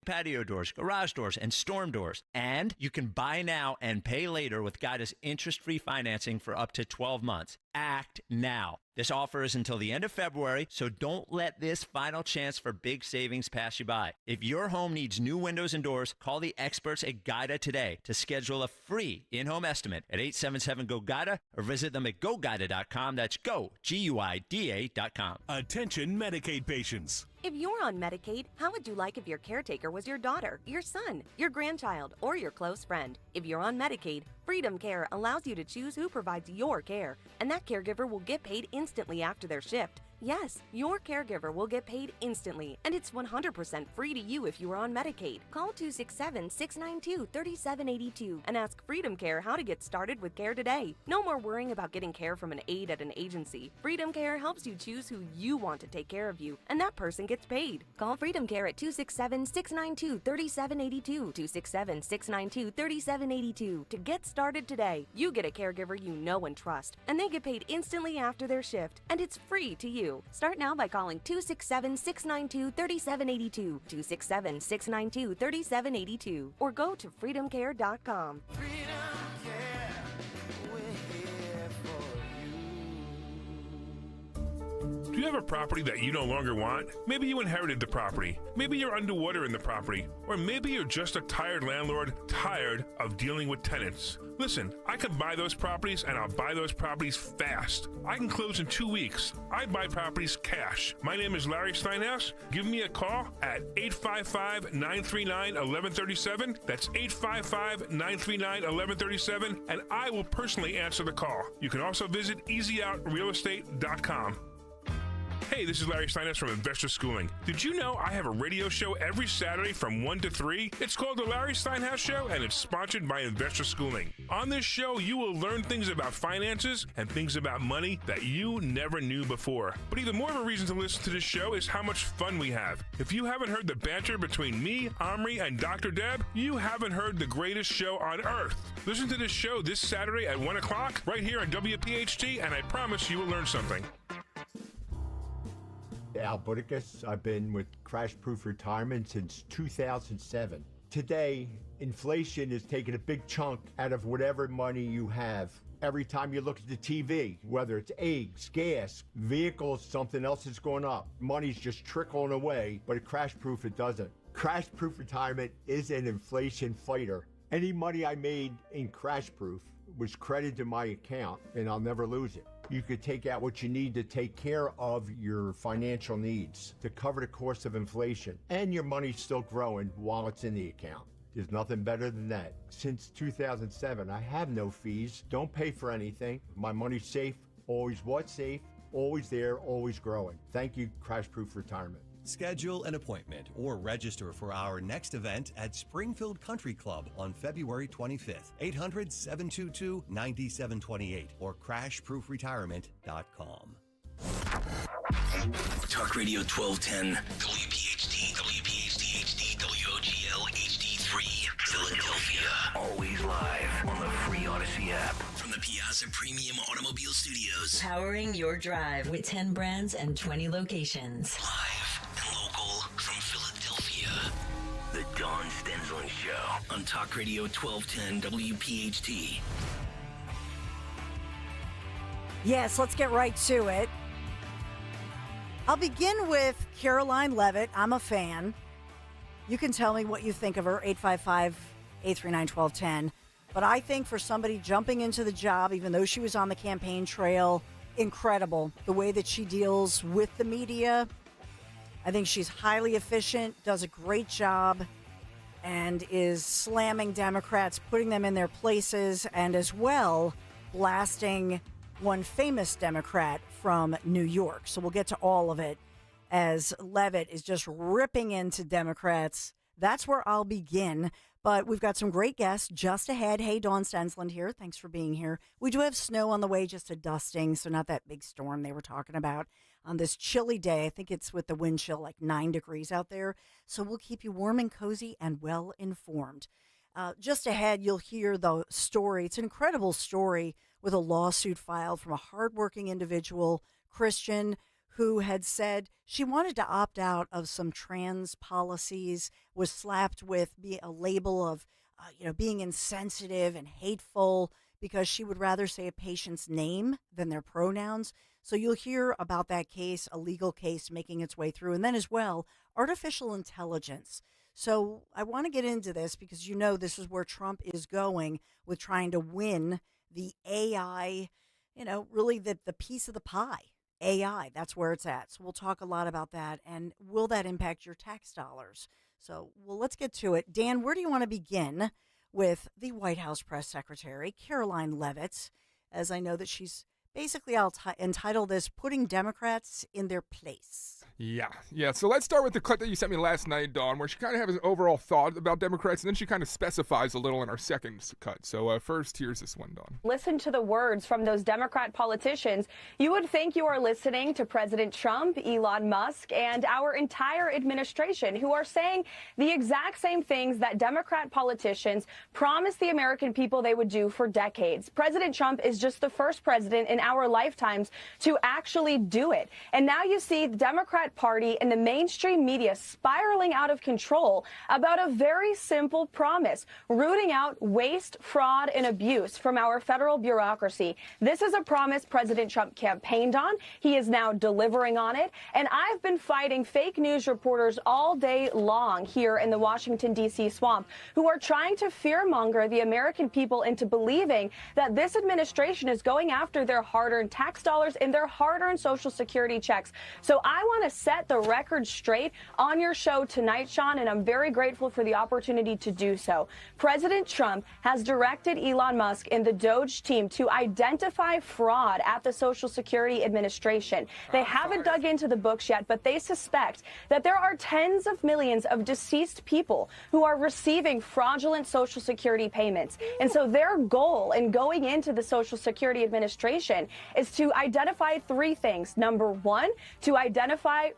patio doors, garage doors, and storm doors. And you can buy now and pay later with Guida's interest-free financing for up to 12 months. Act now. This offer is until the end of February, so don't let this final chance for big savings pass you by. If your home needs new windows and doors, call the experts at Guida today to schedule a free in-home estimate at 877-GO-GUIDA or visit them at GoGuida.com. That's go, GUIDA.com. Attention Medicaid patients. If you're on Medicaid, how would you like if your caretaker was your daughter, your son, your grandchild, or your close friend? If you're on Medicaid, Freedom Care allows you to choose who provides your care, and that caregiver will get paid instantly after their shift. Yes, your caregiver will get paid instantly, and it's 100% free to you if you are on Medicaid. Call 267-692-3782 and ask Freedom Care how to get started with care today. No more worrying about getting care from an aide at an agency. Freedom Care helps you choose who you want to take care of you, and that person gets paid. Call Freedom Care at 267-692-3782, 267-692-3782 to get started today. You get a caregiver you know and trust, and they get paid instantly after their shift, and it's free to you. Start now by calling 267-692-3782, 267-692-3782, or go to freedomcare.com. Do you have a property that you no longer want? Maybe you inherited the property. Maybe you're underwater in the property. Or maybe you're just a tired landlord, tired of dealing with tenants. Listen, I could buy those properties, and I'll buy those properties fast. I can close in 2 weeks. I buy properties cash. My name is Larry Steinhaus. Give me a call at 855-939-1137. That's 855-939-1137, and I will personally answer the call. You can also visit easyOutRealEstate.com. Hey, this is Larry Steinhaus from Investor Schooling. Did you know I have a radio show every Saturday from 1 to 3? It's called The Larry Steinhaus Show, and it's sponsored by Investor Schooling. On this show, you will learn things about finances and things about money that you never knew before. But even more of a reason to listen to this show is how much fun we have. If you haven't heard the banter between me, Omri, and Dr. Deb, you haven't heard the greatest show on earth. Listen to this show this Saturday at 1 o'clock right here on WPHT, and I promise you will learn something. Al Budicus. I've been with Crash Proof Retirement since 2007. Today, inflation is taking a big chunk out of whatever money you have. Every time you look at the TV, whether it's eggs, gas, vehicles, something else is going up. Money's just trickling away, but at Crash Proof it doesn't. Crash Proof Retirement is an inflation fighter. Any money I made in Crash Proof was credited to my account, and I'll never lose it. You could take out what you need to take care of your financial needs, to cover the cost of inflation, and your money's still growing while it's in the account. There's nothing better than that. Since 2007, I have no fees, don't pay for anything. My money's safe, always was safe, always there, always growing. Thank you, Crash Proof Retirement. Schedule an appointment or register for our next event at Springfield Country Club on February 25th, 800-722-9728 or crashproofretirement.com. Talk Radio 1210, WPHT, WPHT HD, WOGL HD3, Philadelphia. Always live on the free Odyssey app. From the Piazza Premium Automobile Studios. Powering your drive with 10 brands and 20 locations. Live and local from Philadelphia. The Dawn Stensland Show on Talk Radio 1210 WPHT. Yes, let's get right to it. I'll begin with Caroline Levitt. I'm a fan. You can tell me what you think of her, 855-839-1210. But I think for somebody jumping into the job, even though she was on the campaign trail, incredible. The way that she deals with the media. I think she's highly efficient, does a great job, and is slamming Democrats, putting them in their places, and as well blasting one famous Democrat from New York. So we'll get to all of it as Levitt is just ripping into Democrats. That's where I'll begin. But we've got some great guests just ahead. Hey, Dawn Stensland here. Thanks for being here. We do have snow on the way, just a dusting, so not that big storm they were talking about on this chilly day. I think it's with the wind chill like 9 degrees out there. So we'll keep you warm and cozy and well informed. Just ahead, you'll hear the story. It's an incredible story with a lawsuit filed from a hardworking individual, Christian, who had said she wanted to opt out of some trans policies, was slapped with a label of, being insensitive and hateful because she would rather say a patient's name than their pronouns. So you'll hear about that case, a legal case making its way through. And then as well, artificial intelligence. So I want to get into this because this is where Trump is going with trying to win the AI, really the piece of the pie. AI, that's where it's at. So we'll talk a lot about that. And will that impact your tax dollars? So, let's get to it. Dan, where do you want to begin with the White House press secretary, Caroline Leavitt, as I know that she's basically, I'll entitle this, Putting Democrats in Their Place. Yeah. So let's start with the clip that you sent me last night, Dawn, where she kind of has an overall thought about Democrats, and then she kind of specifies a little in our second cut. So first, here's this one, Dawn. Listen to the words from those Democrat politicians. You would think you are listening to President Trump, Elon Musk, and our entire administration, who are saying the exact same things that Democrat politicians promised the American people they would do for decades. President Trump is just the first president in our lifetimes to actually do it. And now you see the Democrat Party and the mainstream media spiraling out of control about a very simple promise, rooting out waste, fraud, and abuse from our federal bureaucracy. This is a promise President Trump campaigned on. He is now delivering on it. And I've been fighting fake news reporters all day long here in the Washington, D.C. swamp who are trying to fearmonger the American people into believing that this administration is going after their hard-earned tax dollars and their hard-earned Social Security checks. So I want to set the record straight on your show tonight, Sean, and I'm very grateful for the opportunity to do so. President Trump has directed Elon Musk and the Doge team to identify fraud at the Social Security Administration. They haven't dug into the books yet, but they suspect that there are tens of millions of deceased people who are receiving fraudulent Social Security payments. And so their goal in going into the Social Security Administration is to identify three things. Number one, to identify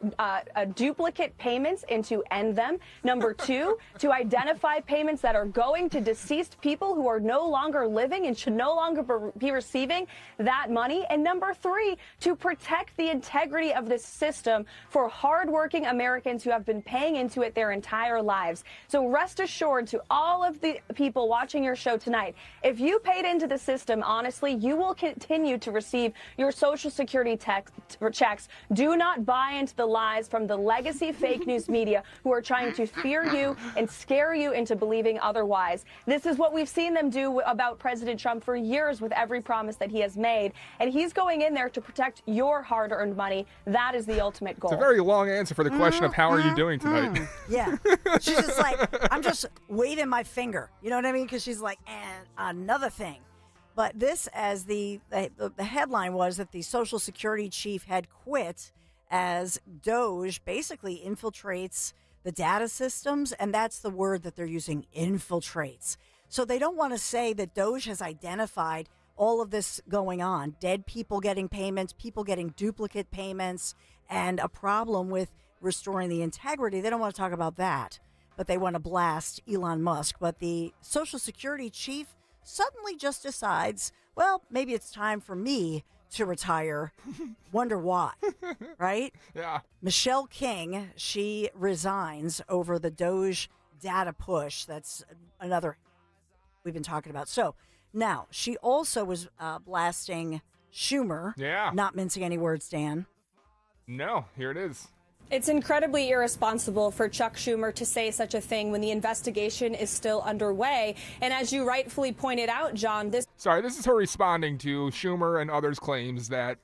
duplicate payments and to end them. Number two, to identify payments that are going to deceased people who are no longer living and should no longer be receiving that money. And number three, to protect the integrity of this system for hardworking Americans who have been paying into it their entire lives. So rest assured to all of the people watching your show tonight, if you paid into the system honestly, you will continue to receive your Social Security checks. Do not buy into the lies from the legacy fake news media who are trying to fear you and scare you into believing otherwise. This is what we've seen them do about President Trump for years with every promise that he has made. And he's going in there to protect your hard-earned money. That is the ultimate goal. It's a very long answer for the question of how are you doing tonight? Yeah. She's just like, I'm just waving my finger. You know what I mean? Because she's like, and another thing. But this, as the headline was that the Social Security chief had quit as Doge basically infiltrates the data systems, and that's the word that they're using, infiltrates. So they don't want to say that Doge has identified all of this going on, dead people getting payments, people getting duplicate payments, and a problem with restoring the integrity. They don't want to talk about that, but they want to blast Elon Musk. But the Social Security chief suddenly just decides, well, maybe it's time for me to retire. Wonder why, right? Yeah. Michelle King, she resigns over the Doge data push. That's another we've been talking about. So now she also was blasting Schumer. Yeah. Not mincing any words, Dan. No, here it is. It's incredibly irresponsible for Chuck Schumer to say such a thing when the investigation is still underway. And as you rightfully pointed out, John, this is her responding to Schumer and others' claims that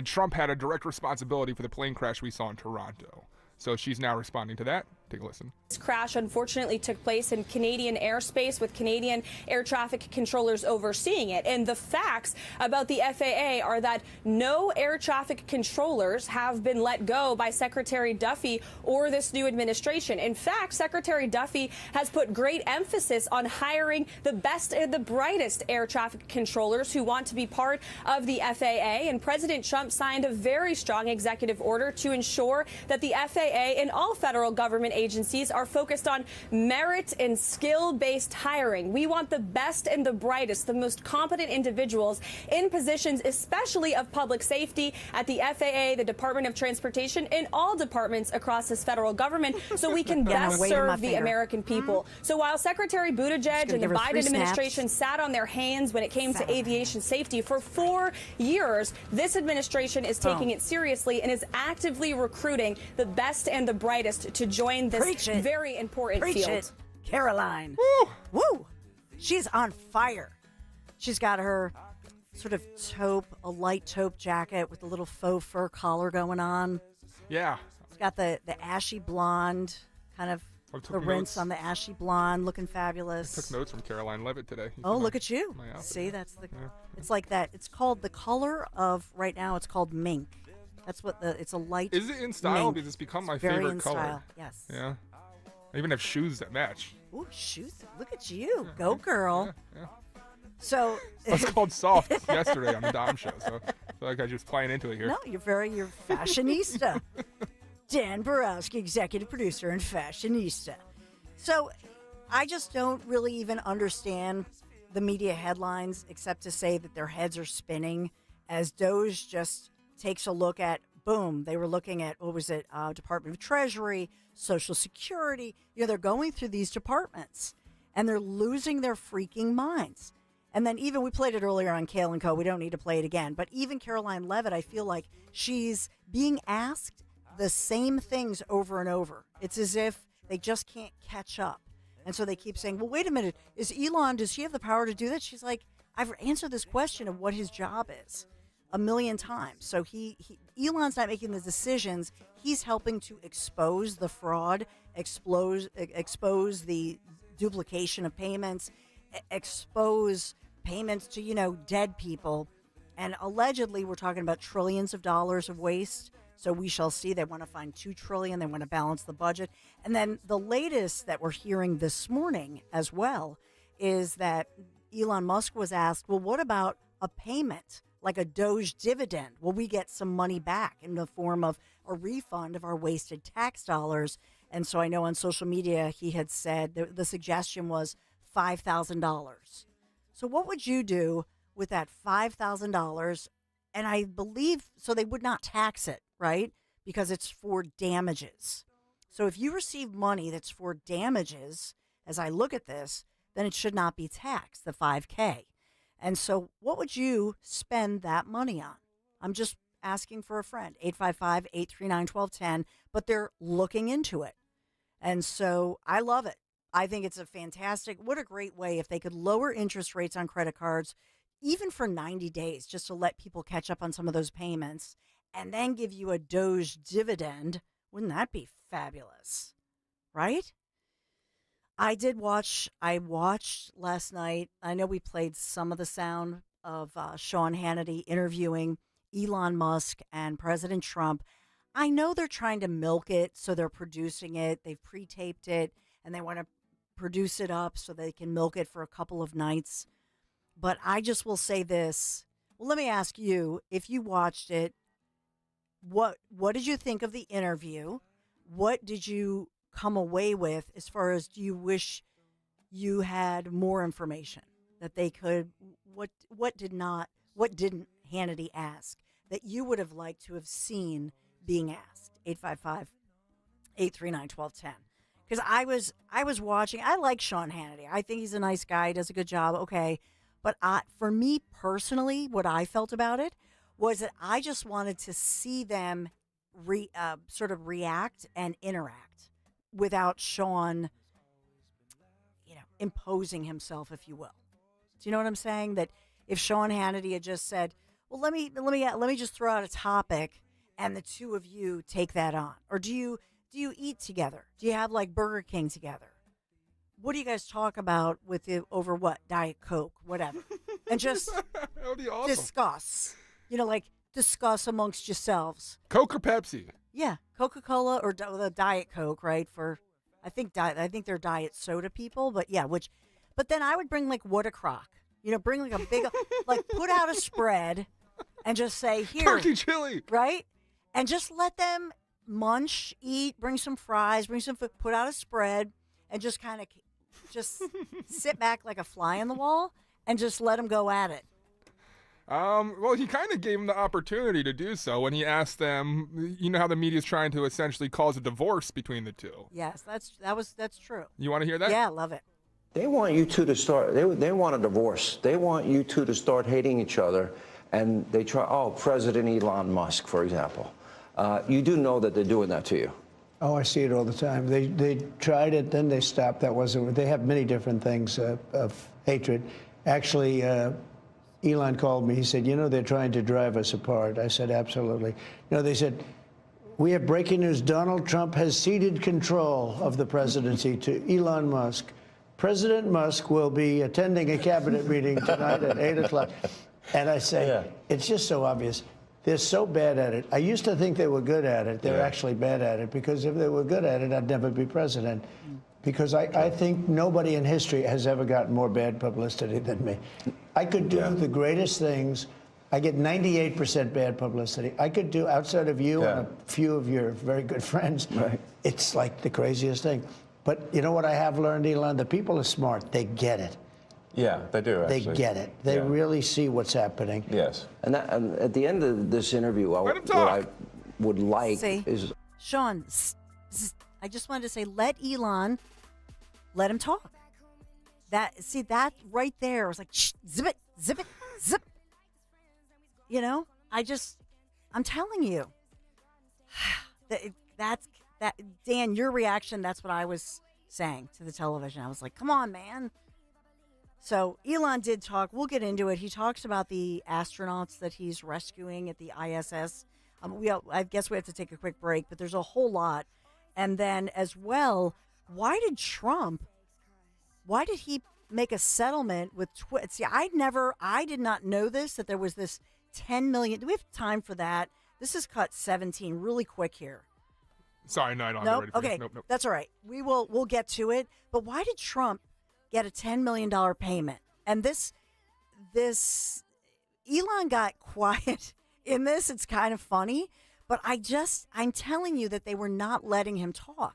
Trump had a direct responsibility for the plane crash we saw in Toronto. So she's now responding to that. Take a listen. This crash unfortunately took place in Canadian airspace with Canadian air traffic controllers overseeing it. And the facts about the FAA are that no air traffic controllers have been let go by Secretary Duffy or this new administration. In fact, Secretary Duffy has put great emphasis on hiring the best and the brightest air traffic controllers who want to be part of the FAA. And President Trump signed a very strong executive order to ensure that the FAA and all federal government agencies are focused on merit and skill-based hiring. We want the best and the brightest, the most competent individuals in positions, especially of public safety at the FAA, the Department of Transportation, and all departments across this federal government, so we can best serve the American people. So while Secretary Buttigieg and the Biden administration sat on their hands when it came to aviation safety for 4 years, this administration is taking it seriously and is actively recruiting the best and the brightest to join this very important field. Caroline. Woo! Woo! She's on fire. She's got her sort of a light taupe jacket with a little faux fur collar going on. Yeah. She's got the ashy blonde, kind of the rinse on the ashy blonde, looking fabulous. I took notes from Caroline Levitt today. Oh, look at you. See, that's the, it's like that. It's called the color of, right now, it's called mink. That's what it's a light. Is it in style? mink. Because it's become my Very favorite in color. style. Yes. Yeah. I even have shoes that match. Ooh, shoes. Look at you. Go, girl. Yeah. So. I was called soft yesterday on the Dom show, so I feel like I'm just playing into it here. No, you're fashionista. Dan Borowski, executive producer and fashionista. So I just don't really even understand the media headlines except to say that their heads are spinning as Doge just takes a look at, boom, they were looking at, what was it, Department of Treasury, Social Security. They're going through these departments and they're losing their freaking minds. And then even, we played it earlier on Kale & Co. We don't need to play it again. But even Caroline Levitt, I feel like she's being asked the same things over and over. It's as if they just can't catch up. And so they keep saying, well, wait a minute, does he have the power to do that? She's like, I've answered this question of what his job is a million times. So Elon's not making the decisions. He's helping to expose the fraud, expose the duplication of payments, expose payments to, dead people. And allegedly, we're talking about trillions of dollars of waste. So we shall see. They want to find $2 trillion. They want to balance the budget. And then the latest that we're hearing this morning as well is that Elon Musk was asked, well, what about a payment like a Doge dividend? Will we get some money back in the form of a refund of our wasted tax dollars? And so I know on social media he had said the suggestion was $5,000. So what would you do with that $5,000? And I believe, so they would not tax it, right? Because it's for damages. So if you receive money that's for damages, as I look at this, then it should not be taxed, the $5K. And so what would you spend that money on? I'm just asking for a friend, 855-839-1210, but they're looking into it. And so I love it. I think it's what a great way if they could lower interest rates on credit cards, even for 90 days, just to let people catch up on some of those payments, and then give you a Doge dividend. Wouldn't that be fabulous? Right? I watched last night. I know we played some of the sound of Sean Hannity interviewing Elon Musk and President Trump. I know they're trying to milk it, so they're producing it. They've pre-taped it, and they want to produce it up so they can milk it for a couple of nights. But I just will say this. Well, let me ask you, if you watched it, what did you think of the interview? What did you come away with as far as, do you wish you had more information that they could, what didn't Hannity ask that you would have liked to have seen being asked? 855-839-1210. Because I was watching, I like Sean Hannity. I think he's a nice guy, does a good job. Okay. But for me personally, what I felt about it was that I just wanted to see them sort of react and interact without Sean, imposing himself, if you will. Do you know what I'm saying? That if Sean Hannity had just said, well, let me just throw out a topic and the two of you take that on. Or do you eat together? Do you have like Burger King together? What do you guys talk about over what? Diet Coke, whatever. And just That would be awesome. discuss. Discuss amongst yourselves. Coke or Pepsi? Yeah, Coca-Cola or the Diet Coke, right? I think they're diet soda people, but yeah, but then I would bring like what a crock. Bring like a big, like put out a spread and just say, here. Turkey chili. Right? And just let them munch, eat, bring some fries, bring some food, put out a spread, and just kind of just sit back like a fly on the wall and just let them go at it. Well, he kind of gave him the opportunity to do so when he asked them, you know how the media's trying to essentially cause a divorce between the two. Yes, that's true. You want to hear that? Yeah, I love it. They want you two to start, they want a divorce. They want you two to start hating each other. And they try, President Elon Musk, for example. You do know that they're doing that to you. Oh, I see it all the time. They tried it, then they stopped. That wasn't. They have many different things of hatred. Actually, Elon called me. He said, they're trying to drive us apart. I said, absolutely. They said, we have breaking news. Donald Trump has ceded control of the presidency to Elon Musk. President Musk will be attending a cabinet meeting tonight at 8 o'clock. And I say, it's just so obvious. They're so bad at it. I used to think they were good at it. They're actually bad at it, because if they were good at it, I'd never be president. Because I think nobody in history has ever gotten more bad publicity than me. I could do the greatest things. I get 98% bad publicity. I could do, outside of you and a few of your very good friends, it's like the craziest thing. But you know what I have learned, Elon? The people are smart. They get it. Yeah, they do, actually. They get it. They really see what's happening. Yes. And at the end of this interview, what I would like is... Sean, I just wanted to say, let Elon, let him talk. That right there was like, shh, zip it, zip. I'm telling you. Dan, your reaction, that's what I was saying to the television. I was like, come on, man. So Elon did talk. We'll get into it. He talks about the astronauts that he's rescuing at the ISS. I guess we have to take a quick break, but there's a whole lot. And then as well, why did he make a settlement with Twitter? See, I did not know that there was this 10 million. Do we have time for that? This is cut 17 really quick here. Sorry, no, I don't nope. have it ready for Okay, you. Nope. That's all right. We'll get to it. But why did Trump get a $10 million payment? And this Elon got quiet in this. It's kind of funny, but I'm telling you that they were not letting him talk.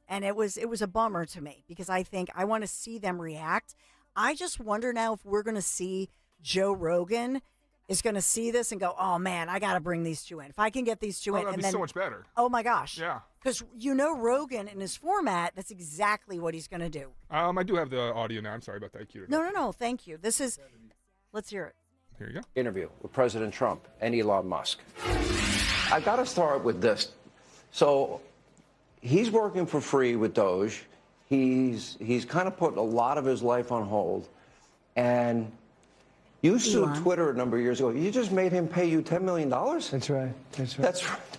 And it was a bummer to me, because I want to see them react. I just wonder now if we're going to see Joe Rogan is going to see this and go, oh man, I got to bring these two in. If I can get these two in, that'd be so much better. Oh my gosh. Yeah. Because Rogan in his format, that's exactly what he's going to do. I do have the audio now. I'm sorry about that, Cuter. No. Thank you. Let's hear it. Here you go. Interview with President Trump and Elon Musk. I got to start with this. So he's working for free with Doge. He's kind of put a lot of his life on hold. And you sued Twitter a number of years ago. You just made him pay you $10 million? That's right.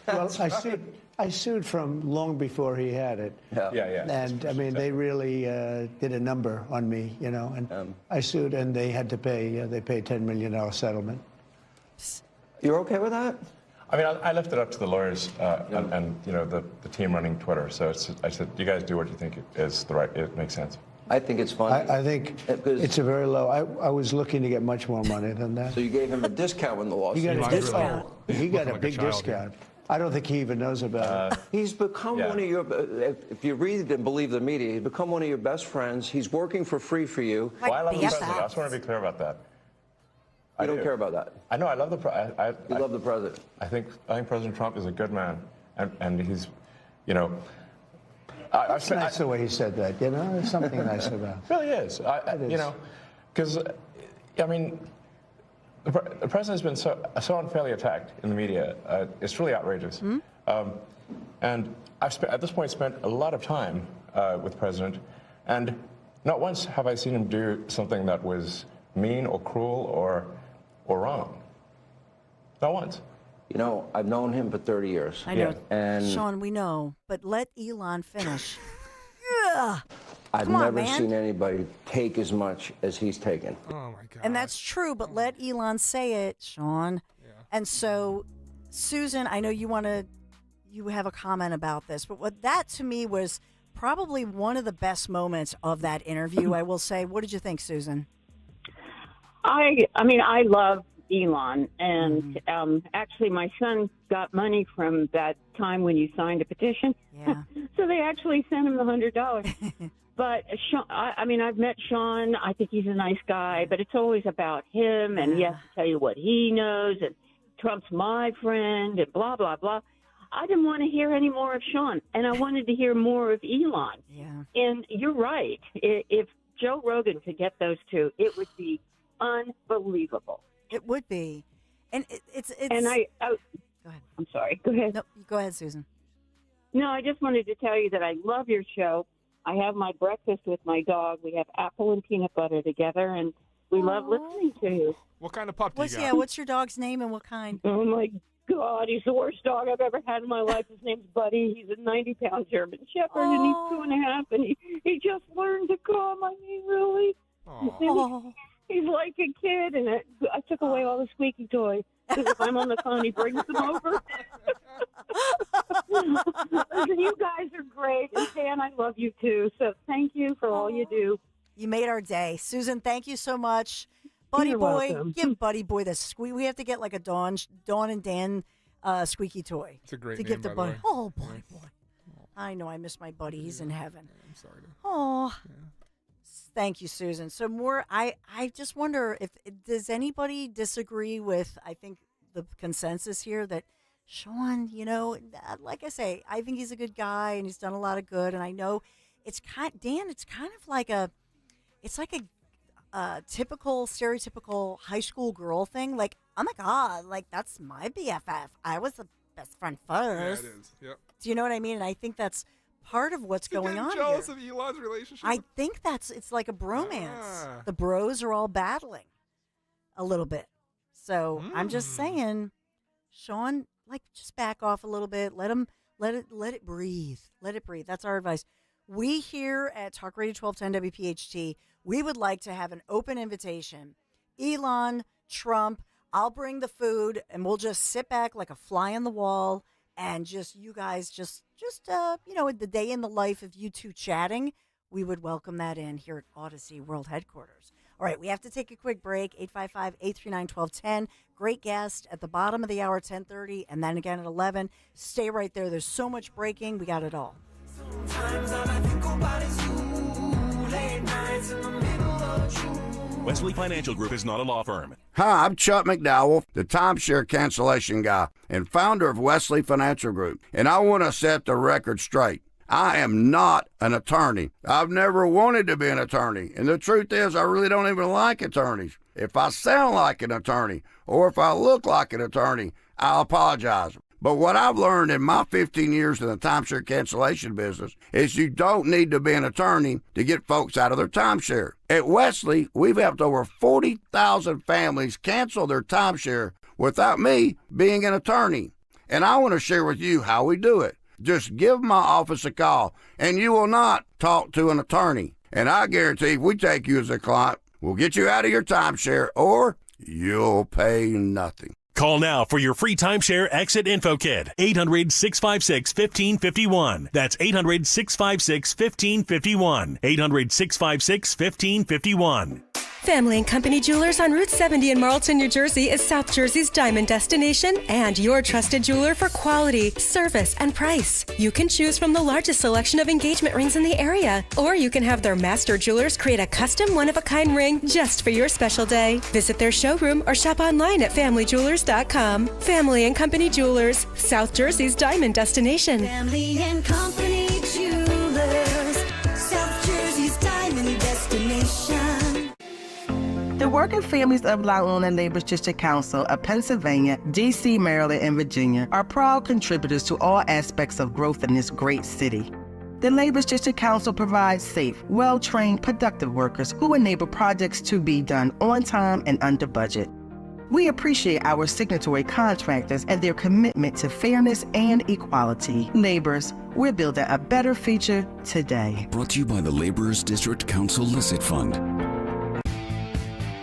Well, I sued from long before he had it. Yeah. And I mean, they really did a number on me, and I sued, and they had to pay. They paid $10 million settlement. You're okay with that? I mean, I left it up to the lawyers and the team running Twitter. So I said, you guys do what you think it makes sense. I think it's funny. I think it's a very low. I was looking to get much more money than that. So you gave him a discount when the lawsuit. He got a discount. He got a big discount. I don't think he even knows about it. He's become one of your, if you read and believe the media, he's become one of your best friends. He's working for free for you. Well, I love the president. I just want to be clear about that. You don't care about that. I know. I love the president. You love the president. I think President Trump is a good man, and he's, It's nice the way he said that. There's something nice about it. It really is. Because I mean, the president's been so unfairly attacked in the media. It's really outrageous. And I've at this point spent a lot of time with the president, and not once have I seen him do something that was mean or cruel or wrong. Not once. I've known him for 30 years. I know. And Sean, we know, but let Elon finish. I've never seen anybody take as much as he's taken. Oh, my God. And that's true, but let Elon say it, Sean. Yeah. And so, Susan, I know you have a comment about this, but what that to me was probably one of the best moments of that interview, I will say. What did you think, Susan? I mean, I love Elon, and actually my son got money from that time when you signed a petition. Yeah. So they actually sent him the $100. But Sean, I mean, I've met Sean. I think he's a nice guy, but it's always about him, and he has to tell you what he knows, and Trump's my friend, and blah, blah, blah. I didn't want to hear any more of Sean, and I wanted to hear more of Elon. Yeah. And you're right. If Joe Rogan could get those two, it would be unbelievable. It would be. And it's And go ahead. I'm sorry. Go ahead. No, go ahead, Susan. No, I just wanted to tell you that I love your show. I have my breakfast with my dog. We have apple and peanut butter together, and we love listening to you. What kind of pup do you got? Yeah, what's your dog's name and what kind? Oh, my God. He's the worst dog I've ever had in my life. His name's Buddy. He's a 90-pound German Shepherd, and he's 2.5, and he just learned to come. I mean, really. He's like a kid, and I took away all the squeaky toys. Because if I'm on the phone, he brings them over. Listen, you guys are great. And Dan, I love you too. So thank you for all you do. You made our day. Susan, thank you so much. Buddy You're Boy, welcome. give Buddy Boy the squeak. We have to get like a Dawn and Dan squeaky toy. It's a great to name, give to by the Buddy. way. Oh, Buddy Boy. I know. I miss my buddy. He's in heaven. I'm sorry. Oh. Thank you, Susan. So more, I just wonder if does anybody disagree with, I think, the consensus here that Sean, like I say, I think he's a good guy and he's done a lot of good. And I know it's kind of like a typical, stereotypical high school girl thing. Like, oh my God, like that's my BFF. I was the best friend first. Yeah, it is. Yep. Do you know what I mean? And I think that's part of what's going on jealous here. of Elon's relationship? I think it's like a bromance. The bros are all battling a little bit. So I'm just saying, Sean, like just back off a little bit. Let it breathe. Let it breathe. That's our advice. We here at Talk Radio 1210 WPHT, we would like to have an open invitation. Elon, Trump, I'll bring the food and we'll just sit back like a fly on the wall and just you guys just the day in the life of you two chatting, we would welcome that in here at Odyssey World Headquarters. All right, we have to take a quick break. 855-839-1210. Great guest at the bottom of the hour, 10:30, and then again at 11. Stay right there. There's so much breaking. We got it all. Sometimes all I think about is you. Late nights in the middle of June. Wesley Financial Group is not a law firm. Hi, I'm Chuck McDowell, the timeshare cancellation guy and founder of Wesley Financial Group, and I want to set the record straight. I am not an attorney. I've never wanted to be an attorney, and the truth is I really don't even like attorneys. If I sound like an attorney or if I look like an attorney, I'll apologize. But what I've learned in my 15 years in the timeshare cancellation business is you don't need to be an attorney to get folks out of their timeshare. At Wesley, we've helped over 40,000 families cancel their timeshare without me being an attorney. And I want to share with you how we do it. Just give my office a call, and you will not talk to an attorney. And I guarantee if we take you as a client, we'll get you out of your timeshare, or you'll pay nothing. Call now for your free timeshare exit info kit. 800-656-1551. That's 800-656-1551. 800-656-1551. Family and Company Jewelers on Route 70 in Marlton, New Jersey is South Jersey's diamond destination and your trusted jeweler for quality, service, and price. You can choose from the largest selection of engagement rings in the area, or you can have their master jewelers create a custom one-of-a-kind ring just for your special day. Visit their showroom or shop online at familyjewelers.com. Family and Company Jewelers, South Jersey's diamond destination. Family and Company Jewelers, South Jersey's diamond destination. The working families of La Una Laborers District Council of Pennsylvania, D.C., Maryland, and Virginia are proud contributors to all aspects of growth in this great city. The Laborers District Council provides safe, well-trained, productive workers who enable projects to be done on time and under budget. We appreciate our signatory contractors and their commitment to fairness and equality. Laborers, we're building a better future today. Brought to you by the Laborers District Council Licit Fund.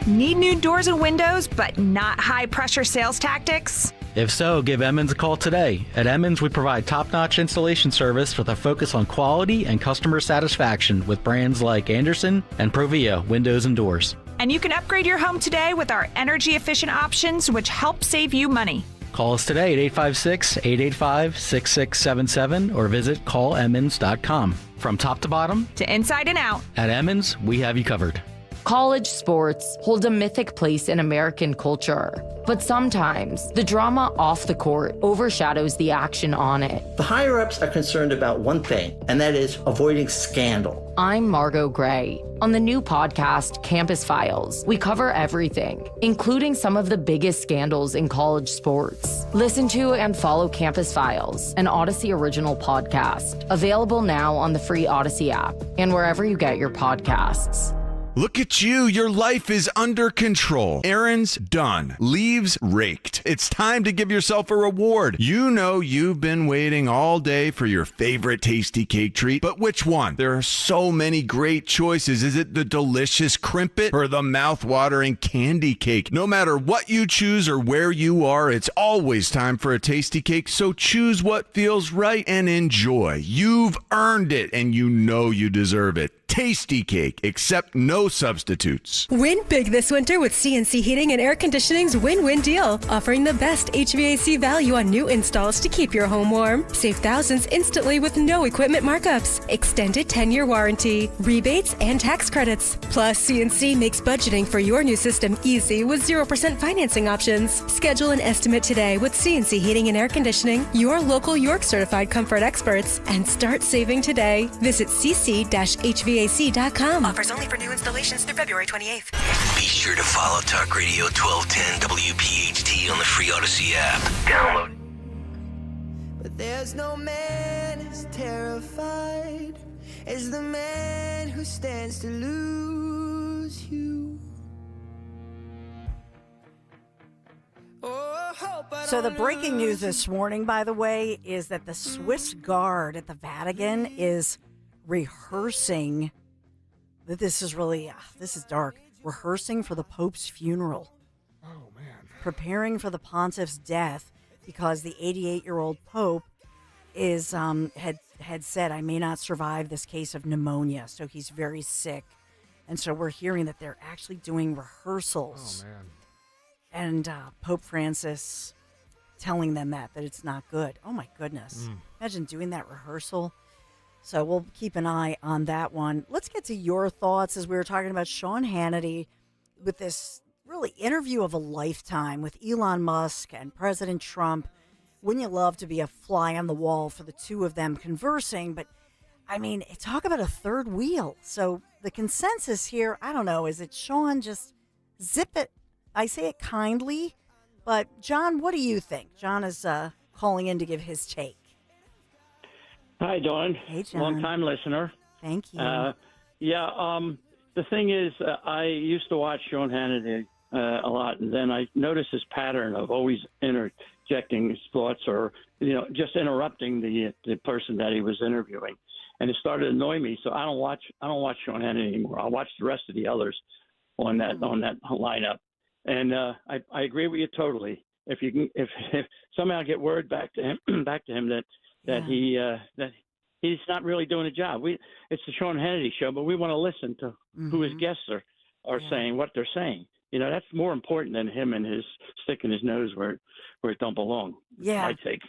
Need new doors and windows, but not high-pressure sales tactics? If so, give Emmons a call today. At Emmons, we provide top-notch installation service with a focus on quality and customer satisfaction with brands like Anderson and Provia Windows and Doors. And you can upgrade your home today with our energy-efficient options, which help save you money. Call us today at 856-885-6677 or visit callemmons.com. From top to bottom, To inside and out. at Emmons, we have you covered. College sports hold a mythic place in American culture, but sometimes the drama off the court overshadows the action on it. The higher-ups are concerned about one thing, and that is avoiding scandal. I'm Margot Gray. On the new podcast, Campus Files, we cover everything, including some of the biggest scandals in college sports. Listen to and follow Campus Files, an Odyssey original podcast, available now on the free Odyssey app and wherever you get your podcasts. Look at you. Your life is under control. Errands done. Leaves raked. It's time to give yourself a reward. You know you've been waiting all day for your favorite tasty cake treat, but which one? There are so many great choices. Is it the delicious crimpet or the mouth-watering candy cake? No matter what you choose or where you are, it's always time for a tasty cake, so choose what feels right and enjoy. You've earned it, and you know you deserve it. Tasty cake, except no substitutes. Win big this winter with CNC Heating and Air Conditioning's win-win deal, offering the best HVAC value on new installs to keep your home warm. Save thousands instantly with no equipment markups, extended 10-year warranty, rebates, and tax credits. Plus, CNC makes budgeting for your new system easy with 0% financing options. Schedule an estimate today with CNC Heating and Air Conditioning, your local York certified comfort experts, and start saving today. Visit cc-hvac.com. Offers only for new installations through February 28th. Be sure to follow Talk Radio 1210 WPHT on the free Odyssey app. Download. But there's no man as terrified as the man who stands to lose you. So the breaking news this morning, by the way, is that the Swiss Guard at the Vatican is rehearsing. This is really, this is dark. Rehearsing for the Pope's funeral. Oh, man. Preparing for the pontiff's death because the 88-year-old Pope is had said, I may not survive this case of pneumonia. So he's very sick. And so we're hearing that they're actually doing rehearsals. Oh, man. And Pope Francis telling them that it's not good. Oh, my goodness. Imagine doing that rehearsal. So we'll keep an eye on that one. Let's get to your thoughts as we were talking about Sean Hannity with this really interview of a lifetime with Elon Musk and President Trump. Wouldn't you love to be a fly on the wall for the two of them conversing? But, I mean, talk about a third wheel. So the consensus here, I don't know, is it Sean just zip it? I say it kindly, but John, what do you think? John is calling in to give his take. Hi, Dawn. Hey, John. Long-time listener. Thank you. The thing is, I used to watch Sean Hannity a lot, and then I noticed his pattern of always interjecting his thoughts or, just interrupting the person that he was interviewing. And it started to annoy me, so I don't watch Sean Hannity anymore. I'll watch the rest of the others on that lineup. And I agree with you totally. If somehow get word back to him that he's not really doing a job. It's the Sean Hannity show, but we want to listen to who his guests are saying, what they're saying. That's more important than him and his sticking his nose where it don't belong. Yeah. My take,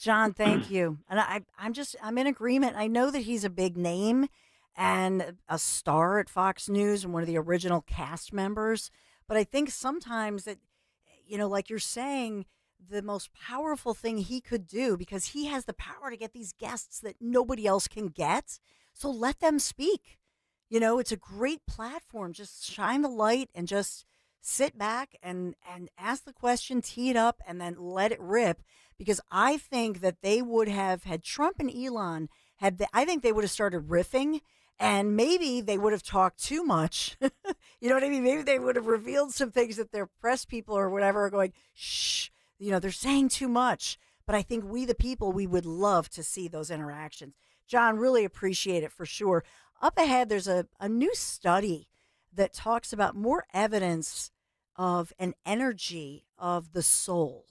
John, thank you. And I'm in agreement. I know that he's a big name and a star at Fox News and one of the original cast members. But I think sometimes that, like you're saying, the most powerful thing he could do, because he has the power to get these guests that nobody else can get. So let them speak. It's a great platform. Just shine the light and just sit back and ask the question, tee it up, and then let it rip. Because I think that they would have, had Trump and Elon, I think they would have started riffing. And maybe they would have talked too much. You know what I mean? Maybe they would have revealed some things that their press people or whatever are going, shh, they're saying too much. But I think we, the people, we would love to see those interactions. John, really appreciate it for sure. Up ahead, there's a new study that talks about more evidence of an energy of the soul.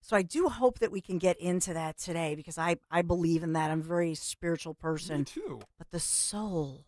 So I do hope that we can get into that today because I believe in that. I'm a very spiritual person. Me too. But the soul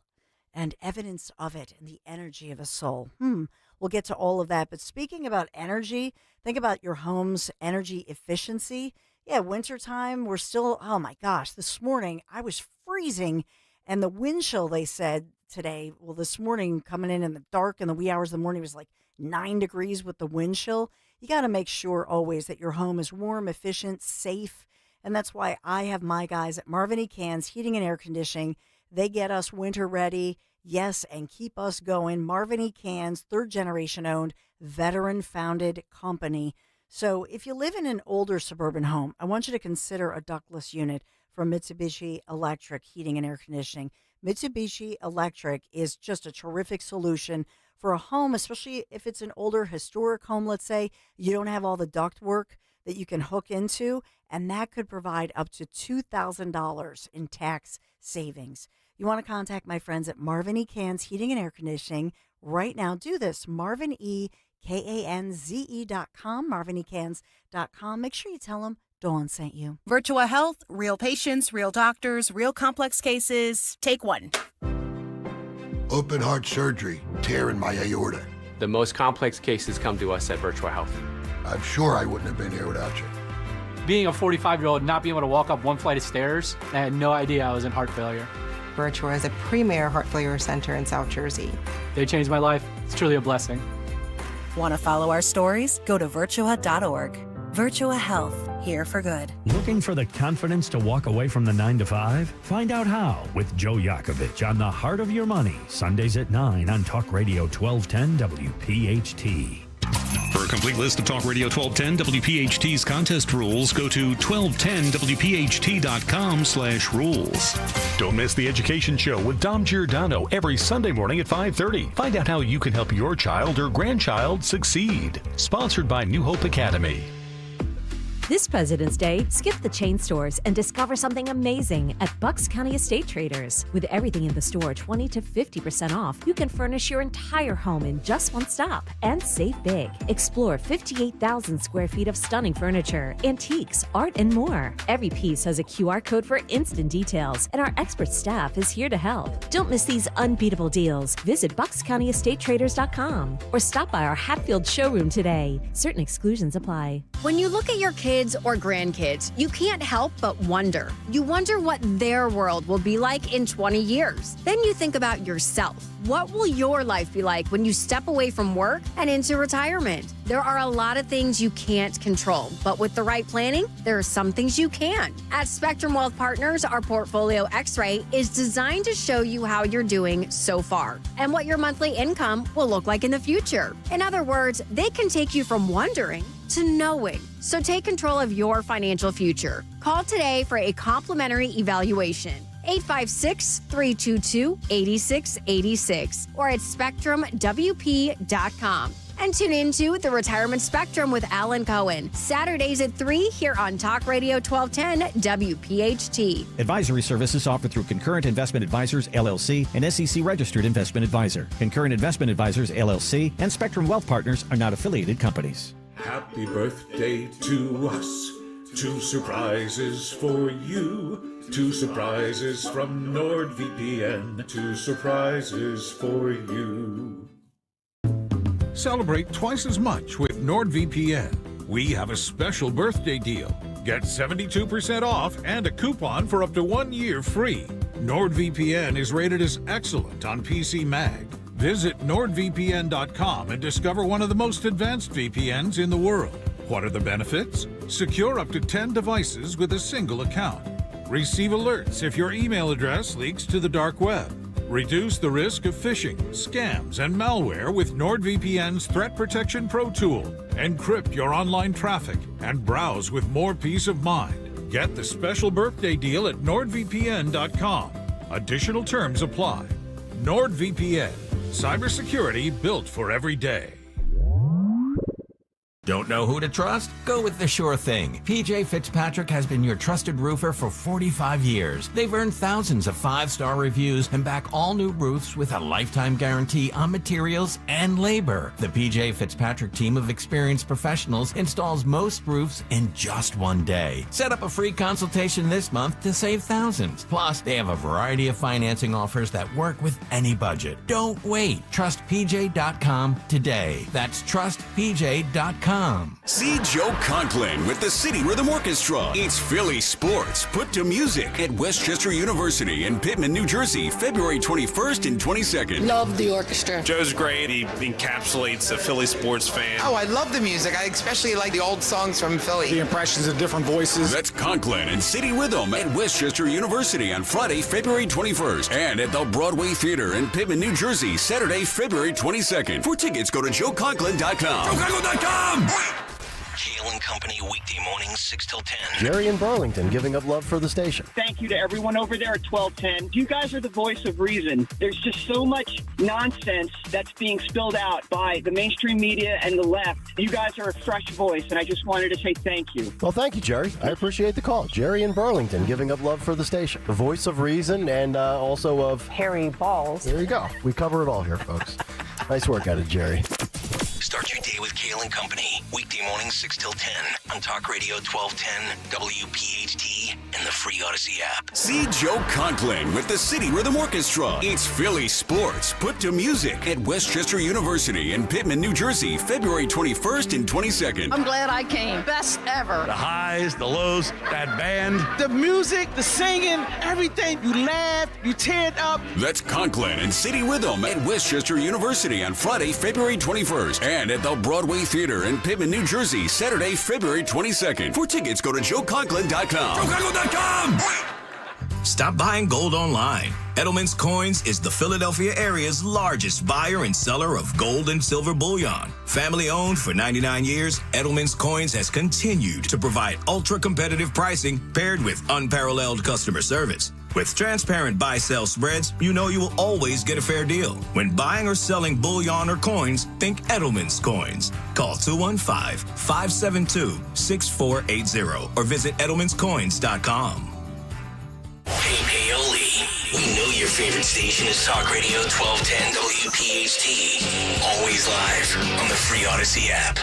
and evidence of it and the energy of a soul. We'll get to all of that. But speaking about energy, think about your home's energy efficiency. Yeah, wintertime, we're still, oh my gosh, this morning I was freezing, and the wind chill, they said today, well, this morning coming in the dark in the wee hours of the morning was like 9 degrees with the wind chill. You got to make sure always that your home is warm, efficient, safe. And that's why I have my guys at Marvin E. Cans Heating and Air Conditioning. They get us winter ready, yes, and keep us going. Marvin E. Cans, third generation owned, veteran founded company. So if you live in an older suburban home, I want you to consider a ductless unit from Mitsubishi Electric Heating and Air Conditioning. Mitsubishi Electric is just a terrific solution for a home, especially if it's an older historic home, let's say. You don't have all the duct work that you can hook into, and that could provide up to $2,000 in tax savings. You want to contact my friends at Marvin E. Cans Heating and Air Conditioning right now. Do this, MarvinEKanze.com, MarvinEKans.com. Make sure you tell them Dawn sent you. Virtua Health, real patients, real doctors, real complex cases. Take one. Open heart surgery, tear in my aorta. The most complex cases come to us at Virtua Health. I'm sure I wouldn't have been here without you. Being a 45-year-old, not being able to walk up one flight of stairs, I had no idea I was in heart failure. Virtua is a premier heart failure center in South Jersey. They changed my life. It's truly a blessing. Want to follow our stories? Go to virtua.org. Virtua Health, here for good. Looking for the confidence to walk away from the 9 to 5? Find out how with Joe Yakovich on The Heart of Your Money, Sundays at 9 on Talk Radio 1210 WPHT. For a complete list of Talk Radio 1210 WPHT's contest rules, go to 1210WPHT.com/rules. Don't miss the Education Show with Dom Giordano every Sunday morning at 5:30. Find out how you can help your child or grandchild succeed. Sponsored by New Hope Academy. This President's Day, skip the chain stores and discover something amazing at Bucks County Estate Traders. With everything in the store 20 to 50% off, you can furnish your entire home in just one stop and save big. Explore 58,000 square feet of stunning furniture, antiques, art, and more. Every piece has a QR code for instant details, and our expert staff is here to help. Don't miss these unbeatable deals. Visit BucksCountyEstateTraders.com or stop by our Hatfield showroom today. Certain exclusions apply. When you look at your kids or grandkids, you can't help but wonder. You wonder what their world will be like in 20 years. Then you think about yourself. What will your life be like when you step away from work and into retirement? There are a lot of things you can't control, but with the right planning, there are some things you can. At Spectrum Wealth Partners, our Portfolio X-Ray is designed to show you how you're doing so far and what your monthly income will look like in the future. In other words, they can take you from wondering to knowing. So take control of your financial future. Call today for a complimentary evaluation. 856-322-8686 or at SpectrumWP.com. And tune into The Retirement Spectrum with Alan Cohen, Saturdays at 3 here on Talk Radio 1210 WPHT. Advisory services offered through Concurrent Investment Advisors, LLC, and SEC-registered investment advisor. Concurrent Investment Advisors, LLC, and Spectrum Wealth Partners are not affiliated companies. Happy birthday to us. 2 surprises for you. 2 surprises from NordVPN. 2 surprises for you. Celebrate twice as much with NordVPN. We have a special birthday deal. Get 72% off and a coupon for up to 1 year free. NordVPN is rated as excellent on PC Mag. Visit NordVPN.com and discover one of the most advanced VPNs in the world. What are the benefits? Secure up to 10 devices with a single account. Receive alerts if your email address leaks to the dark web. Reduce the risk of phishing, scams, and malware with NordVPN's Threat Protection Pro tool. Encrypt your online traffic and browse with more peace of mind. Get the special birthday deal at NordVPN.com. Additional terms apply. NordVPN. Cybersecurity built for every day. Don't know who to trust? Go with the sure thing. PJ Fitzpatrick has been your trusted roofer for 45 years. They've earned thousands of 5-star reviews and back all new roofs with a lifetime guarantee on materials and labor. The PJ Fitzpatrick team of experienced professionals installs most roofs in just one day. Set up a free consultation this month to save thousands. Plus, they have a variety of financing offers that work with any budget. Don't wait. Trust PJ.com today. That's trustpj.com. See Joe Conklin with the City Rhythm Orchestra. It's Philly sports put to music at Westchester University in Pittman, New Jersey, February 21st and 22nd. Love the orchestra. Joe's great. He encapsulates a Philly sports fan. Oh, I love the music. I especially like the old songs from Philly. The impressions of different voices. That's Conklin and City Rhythm at Westchester University on Friday, February 21st. And at the Broadway Theater in Pittman, New Jersey, Saturday, February 22nd. For tickets, go to joeconklin.com. JoeConklin.com! Kale and Company, weekday mornings, 6 till 10. Jerry in Burlington giving up love for the station. Thank you to everyone over there at 1210. You guys are the voice of reason. There's just so much nonsense that's being spilled out by the mainstream media and the left. You guys are a fresh voice, and I just wanted to say thank you. Well, thank you, Jerry. I appreciate the call. Jerry in Burlington giving up love for the station. The voice of reason and also of hairy balls. There you go. We cover it all here, folks. Nice work out of Jerry. Start your day with Kale and Company, weekday mornings, 6 till 10 on Talk Radio 1210, WPHT, and the free Odyssey app. See Joe Conklin with the City Rhythm Orchestra. It's Philly sports put to music at Westchester University in Pittman, New Jersey, February 21st and 22nd. I'm glad I came. Best ever. The highs, the lows, that band. The music, the singing, everything. You laugh, you tear it up. That's Conklin and City Rhythm at Westchester University on Friday, February 21st. And at the Broadway Theater in Pittman, New Jersey, Saturday, February 22nd. For tickets, go to joeconklin.com. JoeConklin.com! Stop buying gold online. Edelman's Coins is the Philadelphia area's largest buyer and seller of gold and silver bullion. Family owned for 99 years, Edelman's Coins has continued to provide ultra-competitive pricing paired with unparalleled customer service. With transparent buy-sell spreads, you know you will always get a fair deal. When buying or selling bullion or coins, think Edelman's Coins. Call 215-572-6480 or visit edelmanscoins.com. Hey, Paoli. We know your favorite station is Talk Radio 1210 WPHT. Always live on the free Odyssey app.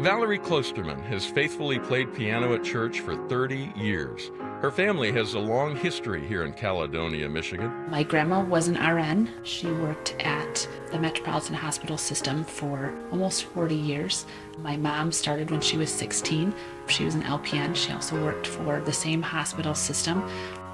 Valerie Klosterman has faithfully played piano at church for 30 years. Her family has a long history here in Caledonia, Michigan. My grandma was an RN. She worked at the Metropolitan Hospital System for almost 40 years. My mom started when she was 16. She was an LPN. She also worked for the same hospital system.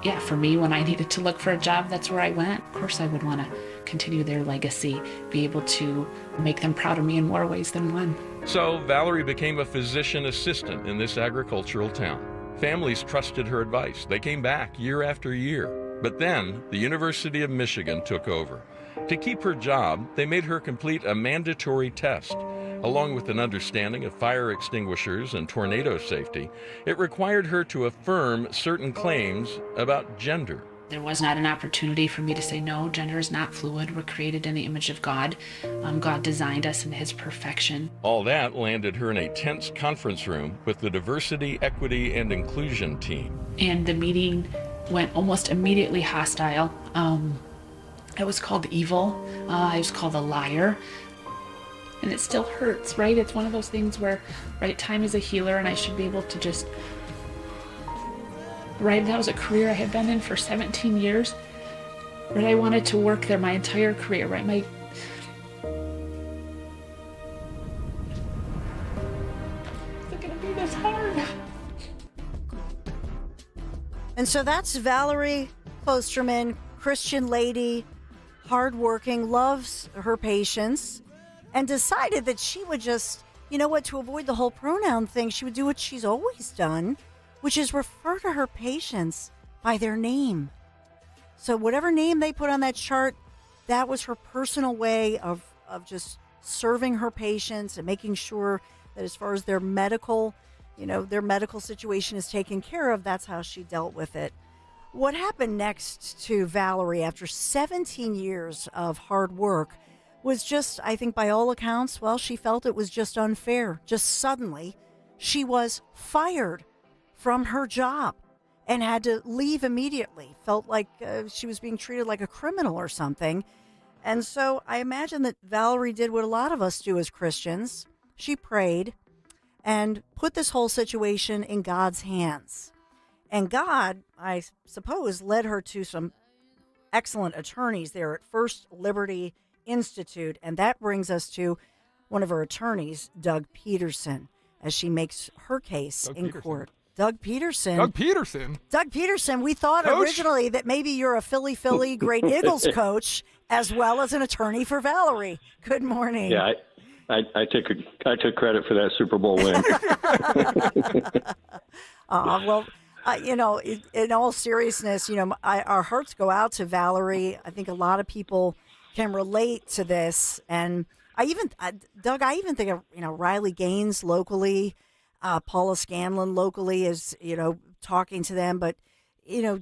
Yeah, for me, when I needed to look for a job, that's where I went. Of course, I would want to continue their legacy, be able to make them proud of me in more ways than one. So Valerie became a physician assistant in this agricultural town. Families trusted her advice. They came back year after year. But then the University of Michigan took over. To keep her job, they made her complete a mandatory test. Along with an understanding of fire extinguishers and tornado safety, it required her to affirm certain claims about gender. There was not an opportunity for me to say, no, gender is not fluid. We're created in the image of God. God designed us in His perfection. All that landed her in a tense conference room with the Diversity, Equity, and Inclusion team. And the meeting went almost immediately hostile. I was called evil. I was called a liar. And it still hurts, right? It's one of those things where, right, time is a healer, and I should be able to just... Right, that was a career I had been in for 17 years. Right, I wanted to work there my entire career, right? Is it gonna be this hard? And so that's Valerie Klosterman, Christian lady, hardworking, loves her patients, and decided that she would just, you know what, to avoid the whole pronoun thing, she would do what she's always done, which is refer to her patients by their name. So whatever name they put on that chart, that was her personal way of just serving her patients and making sure that as far as their medical situation is taken care of, that's how she dealt with it. What happened next to Valerie after 17 years of hard work was just, I think by all accounts, well, she felt it was just unfair. Just suddenly, she was fired from her job and had to leave immediately. Felt like she was being treated like a criminal or something. And so I imagine that Valerie did what a lot of us do as Christians. She prayed and put this whole situation in God's hands. And God, I suppose, led her to some excellent attorneys there at First Liberty Institute. And that brings us to one of her attorneys, Doug Peterson, as she makes her case in court. Doug Peterson. Doug Peterson. Doug Peterson. We thought originally that maybe you're a Philly Great Eagles coach as well as an attorney for Valerie. Good morning. Yeah, I took credit for that Super Bowl win. Well, in all seriousness, our hearts go out to Valerie. I think a lot of people can relate to this, and Doug, I even think of Riley Gaines locally. Paula Scanlon locally is, talking to them, but,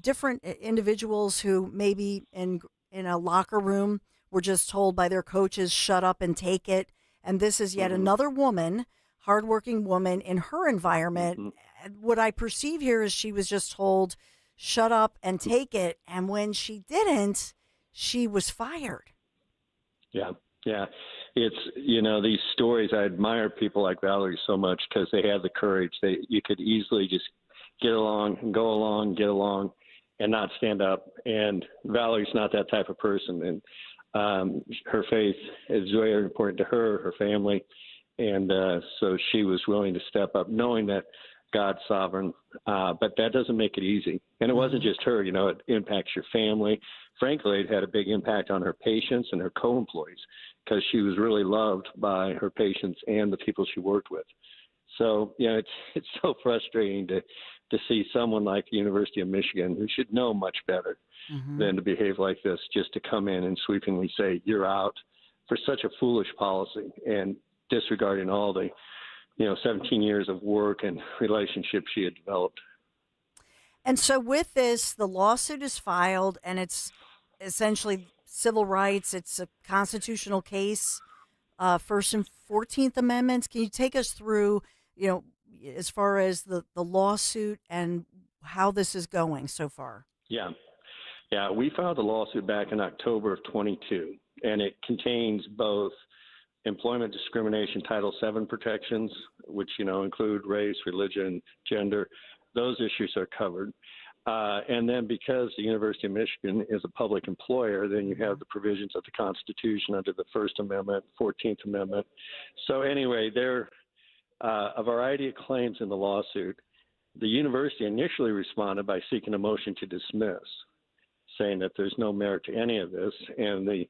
different individuals who maybe in a locker room were just told by their coaches, shut up and take it. And this is yet another woman, hardworking woman in her environment. What I perceive here is she was just told, shut up and take it. And when she didn't, she was fired. Yeah. It's, these stories, I admire people like Valerie so much because they have the courage. You could easily just get along and go along, get along and not stand up. And Valerie's not that type of person. And her faith is very important to her family. And so she was willing to step up knowing that God's sovereign. But that doesn't make it easy. And it wasn't just her, it impacts your family. Frankly, it had a big impact on her patients and her co-employees because she was really loved by her patients and the people she worked with. So, it's so frustrating to see someone like the University of Michigan, who should know much better than to behave like this, just to come in and sweepingly say, you're out for such a foolish policy and disregarding all the, 17 years of work and relationships she had developed. And so with this, the lawsuit is filed, and it's essentially civil rights. It's a constitutional case, First and 14th Amendments. Can you take us through, as far as the lawsuit and how this is going so far? Yeah. We filed a lawsuit back in October of 22, and it contains both employment discrimination Title VII protections, which, include race, religion, gender. Those issues are covered. And then because the University of Michigan is a public employer, then you have the provisions of the Constitution under the First Amendment, 14th Amendment. So anyway, there are a variety of claims in the lawsuit. The university initially responded by seeking a motion to dismiss, saying that there's no merit to any of this. And the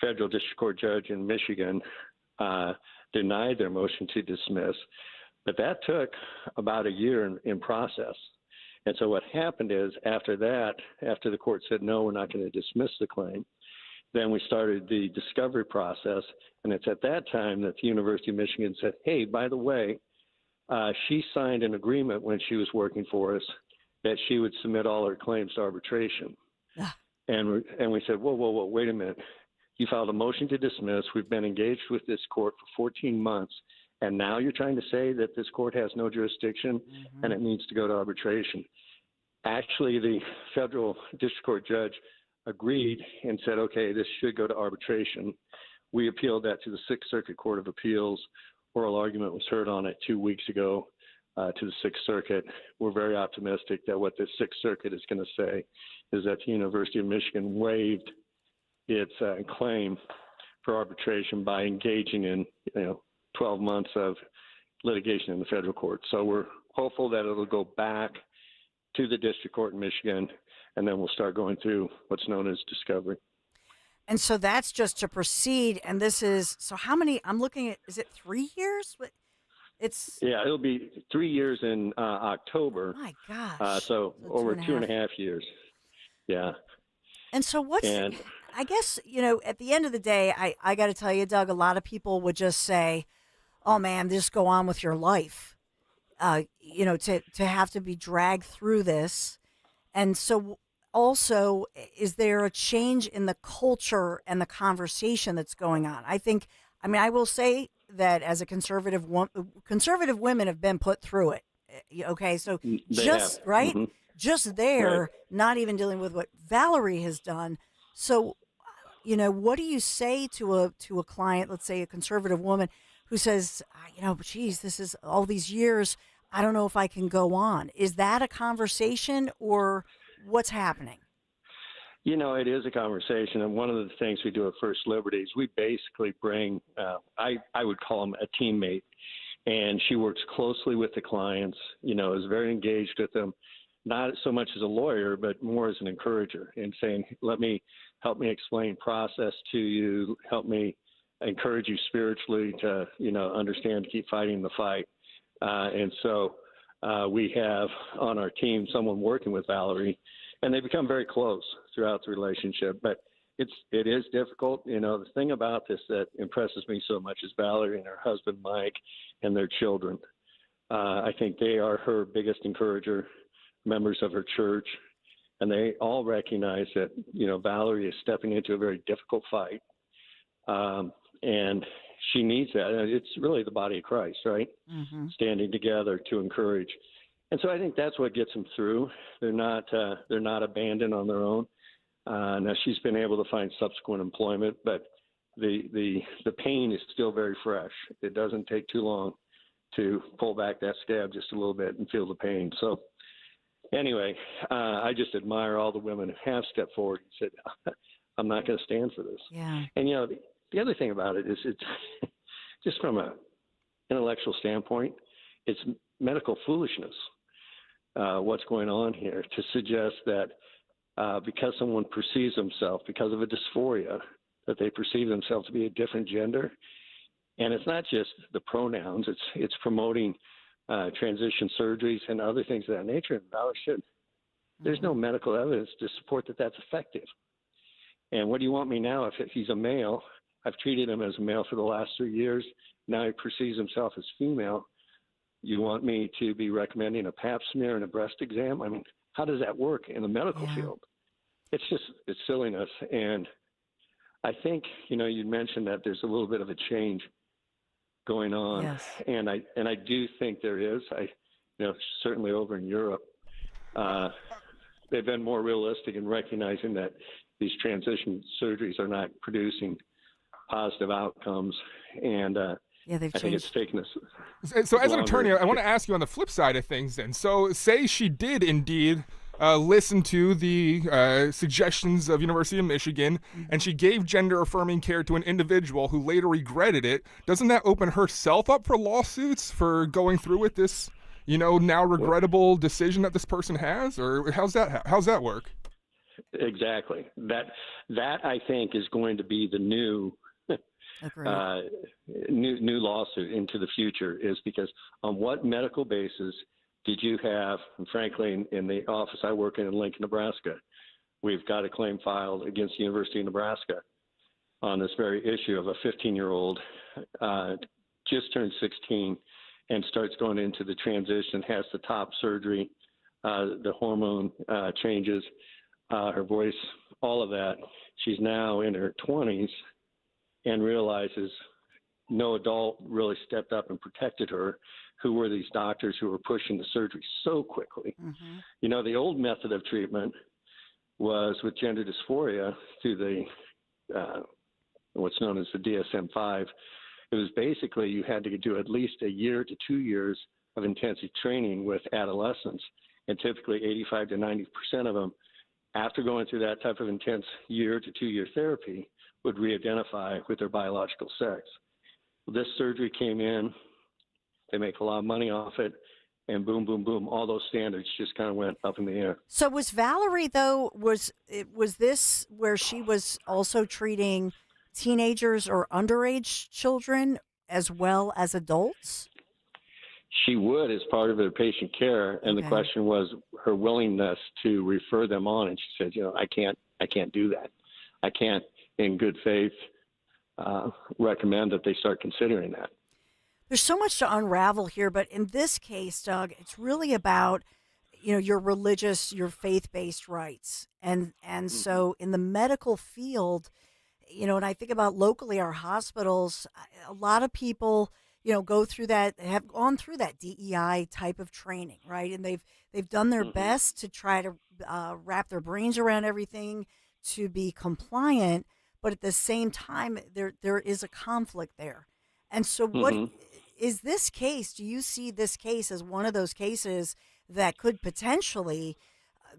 federal district court judge in Michigan denied their motion to dismiss. But that took about a year in process. And so what happened is after the court said, no, we're not going to dismiss the claim, then we started the discovery process. And it's at that time that the University of Michigan said, hey, by the way, she signed an agreement when she was working for us that she would submit all her claims to arbitration. And we said, whoa, wait a minute. You filed a motion to dismiss. We've been engaged with this court for 14 months. And now you're trying to say that this court has no jurisdiction and it needs to go to arbitration. Actually, the federal district court judge agreed and said, okay, this should go to arbitration. We appealed that to the Sixth Circuit Court of Appeals. Oral argument was heard on it 2 weeks ago to the Sixth Circuit. We're very optimistic that what the Sixth Circuit is going to say is that the University of Michigan waived its claim for arbitration by engaging in 12 months of litigation in the federal court. So we're hopeful that it'll go back to the district court in Michigan, and then we'll start going through what's known as discovery. And so that's just to proceed. And this is, so how many, I'm looking at, is it 3 years? Yeah, it'll be 3 years in October. My gosh. So over 2.5 years. Yeah. And so I guess, at the end of the day, I got to tell you, Doug, a lot of people would just say, oh man, just go on with your life, to have to be dragged through this. And so also, is there a change in the culture and the conversation that's going on? I will say that as a conservative women have been put through it. Okay, so right, just there, Right. not even dealing with what Valerie has done. So, what do you say to a client, let's say a conservative woman, who says, geez, this is all these years, I don't know if I can go on. Is that a conversation or what's happening? It is a conversation, and one of the things we do at First Liberty is we basically bring, I would call him a teammate, and she works closely with the clients, is very engaged with them, not so much as a lawyer, but more as an encourager, and saying, help me explain process to you, help me encourage you spiritually to, understand, to keep fighting the fight. And so we have on our team someone working with Valerie, and they become very close throughout the relationship. But it is difficult. The thing about this that impresses me so much is Valerie and her husband, Mike, and their children. I think they are her biggest encourager, members of her church, and they all recognize that, Valerie is stepping into a very difficult fight. And she needs that. It's really the body of Christ, right? Mm-hmm. Standing together to encourage. And so I think that's what gets them through. They're not abandoned on their own. Now she's been able to find subsequent employment, but the pain is still very fresh. It doesn't take too long to pull back that scab just a little bit and feel the pain. So anyway, I just admire all the women who have stepped forward and said, I'm not going to stand for this. Yeah. And, the other thing about it is it's just from an intellectual standpoint, it's medical foolishness, what's going on here, to suggest that because someone perceives themselves, because of a dysphoria, that they perceive themselves to be a different gender. And it's not just the pronouns, it's promoting transition surgeries and other things of that nature. And Valerie should. There's no medical evidence to support that that's effective. And what do you want me now if he's a male? I've treated him as a male for the last 3 years. Now he perceives himself as female. You want me to be recommending a pap smear and a breast exam? I mean, how does that work in the medical field? It's silliness. And I think, you mentioned that there's a little bit of a change going on. Yes. And I do think there is. Certainly over in Europe, they've been more realistic in recognizing that these transition surgeries are not producing positive outcomes, and I think it's taken us. So as an attorney, I want to ask you on the flip side of things then. So say she did indeed listen to the suggestions of University of Michigan, and she gave gender-affirming care to an individual who later regretted it. Doesn't that open herself up for lawsuits for going through with this, now regrettable decision that this person has? Or how's that work? Exactly. That I think is going to be the new lawsuit into the future, is because on what medical basis did you have, and frankly, in the office I work in Lincoln, Nebraska, we've got a claim filed against the University of Nebraska on this very issue of a 15-year-old just turned 16 and starts going into the transition, has the top surgery, the hormone changes, her voice, all of that. She's now in her 20s and realizes no adult really stepped up and protected her. Who were these doctors who were pushing the surgery so quickly? Mm-hmm. The old method of treatment was with gender dysphoria through the what's known as the DSM-5. It was basically you had to do at least a year to 2 years of intensive training with adolescents, and typically 85 to 90% of them, after going through that type of intense year to 2 year therapy, would re-identify with their biological sex. This surgery came in, they make a lot of money off it, and boom, boom, boom, all those standards just kind of went up in the air. So was Valerie, though, was this where she was also treating teenagers or underage children as well as adults? She would as part of her patient care, and the question was her willingness to refer them on, and she said, I can't do that. I can't, in good faith, recommend that they start considering that. There's so much to unravel here, but in this case, Doug, it's really about, your religious, your faith-based rights. And so in the medical field, and I think about locally, our hospitals, a lot of people, go through that, have gone through that DEI type of training, right? And they've done their best to try to wrap their brains around everything to be compliant, but at the same time, there is a conflict there. And so what is this case? Do you see this case as one of those cases that could potentially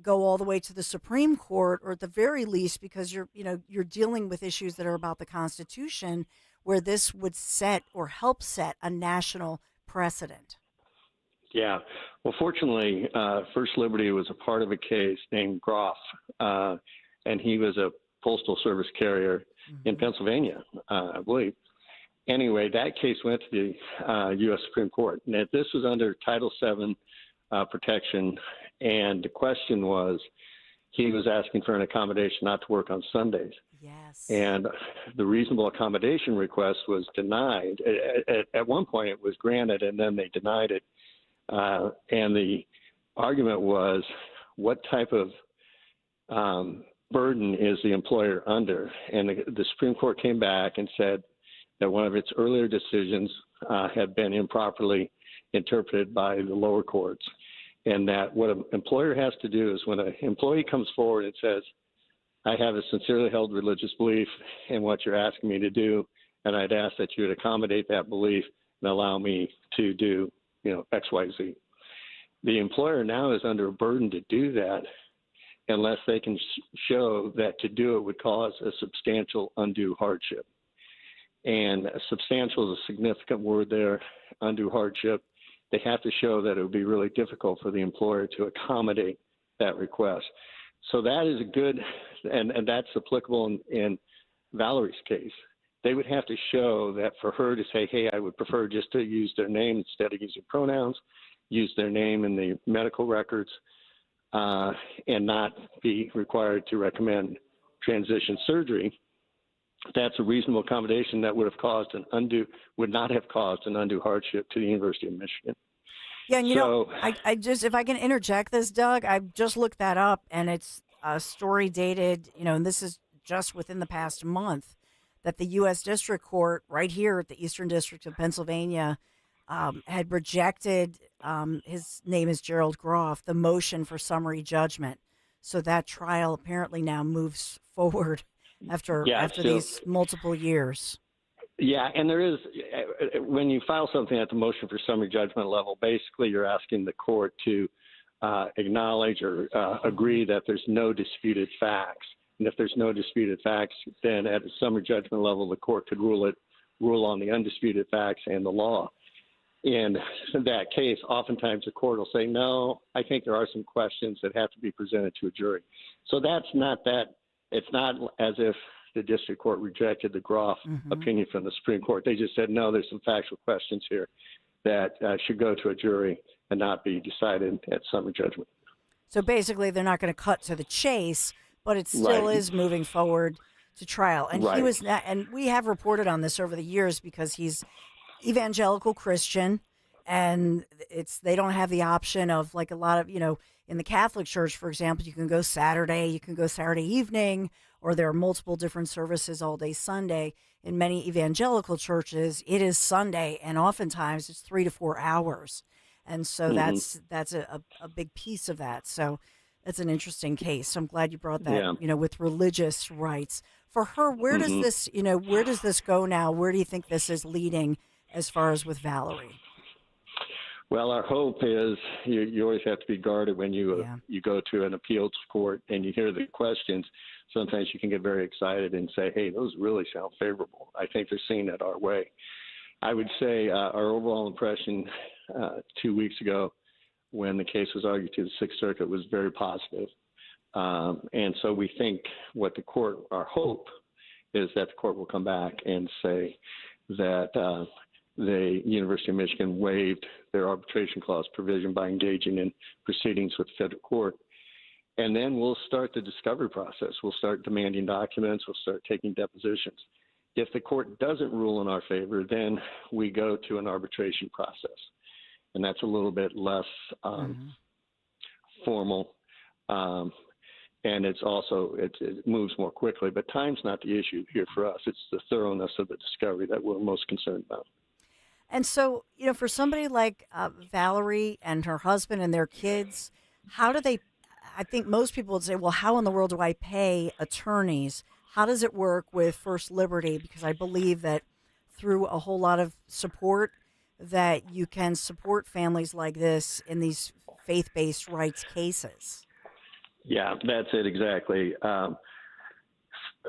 go all the way to the Supreme Court, or at the very least, because you're dealing with issues that are about the Constitution, where this would set or help set a national precedent? Yeah. Well, fortunately, First Liberty was a part of a case named Groff, and he was a postal service carrier in Pennsylvania, I believe. Anyway, that case went to the U.S. Supreme Court. And this was under Title VII protection, and the question was, he was asking for an accommodation not to work on Sundays. Yes. And the reasonable accommodation request was denied. At one point it was granted, and then they denied it. And the argument was, what type of burden is the employer under? And the Supreme Court came back and said that one of its earlier decisions had been improperly interpreted by the lower courts, and that what an employer has to do is, when an employee comes forward and says, I have a sincerely held religious belief in what you're asking me to do, and I'd ask that you would accommodate that belief and allow me to do, X, Y, Z. The employer now is under a burden to do that unless they can show that to do it would cause a substantial undue hardship. And substantial is a significant word there, undue hardship. They have to show that it would be really difficult for the employer to accommodate that request. So that is a good, and that's applicable in Valerie's case. They would have to show that for her to say, hey, I would prefer just to use their name instead of using pronouns, use their name in the medical records, and not be required to recommend transition surgery. That's a reasonable accommodation that would not have caused an undue hardship to the University of Michigan. Yeah, and I just, if I can interject this, Doug, I just looked that up, and it's a story dated, and this is just within the past month, that the U.S. District Court right here at the Eastern District of Pennsylvania had rejected, his name is Gerald Groff, the motion for summary judgment. So that trial apparently now moves forward after these multiple years. Yeah, and there is, when you file something at the motion for summary judgment level, basically you're asking the court to acknowledge or agree that there's no disputed facts. And if there's no disputed facts, then at the summary judgment level, the court could rule on the undisputed facts and the law. In that case, oftentimes the court will say, no, I think there are some questions that have to be presented to a jury. So that's not that. It's not as if the district court rejected the Groff opinion from the Supreme Court. They just said, no, there's some factual questions here that should go to a jury and not be decided at summary judgment. So basically, they're not going to cut to the chase, but it still is moving forward to trial. And he was, and we have reported on this over the years because he's evangelical Christian, and they don't have the option of, like a lot of, in the Catholic Church, for example, you can go Saturday evening, or there are multiple different services all day Sunday. In many evangelical churches, it is Sunday, and oftentimes it's 3 to 4 hours. And so that's a big piece of that. So that's an interesting case. So I'm glad you brought that, with religious rights. For her, where does this go now? Where do you think this is leading as far as with Valerie? Well, our hope is you always have to be guarded when you go to an appeals court and you hear the questions. Sometimes you can get very excited and say, hey, those really sound favorable. I think they're seeing it our way. I would say our overall impression 2 weeks ago when the case was argued to the Sixth Circuit was very positive. And so we think our hope is that the court will come back and say that the University of Michigan waived their arbitration clause provision by engaging in proceedings with the federal court. And then we'll start the discovery process. We'll start demanding documents. We'll start taking depositions. If the court doesn't rule in our favor, then we go to an arbitration process. And that's a little bit less formal, and it moves more quickly. But time's not the issue here for us. It's the thoroughness of the discovery that we're most concerned about. And so, for somebody like Valerie and her husband and their kids, how do they, I think most people would say, well, how in the world do I pay attorneys? How does it work with First Liberty? Because I believe that through a whole lot of support that you can support families like this in these faith-based rights cases. Yeah, that's it exactly.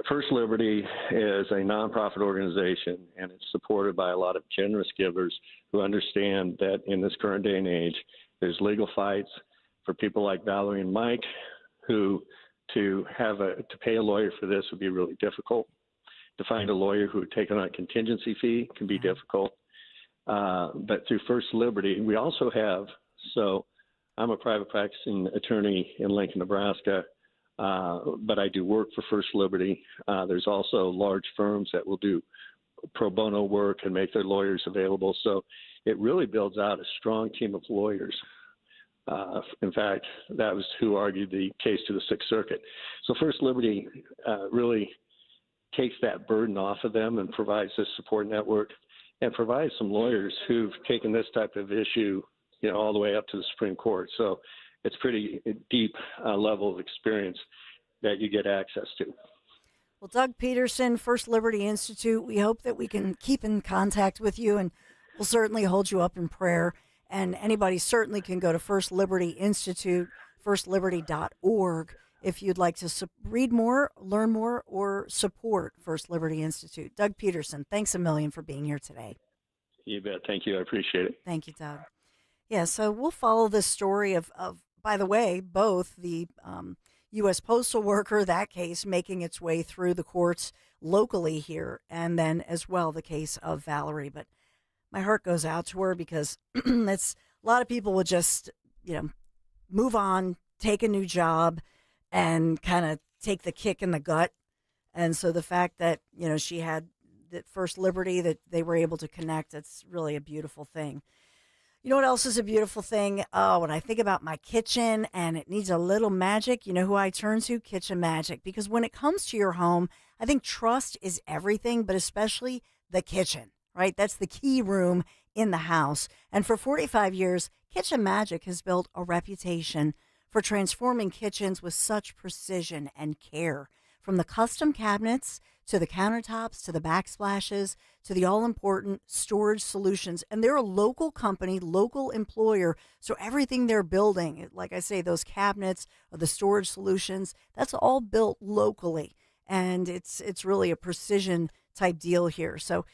First Liberty is a nonprofit organization, and it's supported by a lot of generous givers who understand that in this current day and age, there's legal fights for people like Valerie and Mike, who to pay a lawyer for this would be really difficult. To find a lawyer who would take on a contingency fee can be difficult. But through First Liberty, we also have, so I'm a private practicing attorney in Lincoln, Nebraska, but I do work for First Liberty. There's also large firms that will do pro bono work and make their lawyers available. So it really builds out a strong team of lawyers. In fact, that was who argued the case to the Sixth Circuit. So First Liberty really takes that burden off of them and provides this support network and provides some lawyers who've taken this type of issue, all the way up to the Supreme Court. So it's pretty deep level of experience that you get access to. Well, Doug Peterson, First Liberty Institute, we hope that we can keep in contact with you, and we'll certainly hold you up in prayer. And anybody certainly can go to First Liberty Institute, firstliberty.org, if you'd like to read more, learn more, or support First Liberty Institute. Doug Peterson, thanks a million for being here today. You bet. Thank you. I appreciate it. Thank you, Doug. Yeah, so we'll follow this story of by the way, both the U.S. postal worker, that case making its way through the courts locally here, and then as well the case of Valerie. But my heart goes out to her because it's a lot of people would just, move on, take a new job, and kind of take the kick in the gut. And so the fact that, she had that First Liberty, that they were able to connect, it's really a beautiful thing. You know what else is a beautiful thing? Oh, when I think about my kitchen and it needs a little magic, you know who I turn to? Kitchen Magic. Because when it comes to your home, I think trust is everything, but especially the kitchen, right? That's the key room in the house. And for 45 years, Kitchen Magic has built a reputation for transforming kitchens with such precision and care. From the custom cabinets to the countertops, to the backsplashes, to the all-important storage solutions. And they're a local company, local employer, so everything they're building, like I say, those cabinets or the storage solutions, that's all built locally. And it's really a precision type deal here. So,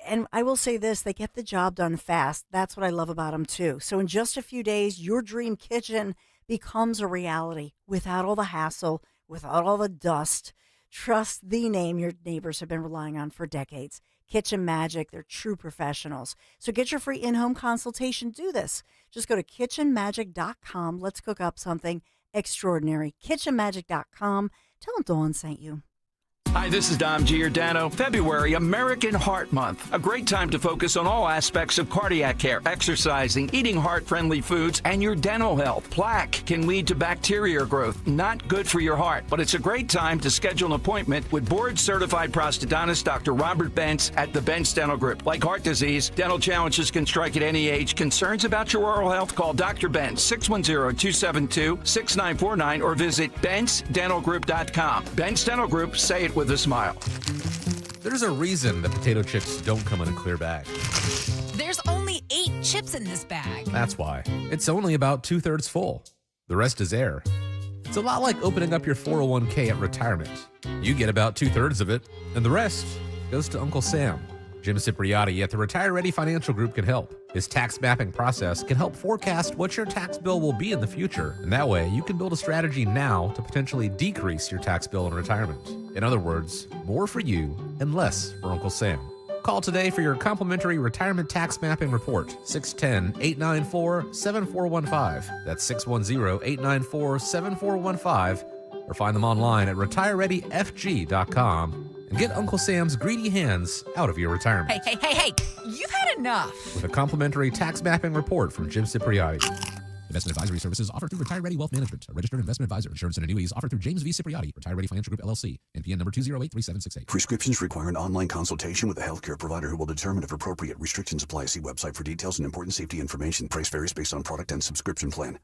and I will say this, they get the job done fast. That's what I love about them too. So in just a few days, your dream kitchen becomes a reality without all the hassle, without all the dust. Trust the name your neighbors have been relying on for decades. Kitchen Magic, they're true professionals. So get your free in-home consultation. Do this. Just go to kitchenmagic.com. Let's cook up something extraordinary. Kitchenmagic.com. Tell them Dawn sent you. Hi, this is Dom Giordano. February, American Heart Month. A great time to focus on all aspects of cardiac care, exercising, eating heart-friendly foods, and your dental health. Plaque can lead to bacteria growth. Not good for your heart, but it's a great time to schedule an appointment with board-certified prosthodontist Dr. Robert Bentz at the Bentz Dental Group. Like heart disease, dental challenges can strike at any age. Concerns about your oral health? Call Dr. Bentz, 610-272-6949, or visit BentzDentalGroup.com. Bentz Dental Group, say it with a smile. There's a reason that potato chips don't come in a clear bag. There's only 8 chips in this bag. That's why. It's only about 2/3 full. The rest is air. It's a lot like opening up your 401k at retirement. You get about 2/3 of it, and the rest goes to Uncle Sam. Jim Cipriotti at the Retire Ready Financial Group can help. His tax mapping process can help forecast what your tax bill will be in the future, and that way you can build a strategy now to potentially decrease your tax bill in retirement. In other words, more for you and less for Uncle Sam. Call today for your complimentary retirement tax mapping report, 610-894-7415. That's 610-894-7415, or find them online at retirereadyfg.com. And get Uncle Sam's greedy hands out of your retirement. Hey, you've had enough. With a complimentary tax mapping report from Jim Cipriotti. Investment advisory services offered through Retire Ready Wealth Management, a registered investment advisor. Insurance and annuities offered through James V. Cipriotti, Retire Ready Financial Group, LLC. NPN number 2083768. Prescriptions require an online consultation with a healthcare provider who will determine if appropriate. Restrictions apply. See website for details and important safety information. Price varies based on product and subscription plan.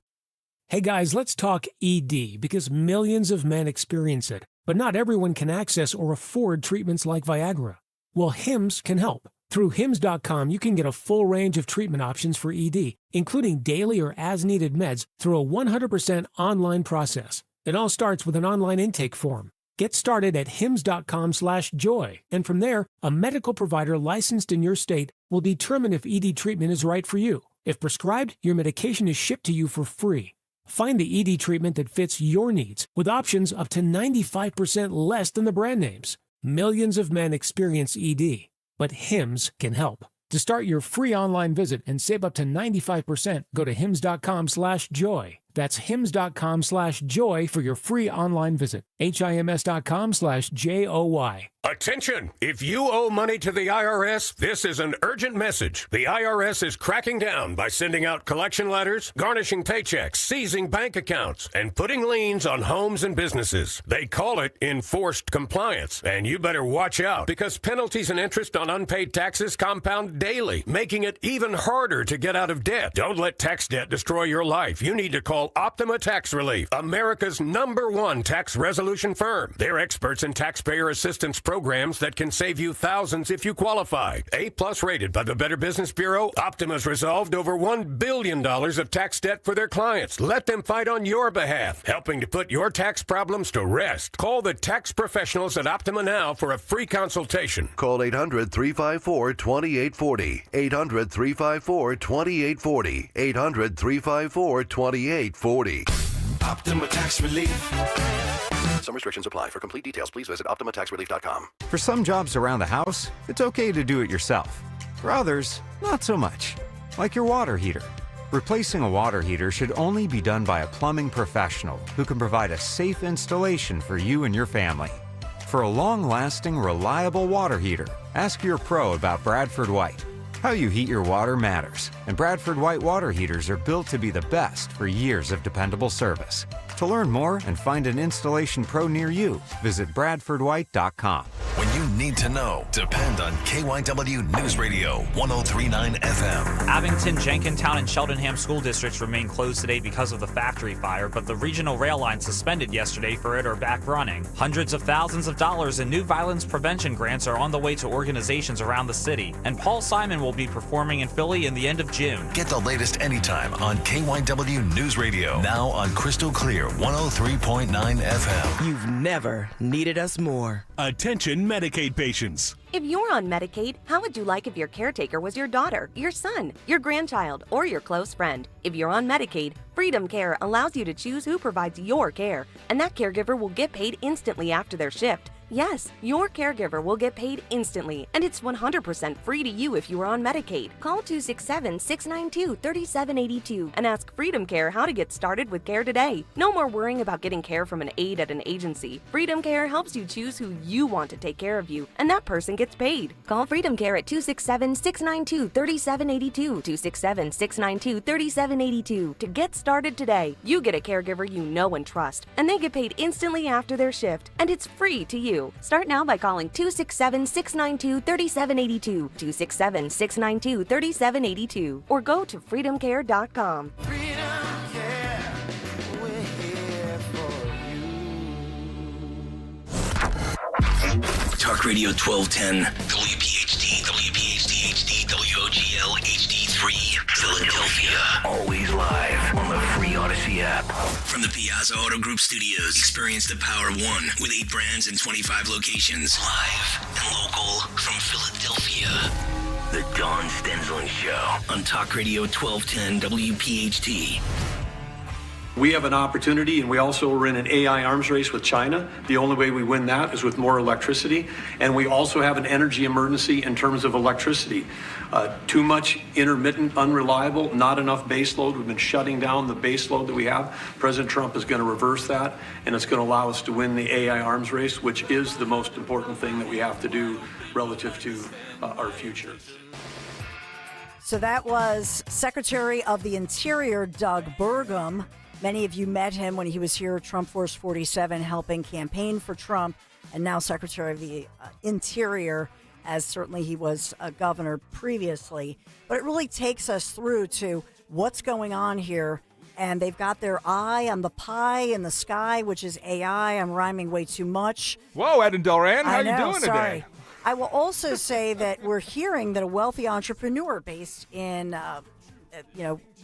Hey guys, let's talk ED because millions of men experience it, but not everyone can access or afford treatments like Viagra. Well, Hims can help. Through Hims.com, you can get a full range of treatment options for ED, including daily or as-needed meds through a 100% online process. It all starts with an online intake form. Get started at hims.com/joy, and from there, a medical provider licensed in your state will determine if ED treatment is right for you. If prescribed, your medication is shipped to you for free. Find the ED treatment that fits your needs with options up to 95% less than the brand names. Millions of men experience ED, but Hims can help. To start your free online visit and save up to 95%, go to hims.com/joy. That's hims.com/joy for your free online visit. HIMS.com/JOY. Attention! If you owe money to the IRS, this is an urgent message. The IRS is cracking down by sending out collection letters, garnishing paychecks, seizing bank accounts, and putting liens on homes and businesses. They call it enforced compliance, and you better watch out because penalties and interest on unpaid taxes compound daily, making it even harder to get out of debt. Don't let tax debt destroy your life. You need to call Optima Tax Relief, America's #1 tax resolution firm. They're experts in taxpayer assistance programs that can save you thousands if you qualify. A+ rated by the Better Business Bureau, Optima's resolved over $1 billion of tax debt for their clients. Let them fight on your behalf, helping to put your tax problems to rest. Call the tax professionals at Optima now for a free consultation. Call 800-354-2840. 800-354-2840. 800-354-2840. Optima Tax Relief. Some restrictions apply. For complete details, please visit OptimaTaxRelief.com. For some jobs around the house, it's okay to do it yourself. For others, not so much. Like your water heater. Replacing a water heater should only be done by a plumbing professional who can provide a safe installation for you and your family. For a long-lasting, reliable water heater, ask your pro about Bradford White. How you heat your water matters, and Bradford White water heaters are built to be the best for years of dependable service. To learn more and find an installation pro near you, visit BradfordWhite.com. When you need to know, depend on KYW News Radio 103.9 FM. Abington, Jenkintown, and Cheltenham school districts remain closed today because of the factory fire, but the regional rail line suspended yesterday for it are back running. Hundreds of thousands of dollars in new violence prevention grants are on the way to organizations around the city, and Paul Simon will be performing in Philly in the end of June. Get the latest anytime on KYW News Radio, now on Crystal Clear 103.9 FM. You've never needed us more. Attention Medicaid patients. If you're on Medicaid, how would you like if your caretaker was your daughter, your son, your grandchild, or your close friend? If you're on Medicaid, Freedom Care allows you to choose who provides your care, and that caregiver will get paid instantly after their shift. Yes, your caregiver will get paid instantly, and it's 100% free to you if you are on Medicaid. Call 267-692-3782 and ask Freedom Care how to get started with care today. No more worrying about getting care from an aide at an agency. Freedom Care helps you choose who you want to take care of you, and that person gets paid. Call Freedom Care at 267-692-3782, 267-692-3782 to get started today. You get a caregiver you know and trust, and they get paid instantly after their shift, and it's free to you. Start now by calling 267-692-3782, 267-692-3782, or go to freedomcare.com. Talk Radio 1210, WPHT, WPHT HD, WOGL HD3, Philadelphia. Always live on the free Odyssey app. From the Piazza Auto Group Studios, experience the power of one with 8 brands and 25 locations. Live and local from Philadelphia. The Dawn Stensland Show on Talk Radio 1210 WPHT. We have an opportunity, and we also are in an AI arms race with China. The only way we win that is with more electricity. And we also have an energy emergency in terms of electricity. Too much intermittent, unreliable, not enough base load. We've been shutting down the base load that we have. President Trump is going to reverse that, and it's going to allow us to win the AI arms race, which is the most important thing that we have to do relative to our future. So that was Secretary of the Interior, Doug Burgum. Many of you met him when he was here at Trump Force 47 helping campaign for Trump, and now Secretary of the Interior, as certainly he was a governor previously. But it really takes us through to what's going on here, and they've got their eye on the pie in the sky, which is AI. I'm rhyming way too much. Whoa, Ed and Delran, how I you know, doing sorry. today? I will also say that we're hearing that a wealthy entrepreneur based in,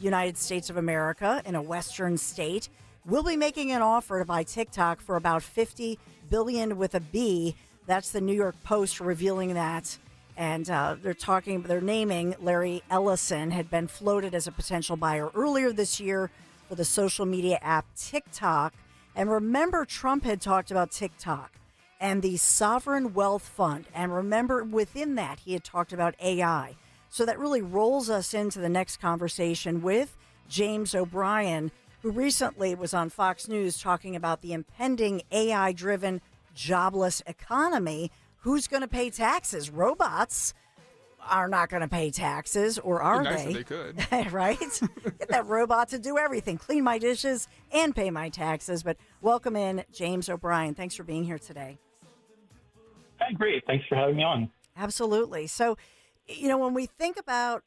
United States of America, in a Western state, will be making an offer to buy TikTok for about $50 billion with a B. That's the New York Post revealing that. And they're naming Larry Ellison had been floated as a potential buyer earlier this year for the social media app TikTok. And remember, Trump had talked about TikTok and the Sovereign Wealth Fund. And remember, within that, he had talked about AI. So that really rolls us into the next conversation with James O'Brien, who recently was on Fox News talking about the impending AI-driven jobless economy. Who's going to pay taxes? Robots are not going to pay taxes, or are It'd be nice they? if they could. Right? Get that robot to do everything, clean my dishes and pay my taxes. But welcome in, James O'Brien. Thanks for being here today. Hi, great. Thanks for having me on. Absolutely. So, when we think about,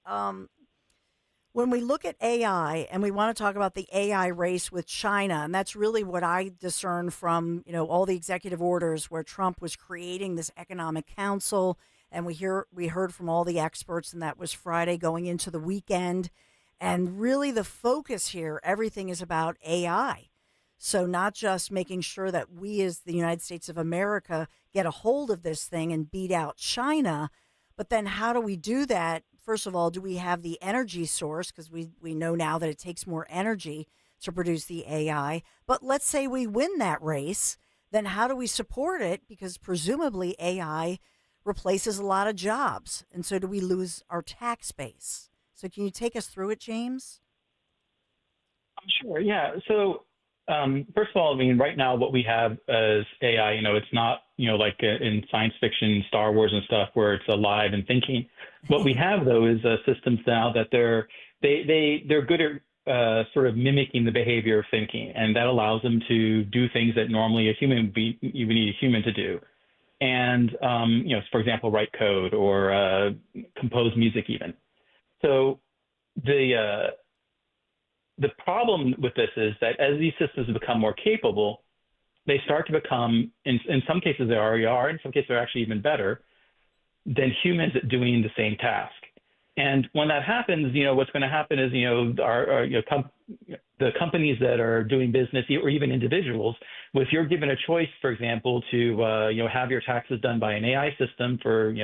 when we look at AI and we want to talk about the AI race with China, and that's really what I discern from, all the executive orders where Trump was creating this economic council, and we heard from all the experts, and that was Friday going into the weekend. And really the focus here, everything is about AI. So not just making sure that we as the United States of America get a hold of this thing and beat out China, but then how do we do that? First of all, do we have the energy source? Because we know now that it takes more energy to produce the AI. But let's say we win that race, then how do we support it? Because presumably AI replaces a lot of jobs. And so do we lose our tax base? So can you take us through it, James? Sure, yeah. So first of all, right now what we have is AI, it's not, like in science fiction, Star Wars and stuff where it's alive and thinking. What we have, though, is systems now that they're good at sort of mimicking the behavior of thinking, and that allows them to do things that normally you would need a human to do. And, for example, write code or compose music even. So the problem with this is that as these systems become more capable, they start to become, in some cases they already are, in some cases they're actually even better than humans at doing the same task. And when that happens, what's going to happen is, the companies that are doing business, or even individuals, if you're given a choice, for example, to have your taxes done by an AI system for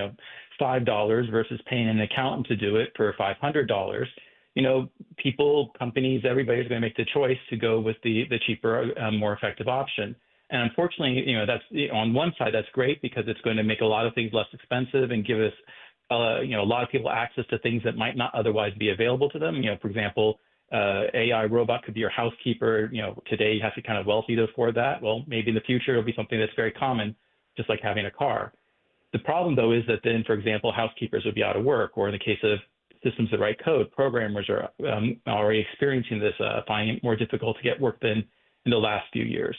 $5 versus paying an accountant to do it for $500, people, companies, everybody's going to make the choice to go with the cheaper, more effective option. And unfortunately, that's on one side, that's great because it's going to make a lot of things less expensive and give us, a lot of people access to things that might not otherwise be available to them. For example, AI robot could be your housekeeper. Today you have to be kind of wealthy to afford that. Well, maybe in the future it'll be something that's very common, just like having a car. The problem, though, is that then, for example, housekeepers would be out of work, or in the case of systems that write code, programmers are already experiencing this, finding it more difficult to get work than in the last few years.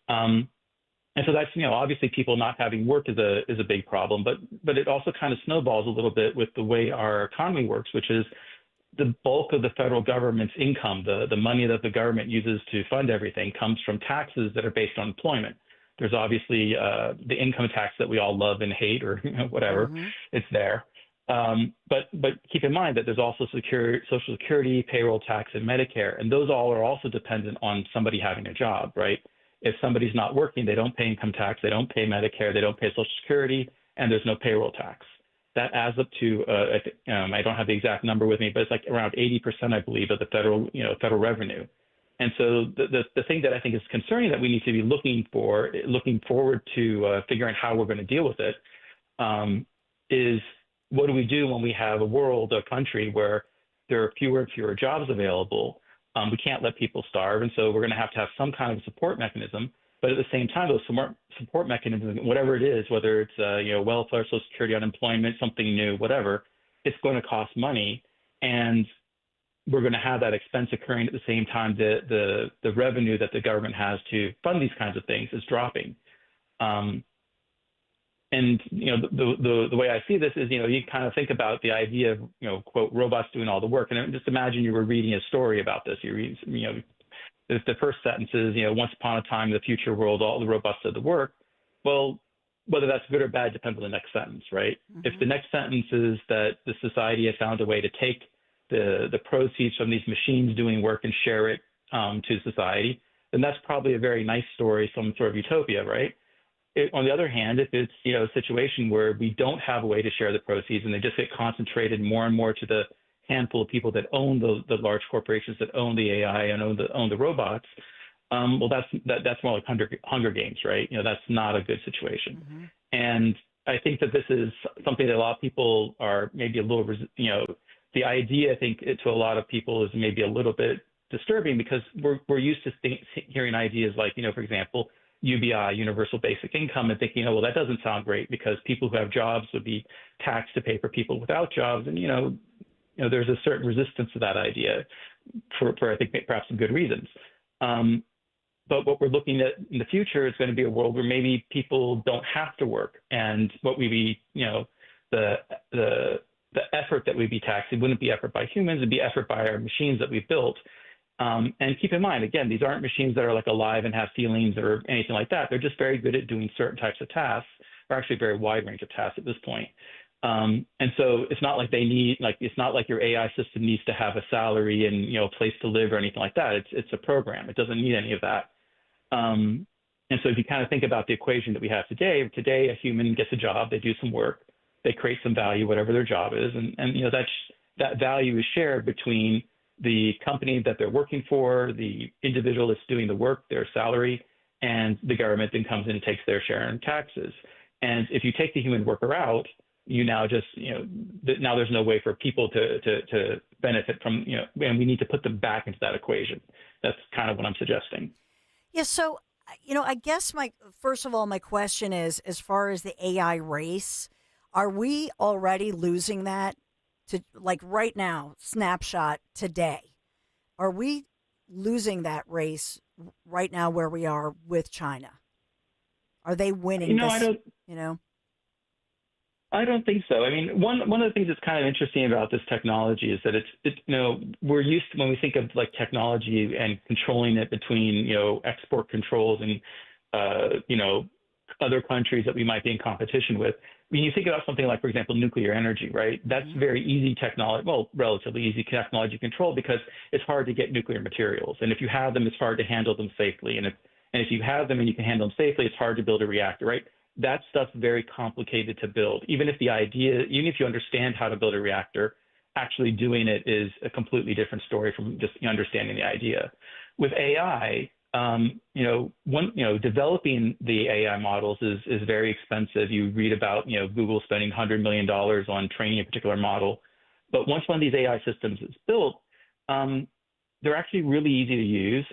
And so that's, obviously people not having work is a big problem, but it also kind of snowballs a little bit with the way our economy works, which is the bulk of the federal government's income, the money that the government uses to fund everything, comes from taxes that are based on employment. There's obviously the income tax that we all love and hate, or whatever, it's there. But keep in mind that there's also Social Security, payroll tax, and Medicare, and those all are also dependent on somebody having a job, right? If somebody's not working, they don't pay income tax, they don't pay Medicare, they don't pay Social Security, and there's no payroll tax. That adds up to, I don't have the exact number with me, but it's like around 80%, I believe, of the federal revenue. And so the thing that I think is concerning that we need to be looking forward to figuring how we're going to deal with it, is what do we do when we have a country where there are fewer and fewer jobs available? We can't let people starve, and so we're going to have some kind of support mechanism. But at the same time, those support mechanisms, whatever it is, whether it's welfare, Social Security, unemployment, something new, whatever, it's going to cost money. and we're going to have that expense occurring at the same time the revenue that the government has to fund these kinds of things is dropping. And the way I see this is, you kind of think about the idea of, quote, robots doing all the work. And just imagine you were reading a story about this. You read, the first sentence is, once upon a time in the future world, all the robots did the work. Well, whether that's good or bad depends on the next sentence, right? Mm-hmm. If the next sentence is that the society has found a way to take the proceeds from these machines doing work and share it to society, then that's probably a very nice story, some sort of utopia, right? On the other hand, if it's a situation where we don't have a way to share the proceeds and they just get concentrated more and more to the handful of people that own the large corporations that own the AI and own the robots, well, that's more like Hunger Games, right? That's not a good situation. Mm-hmm. And I think that this is something that a lot of people are maybe a little, the idea, I think, to a lot of people is maybe a little bit disturbing because we're used to hearing ideas like, for example, UBI, universal basic income, and thinking, well, that doesn't sound great because people who have jobs would be taxed to pay for people without jobs. And, there's a certain resistance to that idea for I think, perhaps some good reasons. But what we're looking at in the future is going to be a world where maybe people don't have to work. And what we be, the effort that we'd be taxing wouldn't be effort by humans, it'd be effort by our machines that we've built. And keep in mind, again, these aren't machines that are like alive and have feelings or anything like that. They're just very good at doing certain types of tasks, or actually a very wide range of tasks at this point. And so it's not like it's not like your AI system needs to have a salary and, a place to live or anything like that. It's a program. It doesn't need any of that. And so if you kind of think about the equation that we have today, a human gets a job, they do some work, they create some value, whatever their job is. And that value is shared between the company that they're working for, the individual that's doing the work, their salary, and the government then comes in and takes their share in taxes. And if you take the human worker out, you now just, now there's no way for people to benefit from, and we need to put them back into that equation. That's kind of what I'm suggesting. Yeah. So, I guess first of all, my question is, as far as the AI race, are we already losing that? To like right now, snapshot today, are we losing that race right now where we are with China? Are they winning? I don't think so. I mean, one of the things that's kind of interesting about this technology is that we're used to, when we think of like technology and controlling it between export controls and other countries that we might be in competition with. When you think about something like, for example, nuclear energy, right? That's very easy technology, well, relatively easy technology control because it's hard to get nuclear materials. And if you have them, it's hard to handle them safely. And if you have them and you can handle them safely, it's hard to build a reactor, right? That stuff's very complicated to build. Even if you understand how to build a reactor, actually doing it is a completely different story from just understanding the idea. With AI, developing the AI models is very expensive. You read about, Google spending $100 million on training a particular model. But once one of these AI systems is built, they're actually really easy to use.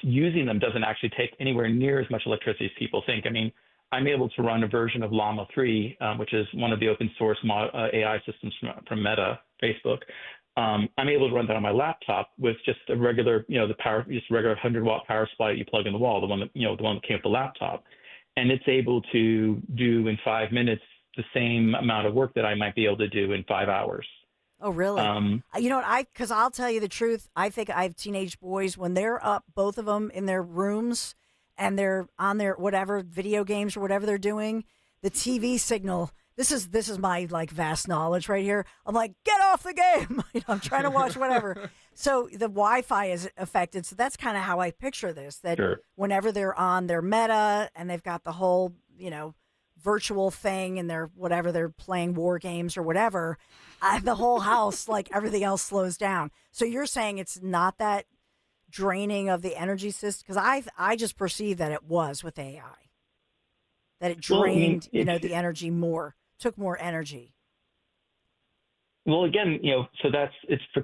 Using them doesn't actually take anywhere near as much electricity as people think. I mean, I'm able to run a version of Llama 3, which is one of the open source AI systems from Meta, Facebook. I'm able to run that on my laptop with just a regular, regular 100-watt power supply that you plug in the wall, the one that came with the laptop. And it's able to do in 5 minutes the same amount of work that I might be able to do in 5 hours. Oh, really? Because I'll tell you the truth. I think I have teenage boys, when they're up, both of them in their rooms and they're on their whatever video games or whatever they're doing, the TV signal. This is my vast knowledge right here. I'm like, get off the game. I'm trying to watch whatever. So the Wi-Fi is affected. So that's kind of how I picture this, that sure. Whenever they're on their Meta and they've got the whole, virtual thing and they're playing war games or whatever, the whole house, everything else slows down. So you're saying it's not that draining of the energy system? Because I just perceive that it was with AI, that it drained, the energy more, took more energy. Well, again, so it's for,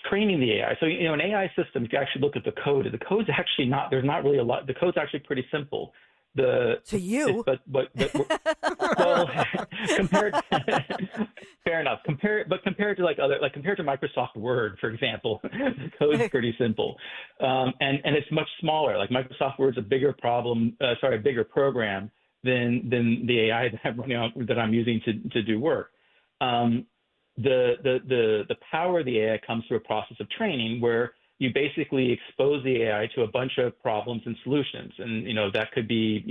training the AI. So, an AI system, if you actually look at the code's actually there's not really a lot. The code's actually pretty simple. Well, compared Fair enough. Compared to Microsoft Word, for example, the code is pretty simple, and it's much smaller. Like Microsoft Word's a bigger program than the AI that I'm running on, that I'm using to do work. The power of the AI comes through a process of training where you basically expose the AI to a bunch of problems and solutions, and that could be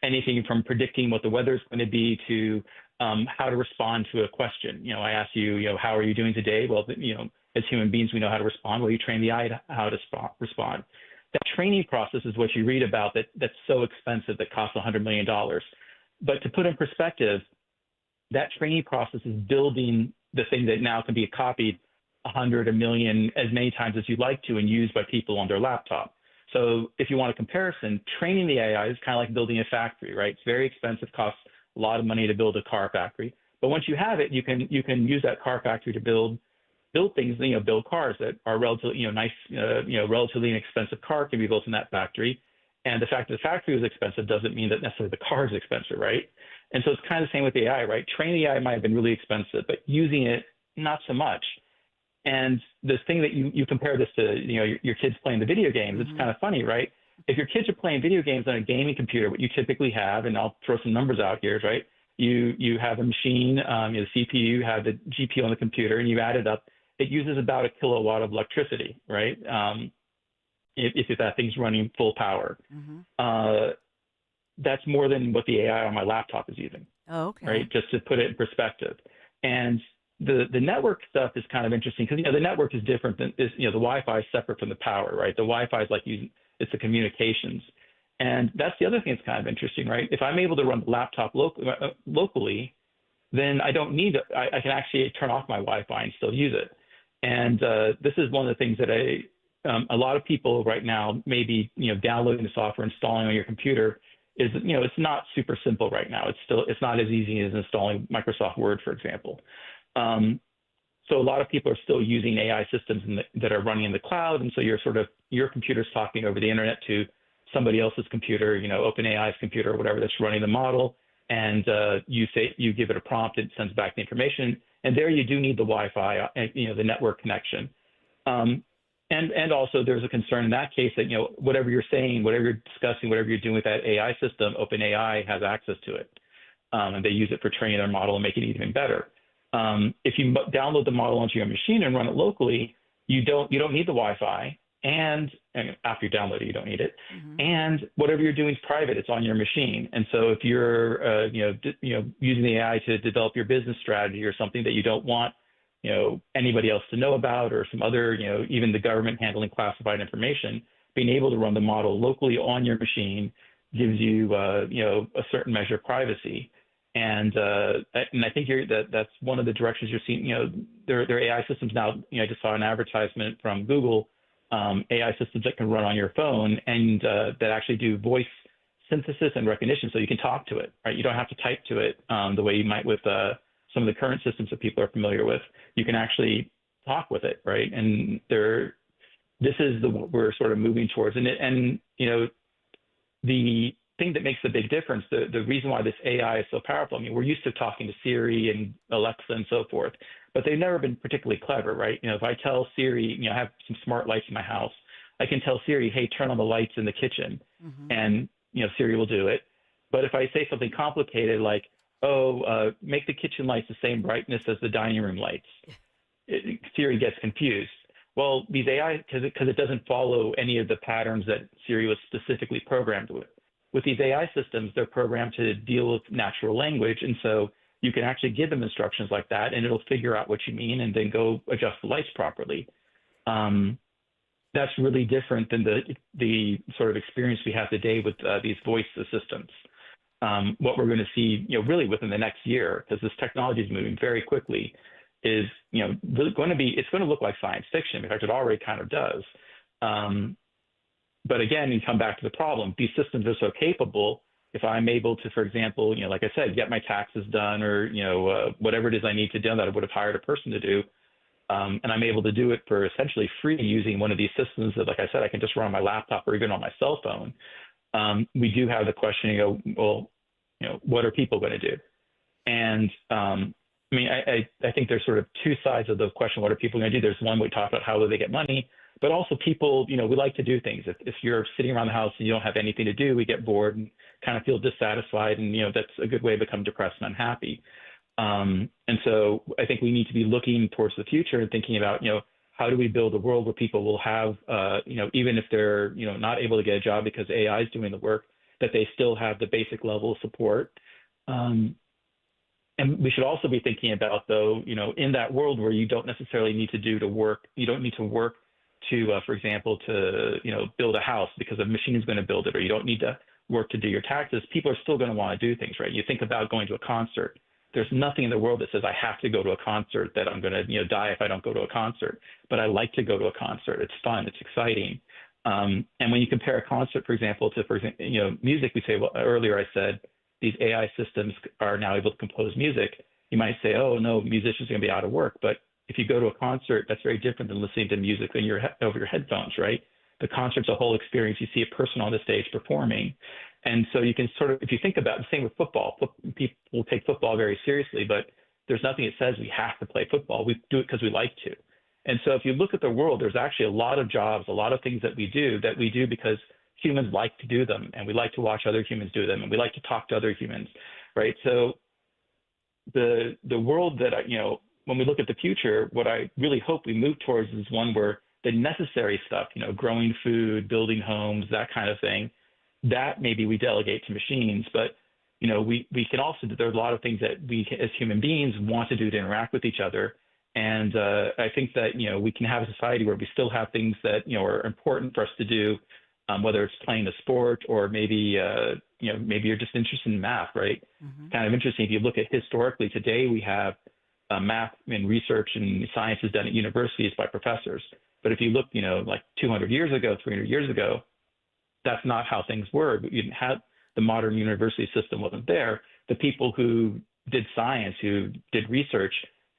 anything from predicting what the weather is going to be to how to respond to a question. I ask you, how are you doing today? Well, as human beings, we know how to respond. Well, you train the AI how to respond. That training process is what you read about that's so expensive that costs $100 million. But to put in perspective, that training process is building the thing that now can be copied 100, a million, as many times as you'd like to, and used by people on their laptop. So if you want a comparison, training the AI is kind of like building a factory, right? It's very expensive, costs a lot of money to build a car factory. But once you have it, you can use that car factory to build things, build cars that are relatively, nice, relatively inexpensive car can be built in that factory. And the fact that the factory is expensive doesn't mean that necessarily the car is expensive, right? And so it's kind of the same with the AI, right? Training the AI might have been really expensive, but using it, not so much. And the thing that you compare this to, your kids playing the video games, it's kind of funny, right? If your kids are playing video games on a gaming computer, what you typically have, and I'll throw some numbers out here, right? You have a machine, the CPU, you have the GPU on the computer, and you add it up. It uses about a kilowatt of electricity, right? If that thing's running full power. That's more than what the AI on my laptop is using. Oh, okay. Right? Just to put it in perspective. And the network stuff is kind of interesting because, the network is different than, the Wi-Fi is separate from the power, right? The Wi-Fi is like it's the communications. And that's the other thing that's kind of interesting, right? If I'm able to run the laptop locally, then I don't need I can actually turn off my Wi-Fi and still use it. And this is one of the things that a lot of people right now may be, downloading the software, installing on your computer is, it's not super simple right now. It's not as easy as installing Microsoft Word, for example. So a lot of people are still using AI systems that are running in the cloud. And so your computer's talking over the internet to somebody else's computer, OpenAI's computer or whatever that's running the model. And you give it a prompt, it sends back the information. And there you do need the Wi-Fi, the network connection. And also there's a concern in that case that, whatever you're saying, whatever you're discussing, whatever you're doing with that AI system, OpenAI has access to it. And they use it for training their model and making it even better. If you download the model onto your machine and run it locally, you don't need the Wi-Fi. And after you download it, you don't need it. And whatever you're doing is private. It's on your machine. And so if you're, using the AI to develop your business strategy or something that you don't want, anybody else to know about, or some other, even the government handling classified information, being able to run the model locally on your machine gives you, a certain measure of privacy. And I think that's one of the directions you're seeing. There are AI systems now. I just saw an advertisement from Google, AI systems that can run on your phone and that actually do voice synthesis and recognition, so you can talk to it. Right? You don't have to type to it the way you might with some of the current systems that people are familiar with. You can actually talk with it, right? And this is what we're sort of moving towards. And the thing that makes the big difference, the reason why this AI is so powerful, we're used to talking to Siri and Alexa and so forth, but they've never been particularly clever, right? If I tell Siri, I have some smart lights in my house, I can tell Siri, hey, turn on the lights in the kitchen, and Siri will do it. But if I say something complicated like, make the kitchen lights the same brightness as the dining room lights, Siri gets confused. Well, these AI, because it doesn't follow any of the patterns that Siri was specifically programmed with. With these AI systems, they're programmed to deal with natural language, and so you can actually give them instructions like that, and it'll figure out what you mean and then go adjust the lights properly. That's really different than the sort of experience we have today with these voice assistants. What we're going to see, really within the next year, because this technology is moving very quickly, is really going to look like science fiction. In fact, it already kind of does. But again, you come back to the problem. These systems are so capable. If I'm able to, for example, like I said, get my taxes done, or whatever it is I need to do that I would have hired a person to do, and I'm able to do it for essentially free using one of these systems that, like I said, I can just run on my laptop or even on my cell phone. We do have the question, what are people going to do? And I mean, I think there's sort of two sides of the question. What are people going to do? There's one we talked about, how will they get money? But also people, we like to do things. If you're sitting around the house and you don't have anything to do, we get bored and kind of feel dissatisfied. And, that's a good way to become depressed and unhappy. And so I think we need to be looking towards the future and thinking about, how do we build a world where people will have, even if they're, not able to get a job because AI is doing the work, that they still have the basic level of support. And we should also be thinking about, though, in that world where you don't necessarily need to work to, for example, to, build a house because a machine is going to build it, or you don't need to work to do your taxes. People are still going to want to do things, right? You think about going to a concert. There's nothing in the world that says I have to go to a concert, that I'm going to, die if I don't go to a concert. But I like to go to a concert. It's fun. It's exciting. And when you compare a concert, for example, to, music, we say, well, earlier I said, these AI systems are now able to compose music. You might say, oh, no, musicians are going to be out of work. But if you go to a concert, that's very different than listening to music over your headphones, right? The concert's a whole experience. You see a person on the stage performing. And so you can sort of, if you think about the same with football, people take football very seriously, but there's nothing that says we have to play football. We do it because we like to. And so if you look at the world, there's actually a lot of jobs, a lot of things that we do because humans like to do them, and we like to watch other humans do them, and we like to talk to other humans, right? So the world that, when we look at the future, what I really hope we move towards is one where the necessary stuff, growing food, building homes, that kind of thing, that maybe we delegate to machines. But, we can also, there's a lot of things that we as human beings want to do to interact with each other. And I think that, we can have a society where we still have things that, are important for us to do, whether it's playing a sport or maybe, maybe you're just interested in math, right? Mm-hmm. Kind of interesting. If you look at historically, today we have math and research and science is done at universities by professors. But if you look, like 200 years ago, 300 years ago, that's not how things were. You didn't have the modern university system wasn't there. The people who did science, who did research,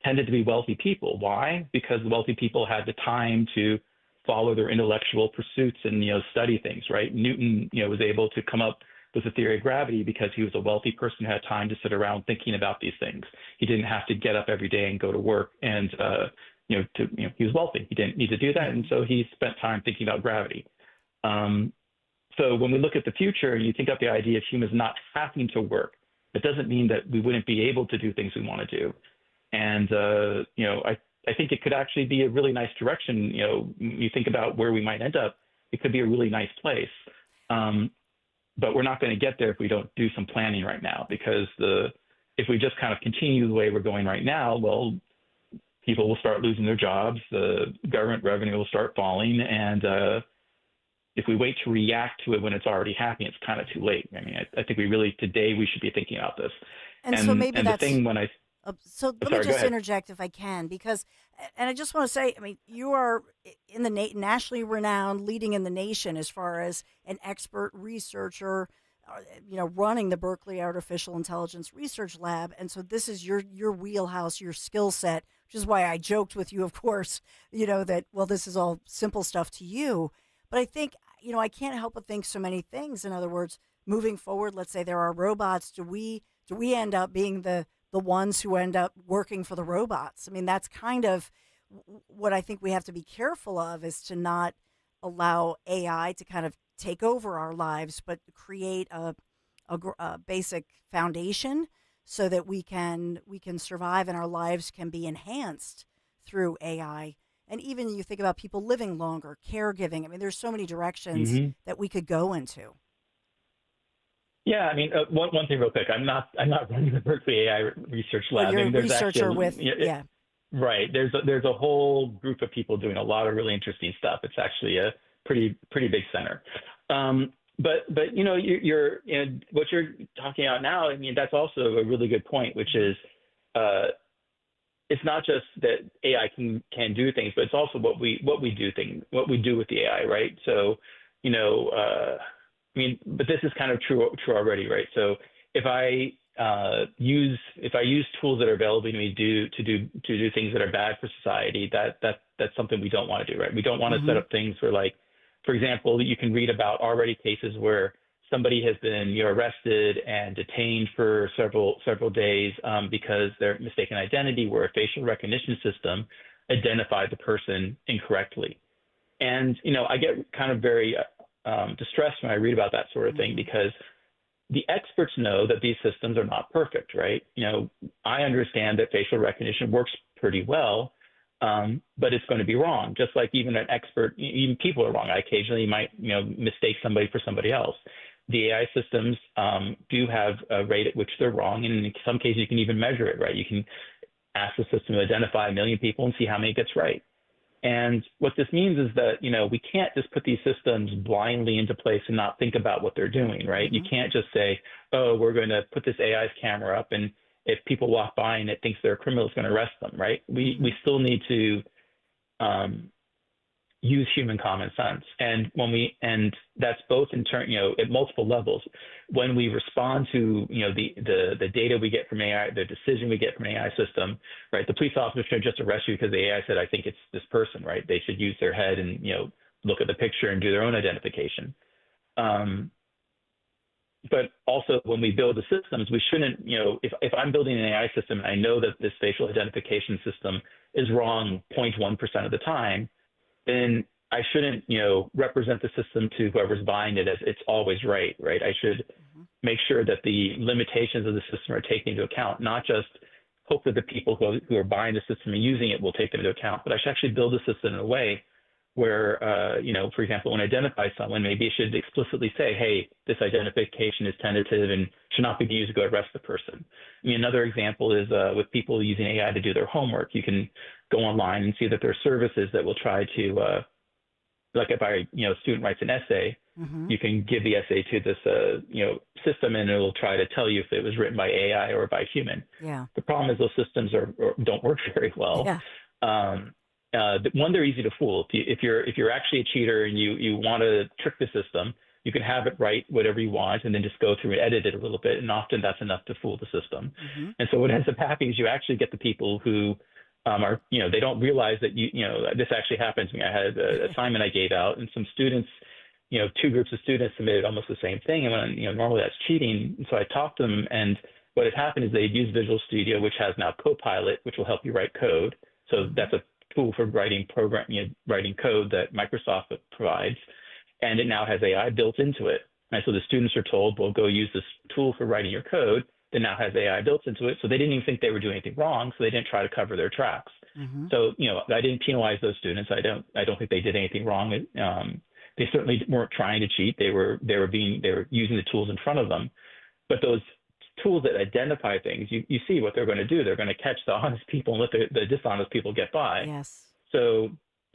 tended to be wealthy people. Why? Because the wealthy people had the time to follow their intellectual pursuits and, study things, right? Newton, was able to come up with the theory of gravity because he was a wealthy person who had time to sit around thinking about these things. He didn't have to get up every day and go to work and, he was wealthy. He didn't need to do that. And so he spent time thinking about gravity. So when we look at the future, you think about the idea of humans not having to work. It doesn't mean that we wouldn't be able to do things we want to do. And, I think it could actually be a really nice direction. You think about where we might end up, it could be a really nice place. But we're not going to get there if we don't do some planning right now, because if we just kind of continue the way we're going right now, well, people will start losing their jobs, the government revenue will start falling, and if we wait to react to it when it's already happening, it's kind of too late. I mean, I think today we should be thinking about this. And so maybe and that's the thing when I so let me just interject if I can, because, and I just want to say, I mean, you are in the nationally renowned, leading in the nation as far as an expert researcher, running the Berkeley Artificial Intelligence Research Lab. And so this is your wheelhouse, your skill set, which is why I joked with you, of course, that, well, this is all simple stuff to you. But I think, I can't help but think so many things. In other words, moving forward, let's say there are robots. Do we end up being the ones who end up working for the robots? I mean, that's kind of what I think we have to be careful of, is to not allow AI to kind of take over our lives, but create a basic foundation so that we can survive and our lives can be enhanced through AI. And even you think about people living longer, caregiving. I mean, there's so many directions that we could go into. Yeah, I mean, one thing real quick. I'm not running the Berkeley AI Research Lab. Well, you're I mean, a researcher right. There's a whole group of people doing a lot of really interesting stuff. It's actually a pretty big center. But you're what you're talking about now. I mean, that's also a really good point, which is it's not just that AI can do things, but it's also what we do with the AI, right? So, I mean, but this is kind of true already, right? So if I use tools that are available to me to do things that are bad for society, that's something we don't want to do, right? We don't want to set up things where, like, for example, you can read about already cases where somebody has been arrested and detained for several days because their mistaken identity, where a facial recognition system identified the person incorrectly. And I get kind of very distressed when I read about that sort of thing, because the experts know that these systems are not perfect, right? I understand that facial recognition works pretty well, but it's going to be wrong. Just like even an expert, even people are wrong. I occasionally might, mistake somebody for somebody else. The AI systems do have a rate at which they're wrong, and in some cases you can even measure it, right? You can ask the system to identify 1 million people and see how many gets right. And what this means is that, we can't just put these systems blindly into place and not think about what they're doing, right? You can't just say, oh, we're going to put this AI's camera up, and if people walk by and it thinks they're a criminal, it's going to arrest them, right? We still need to use human common sense. And that's both in turn, at multiple levels. When we respond to, the data we get from AI, the decision we get from an AI system, right? The police officer should just arrest you because the AI said, I think it's this person, right? They should use their head and, look at the picture and do their own identification. But also when we build the systems, we shouldn't, if I'm building an AI system and I know that this facial identification system is wrong 0.1% of the time, then I shouldn't, represent the system to whoever's buying it as it's always right? I should make sure that the limitations of the system are taken into account, not just hope that the people who are buying the system and using it will take them into account, but I should actually build the system in a way where, for example, when I identify someone, maybe it should explicitly say, hey, this identification is tentative and should not be used to go arrest the person. Another example is with people using AI to do their homework. You can go online and see that there are services that will try to, like if a student writes an essay, you can give the essay to this, system, and it will try to tell you if it was written by AI or by human. Yeah. The problem is those systems don't work very well. Yeah. One, they're easy to fool. If you're actually a cheater and you want to trick the system, you can have it write whatever you want and then just go through and edit it a little bit, and often that's enough to fool the system. And so what ends up happening is you actually get the people who are, they don't realize that this actually happens to me. I had an assignment I gave out, and some students, two groups of students submitted almost the same thing, and when normally that's cheating. And so I talked to them, and what had happened is they'd used Visual Studio, which has now Copilot, which will help you write code. So that's a tool for writing code that Microsoft provides, and it now has AI built into it. And so the students are told, well, go use this tool for writing your code that now has AI built into it. So they didn't even think they were doing anything wrong, so they didn't try to cover their tracks. So, I didn't penalize those students. I don't think they did anything wrong. They certainly weren't trying to cheat. They were using the tools in front of them. But those tools that identify things, you see what they're going to do. They're going to catch the honest people and let the dishonest people get by. Yes. So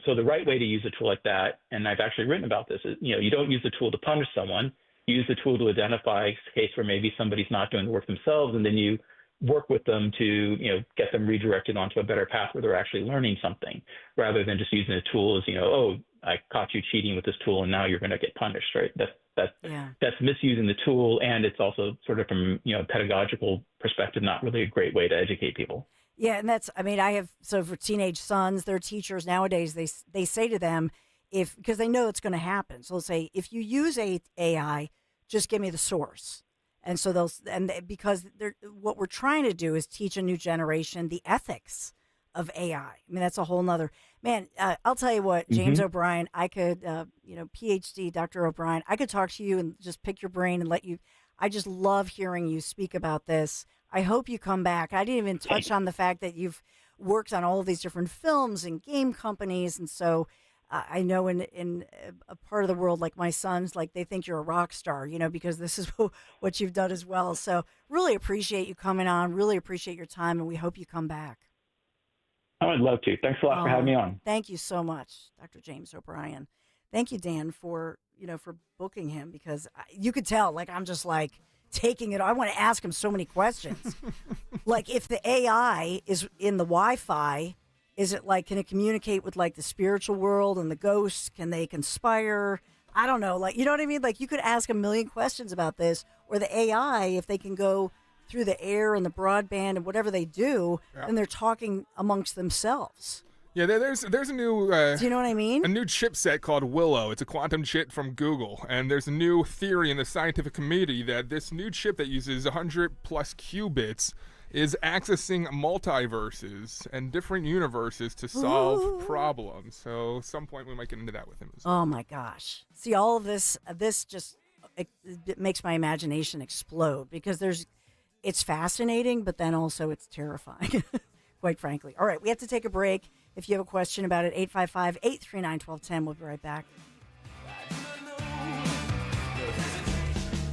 the right way to use a tool like that, and I've actually written about this, is, you don't use the tool to punish someone. You use the tool to identify a case where maybe somebody's not doing the work themselves, and then you work with them to, get them redirected onto a better path where they're actually learning something, rather than just using the tool as, oh, I caught you cheating with this tool and now you're going to get punished, right? That's misusing the tool, and it's also sort of from, pedagogical perspective, not really a great way to educate people. Yeah, and for teenage sons, their teachers nowadays, they say to them, because they know it's going to happen. So they'll say, if you use AI, just give me the source. And so because what we're trying to do is teach a new generation the ethics of AI. That's a whole nother, man. I'll tell you what, James O'Brien, I could, PhD, Dr. O'Brien, I could talk to you and just pick your brain and I just love hearing you speak about this. I hope you come back. I didn't even touch on the fact that you've worked on all of these different films and game companies. And so I know in a part of the world, like my sons, like they think you're a rock star, because this is what you've done as well. So really appreciate you coming on, really appreciate your time, and we hope you come back. I would love to. Thanks a lot for having me on. Thank you so much, Dr. James O'Brien. Thank you, Dan, for booking him, because you could tell, I'm just taking it. I want to ask him so many questions. If the AI is in the Wi-Fi, is it can it communicate with the spiritual world and the ghosts? Can they conspire? I don't know. You know what I mean? You could ask a million questions about this, or the AI, if they can go through the air and the broadband and whatever they do, then they're talking amongst themselves. Yeah, there's a new. Do you know what I mean? A new chipset called Willow. It's a quantum chip from Google, and there's a new theory in the scientific community that this new chip that uses 100 plus qubits is accessing multiverses and different universes to solve problems. So at some point we might get into that with him as well. Oh my gosh. See, all of this just it makes my imagination explode because it's fascinating, but then also it's terrifying, quite frankly. All right, we have to take a break. If you have a question about it, 855-839-1210. We'll be right back.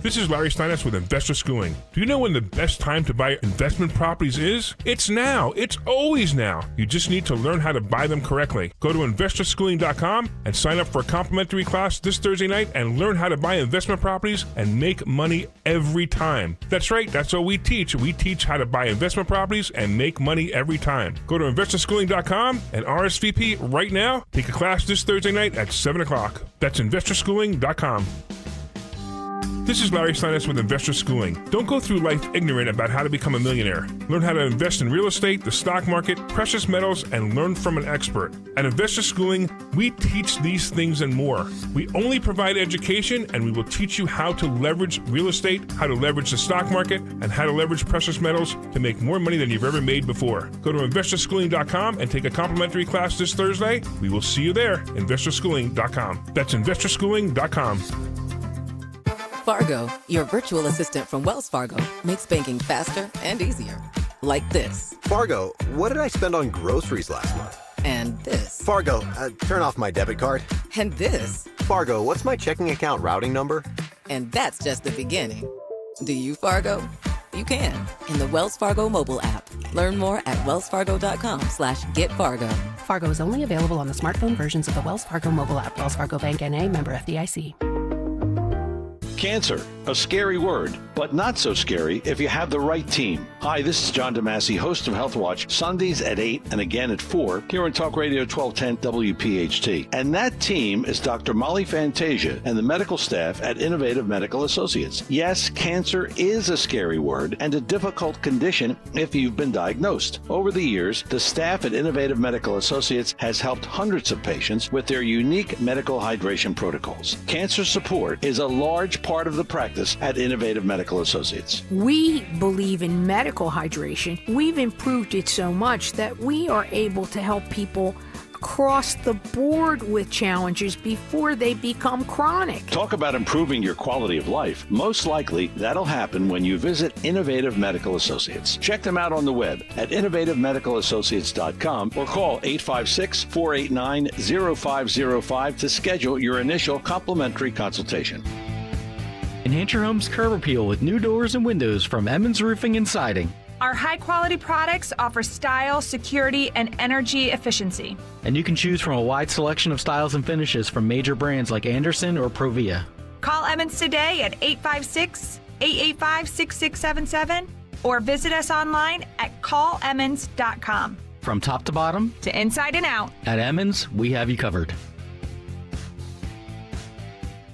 This is Larry Steinitz with Investor Schooling. Do you know when the best time to buy investment properties is? It's now. It's always now. You just need to learn how to buy them correctly. Go to investorschooling.com and sign up for a complimentary class this Thursday night and learn how to buy investment properties and make money every time. That's right. That's what we teach. We teach how to buy investment properties and make money every time. Go to investorschooling.com and RSVP right now. Take a class this Thursday night at 7 o'clock. That's investorschooling.com. This is Larry Steinitz with Investor Schooling. Don't go through life ignorant about how to become a millionaire. Learn how to invest in real estate, the stock market, precious metals, and learn from an expert. At Investor Schooling, we teach these things and more. We only provide education, and we will teach you how to leverage real estate, how to leverage the stock market, and how to leverage precious metals to make more money than you've ever made before. Go to investorschooling.com and take a complimentary class this Thursday. We will see you there. investorschooling.com. That's investorschooling.com. Fargo, your virtual assistant from Wells Fargo, makes banking faster and easier. Like this. Fargo, what did I spend on groceries last month? And this. Fargo, turn off my debit card. And this. Fargo, what's my checking account routing number? And that's just the beginning. Do you, Fargo? You can in the Wells Fargo mobile app. Learn more at wellsfargo.com/getfargo. Fargo is only available on the smartphone versions of the Wells Fargo mobile app. Wells Fargo Bank N.A., member FDIC. Cancer, a scary word, but not so scary if you have the right team. Hi, this is John DeMasi, host of Health Watch, Sundays at 8 and again at 4 here on Talk Radio 1210 WPHT. And that team is Dr. Molly Fantasia and the medical staff at Innovative Medical Associates. Yes, cancer is a scary word and a difficult condition if you've been diagnosed. Over the years, the staff at Innovative Medical Associates has helped hundreds of patients with their unique medical hydration protocols. Cancer support is a large part of the practice at Innovative Medical Associates. We believe in medical hydration. We've improved it so much that we are able to help people across the board with challenges before they become chronic. Talk about improving your quality of life. Most likely, that'll happen when you visit Innovative Medical Associates. Check them out on the web at innovativemedicalassociates.com or call 856-489-0505 to schedule your initial complimentary consultation. Enhance your home's curb appeal with new doors and windows from Emmons Roofing and Siding. Our high-quality products offer style, security, and energy efficiency. And you can choose from a wide selection of styles and finishes from major brands like Anderson or Provia. Call Emmons today at 856-885-6677 or visit us online at callemmons.com. From top to bottom, to inside and out, at Emmons, we have you covered.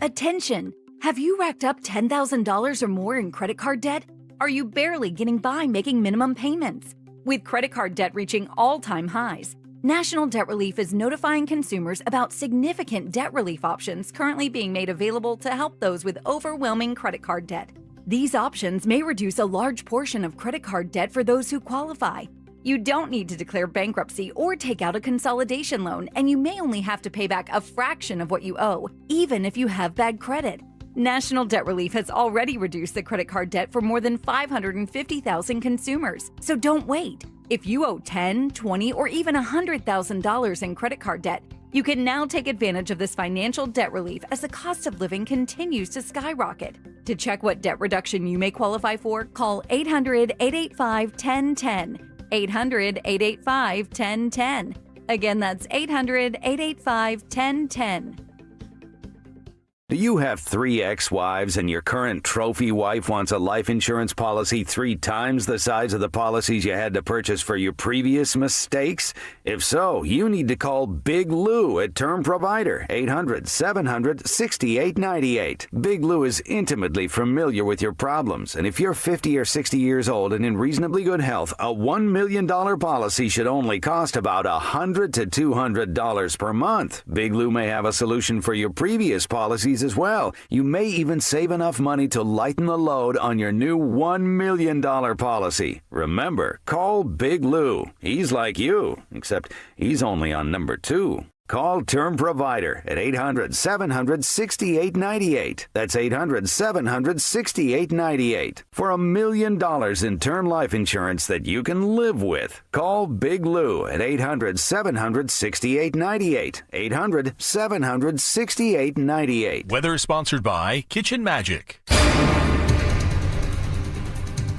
Attention! Have you racked up $10,000 or more in credit card debt? Are you barely getting by making minimum payments? With credit card debt reaching all-time highs, National Debt Relief is notifying consumers about significant debt relief options currently being made available to help those with overwhelming credit card debt. These options may reduce a large portion of credit card debt for those who qualify. You don't need to declare bankruptcy or take out a consolidation loan, and you may only have to pay back a fraction of what you owe, even if you have bad credit. National Debt Relief has already reduced the credit card debt for more than 550,000 consumers. So don't wait. If you owe $10,000, $20,000, or even $100,000 in credit card debt, you can now take advantage of this financial debt relief as the cost of living continues to skyrocket. To check what debt reduction you may qualify for, call 800-885-1010. 800-885-1010. Again, that's 800-885-1010. Do you have 3 ex-wives and your current trophy wife wants a life insurance policy 3 times the size of the policies you had to purchase for your previous mistakes? If so, you need to call Big Lou at Term Provider, 800-700-6898. Big Lou is intimately familiar with your problems, and if you're 50 or 60 years old and in reasonably good health, a $1 million policy should only cost about $100 to $200 per month. Big Lou may have a solution for your previous policies as well. You may even save enough money to lighten the load on your new $1 million policy. Remember, call Big Lou. He's like you, except he's only on number 2. Call Term Provider at 800-700-6898. That's 800-700-6898. For $1 million in term life insurance that you can live with. Call Big Lou at 800-700-6898. 800-700-6898. Weather sponsored by Kitchen Magic.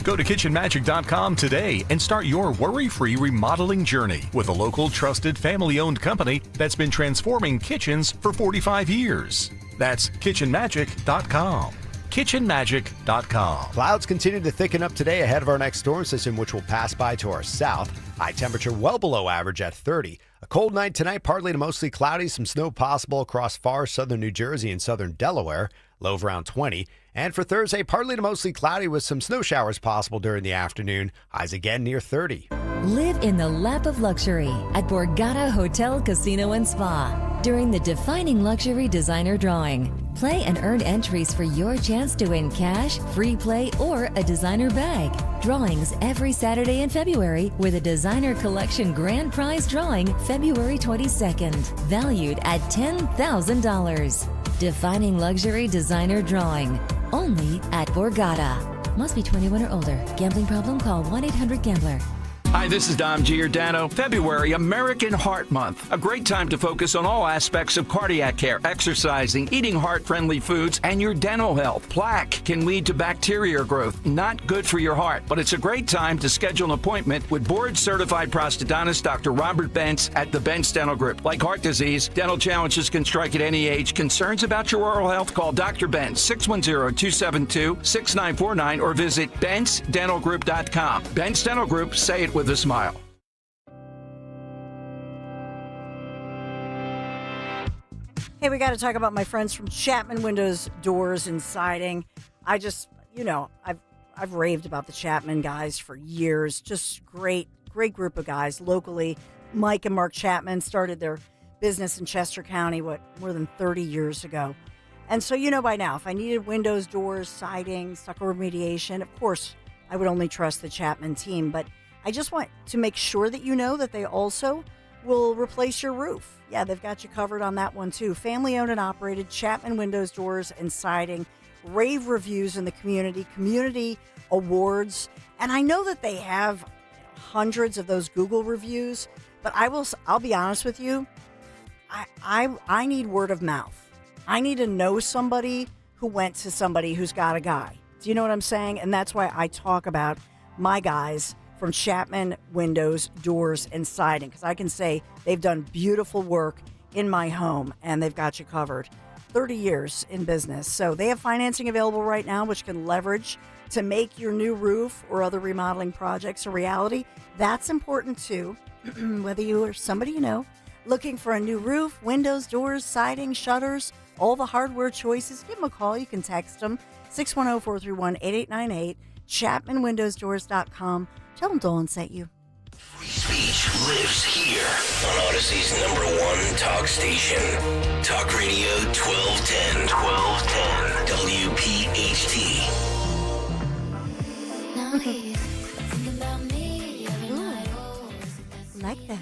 Go to kitchenmagic.com today and start your worry-free remodeling journey with a local, trusted, family-owned company that's been transforming kitchens for 45 years. That's kitchenmagic.com. kitchenmagic.com. Clouds continue to thicken up today ahead of our next storm system, which will pass by to our south. High temperature well below average at 30. A cold night tonight, partly to mostly cloudy. Some snow possible across far southern New Jersey and southern Delaware. Low of around 20. And for Thursday, partly to mostly cloudy with some snow showers possible during the afternoon. Highs again near 30. Live in the lap of luxury at Borgata Hotel, Casino and Spa during the Defining Luxury Designer Drawing. Play and earn entries for your chance to win cash, free play, or a designer bag. Drawings every Saturday in February with a designer collection grand prize drawing February 22nd, valued at $10,000. Defining Luxury Designer Drawing. Only at Borgata. Must be 21 or older. Gambling problem? Call 1-800-GAMBLER. Hi, this is Dom Giordano. February, American Heart Month. A great time to focus on all aspects of cardiac care, exercising, eating heart-friendly foods, and your dental health. Plaque can lead to bacteria growth. Not good for your heart, but it's a great time to schedule an appointment with board-certified prosthodontist Dr. Robert Bentz at the Bentz Dental Group. Like heart disease, dental challenges can strike at any age. Concerns about your oral health? Call Dr. Bentz, 610-272-6949, or visit BentzDentalGroup.com. Bentz Dental Group, say it with a smile. Hey, we got to talk about my friends from Chapman Windows, Doors, and Siding. I just, I've raved about the Chapman guys for years. Just great group of guys locally. Mike and Mark Chapman started their business in Chester County, more than 30 years ago. And so, by now, if I needed windows, doors, siding, stucco remediation, of course, I would only trust the Chapman team. But I just want to make sure that you know that they also will replace your roof. Yeah, they've got you covered on that one too. Family owned and operated, Chapman Windows, Doors, and Siding. Rave reviews in the community awards. And I know that they have hundreds of those Google reviews, but I'll be honest with you. I need word of mouth. I need to know somebody who went to somebody who's got a guy. Do you know what I'm saying? And that's why I talk about my guys from Chapman Windows, Doors, and Siding, because I can say they've done beautiful work in my home, and they've got you covered. 30 years in business. So they have financing available right now, which can leverage to make your new roof or other remodeling projects a reality. That's important too. Whether you are somebody looking for a new roof, windows, doors, siding, shutters, all the hardware choices, give them a call. You can text them, 610-431-8898, ChapmanWindowsDoors.com. Tell them Dolan sent you. Free speech lives here on Odyssey's #1 talk station. Talk Radio 1210. WPHT. Like that.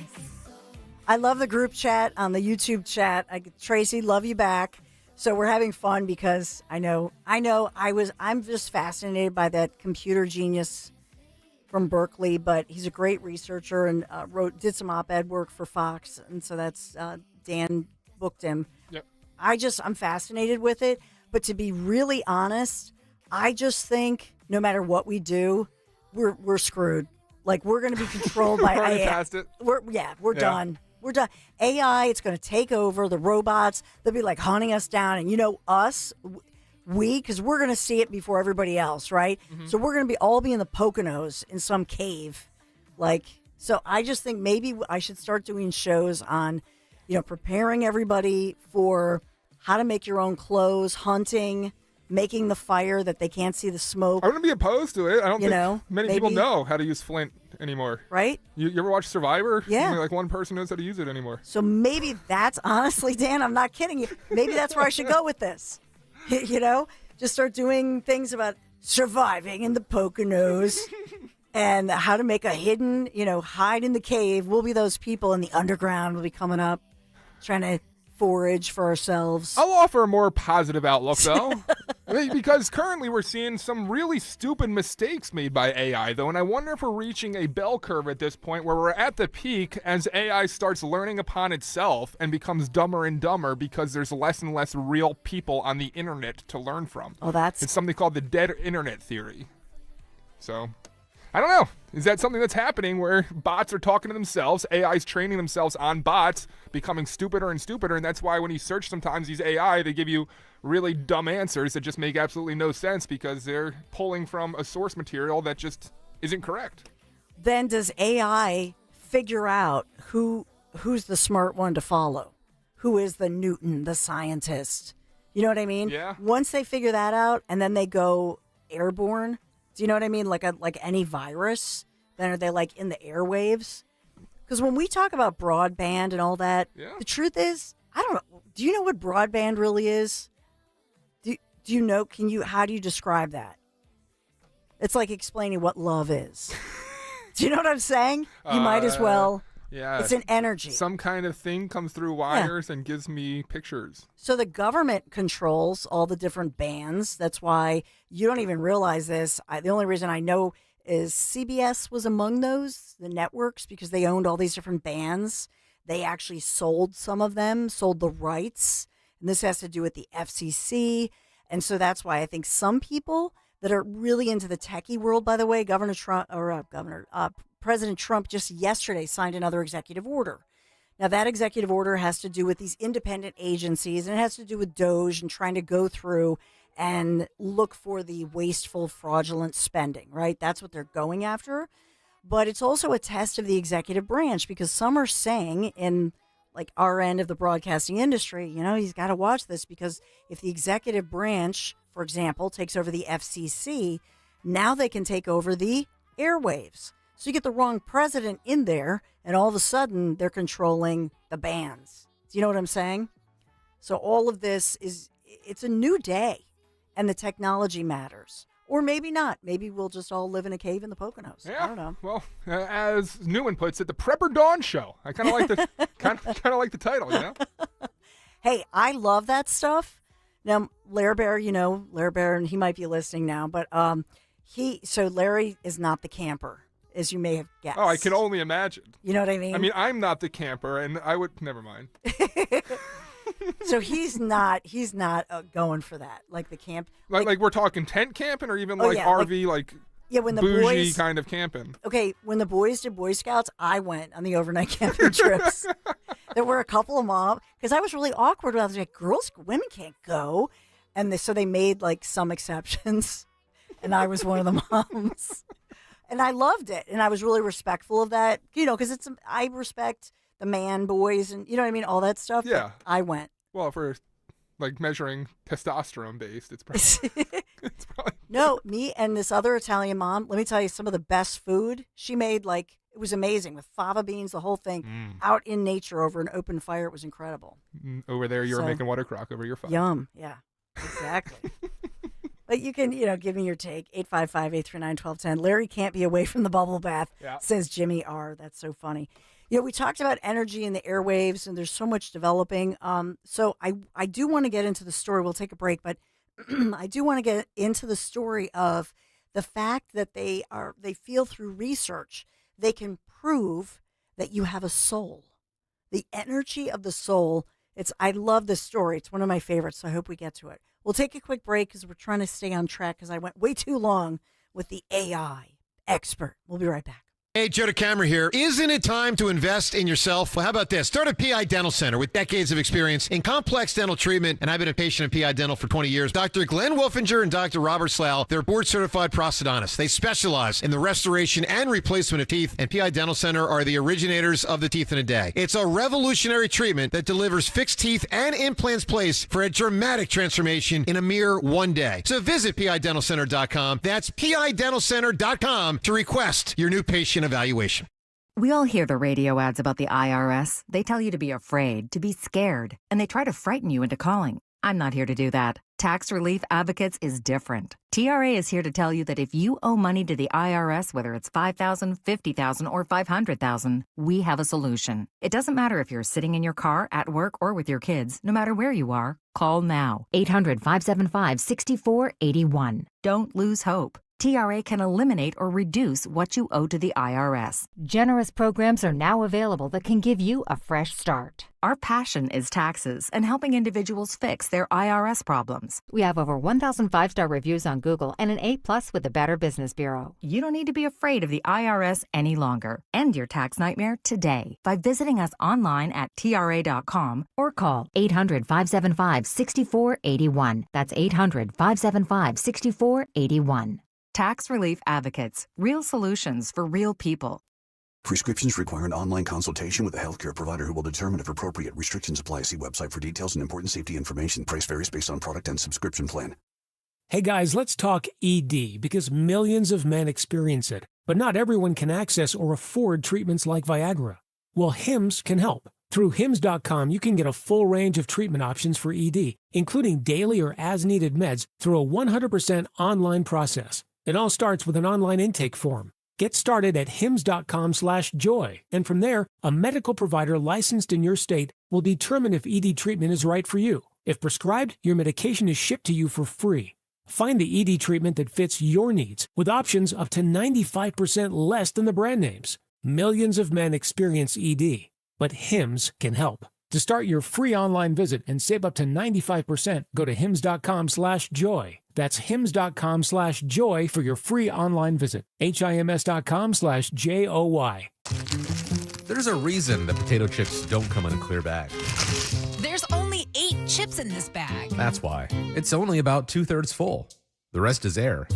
I love the group chat on the YouTube chat. Tracy, love you back. So we're having fun because I'm just fascinated by that computer genius from Berkeley, but he's a great researcher and did some op-ed work for Fox, and so that's Dan booked him. Yep. I'm fascinated with it, but to be really honest, I just think no matter what we do, we're screwed. Like, we're going to be controlled by Already AI. past it. We're done. We're done. AI, it's going to take over. The robots, they'll be like hunting us down. And us, because we're going to see it before everybody else, right? Mm-hmm. So we're going to all be in the Poconos in some cave. So I just think maybe I should start doing shows on, preparing everybody for how to make your own clothes, hunting, making the fire that they can't see the smoke. I wouldn't be opposed to it. I don't think many people maybe- know how to use flint anymore. Right? You ever watch Survivor? Yeah. Only like one person knows how to use it anymore. So maybe that's honestly, Dan, I'm not kidding you. Maybe that's where I should go with this. Just start doing things about surviving in the Poconos and how to make a hidden, hide in the cave. We'll be those people in the underground. We'll be coming up, trying to forage for ourselves. I'll offer a more positive outlook, though, because currently we're seeing some really stupid mistakes made by AI, though, and I wonder if we're reaching a bell curve at this point where we're at the peak as AI starts learning upon itself and becomes dumber and dumber because there's less and less real people on the internet to learn from. Oh, It's something called the dead internet theory. So, I don't know. Is that something that's happening where bots are talking to themselves, AI's training themselves on bots, becoming stupider and stupider, and that's why when you search sometimes these AI, they give you really dumb answers that just make absolutely no sense because they're pulling from a source material that just isn't correct. Then does AI figure out who's the smart one to follow? Who is the Newton, the scientist? You know what I mean? Yeah. Once they figure that out and then they go airborne, do you know what I mean? Like any virus, then are they like in the airwaves? Because when we talk about broadband and all that, the truth is, I don't know. Do you know what broadband really is? Do you know? How do you describe that? It's like explaining what love is. Do you know what I'm saying? You might as well. Yeah. It's an energy. Some kind of thing comes through wires and gives me pictures. So the government controls all the different bands. That's why you don't even realize this. The only reason I know is CBS was among those, the networks, because they owned all these different bands. They actually sold some of them, sold the rights. And this has to do with the FCC. And so that's why I think some people that are really into the techie world, by the way, President Trump just yesterday signed another executive order. Now, that executive order has to do with these independent agencies, and it has to do with DOJ and trying to go through and look for the wasteful, fraudulent spending, right? That's what they're going after. But it's also a test of the executive branch because some are saying in like our end of the broadcasting industry, he's got to watch this because if the executive branch, for example, takes over the FCC, now they can take over the airwaves. So you get the wrong president in there, and all of a sudden they're controlling the bands. Do you know what I'm saying? So all of this it's a new day, and the technology matters. Or maybe not. Maybe we'll just all live in a cave in the Poconos. Yeah. I don't know. Well, as Newman puts it, the Prepper Dawn Show. I kind of like the kind of like the title, Hey, I love that stuff. Now, Larry Bear, and he might be listening now, but Larry is not the camper, as you may have guessed. Oh, I can only imagine. You know what I mean? I mean, I'm not the camper, and I would never mind. So he's not going for that, like the camp. Like we're talking tent camping, or even RV, when the bougie boys kind of camping. Okay, when the boys did Boy Scouts, I went on the overnight camping trips. There were a couple of moms because I was really awkward. I was like, women can't go, and so they made like some exceptions, and I was one of the moms, and I loved it, and I was really respectful of that, because I respect the man boys and you know what I mean, all that stuff. Yeah, I went. Well, if we're like measuring testosterone based, it's probably, No, me and this other Italian mom, let me tell you some of the best food she made. Like, it was amazing with fava beans, the whole thing out in nature over an open fire. It was incredible. Over there, you were making water crock over your fire. Yum. Yeah, exactly. But you can, give me your take. 855-839-1210. Larry can't be away from the bubble bath, says Jimmy R. That's so funny. We talked about energy in the airwaves, and there's so much developing. So I do want to get into the story. We'll take a break, but I do want to get into the story of the fact that they feel through research, they can prove that you have a soul. The energy of the soul. I love this story. It's one of my favorites, so I hope we get to it. We'll take a quick break because we're trying to stay on track because I went way too long with the AI expert. We'll be right back. Hey, Joe DeCamera here. Isn't it time to invest in yourself? Well, how about this? Start a PI Dental Center with decades of experience in complex dental treatment, and I've been a patient of PI Dental for 20 years. Dr. Glenn Wolfinger and Dr. Robert Slough, they're board-certified prosthodontists. They specialize in the restoration and replacement of teeth, and PI Dental Center are the originators of the teeth in a day. It's a revolutionary treatment that delivers fixed teeth and implants placed for a dramatic transformation in a mere one day. So visit PIDentalCenter.com. That's PIDentalCenter.com to request your new patient evaluation. We all hear the radio ads about the IRS. They tell you to be afraid, to be scared, and they try to frighten you into calling. I'm not here to do that. Tax Relief Advocates is different. TRA is here to tell you that if you owe money to the IRS, whether it's $5,000, $50,000, or $500,000, we have a solution. It doesn't matter if you're sitting in your car, at work, or with your kids. No matter where you are, call now. 800-575-6481. Don't lose hope. TRA can eliminate or reduce what you owe to the IRS. Generous programs are now available that can give you a fresh start. Our passion is taxes and helping individuals fix their IRS problems. We have over 1,000 five-star reviews on Google and an A+ with the Better Business Bureau. You don't need to be afraid of the IRS any longer. End your tax nightmare today by visiting us online at TRA.com or call 800-575-6481. That's 800-575-6481. Tax Relief Advocates. Real solutions for real people. Prescriptions require an online consultation with a healthcare provider who will determine if appropriate. Restrictions apply. See website for details and important safety information. Price varies based on product and subscription plan. Hey guys, let's talk ED because millions of men experience it, but not everyone can access or afford treatments like Viagra. Well, Hims can help. Through Hims.com, you can get a full range of treatment options for ED, including daily or as-needed meds through a 100% online process. It all starts with an online intake form. Get started at hims.com/joy, and from there, a medical provider licensed in your state will determine if ED treatment is right for you. If prescribed, your medication is shipped to you for free. Find the ED treatment that fits your needs with options up to 95% less than the brand names. Millions of men experience ED, but Hims can help. To start your free online visit and save up to 95%, go to hims.com/joy. That's hims.com/joy for your free online visit. HIMS.com/JOY. There's a reason that potato chips don't come in a clear bag. There's only 8 chips in this bag. That's why. It's only about 2/3 full. The rest is air.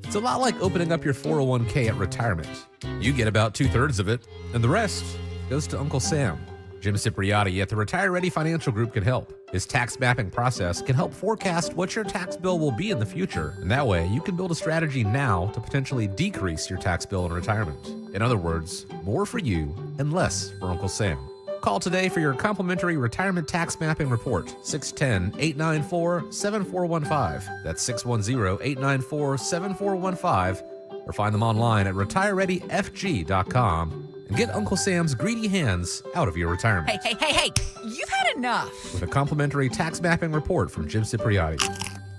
It's a lot like opening up your 401k at retirement. You get about 2/3 of it, and the rest goes to Uncle Sam. Jim Cipriotti at the Retire Ready Financial Group can help. His tax mapping process can help forecast what your tax bill will be in the future. And that way, you can build a strategy now to potentially decrease your tax bill in retirement. In other words, more for you and less for Uncle Sam. Call today for your complimentary retirement tax mapping report, 610-894-7415. That's 610-894-7415. Or find them online at retirereadyfg.com. And get Uncle Sam's greedy hands out of your retirement. Hey, you've had enough. With a complimentary tax mapping report from Jim Cipriotti.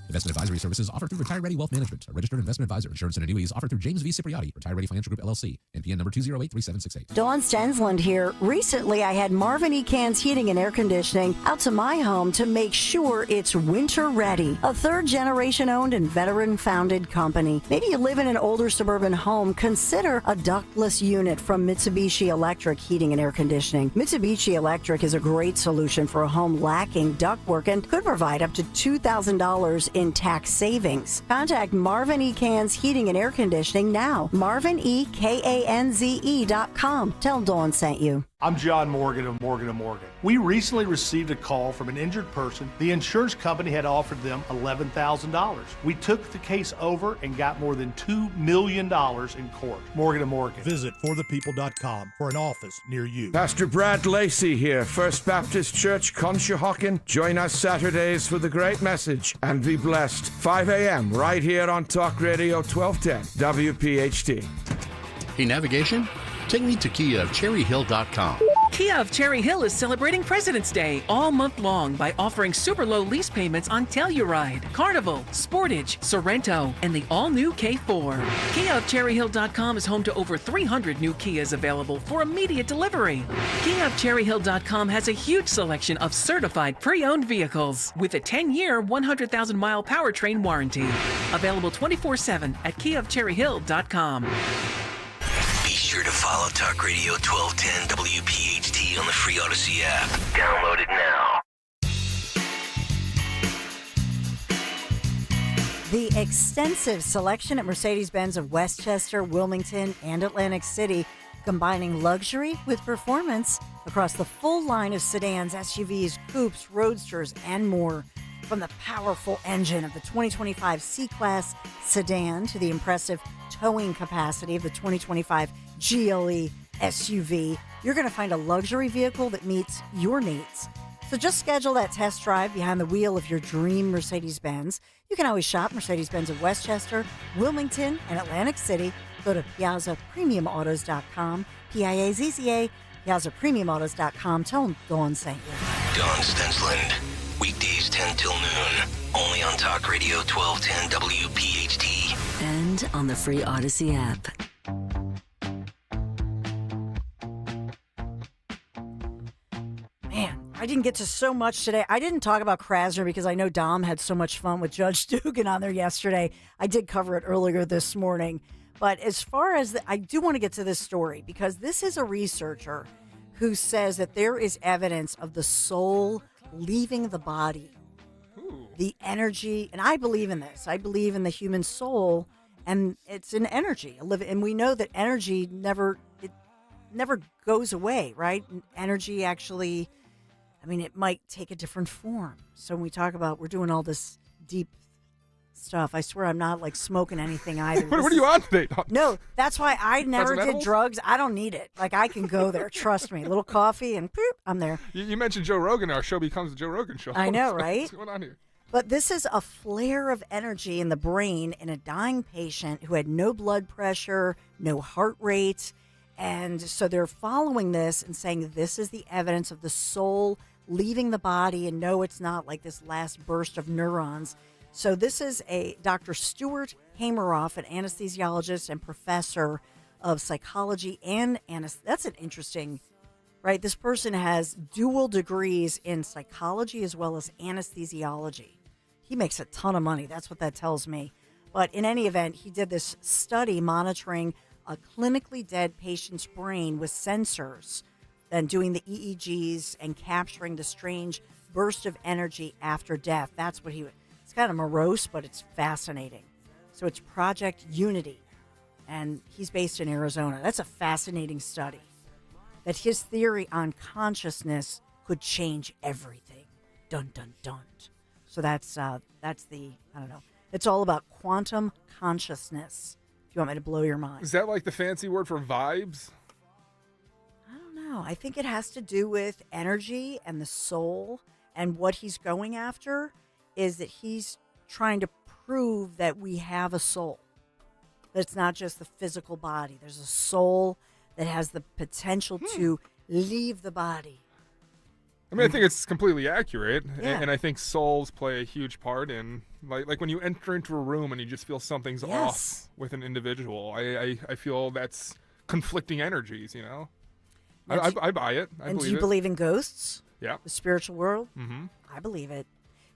Investment advisory services offered through Retire Ready Wealth Management, a registered investment advisor. Insurance and annuities offered through James V. Cipriotti, Retire Ready Financial Group, LLC, NPN number 2083768. Dawn Stensland here. Recently, I had Marvin E. Cans Heating and Air Conditioning out to my home to make sure it's winter ready. A third-generation owned and veteran-founded company. Maybe you live in an older suburban home. Consider a ductless unit from Mitsubishi Electric Heating and Air Conditioning. Mitsubishi Electric is a great solution for a home lacking ductwork and could provide up to $2,000 in tax savings. Contact Marvin E. Cans Heating and Air Conditioning now. MarvinEKANZE.com. Tell Dawn sent you. I'm John Morgan of Morgan & Morgan. We recently received a call from an injured person. The insurance company had offered them $11,000. We took the case over and got more than $2 million in court. Morgan & Morgan. Visit forthepeople.com for an office near you. Pastor Brad Lacey here, First Baptist Church, Conshohocken. Join us Saturdays for the great message and be blessed. 5 a.m. right here on Talk Radio 1210 WPHT. Hey, navigation? Take me to Kia of CherryHill.com. Kia of Cherry Hill is celebrating President's Day all month long by offering super low lease payments on Telluride, Carnival, Sportage, Sorrento, and the all-new K4. Kia of CherryHill.com is home to over 300 new Kias available for immediate delivery. Kia of CherryHill.com has a huge selection of certified pre-owned vehicles with a 10-year, 100,000-mile powertrain warranty. Available 24/7 at KiaofCherryHill.com. Be sure to follow Talk Radio 1210 WPHT on the free Odyssey app. Download it now. The extensive selection at Mercedes-Benz of Westchester, Wilmington, and Atlantic City, combining luxury with performance across the full line of sedans, SUVs, coupes, roadsters, and more. From the powerful engine of the 2025 C-Class sedan to the impressive towing capacity of the 2025 GLE SUV, you're going to find a luxury vehicle that meets your needs. So just schedule that test drive behind the wheel of your dream Mercedes-Benz. You can always shop Mercedes-Benz of Westchester, Wilmington, and Atlantic City. Go to PiazzaPremiumAutos.com, Piazza, PiazzaPremiumAutos.com. Tell them Dawn sent you. Dawn Stensland. Weekdays 10 till noon. Only on Talk Radio 1210 WPHT. And on the free Odyssey app. Man, I didn't get to so much today. I didn't talk about Krasner because I know Dom had so much fun with Judge Dugan on there yesterday. I did cover it earlier this morning. But as far as I do want to get to this story because this is a researcher who says that there is evidence of the soul leaving the body. Ooh. The energy, and I believe in this. I believe in the human soul, and it's an energy. And we know that energy never goes away, right? Energy actually, I mean, it might take a different form. So when we talk about, we're doing all this deep stuff. I swear I'm not like smoking anything either. What are you on today? No, that's why I never did edibles? drugs. I don't need it. Like I can go there. Trust me. A little coffee and boop, I'm there. You mentioned Joe Rogan. Our show becomes the Joe Rogan show. I know, right? What's going on here? But this is a flare of energy in the brain in a dying patient who had no blood pressure, no heart rate. And so they're following this and saying this is the evidence of the soul leaving the body. And no, it's not like this last burst of neurons. So this is Dr. Stuart Hameroff, an anesthesiologist and professor of psychology and that's an interesting, right? This person has dual degrees in psychology as well as anesthesiology. He makes a ton of money. That's what that tells me. But in any event, he did this study monitoring a clinically dead patient's brain with sensors and doing the EEGs and capturing the strange burst of energy after death. That's what it's kind of morose, but it's fascinating. So it's Project Unity, and he's based in Arizona. That's a fascinating study, that his theory on consciousness could change everything. Dun, dun, dun. So that's the, I don't know. It's all about quantum consciousness, if you want me to blow your mind. Is that like the fancy word for vibes? I don't know. I think it has to do with energy and the soul, and what he's going after is that he's trying to prove that we have a soul. That it's not just the physical body. There's a soul that has the potential to leave the body. I mean, I think it's completely accurate, Yeah. and I think souls play a huge part in, like when you enter into a room and you just feel something's off with an individual. I feel that's conflicting energies, you know? I buy it. And do you believe in ghosts? Yeah. The spiritual world? Mm-hmm. I believe it.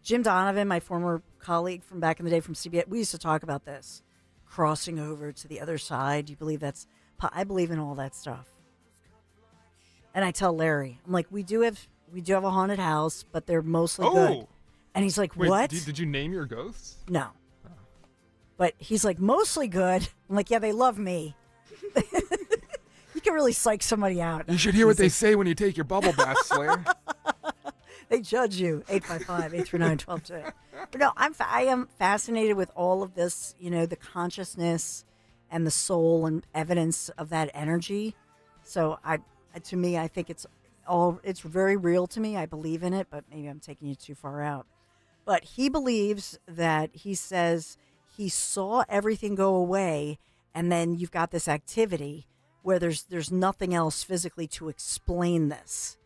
Jim Donovan, my former colleague from back in the day from CBS, we used to talk about this. Crossing over to the other side. Do you believe that's... I believe in all that stuff. And I tell Larry, I'm like, we do have a haunted house, but they're mostly good. And he's like, Wait, what? Did you name your ghosts? No. But he's like, mostly good. I'm like, yeah, they love me. You can really psych somebody out. You should hear what they say when you take your bubble bath, Slayer. They judge you. 855-839-1210. But no, I am fascinated with all of this, you know, the consciousness and the soul and evidence of that energy. So to me, I think it's very real to me. I believe in it, but maybe I'm taking you too far out. But he believes that, he says he saw everything go away, and then you've got this activity where there's nothing else physically to explain this.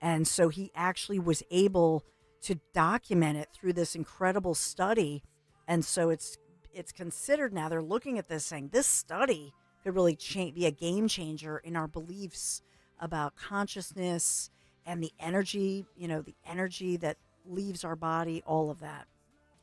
And so he actually was able to document it through this incredible study. And so it's considered now, they're looking at this saying this study could really be a game changer in our beliefs about consciousness and the energy, you know, the energy that leaves our body, all of that.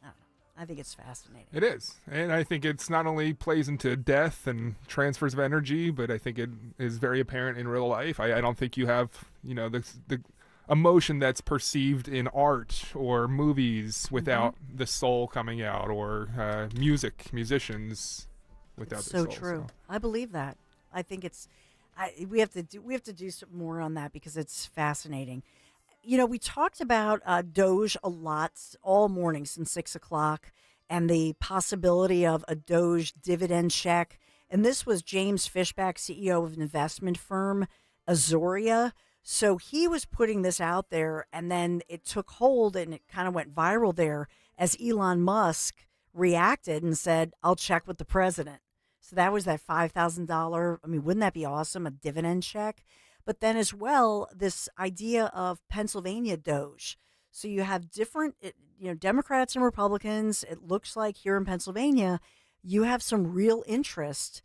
I don't know. I think it's fascinating. It is. And I think it's not only plays into death and transfers of energy, but I think it is very apparent in real life. I don't think you have, the emotion that's perceived in art or movies without the soul coming out, or musicians without It's the so soul. true. I believe that. I think we have to do some more on that because it's fascinating. We talked about Doge a lot all morning since 6 o'clock, and the possibility of a Doge dividend check. And this was James Fishback, CEO of an investment firm, Azoria. So he was putting this out there, and then it took hold and it kind of went viral there as Elon Musk reacted and said, "I'll check with the president." So that was that $5,000. I mean, wouldn't that be awesome? A dividend check. But then as well, this idea of Pennsylvania Doge. So you have different, Democrats and Republicans. It looks like here in Pennsylvania, you have some real interest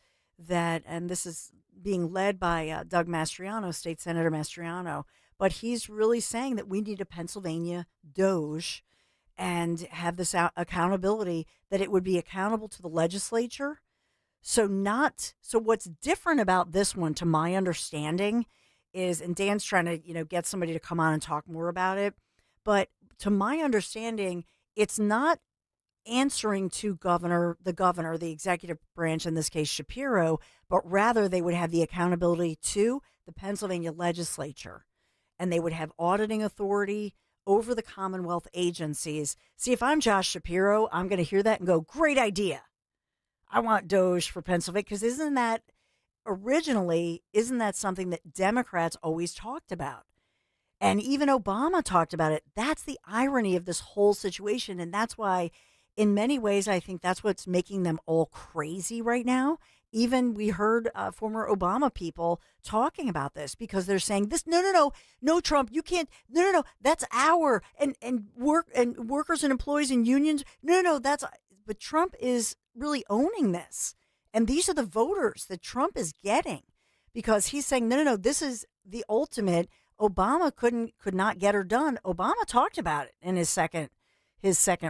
and this is being led by Doug Mastriano, State Senator Mastriano. But he's really saying that we need a Pennsylvania Doge and have this accountability, that it would be accountable to the legislature. So what's different about this one, to my understanding, is, and Dan's trying to, get somebody to come on and talk more about it. But to my understanding, it's not answering to the executive branch, in this case, Shapiro, but rather they would have the accountability to the Pennsylvania legislature, and they would have auditing authority over the Commonwealth agencies. See, if I'm Josh Shapiro, I'm going to hear that and go, great idea. I want Doge for Pennsylvania, because isn't that something that Democrats always talked about? And even Obama talked about it. That's the irony of this whole situation. And that's why, in many ways, I think that's what's making them all crazy right now. Even we heard former Obama people talking about this, because they're saying this, no, Trump, you can't, no, that's workers and employees and unions. No, but Trump is really owning this. And these are the voters that Trump is getting, because he's saying, no, this is the ultimate. Obama could not get her done. Obama talked about it in his second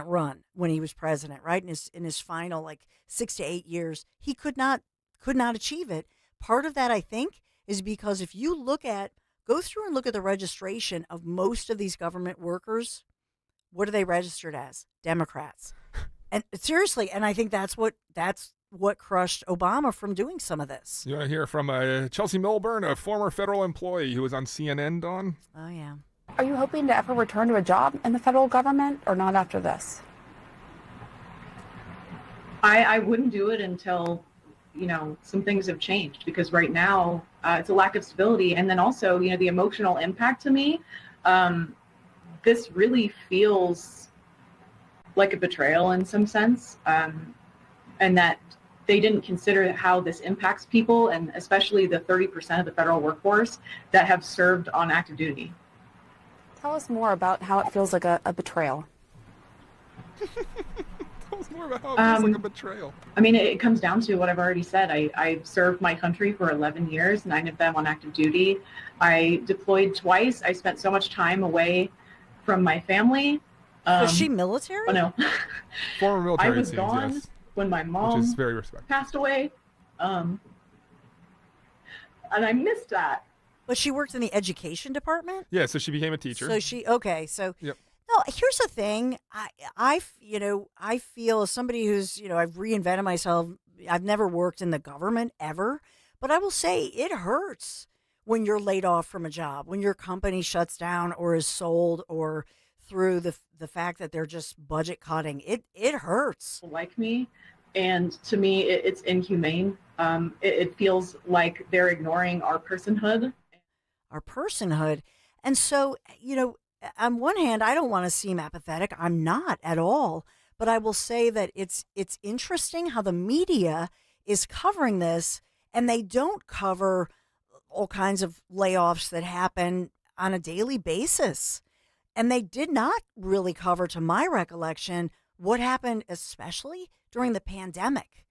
run when he was president, right? In his final 6 to 8 years, he could not achieve it. Part of that, I think, is because if you go through and look at the registration of most of these government workers, what are they registered as? Democrats. And seriously, and I think that's what crushed Obama from doing some of this. You want to hear from Chelsea Milburn, a former federal employee who was on CNN, Dawn? Oh, yeah. Are you hoping to ever return to a job in the federal government, or not after this? I wouldn't do it until, some things have changed, because right now it's a lack of stability. And then also, the emotional impact to me, this really feels like a betrayal in some sense, and that they didn't consider how this impacts people, and especially the 30% of the federal workforce that have served on active duty. Tell us more about how it feels like a betrayal. Tell us more about how it feels like a betrayal. I mean, it comes down to what I've already said. I served my country for 11 years, 9 of them on active duty. I deployed twice. I spent so much time away from my family. Was she military? Oh, no. Former military, I was gone yes. when my mom Which is very respectful. passed away. And I missed that. But she worked in the education department? Yeah, so she became a teacher. Yep. No, here's the thing. I feel as somebody who's, I've reinvented myself. I've never worked in the government ever, but I will say it hurts when you're laid off from a job, when your company shuts down or is sold, or through the fact that they're just budget cutting. It hurts. Like me, and to me, it's inhumane. It feels like they're ignoring our personhood. And so, on one hand, I don't want to seem apathetic. I'm not at all. But I will say that it's interesting how the media is covering this, and they don't cover all kinds of layoffs that happen on a daily basis. And they did not really cover, to my recollection, what happened, especially during the pandemic.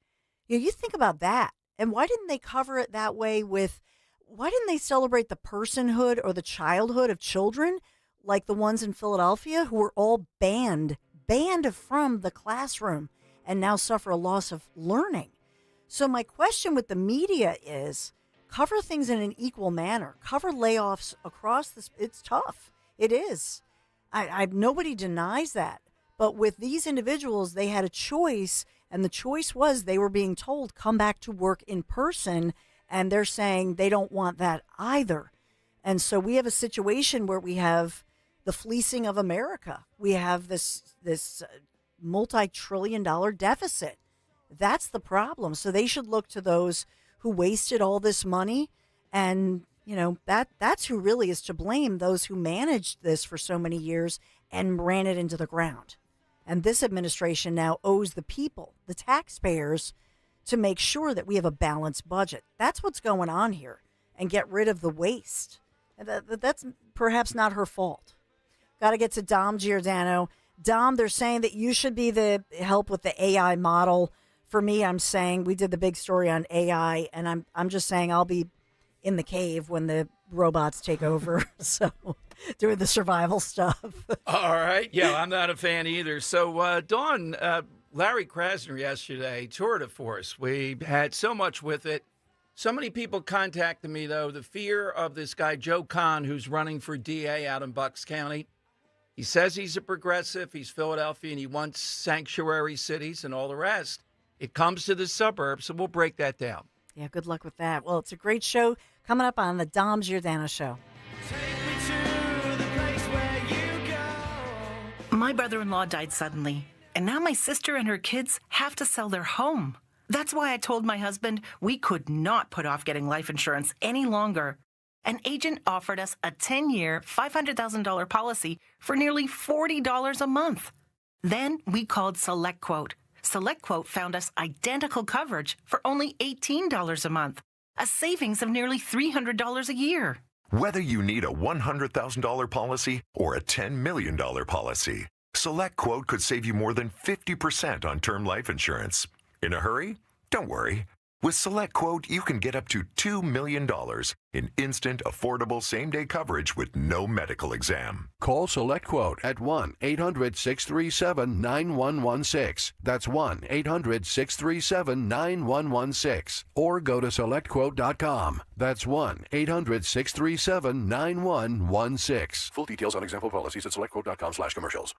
You think about that. And why didn't they cover it that way why didn't they celebrate the personhood or the childhood of children like the ones in Philadelphia who were all banned banned from the classroom and now suffer a loss of learning. So my question with the media is, cover things in an equal manner. Cover layoffs across this. It's tough. It is. Nobody denies that. But with these individuals, they had a choice, and the choice was they were being told, come back to work in person, and they're saying they don't want that either. And so we have a situation where we have the fleecing of America. We have this multi-trillion-dollar deficit. That's the problem. So they should look to those who wasted all this money, and that's who really is to blame, those who managed this for so many years and ran it into the ground. And this administration now owes the people, the taxpayers, to make sure that we have a balanced budget. That's what's going on here, and get rid of the waste. That's perhaps not her fault. Got to get to Dom Giordano. Dom, they're saying that you should be the help with the AI model. For me, I'm saying we did the big story on AI, and I'm just saying I'll be in the cave when the robots take over. So doing the survival stuff. All right. Yeah, I'm not a fan either. So, Dawn, Larry Krasner yesterday toured de force. We had so much with it. So many people contacted me, though. The fear of this guy, Joe Kahn, who's running for DA out in Bucks County. He says he's a progressive. He's Philadelphia, and he wants sanctuary cities and all the rest. It comes to the suburbs, so we'll break that down. Yeah, good luck with that. Well, it's a great show coming up on the Dom Giordano Show. My brother-in-law died suddenly, and now my sister and her kids have to sell their home. That's why I told my husband we could not put off getting life insurance any longer. An agent offered us a 10-year, $500,000 policy for nearly $40 a month. Then we called SelectQuote. SelectQuote found us identical coverage for only $18 a month, a savings of nearly $300 a year. Whether you need a $100,000 policy or a $10 million policy, SelectQuote could save you more than 50% on term life insurance. In a hurry? Don't worry. With SelectQuote, you can get up to $2 million in instant, affordable, same-day coverage with no medical exam. Call SelectQuote at 1-800-637-9116. That's 1-800-637-9116. Or go to SelectQuote.com. That's 1-800-637-9116. Full details on example policies at SelectQuote.com/commercials.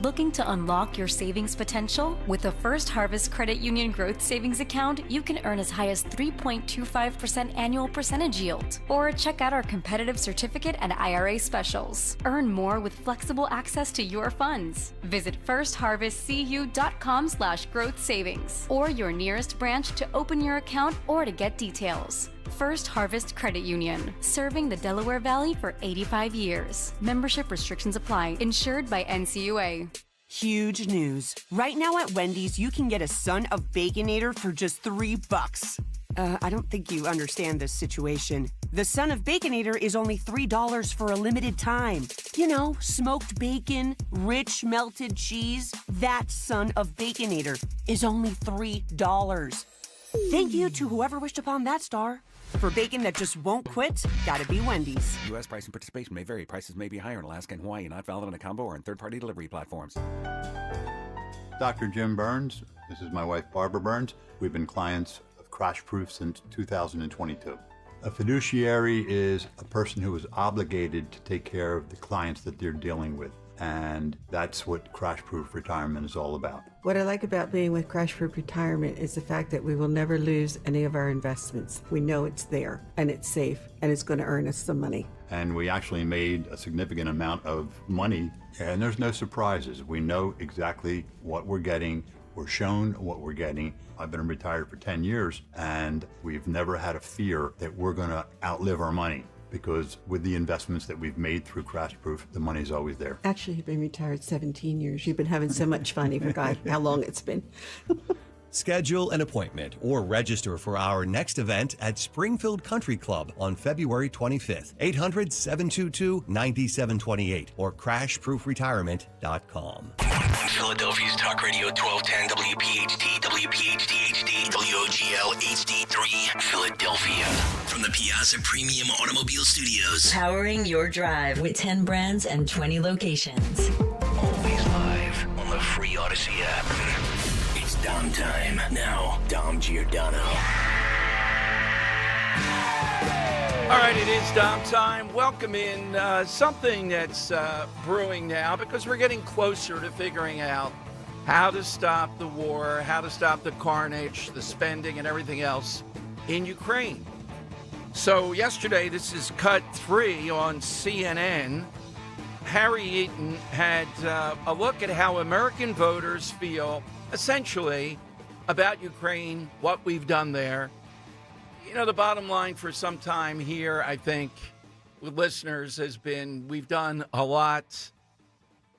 Looking to unlock your savings potential? With a First Harvest Credit Union Growth Savings Account, you can earn as high as 3.25% annual percentage yield. Or check out our competitive certificate and IRA specials. Earn more with flexible access to your funds. Visit firstharvestcu.com/growth savings or your nearest branch to open your account or to get details. First Harvest Credit Union, serving the Delaware Valley for 85 years. Membership restrictions apply. Insured by NCUA. Huge news. Right now at Wendy's, you can get a Son of Baconator for just $3. I don't think you understand this situation. The Son of Baconator is only $3 for a limited time. You know, smoked bacon, rich melted cheese. That Son of Baconator is only $3. Thank you to whoever wished upon that star. For bacon that just won't quit, gotta be Wendy's. U.S. price and participation may vary. Prices may be higher in Alaska and Hawaii, not valid on a combo or in third-party delivery platforms. Dr. Jim Burns. This is my wife, Barbara Burns. We've been clients of Crash Proof since 2022. A fiduciary is a person who is obligated to take care of the clients that they're dealing with. And that's what Crash Proof Retirement is all about. What I like about being with Crash Proof Retirement is the fact that we will never lose any of our investments. We know it's there and it's safe and it's going to earn us some money. And we actually made a significant amount of money, and there's no surprises. We know exactly what we're getting. We're shown what we're getting. I've been retired for 10 years, and we've never had a fear that we're going to outlive our money. Because with the investments that we've made through Crash Proof, the money's always there. Actually, you've been retired 17 years. You've been having so much fun, you forgot how long it's been. Schedule an appointment or register for our next event at Springfield Country Club on February 25th. 800-722-9728 or crashproofretirement.com. Philadelphia's Talk Radio 1210 WPHT, WPHT HD, WOGL HD3, Philadelphia. From the Piazza Premium Automobile Studios. Powering your drive with 10 brands and 20 locations. Always live on the free Odyssey app. It's Dom time. Now, Dom Giordano. All right, it is Dom time. Welcome in something that's brewing now because we're getting closer to figuring out how to stop the war, how to stop the carnage, the spending, and everything else in Ukraine. So yesterday, this is cut 3 on CNN. Harry Eaton had a look at how American voters feel, essentially, about Ukraine, what we've done there. You know, the bottom line for some time here, I think, with listeners has been we've done a lot.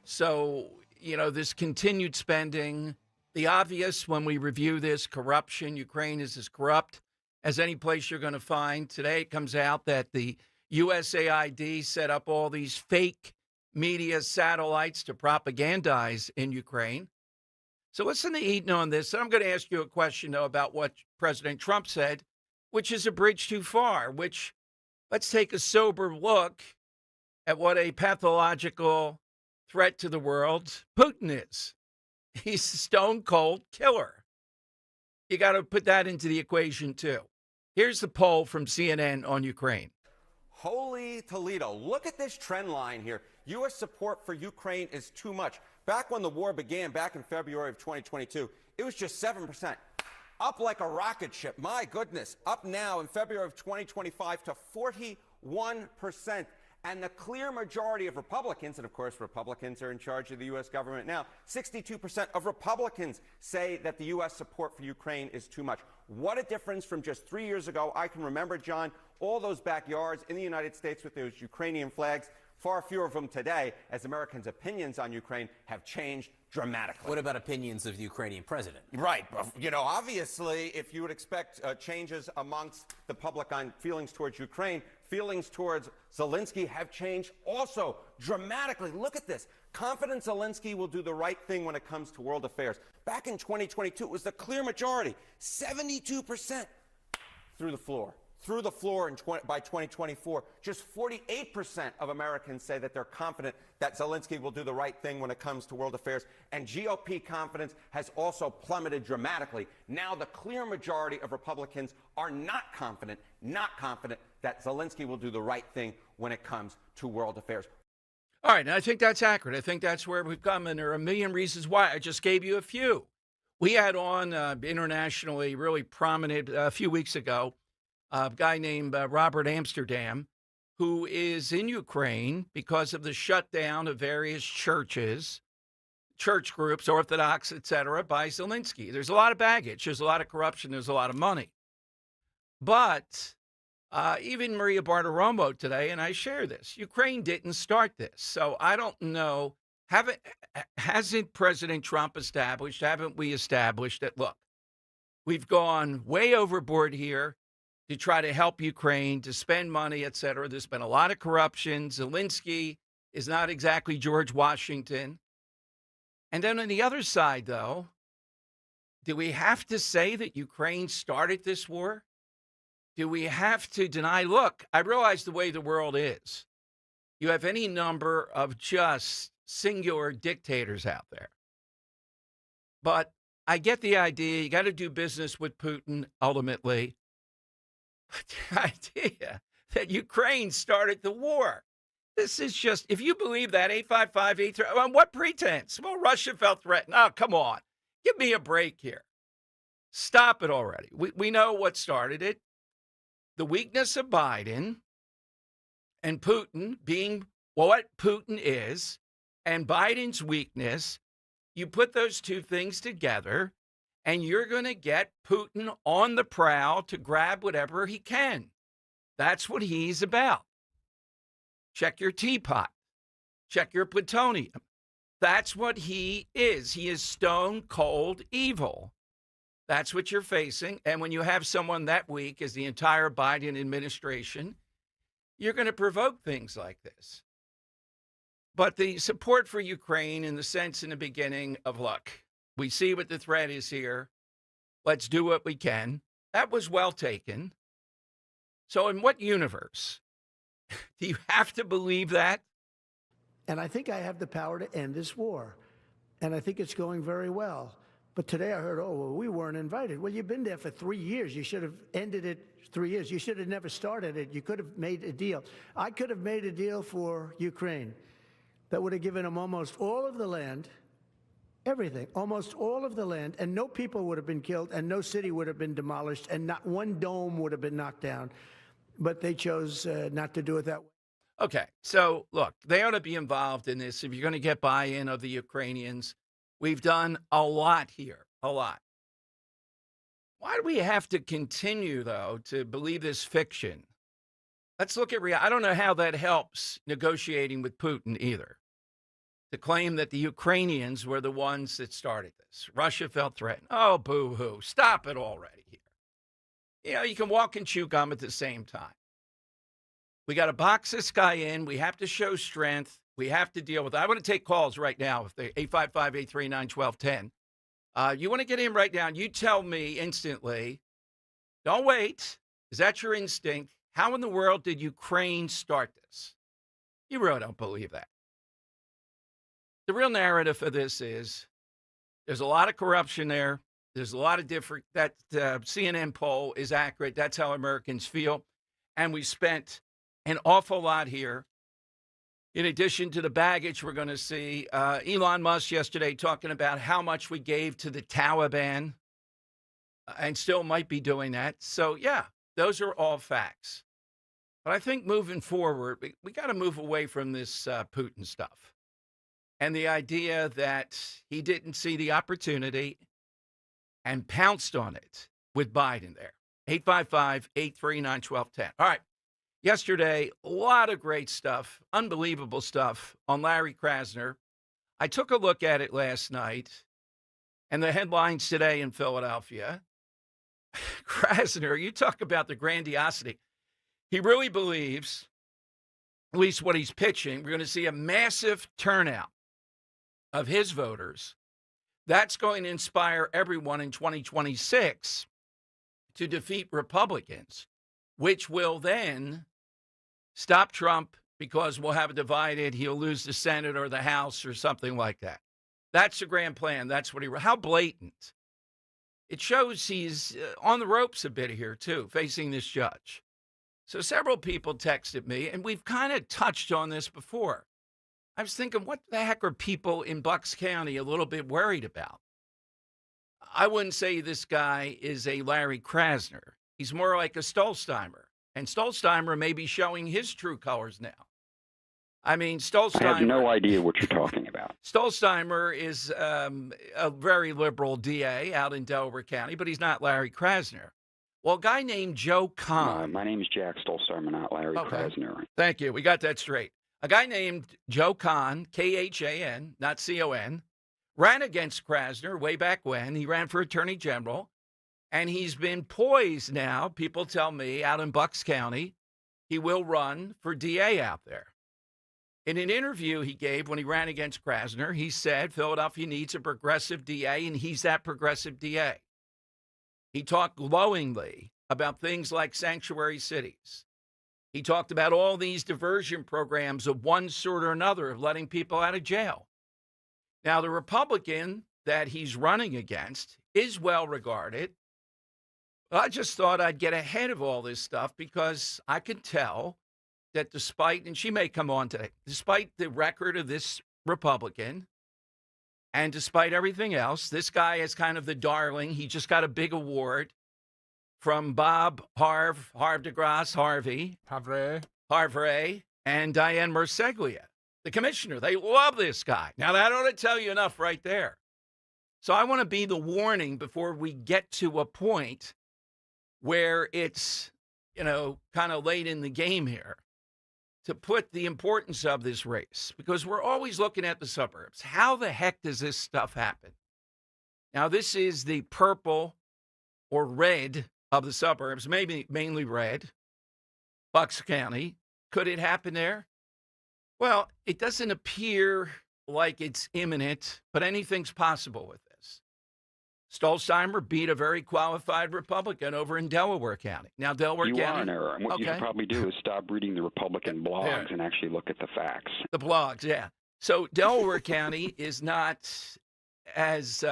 So, you know, this continued spending, the obvious when we review this, corruption, Ukraine is as corrupt as any place you're going to find. Today it comes out that the USAID set up all these fake media satellites to propagandize in Ukraine. So listen to Eaton on this. And I'm going to ask you a question, though, about what President Trump said, which is a bridge too far, which let's take a sober look at what a pathological threat to the world Putin is. He's a stone cold killer. You got to put that into the equation, too. Here's the poll from CNN on Ukraine. Holy Toledo. Look at this trend line here. U.S. support for Ukraine is too much. Back when the war began, back in February of 2022, it was just 7%. Up like a rocket ship. My goodness. Up now in February of 2025 to 41%. And the clear majority of Republicans, and of course Republicans are in charge of the U.S. government now, 62% of Republicans say that the U.S. support for Ukraine is too much. What a difference from just 3 years ago. I can remember, John, all those backyards in the United States with those Ukrainian flags. Far fewer of them today, as Americans' opinions on Ukraine have changed dramatically. What about opinions of the Ukrainian president? Right. You know, obviously, if you would expect changes amongst the public on feelings towards Ukraine, feelings towards Zelensky have changed also dramatically. Look at this. Confident Zelensky will do the right thing when it comes to world affairs. Back in 2022, it was the clear majority, 72% through the floor. Through the floor by 2024, just 48% of Americans say that they're confident that Zelensky will do the right thing when it comes to world affairs. And GOP confidence has also plummeted dramatically. Now the clear majority of Republicans are not confident that Zelensky will do the right thing when it comes to world affairs. All right, and I think that's accurate. I think that's where we've come, and there are a million reasons why. I just gave you a few. We had on internationally really prominent a few weeks ago a guy named Robert Amsterdam, who is in Ukraine because of the shutdown of various churches, church groups, Orthodox, etc., by Zelensky. There's a lot of baggage. There's a lot of corruption. There's a lot of money. But even Maria Bartiromo today, and I share this, Ukraine didn't start this. So I don't know, hasn't President Trump established, haven't we established that, look, we've gone way overboard here to try to help Ukraine, to spend money, et cetera. There's been a lot of corruption. Zelensky is not exactly George Washington. And then on the other side, though, do we have to say that Ukraine started this war? Do we have to deny? Look, I realize the way the world is. You have any number of just singular dictators out there. But I get the idea. You got to do business with Putin ultimately. The idea that Ukraine started the war. This is just, if you believe that, 855-83, on what pretense? Well, Russia felt threatened. Oh, come on. Give me a break here. Stop it already. We know what started it. The weakness of Biden and Putin being what Putin is, and Biden's weakness, you put those two things together, and you're going to get Putin on the prowl to grab whatever he can. That's what he's about. Check your teapot. Check your plutonium. That's what he is. He is stone cold evil. That's what you're facing. And when you have someone that weak as the entire Biden administration, you're going to provoke things like this. But the support for Ukraine in the sense in the beginning of, look, we see what the threat is here. Let's do what we can. That was well taken. So in what universe? Do you have to believe that? And I think I have the power to end this war. and I think it's going very well. But today I heard, oh, well, we weren't invited. Well, you've been there for 3 years. You should have ended it 3 years. You should have never started it. You could have made a deal. I could have made a deal for Ukraine that would have given them almost all of the land, everything, almost all of the land, and no people would have been killed, and no city would have been demolished, and not one dome would have been knocked down. But they chose not to do it that way. Okay, so look, they ought to be involved in this. If you're going to get buy-in of the Ukrainians, we've done a lot here, a lot. Why do we have to continue, though, to believe this fiction? Let's look at reality. I don't know how that helps negotiating with Putin either. To claim that the Ukrainians were the ones that started this. Russia felt threatened. Oh, boo-hoo. Stop it already here. You know, you can walk and chew gum at the same time. We got to box this guy in. We have to show strength. We have to deal with it. I want to take calls right now. If they 855-839-1210. You want to get in right now, you tell me instantly, don't wait. Is that your instinct? How in the world did Ukraine start this? You really don't believe that. The real narrative for this is there's a lot of corruption there. There's a lot of different, that CNN poll is accurate. That's how Americans feel. And we spent an awful lot here. In addition to the baggage, we're going to see Elon Musk yesterday talking about how much we gave to the Taliban and still might be doing that. So, yeah, those are all facts. But I think moving forward, we got to move away from this Putin stuff and the idea that he didn't see the opportunity and pounced on it with Biden there. 855-839-1210. All right. Yesterday, a lot of great stuff, unbelievable stuff on Larry Krasner. I took a look at it last night, and the headlines today in Philadelphia. Krasner, you talk about the grandiosity. He really believes, at least what he's pitching, we're going to see a massive turnout of his voters. That's going to inspire everyone in 2026 to defeat Republicans, which will then stop Trump because we'll have it divided. He'll lose the Senate or the House or something like that. That's the grand plan. That's what how blatant. It shows he's on the ropes a bit here, too, facing this judge. So several people texted me, and we've kind of touched on this before. I was thinking, what the heck are people in Bucks County a little bit worried about? I wouldn't say this guy is a Larry Krasner. He's more like a Stolzheimer. And Stolzheimer may be showing his true colors now. I mean, Stolzheimer... I have no idea what you're talking about. Stolzheimer is a very liberal DA out in Delaware County, but he's not Larry Krasner. Well, a guy named Joe Kahn... my name is Jack Stolzheimer, not Larry Krasner. Thank you. We got that straight. A guy named Joe Kahn, K-H-A-N, not C-O-N, ran against Krasner way back when. He ran for attorney general. And he's been poised now, people tell me, out in Bucks County. He will run for DA out there. In an interview he gave when he ran against Krasner, he said Philadelphia needs a progressive DA, and he's that progressive DA. He talked glowingly about things like sanctuary cities. He talked about all these diversion programs of one sort or another of letting people out of jail. Now, the Republican that he's running against is well regarded. I just thought I'd get ahead of all this stuff because I could tell that despite, and she may come on today, despite the record of this Republican and despite everything else, this guy is kind of the darling. He just got a big award from Bob Harvey, and Diane Marseglia, the commissioner. They love this guy. Now, that ought to tell you enough right there. So I want to be the warning before we get to a point where it's, kind of late in the game here to put the importance of this race, because we're always looking at the suburbs. How the heck does this stuff happen? Now, this is the purple or red of the suburbs, maybe mainly red, Bucks County. Could it happen there? Well, it doesn't appear like it's imminent, but anything's possible with this. Stolzheimer beat a very qualified Republican over in Delaware County. Now, Delaware County... You are in error. And what you should probably do is stop reading the Republican blogs and actually look at the facts. The blogs, yeah. So Delaware County is not as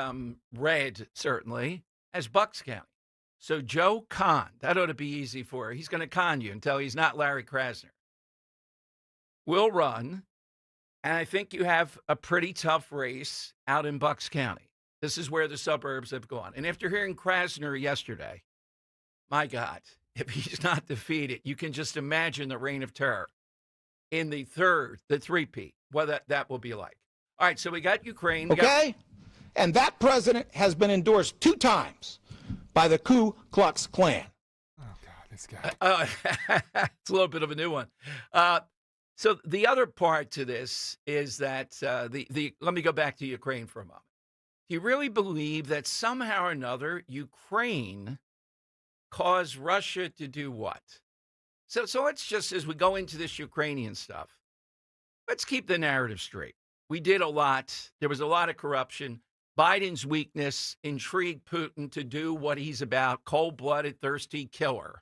red, certainly, as Bucks County. So Joe Kahn, that ought to be easy for her. He's going to con you until he's not Larry Krasner. Will run, and I think you have a pretty tough race out in Bucks County. This is where the suburbs have gone. And after hearing Krasner yesterday, my God, if he's not defeated, you can just imagine the reign of terror in the three-peat, what that will be like. All right, so we got Ukraine. Okay? And that president has been endorsed 2 times by the Ku Klux Klan. Oh, God, this guy. It's a little bit of a new one. So the other part to this is that let me go back to Ukraine for a moment. Do you really believe that somehow or another Ukraine caused Russia to do what? So let's just, as we go into this Ukrainian stuff, let's keep the narrative straight. We did a lot. There was a lot of corruption. Biden's weakness intrigued Putin to do what he's about, cold-blooded, thirsty killer.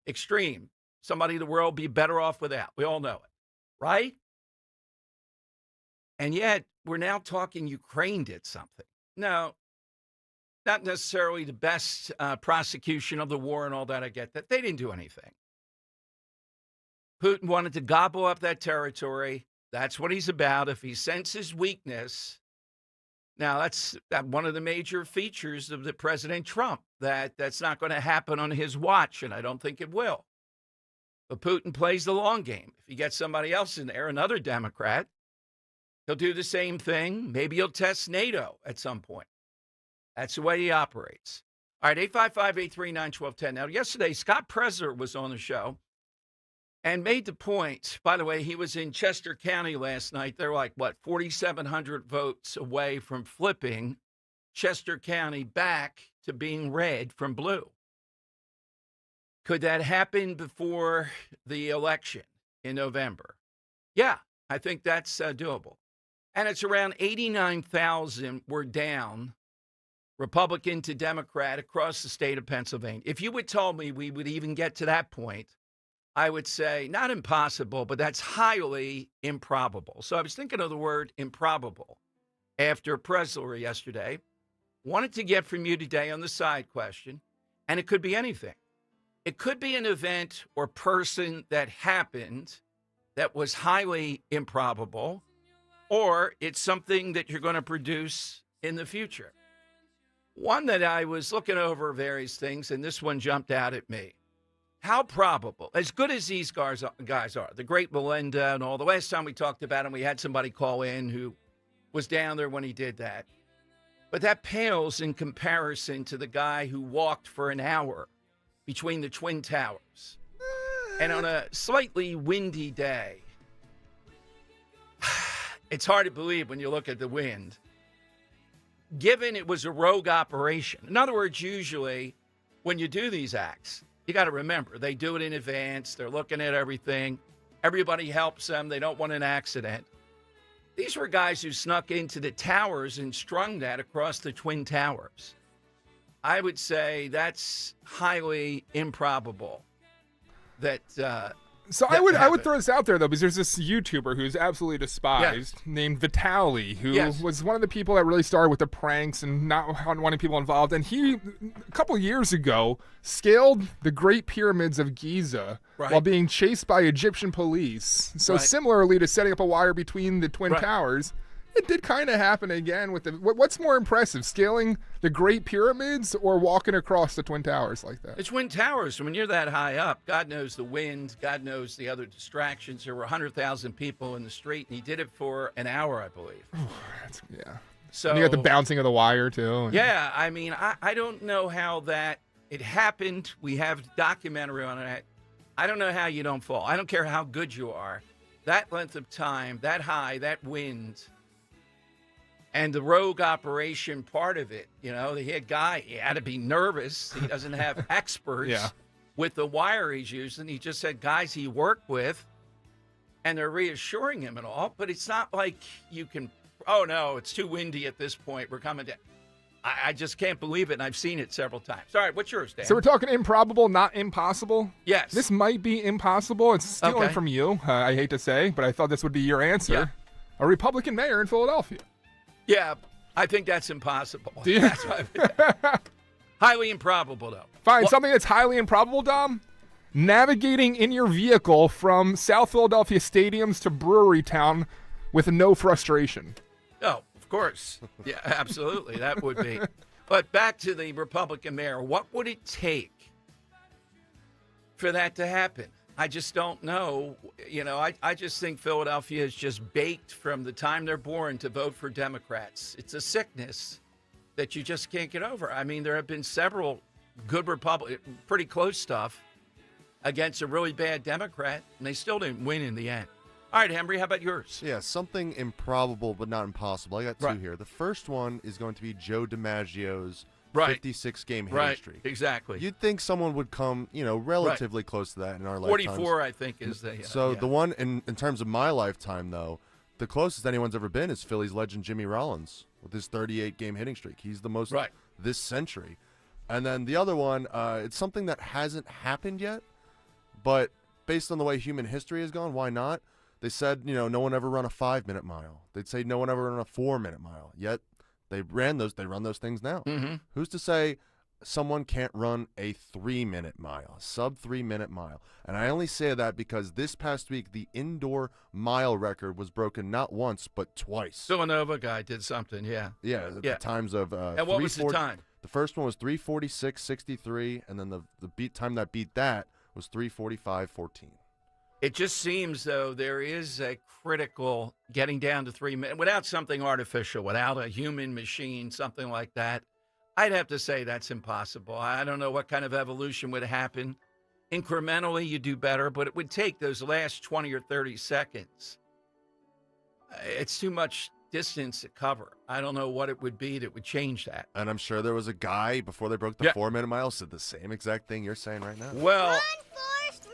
Extreme. Somebody the world be better off without. We all know it, right? And yet, we're now talking Ukraine did something. No, not necessarily the best prosecution of the war and all that. I get that. They didn't do anything. Putin wanted to gobble up that territory. That's what he's about. If he senses weakness, now that's one of the major features of the President Trump, that's not going to happen on his watch, and I don't think it will. But Putin plays the long game. If he gets somebody else in there, another Democrat, he'll do the same thing. Maybe he'll test NATO at some point. That's the way he operates. All right, 855-839-1210. Now, yesterday, Scott Presler was on the show and made the point. By the way, he was in Chester County last night. They're like, 4,700 votes away from flipping Chester County back to being red from blue. Could that happen before the election in November? Yeah, I think that's doable. And it's around 89,000 were down, Republican to Democrat, across the state of Pennsylvania. If you would tell me we would even get to that point, I would say not impossible, but that's highly improbable. So I was thinking of the word improbable after Presler yesterday. Wanted to get from you today on the side question, and it could be anything. It could be an event or person that happened that was highly improbable, or it's something that you're going to produce in the future. One that I was looking over various things, and this one jumped out at me. How probable, as good as these guys are, the great Melinda and all, the last time we talked about him, we had somebody call in who was down there when he did that. But that pales in comparison to the guy who walked for an hour between the Twin Towers. And on a slightly windy day, it's hard to believe when you look at the wind, given it was a rogue operation. In other words, usually when you do these acts, you got to remember, they do it in advance. They're looking at everything. Everybody helps them. They don't want an accident. These were guys who snuck into the towers and strung that across the Twin Towers. I would say that's highly improbable that So I would throw this out there, though, because there's this YouTuber who's absolutely despised named Vitaly, who was one of the people that really started with the pranks and not wanting people involved. And he, a couple years ago, scaled the Great Pyramids of Giza while being chased by Egyptian police. So similarly to setting up a wire between the Twin Towers, it did kind of happen again with the. What's more impressive, scaling the Great Pyramids or walking across the Twin Towers like that? The Twin Towers, when you're that high up, God knows the wind, God knows the other distractions. There were 100,000 people in the street, and he did it for an hour, I believe. So and you got the bouncing of the wire, too. Yeah, I mean, I don't know how that it happened. We have documentary on it. I don't know how you don't fall. I don't care how good you are. That length of time, that high, that wind. And the rogue operation part of it, you know, he had to be nervous. He doesn't have experts with the wire he's using. He just said guys he worked with, and they're reassuring him and all. But it's not like you can, oh, no, it's too windy at this point. We're coming down. I just can't believe it, and I've seen it several times. All right, what's yours, Dan? So we're talking improbable, not impossible? Yes. This might be impossible. It's stealing from you, I hate to say, but I thought this would be your answer. A Republican mayor in Philadelphia. Yeah, I think that's impossible. Do you? That's what highly improbable, though. Fine, something that's highly improbable, Dom. Navigating in your vehicle from South Philadelphia stadiums to Brewery Town with no frustration. Oh, of course. Yeah, absolutely. That would be. But back to the Republican mayor. What would it take for that to happen? I just don't know. You know, I just think Philadelphia is just baked from the time they're born to vote for Democrats. It's a sickness that you just can't get over. I mean, there have been several good pretty close stuff against a really bad Democrat, and they still didn't win in the end. All right, Henry, how about yours? Yeah, something improbable but not impossible. I got two here. The first one is going to be Joe DiMaggio's 56-game hitting streak. Exactly. You'd think someone would come, relatively close to that in our lifetime. 44, I think, is the... So the one, in terms of my lifetime, though, the closest anyone's ever been is Phillies legend Jimmy Rollins with his 38-game hitting streak. He's the most this century. And then the other one, it's something that hasn't happened yet, but based on the way human history has gone, why not? They said, no one ever run a 5-minute mile. They'd say no one ever run a 4-minute mile. Yet they run those things now. Mm-hmm. Who's to say someone can't run a 3-minute mile, a sub 3-minute mile? And I only say that because this past week, the indoor mile record was broken not once, but twice. Villanova guy did something, yeah. Yeah, the times of... and what was the time? The first one was 3:46.63, and then the time that beat that was 3:45.14. It just seems, though, there is a critical getting down to 3 minutes without something artificial, without a human machine, something like that. I'd have to say that's impossible. I don't know what kind of evolution would happen. Incrementally, you do better, but it would take those last 20 or 30 seconds. It's too much distance to cover. I don't know what it would be that would change that. And I'm sure there was a guy before they broke the 4-minute mile said the same exact thing you're saying right now. Well, Run, Forrest, run!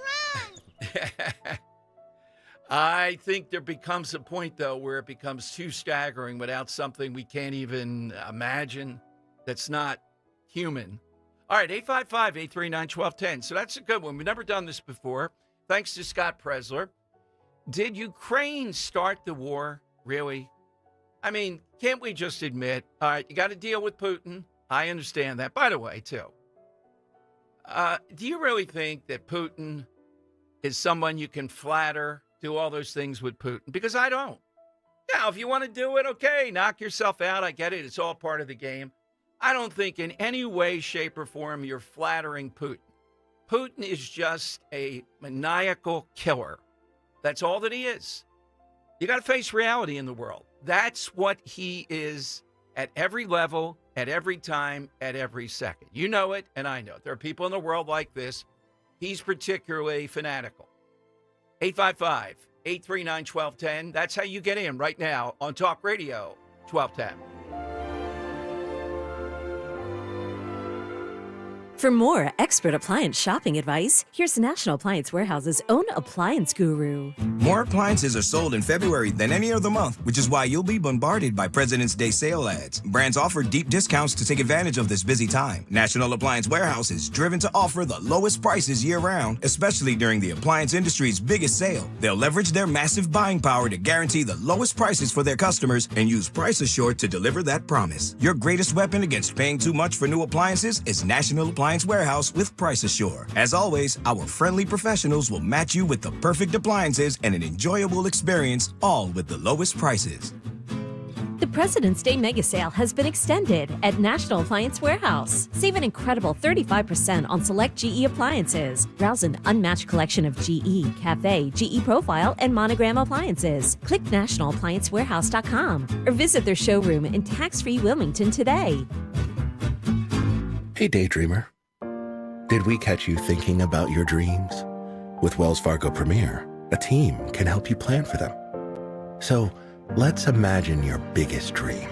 I think there becomes a point, though, where it becomes too staggering without something we can't even imagine that's not human. All right, 855-839-1210. So that's a good one. We've never done this before. Thanks to Scott Presler. Did Ukraine start the war, really? I mean, can't we just admit, all right, you got to deal with Putin. I understand that. By the way, too, do you really think that Putin is someone you can flatter, do all those things with Putin? Because I don't. Now, if you want to do it, okay, knock yourself out. I get it. It's all part of the game. I don't think in any way, shape, or form you're flattering Putin. Putin is just a maniacal killer. That's all that he is. You got to face reality in the world. That's what he is at every level, at every time, at every second. You know it, and I know it. There are people in the world like this. He's particularly fanatical. 855-839-1210. That's how you get in right now on Talk Radio 1210. For more expert appliance shopping advice, here's National Appliance Warehouse's own appliance guru. More appliances are sold in February than any other month, which is why you'll be bombarded by President's Day sale ads. Brands offer deep discounts to take advantage of this busy time. National Appliance Warehouse is driven to offer the lowest prices year-round, especially during the appliance industry's biggest sale. They'll leverage their massive buying power to guarantee the lowest prices for their customers and use Price Assured to deliver that promise. Your greatest weapon against paying too much for new appliances is National Appliance Warehouse with Price Assure. As always, our friendly professionals will match you with the perfect appliances and an enjoyable experience, all with the lowest prices. The President's Day mega sale has been extended at National Appliance Warehouse. Save an incredible 35% on select GE appliances. Browse an unmatched collection of GE, Cafe, GE Profile, and Monogram appliances. Click nationalappliancewarehouse.com or visit their showroom in tax-free Wilmington today. Hey, daydreamer. Did we catch you thinking about your dreams? With Wells Fargo Premier, a team can help you plan for them. So let's imagine your biggest dream.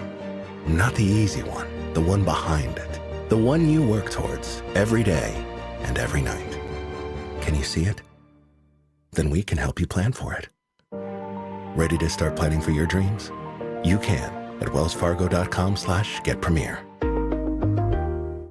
Not the easy one, the one behind it. The one you work towards every day and every night. Can you see it? Then we can help you plan for it. Ready to start planning for your dreams? You can at wellsfargo.com/getpremier.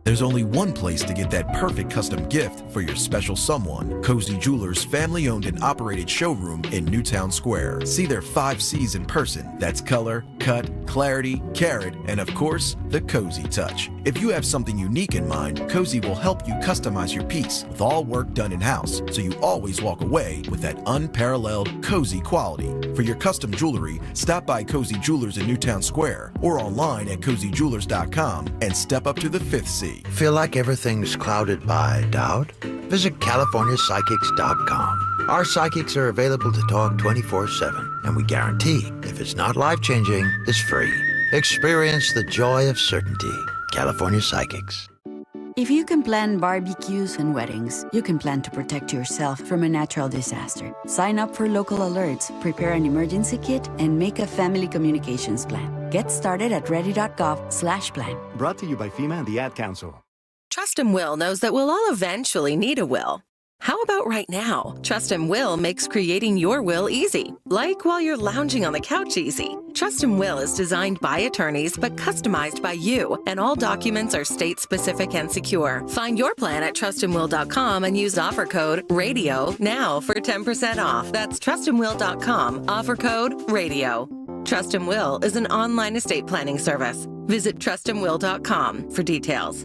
There's only one place to get that perfect custom gift for your special someone. Cozy Jewelers' family-owned and operated showroom in Newtown Square. See their 5 C's in person. That's color, cut, clarity, carat, and of course, the cozy touch. If you have something unique in mind, Cozy will help you customize your piece with all work done in-house, so you always walk away with that unparalleled cozy quality. For your custom jewelry, stop by Cozy Jewelers in Newtown Square or online at cozyjewelers.com and step up to the 5th C. Feel like everything's clouded by doubt? Visit CaliforniaPsychics.com. Our psychics are available to talk 24/7, and we guarantee if it's not life-changing, it's free. Experience the joy of certainty. California Psychics. If you can plan barbecues and weddings, you can plan to protect yourself from a natural disaster. Sign up for local alerts, prepare an emergency kit, and make a family communications plan. Get started at ready.gov/plan. Brought to you by FEMA and the Ad Council. Trust and Will knows that we'll all eventually need a will. How about right now? Trust and Will makes creating your will easy, like while you're lounging on the couch easy. Trust and Will is designed by attorneys but customized by you, and all documents are state-specific and secure. Find your plan at trustandwill.com and use offer code RADIO now for 10% off. That's trustandwill.com, offer code RADIO. Trust and Will is an online estate planning service. Visit trustandwill.com for details.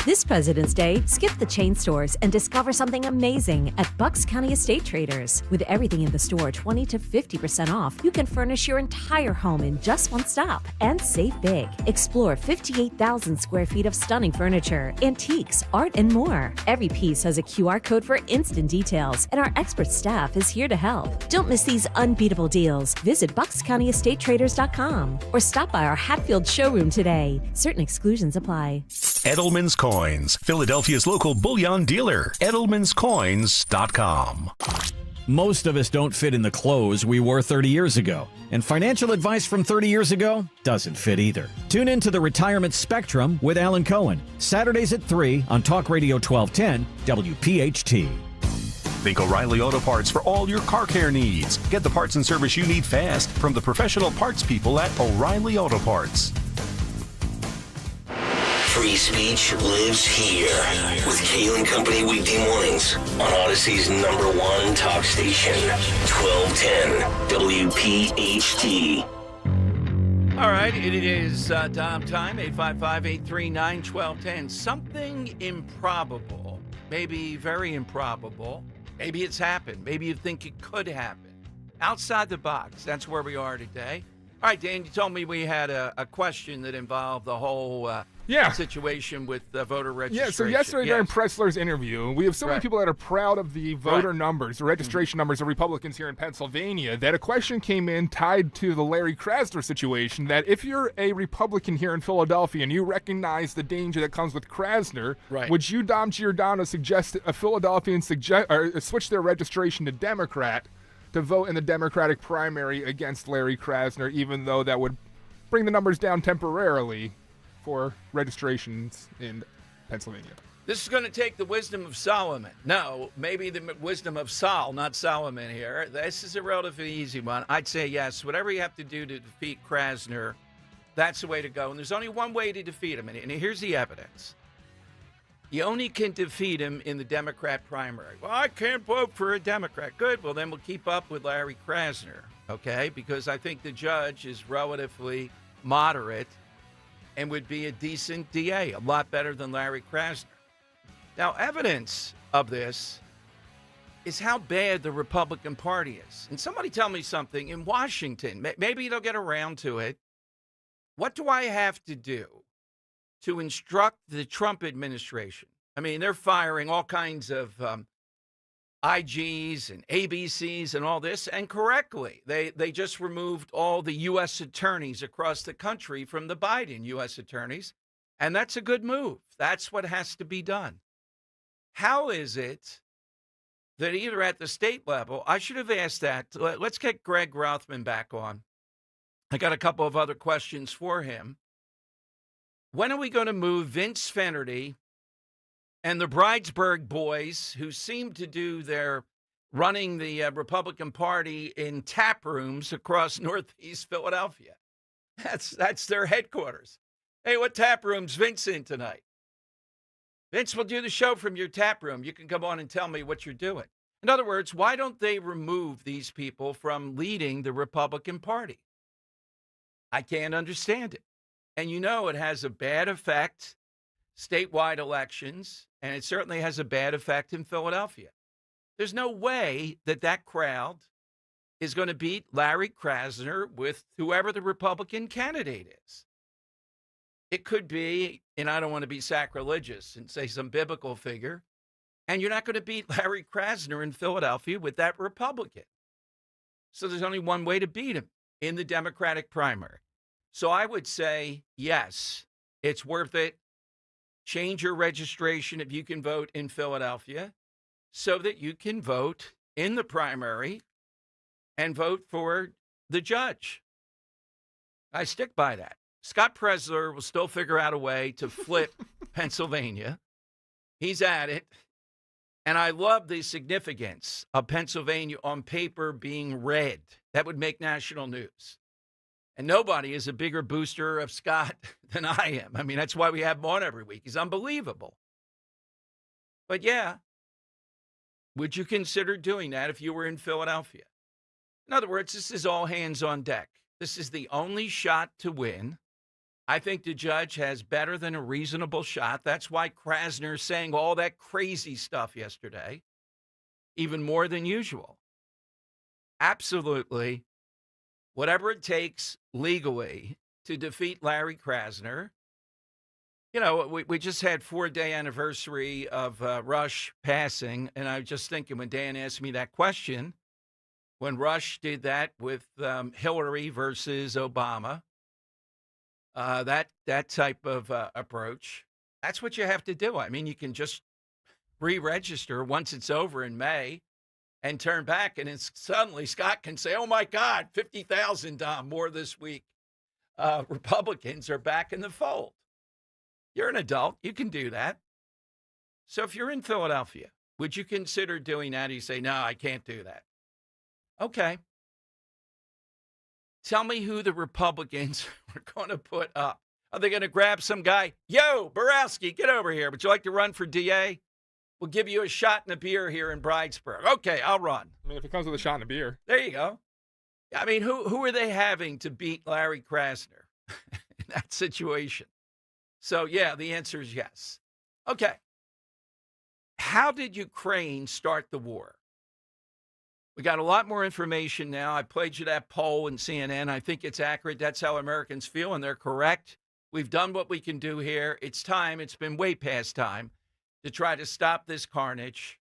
This President's Day, skip the chain stores and discover something amazing at Bucks County Estate Traders. With everything in the store 20 to 50% off, you can furnish your entire home in just one stop and save big. Explore 58,000 square feet of stunning furniture, antiques, art, and more. Every piece has a QR code for instant details, and our expert staff is here to help. Don't miss these unbeatable deals. Visit BucksCountyEstateTraders.com or stop by our Hatfield showroom today. Certain exclusions apply. Edelman's Coins, Philadelphia's local bullion dealer. Edelman'sCoins.com. Most of us don't fit in the clothes we wore 30 years ago. And financial advice from 30 years ago doesn't fit either. Tune in to the Retirement Spectrum with Alan Cohen. Saturdays at 3 on Talk Radio 1210 WPHT. Think O'Reilly Auto Parts for all your car care needs. Get the parts and service you need fast from the professional parts people at O'Reilly Auto Parts. Free speech lives here with Kaylee Company weekday mornings on Odyssey's #1 talk station, 1210 WPHT. All right, it is Dom time, 855-839-1210. Something improbable, maybe very improbable. Maybe it's happened. Maybe you think it could happen. Outside the box, that's where we are today. All right, Dan, you told me we had a question that involved the whole situation with voter registration. Yeah, so yesterday during Pressler's interview, we have so many people that are proud of the voter numbers, the registration numbers of Republicans here in Pennsylvania, that a question came in tied to the Larry Krasner situation, that if you're a Republican here in Philadelphia and you recognize the danger that comes with Krasner, would you, Dom Giordano, suggest a Philadelphian switch their registration to Democrat to vote in the Democratic primary against Larry Krasner, even though that would bring the numbers down temporarily for registrations in Pennsylvania? This is going to take the wisdom of Solomon. No, maybe the wisdom of Saul, not Solomon here. This is a relatively easy one. I'd say yes. Whatever you have to do to defeat Krasner, that's the way to go. And there's only one way to defeat him, and here's the evidence. You only can defeat him in the Democrat primary. Well, I can't vote for a Democrat. Good. Well, then we'll keep up with Larry Krasner, okay? Because I think the judge is relatively moderate and would be a decent DA, a lot better than Larry Krasner. Now, evidence of this is how bad the Republican Party is. And somebody tell me something. In Washington, maybe they'll get around to it. What do I have to do to instruct the Trump administration? I mean, they're firing all kinds of IGs and ABCs and all this, and correctly. They just removed all the U.S. attorneys across the country from the Biden U.S. attorneys, and that's a good move. That's what has to be done. How is it that either at the state level, I should have asked that. Let's get Greg Rothman back on. I got a couple of other questions for him. When are we going to move Vince Fennerty and the Bridesburg boys, who seem to do their running the Republican Party in tap rooms across Northeast Philadelphia? That's their headquarters. Hey, what tap room's Vince in tonight? Vince will do the show from your tap room. You can come on and tell me what you're doing. In other words, why don't they remove these people from leading the Republican Party? I can't understand it. And you know it has a bad effect statewide elections, and it certainly has a bad effect in Philadelphia. There's no way that that crowd is going to beat Larry Krasner with whoever the Republican candidate is. It could be, and I don't want to be sacrilegious and say some biblical figure, and you're not going to beat Larry Krasner in Philadelphia with that Republican. So there's only one way to beat him in the Democratic primary. So I would say, yes, it's worth it. Change your registration if you can vote in Philadelphia so that you can vote in the primary and vote for the judge. I stick by that. Scott Presler will still figure out a way to flip Pennsylvania. He's at it. And I love the significance of Pennsylvania on paper being red. That would make national news. And nobody is a bigger booster of Scott than I am. I mean, that's why we have him on every week. He's unbelievable. But yeah, would you consider doing that if you were in Philadelphia? In other words, this is all hands on deck. This is the only shot to win. I think the judge has better than a reasonable shot. That's why Krasner saying all that crazy stuff yesterday, even more than usual. Absolutely. Whatever it takes legally to defeat Larry Krasner. You know, we just had 4-day anniversary of Rush passing, and I was just thinking when Dan asked me that question, when Rush did that with Hillary versus Obama, that type of approach, that's what you have to do. I mean, you can just re-register once it's over in May and turn back, and it's suddenly Scott can say, oh, my God, 50,000 more this week. Republicans are back in the fold. You're an adult. You can do that. So if you're in Philadelphia, would you consider doing that? You say, no, I can't do that. Okay. Tell me who the Republicans are going to put up. Are they going to grab some guy? Yo, Borowski, get over here. Would you like to run for DA? We'll give you a shot and a beer here in Bridesburg. Okay, I'll run. I mean, if it comes with a shot and a beer. There you go. I mean, who are they having to beat Larry Krasner in that situation? So, yeah, the answer is yes. Okay. How did Ukraine start the war? We got a lot more information now. I played you that poll in CNN. I think it's accurate. That's how Americans feel, and they're correct. We've done what we can do here. It's time. It's been way past time to try to stop this carnage,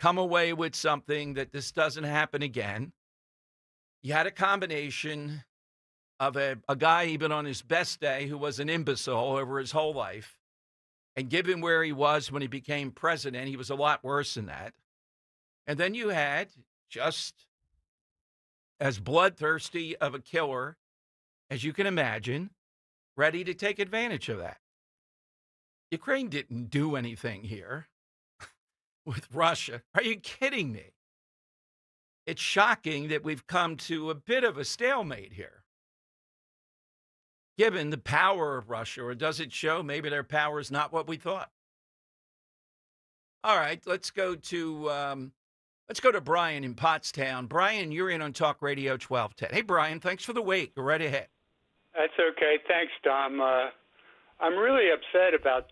come away with something that this doesn't happen again. You had a combination of a guy even on his best day who was an imbecile over his whole life. And given where he was when he became president, he was a lot worse than that. And then you had just as bloodthirsty of a killer as you can imagine, ready to take advantage of that. Ukraine didn't do anything here with Russia. Are you kidding me? It's shocking that we've come to a bit of a stalemate here. Given the power of Russia, or does it show maybe their power is not what we thought? All right, let's go to Brian in Pottstown. Brian, you're in on Talk Radio 1210. Hey, Brian, thanks for the wait. Go right ahead. That's okay. Thanks, Dom. I'm really upset about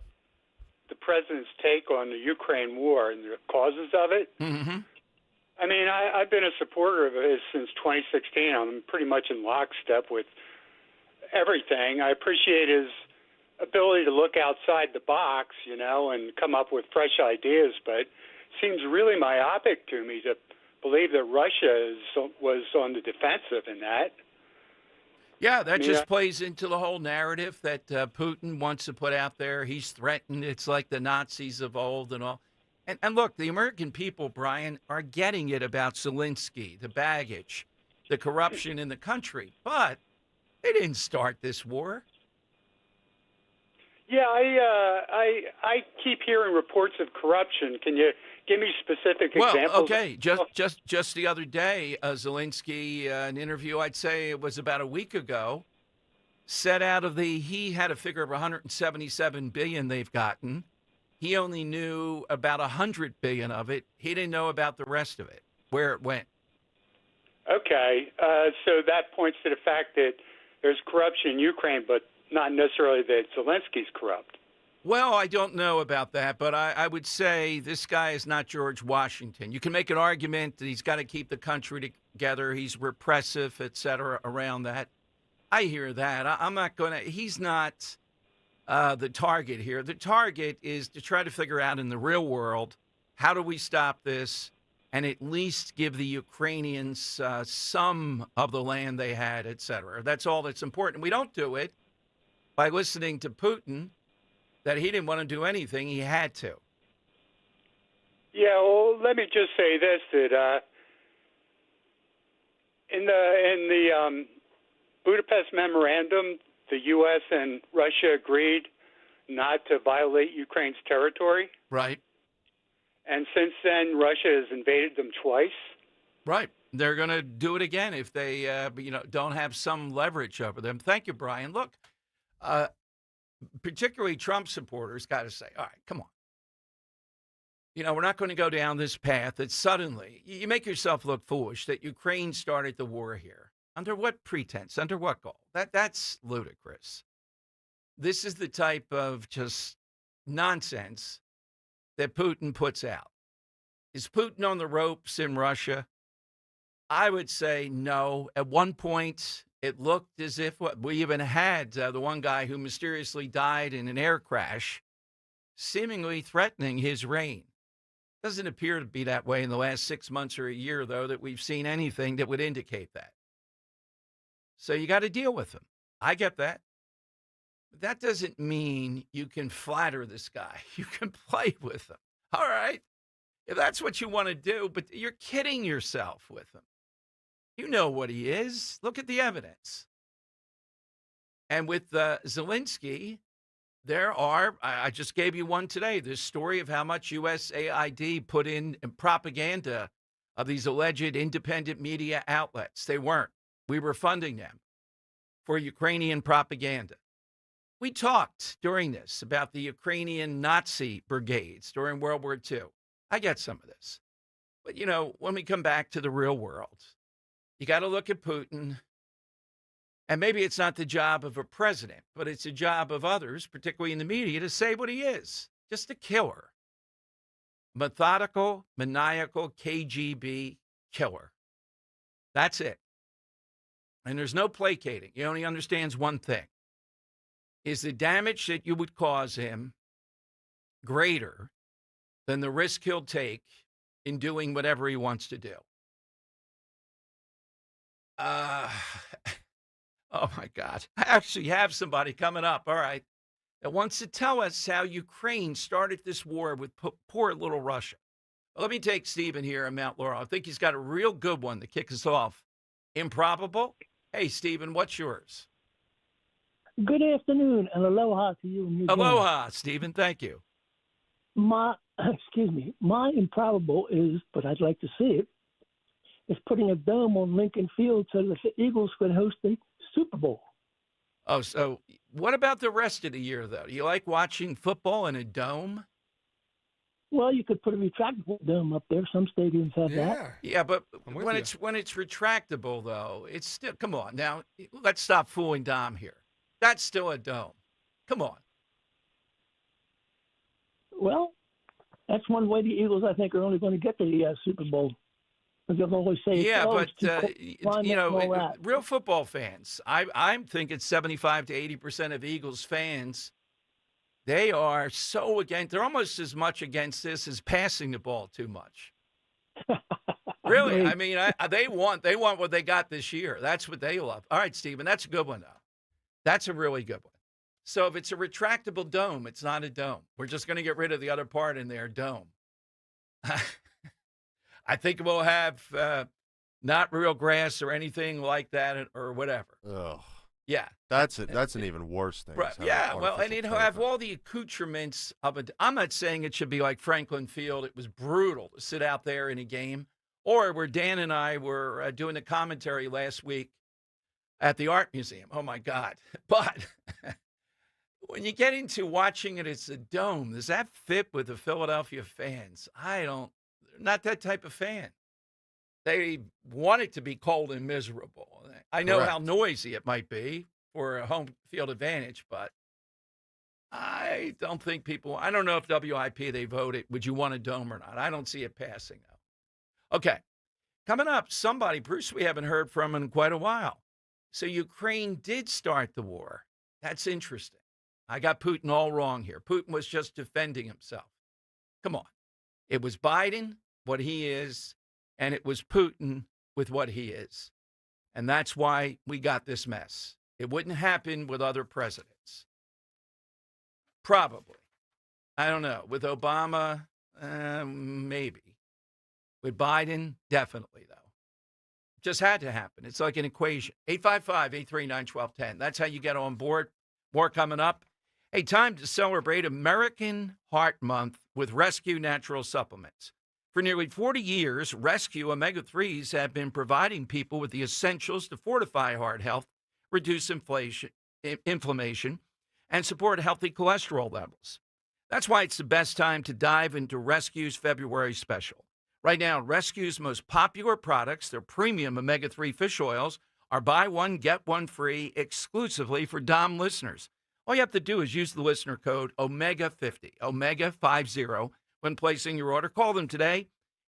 the president's take on the Ukraine war and the causes of it. Mm-hmm. I mean, I've been a supporter of his since 2016. I'm pretty much in lockstep with everything. I appreciate his ability to look outside the box, you know, and come up with fresh ideas, but it seems really myopic to me to believe that Russia was on the defensive in that. Yeah, that just plays into the whole narrative that Putin wants to put out there. He's threatened. It's like the Nazis of old and all. And look, the American people, Brian, are getting it about Zelensky, the baggage, the corruption in the country. But they didn't start this war. Yeah, I keep hearing reports of corruption. Can you give me specific examples? Well, okay, just the other day, Zelensky, an interview, I'd say it was about a week ago, said he had a figure of 177 billion they've gotten. He only knew about 100 billion of it. He didn't know about the rest of it, where it went. Okay, so that points to the fact that there's corruption in Ukraine, but not necessarily that Zelensky's corrupt. Well, I don't know about that, but I would say this guy is not George Washington. You can make an argument that he's got to keep the country together. He's repressive, et cetera, around that. I hear that. I'm not going to – he's not the target here. The target is to try to figure out in the real world, how do we stop this and at least give the Ukrainians some of the land they had, et cetera. That's all that's important. We don't do it by listening to Putin, that he didn't want to do anything. He had to. Yeah, well, let me just say this, that in the Budapest Memorandum, the U.S. and Russia agreed not to violate Ukraine's territory. Right. And since then, Russia has invaded them twice. Right. They're going to do it again if they, don't have some leverage over them. Thank you, Brian. Look, particularly Trump supporters got to say, all right, come on. We're not going to go down this path that suddenly you make yourself look foolish that Ukraine started the war here. Under what pretense? Under what goal? That's ludicrous. This is the type of just nonsense that Putin puts out. Is Putin on the ropes in Russia? I would say no. At one point, it looked as if we even had the one guy who mysteriously died in an air crash, seemingly threatening his reign. Doesn't appear to be that way in the last 6 months or a year, though, that we've seen anything that would indicate that. So you got to deal with him. I get that. But that doesn't mean you can flatter this guy. You can play with him. All right. If that's what you want to do, but you're kidding yourself with him. You know what he is. Look at the evidence. And with Zelensky, there are, I just gave you one today, this story of how much USAID put in propaganda of these alleged independent media outlets. They weren't. We were funding them for Ukrainian propaganda. We talked during this about the Ukrainian Nazi brigades during World War II. I get some of this. But, when we come back to the real world, you got to look at Putin, and maybe it's not the job of a president, but it's a job of others, particularly in the media, to say what he is, just a killer. Methodical, maniacal, KGB killer. That's it. And there's no placating. He only understands one thing. Is the damage that you would cause him greater than the risk he'll take in doing whatever he wants to do? Oh, my God. I actually have somebody coming up, all right, that wants to tell us how Ukraine started this war with poor little Russia. Well, let me take Stephen here in Mount Laurel. I think he's got a real good one to kick us off. Improbable? Hey, Stephen, what's yours? Good afternoon, and aloha to you. And aloha, Stephen. Thank you. My improbable is, but I'd like to see it, is putting a dome on Lincoln Field so that the Eagles could host the Super Bowl. Oh, so what about the rest of the year, though? Do you like watching football in a dome? Well, you could put a retractable dome up there. Some stadiums have that. Yeah, but when it's retractable, though, it's still, come on. Now, let's stop fooling Dom here. That's still a dome. Come on. Well, that's one way the Eagles, I think, are only going to get the Super Bowl. They'll always say, yeah, but real football fans, I'm thinking 75 to 80% of Eagles fans, they are so against. They're almost as much against this as passing the ball too much. Really, I mean, they want what they got this year. That's what they love. All right, Stephen, that's a good one, though. That's a really good one. So if it's a retractable dome, it's not a dome. We're just going to get rid of the other part in there, dome. I think we'll have not real grass or anything like that or whatever. Ugh. Yeah. That's it. That's an even worse thing. Right. Yeah, well, and it'll have all the accoutrements of it. I'm not saying it should be like Franklin Field. It was brutal to sit out there in a game. Or where Dan and I were doing the commentary last week at the art museum. Oh, my God. But when you get into watching it as a dome, does that fit with the Philadelphia fans? Not that type of fan. They want it to be cold and miserable. I know how noisy it might be for a home field advantage, but I don't think I don't know if WIP, they voted, would you want a dome or not? I don't see it passing, though. Okay, coming up, Bruce, we haven't heard from in quite a while. So Ukraine did start the war. That's interesting. I got Putin all wrong here. Putin was just defending himself. Come on. It was Biden, what he is, and it was Putin with what he is. And that's why we got this mess. It wouldn't happen with other presidents. Probably. I don't know. With Obama, maybe. With Biden, definitely, though. Just had to happen. It's like an equation. 855-839-1210. That's how you get on board. More coming up. Hey, time to celebrate American Heart Month with Rescue Natural Supplements. For nearly 40 years, Rescue Omega-3s have been providing people with the essentials to fortify heart health, reduce inflammation, and support healthy cholesterol levels. That's why it's the best time to dive into Rescue's February special. Right now, Rescue's most popular products, their premium omega-3 fish oils, are buy one, get one free exclusively for DOM listeners. All you have to do is use the listener code OMEGA50, OMEGA50, when placing your order. Call them today,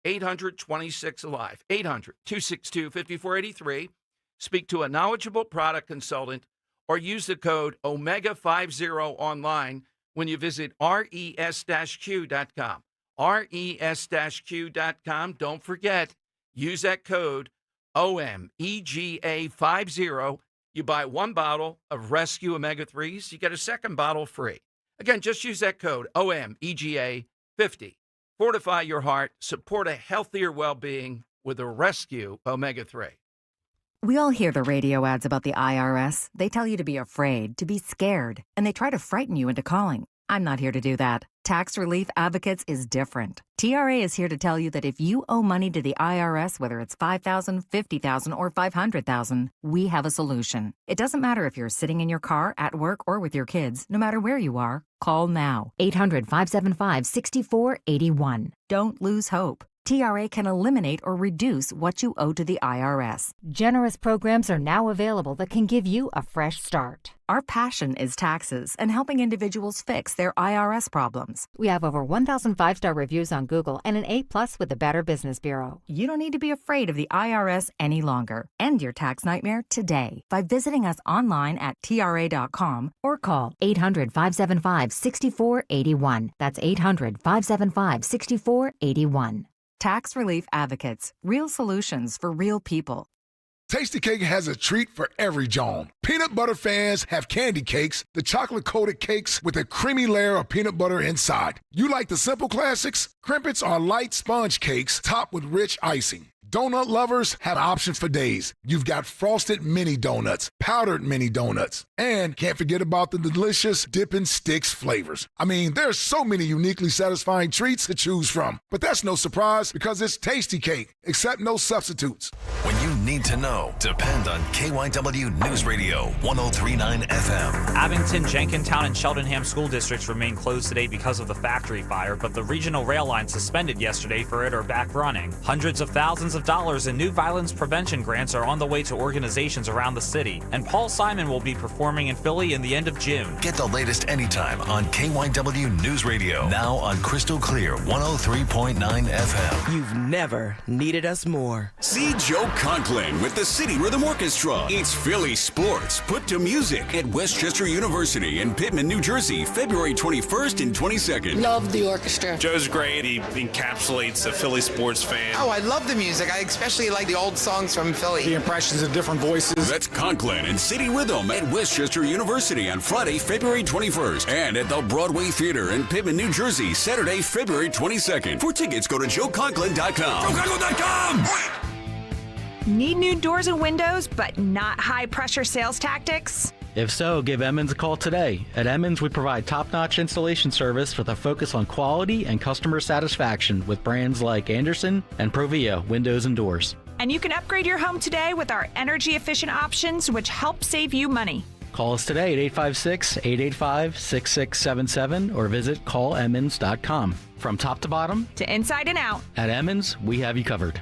800-26-ALIVE, 800-262-5483. Speak to a knowledgeable product consultant or use the code OMEGA50 online when you visit res-q.com. res-q.com. Don't forget, use that code OMEGA50. You buy one bottle of Rescue Omega-3s, you get a second bottle free. Again, just use that code OMEGA50. Fortify your heart, support a healthier well-being with a Rescue Omega-3. We all hear the radio ads about the IRS. They tell you to be afraid, to be scared, and they try to frighten you into calling. I'm not here to do that. Tax Relief Advocates is different. TRA is here to tell you that if you owe money to the IRS, whether it's $5,000, $50,000, or $500,000, we have a solution. It doesn't matter if you're sitting in your car, at work, or with your kids. No matter where you are, call now. 800-575-6481. Don't lose hope. TRA can eliminate or reduce what you owe to the IRS. Generous programs are now available that can give you a fresh start. Our passion is taxes and helping individuals fix their IRS problems. We have over 1,000 5-star reviews on Google and an A+ with the Better Business Bureau. You don't need to be afraid of the IRS any longer. End your tax nightmare today by visiting us online at TRA.com or call 800-575-6481. That's 800-575-6481. Tax Relief Advocates. Real solutions for real people. Tasty-Cake has a treat for every John. Peanut butter fans have candy cakes, the chocolate-coated cakes with a creamy layer of peanut butter inside. You like the simple classics? Crimpets are light sponge cakes topped with rich icing. Donut lovers have options for days. You've got frosted mini donuts, powdered mini donuts, and can't forget about the delicious Dippin' Sticks flavors. I mean, there's so many uniquely satisfying treats to choose from. But that's no surprise because it's Tasty Cake, except no substitutes. When you need to know, depend on KYW News Radio 103.9 FM. Abington, Jenkintown, and Cheltenham school districts remain closed today because of the factory fire, but the regional rail line suspended yesterday for it are back running. Hundreds of thousands of dollars in new violence prevention grants are on the way to organizations around the city, and Paul Simon will be performing in Philly in the end of June. Get the latest anytime on KYW News Radio, now on Crystal Clear 103.9 FM. You've never needed us more. See Joe Conklin with the City Rhythm Orchestra. It's Philly sports put to music at Westchester University in Pittman, New Jersey, February 21st and 22nd. Love the orchestra. Joe's great. He encapsulates a Philly sports fan. Oh, I love the music. I especially like the old songs from Philly. The impressions of different voices. That's Conklin and City Rhythm at Westchester University on Friday, February 21st. And at the Broadway Theater in Pittman, New Jersey, Saturday, February 22nd. For tickets, go to joeconklin.com. joeconklin.com! Need new doors and windows, but not high-pressure sales tactics? If so, give Emmons a call today. At Emmons, we provide top-notch installation service with a focus on quality and customer satisfaction with brands like Anderson and Provia Windows and Doors. And you can upgrade your home today with our energy-efficient options, which help save you money. Call us today at 856-885-6677 or visit callemmons.com. From top to bottom, To inside and out. at Emmons, we have you covered.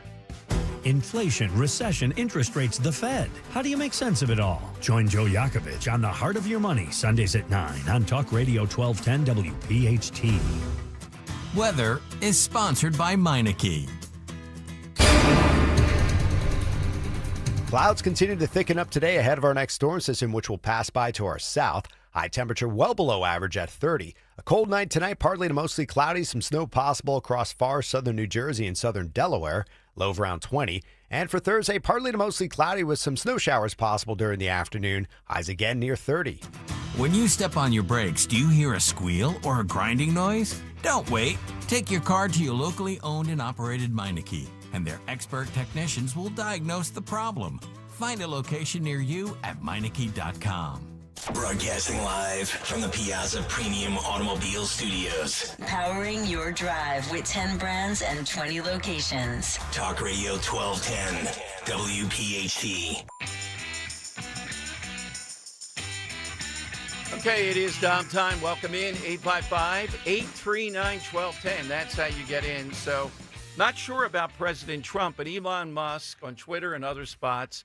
Inflation, recession, interest rates, the Fed. How do you make sense of it all? Join Joe Yakovich on The Heart of Your Money, Sundays at 9 on Talk Radio 1210 WPHT. Weather is sponsored by Meineke. Clouds continue to thicken up today ahead of our next storm system, which will pass by to our south. High temperature well below average at 30. A cold night tonight, partly to mostly cloudy. Some snow possible across far southern New Jersey and southern Delaware. Low of around 20. And for Thursday, partly to mostly cloudy with some snow showers possible during the afternoon. Highs again near 30. When you step on your brakes, do you hear a squeal or a grinding noise? Don't wait. Take your car to your locally owned and operated Meineke, and their expert technicians will diagnose the problem. Find a location near you at Meineke.com. Broadcasting live from the Piazza Premium Automobile Studios. Powering your drive with 10 brands and 20 locations. Talk Radio 1210, WPHT. Okay, it is Dom time. Welcome in, 855-839-1210. That's how you get in. So, not sure about President Trump, but Elon Musk on Twitter and other spots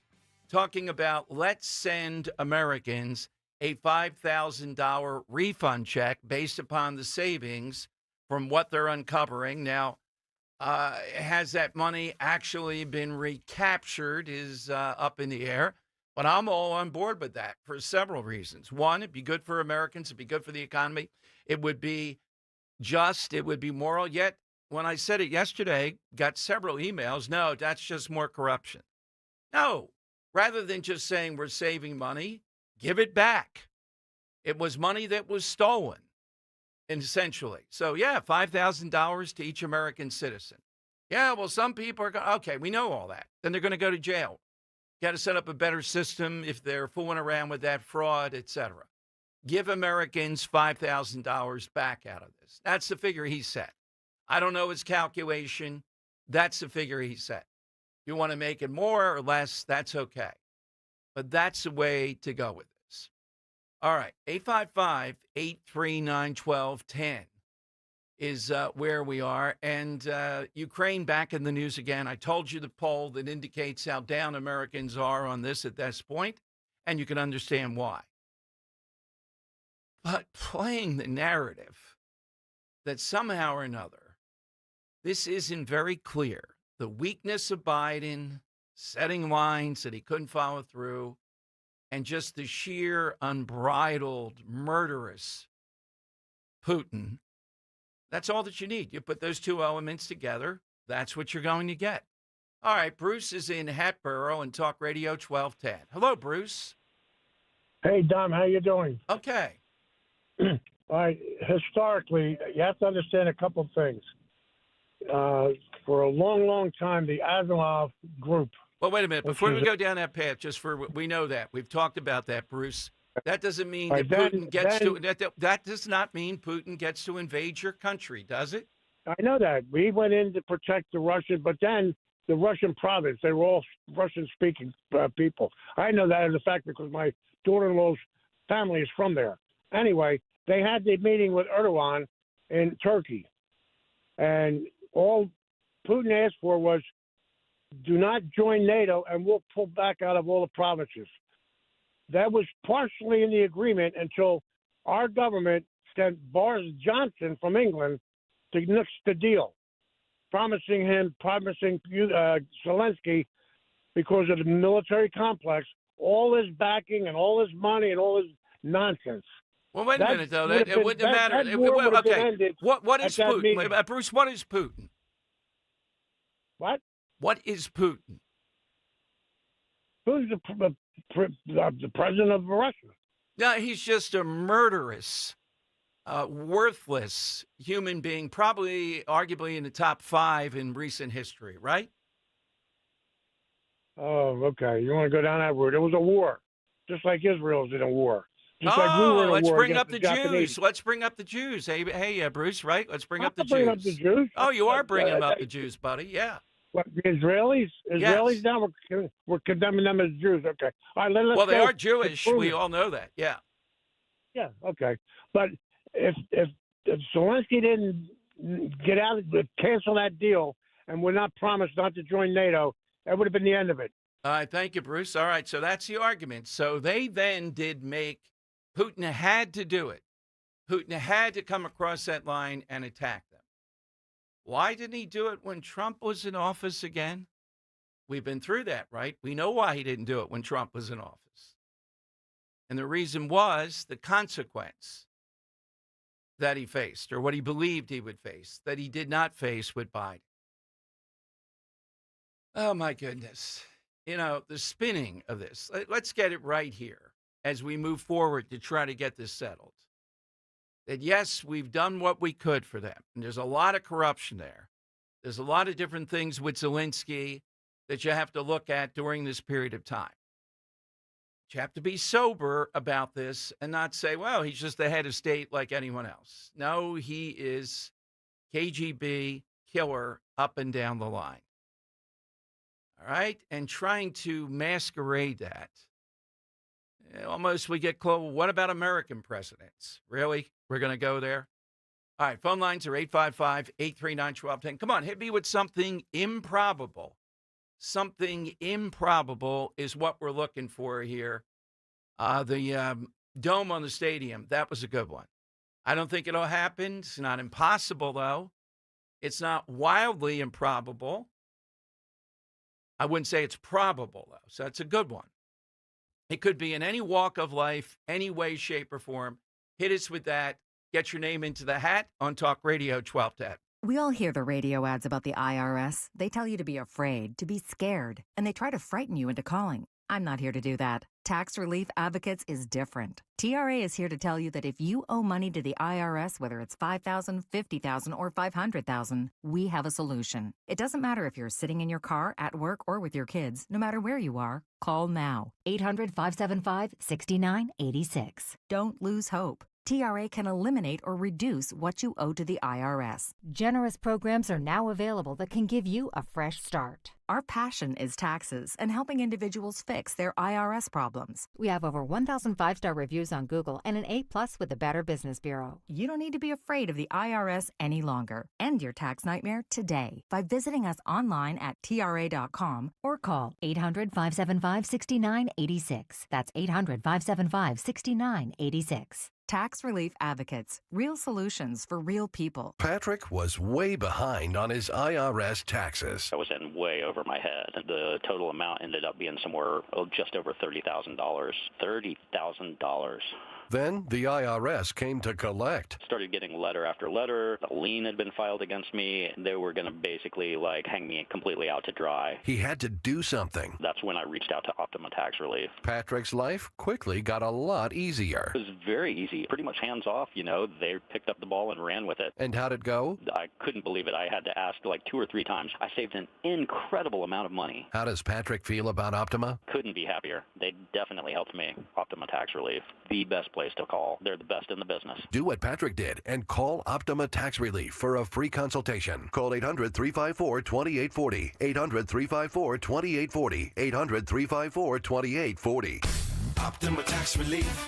talking about let's send Americans a $5,000 refund check based upon the savings from what they're uncovering. Now, has that money actually been recaptured is up in the air. But I'm all on board with that for several reasons. One, it'd be good for Americans. It'd be good for the economy. It would be just. It would be moral. Yet, when I said it yesterday, got several emails. No, that's just more corruption. No, rather than just saying we're saving money, give it back. It was money that was stolen, essentially. So, yeah, $5,000 to each American citizen. Yeah, well, some people are going, okay, we know all that. Then they're going to go to jail. Got to set up a better system if they're fooling around with that fraud, et cetera. Give Americans $5,000 back out of this. That's the figure he set. I don't know his calculation. That's the figure he set. You want to make it more or less, that's okay. But that's the way to go with this. All right, 855-839-1210 is where we are. And Ukraine back in the news again. I told you the poll that indicates how down Americans are on this at this point, and you can understand why. But playing the narrative that somehow or another, this isn't very clear. The weakness of Biden, setting lines that he couldn't follow through, and just the sheer unbridled, murderous Putin. That's all that you need. You put those two elements together, that's what you're going to get. All right, Bruce is in Hatboro and Talk Radio 1210. Hello, Bruce. Hey, Dom, how you doing? Okay. All right, historically, you have to understand a couple things. For a long, long time, the Asimov group. Well, wait a minute. Before we go down that path, we know that. We've talked about that, Bruce. That doesn't mean that Putin gets to that does not mean Putin gets to invade your country, does it? I know that. We went in to protect the Russian, but then the Russian province, they were all Russian-speaking people. I know that as a fact because my daughter-in-law's family is from there. Anyway, they had the meeting with Erdogan in Turkey, and all Putin asked for was, do not join NATO, and we'll pull back out of all the provinces. That was partially in the agreement until our government sent Boris Johnson from England to nix the deal, promising Zelensky, because of the military complex, all his backing and all his money and all his nonsense. Well, wait a minute, though. It wouldn't matter. Okay. What is Putin? Bruce, what is Putin? What? What is Putin? Who's the president of Russia? No, he's just a murderous, worthless human being, probably arguably in the top 5 in recent history, right? Oh, okay. You want to go down that route? It was a war, just like Israel's in a war. Just like we were in a let's war bring up against the Japanese. Jews. Let's bring up the Jews. Hey, Bruce, right? Let's bring up the Jews. Bring up the Jews. Oh, you are bringing up the Jews, buddy. Yeah. What, the Israelis? Israelis now we're condemning them as Jews. Okay. All right. Let's well, they go are Jewish. We all know that. Yeah. Yeah. Okay. But if Zelensky didn't get out, cancel that deal, and would not promise not to join NATO, that would have been the end of it. All right. Thank you, Bruce. All right. So that's the argument. So they then did make Putin had to do it. Putin had to come across that line and attack them. Why didn't he do it when Trump was in office again? We've been through that, right? We know why he didn't do it when Trump was in office. And the reason was the consequence that he faced, or what he believed he would face, that he did not face with Biden. Oh, my goodness. You know, the spinning of this. Let's get it right here as we move forward to try to get this settled. That, yes, we've done what we could for them. And there's a lot of corruption there. There's a lot of different things with Zelensky that you have to look at during this period of time. But you have to be sober about this and not say, well, he's just the head of state like anyone else. No, he is KGB killer up and down the line. All right? And trying to masquerade that. Almost we get close. What about American presidents? Really? We're going to go there? All right, phone lines are 855-839-1210. Come on, hit me with something improbable. Something improbable is what we're looking for here. The dome on the stadium, that was a good one. I don't think it'll happen. It's not impossible, though. It's not wildly improbable. I wouldn't say it's probable, though, so that's a good one. It could be in any walk of life, any way, shape, or form. Hit us with that. Get your name into the hat on Talk Radio 1210. We all hear the radio ads about the IRS. They tell you to be afraid, to be scared, and they try to frighten you into calling. I'm not here to do that. Tax Relief Advocates is different. TRA is here to tell you that if you owe money to the IRS, whether it's $5,000, $50,000, or $500,000, we have a solution. It doesn't matter if you're sitting in your car, at work, or with your kids. No matter where you are, call now. 800-575-6986. Don't lose hope. TRA can eliminate or reduce what you owe to the IRS. Generous programs are now available that can give you a fresh start. Our passion is taxes and helping individuals fix their IRS problems. We have over 1,000 5-star reviews on Google and an A+ with the Better Business Bureau. You don't need to be afraid of the IRS any longer. End your tax nightmare today by visiting us online at TRA.com or call 800-575-6986. That's 800-575-6986. Tax Relief Advocates. Real solutions for real people. Patrick was way behind on his IRS taxes. I was in way over my head. The total amount ended up being somewhere just over $30,000. $30,000. Then the IRS came to collect. Started getting letter after letter. A lien had been filed against me. They were going to basically hang me completely out to dry. He had to do something. That's when I reached out to Optima Tax Relief. Patrick's life quickly got a lot easier. It was very easy. Pretty much hands off, They picked up the ball and ran with it. And how'd it go? I couldn't believe it. I had to ask 2 or 3 times. I saved an incredible amount of money. How does Patrick feel about Optima? Couldn't be happier. They definitely helped me. Optima Tax Relief. The best place to call. They're the best in the business. Do what Patrick did and call Optima Tax Relief for a free consultation. Call 800-354-2840. 800-354-2840. 800-354-2840. Optima Tax Relief.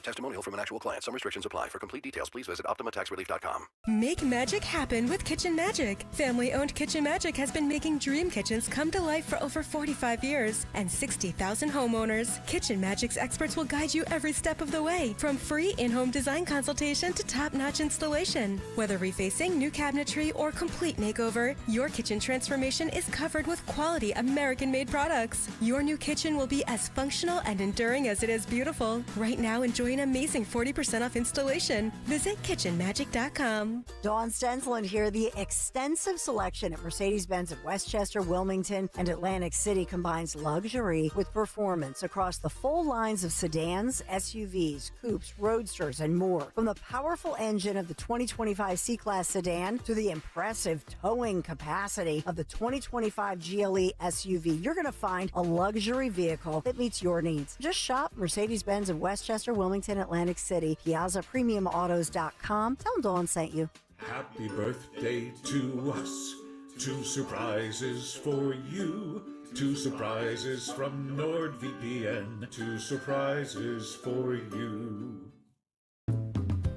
Testimonial from an actual client. Some restrictions apply. For complete details, please visit OptimaTaxRelief.com. Make magic happen with Kitchen Magic. Family-owned Kitchen Magic has been making dream kitchens come to life for over 45 years and 60,000 homeowners. Kitchen Magic's experts will guide you every step of the way, from free in-home design consultation to top-notch installation. Whether refacing, new cabinetry, or complete makeover, your kitchen transformation is covered with quality American-made products. Your new kitchen will be as functional and enduring as it is beautiful. Right now, enjoy an amazing 40% off installation. Visit kitchenmagic.com. Dawn Stensland here. The extensive selection at Mercedes-Benz of Westchester, Wilmington, and Atlantic City combines luxury with performance across the full lines of sedans, SUVs, coupes, roadsters, and more. From the powerful engine of the 2025 C-Class sedan to the impressive towing capacity of the 2025 GLE SUV, you're going to find a luxury vehicle that meets your needs. Just shop Mercedes-Benz of Westchester, Wilmington, Atlantic City, PiazzaPremiumAutos.com. Tell them Dawn sent you. Happy birthday to us. 2 surprises for you. 2 surprises from NordVPN. 2 surprises for you.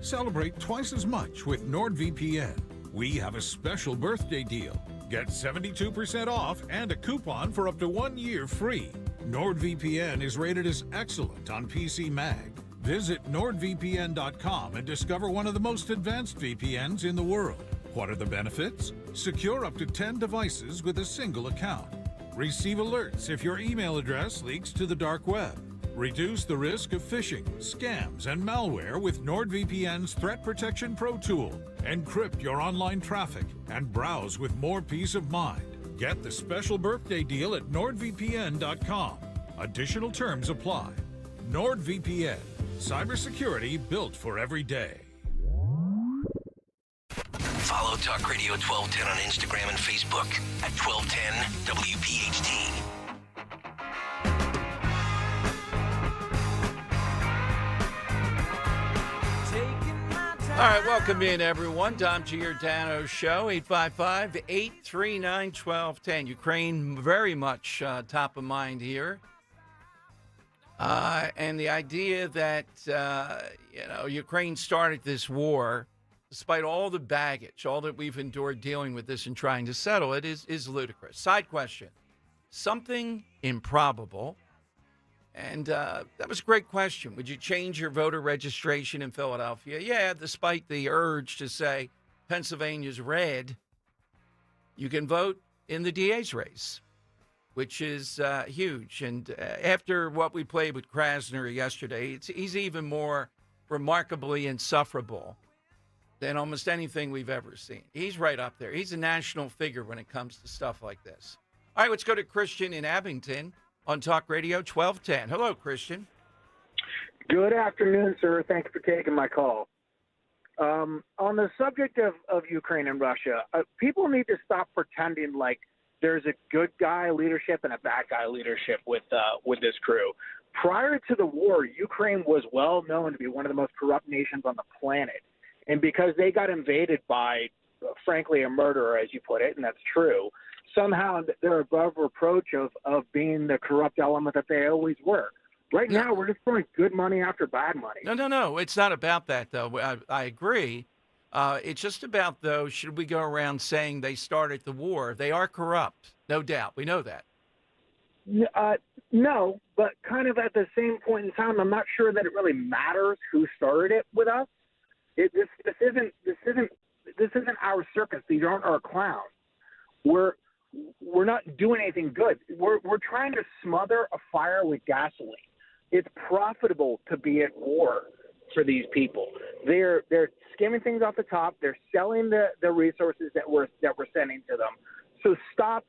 Celebrate twice as much with NordVPN. We have a special birthday deal. Get 72% off and a coupon for up to 1 year free. NordVPN is rated as excellent on PC Mag. Visit nordvpn.com and discover one of the most advanced VPNs in the world. What are the benefits? Secure up to 10 devices with a single account. Receive alerts if your email address leaks to the dark web. Reduce the risk of phishing, scams, and malware with NordVPN's Threat Protection Pro tool. Encrypt your online traffic and browse with more peace of mind. Get the special birthday deal at nordvpn.com. Additional terms apply. NordVPN. Cybersecurity built for every day. Follow Talk Radio 1210 on Instagram and Facebook at 1210 WPHT. All right, welcome in, everyone. Dom Giordano Show, 855-839-1210. Ukraine very much top of mind here. And the idea that, Ukraine started this war, despite all the baggage, all that we've endured dealing with this and trying to settle it, is ludicrous. Side question, something improbable. And that was a great question. Would you change your voter registration in Philadelphia? Yeah, despite the urge to say Pennsylvania's red, you can vote in the DA's race, which is huge. And after what we played with Krasner yesterday, he's even more remarkably insufferable than almost anything we've ever seen. He's right up there. He's a national figure when it comes to stuff like this. All right, let's go to Christian in Abington on Talk Radio 1210. Hello, Christian. Good afternoon, sir. Thank you for taking my call. On the subject of Ukraine and Russia, people need to stop pretending like there's a good guy leadership and a bad guy leadership with this crew. Prior to the war, Ukraine was well known to be one of the most corrupt nations on the planet. And because they got invaded by, frankly, a murderer, as you put it, and that's true, somehow they're above reproach of being the corrupt element that they always were. Right now, we're just throwing good money after bad money. No. It's not about that, though. I agree. It's just about, though, should we go around saying they started the war? They are corrupt, no doubt. We know that. No, but kind of at the same point in time, I'm not sure that it really matters who started it with us. This isn't our circus. These aren't our clowns. We're not doing anything good. We're trying to smother a fire with gasoline. It's profitable to be at war for these people. They're skimming things off the top. They're selling the resources that we're sending to them. So stop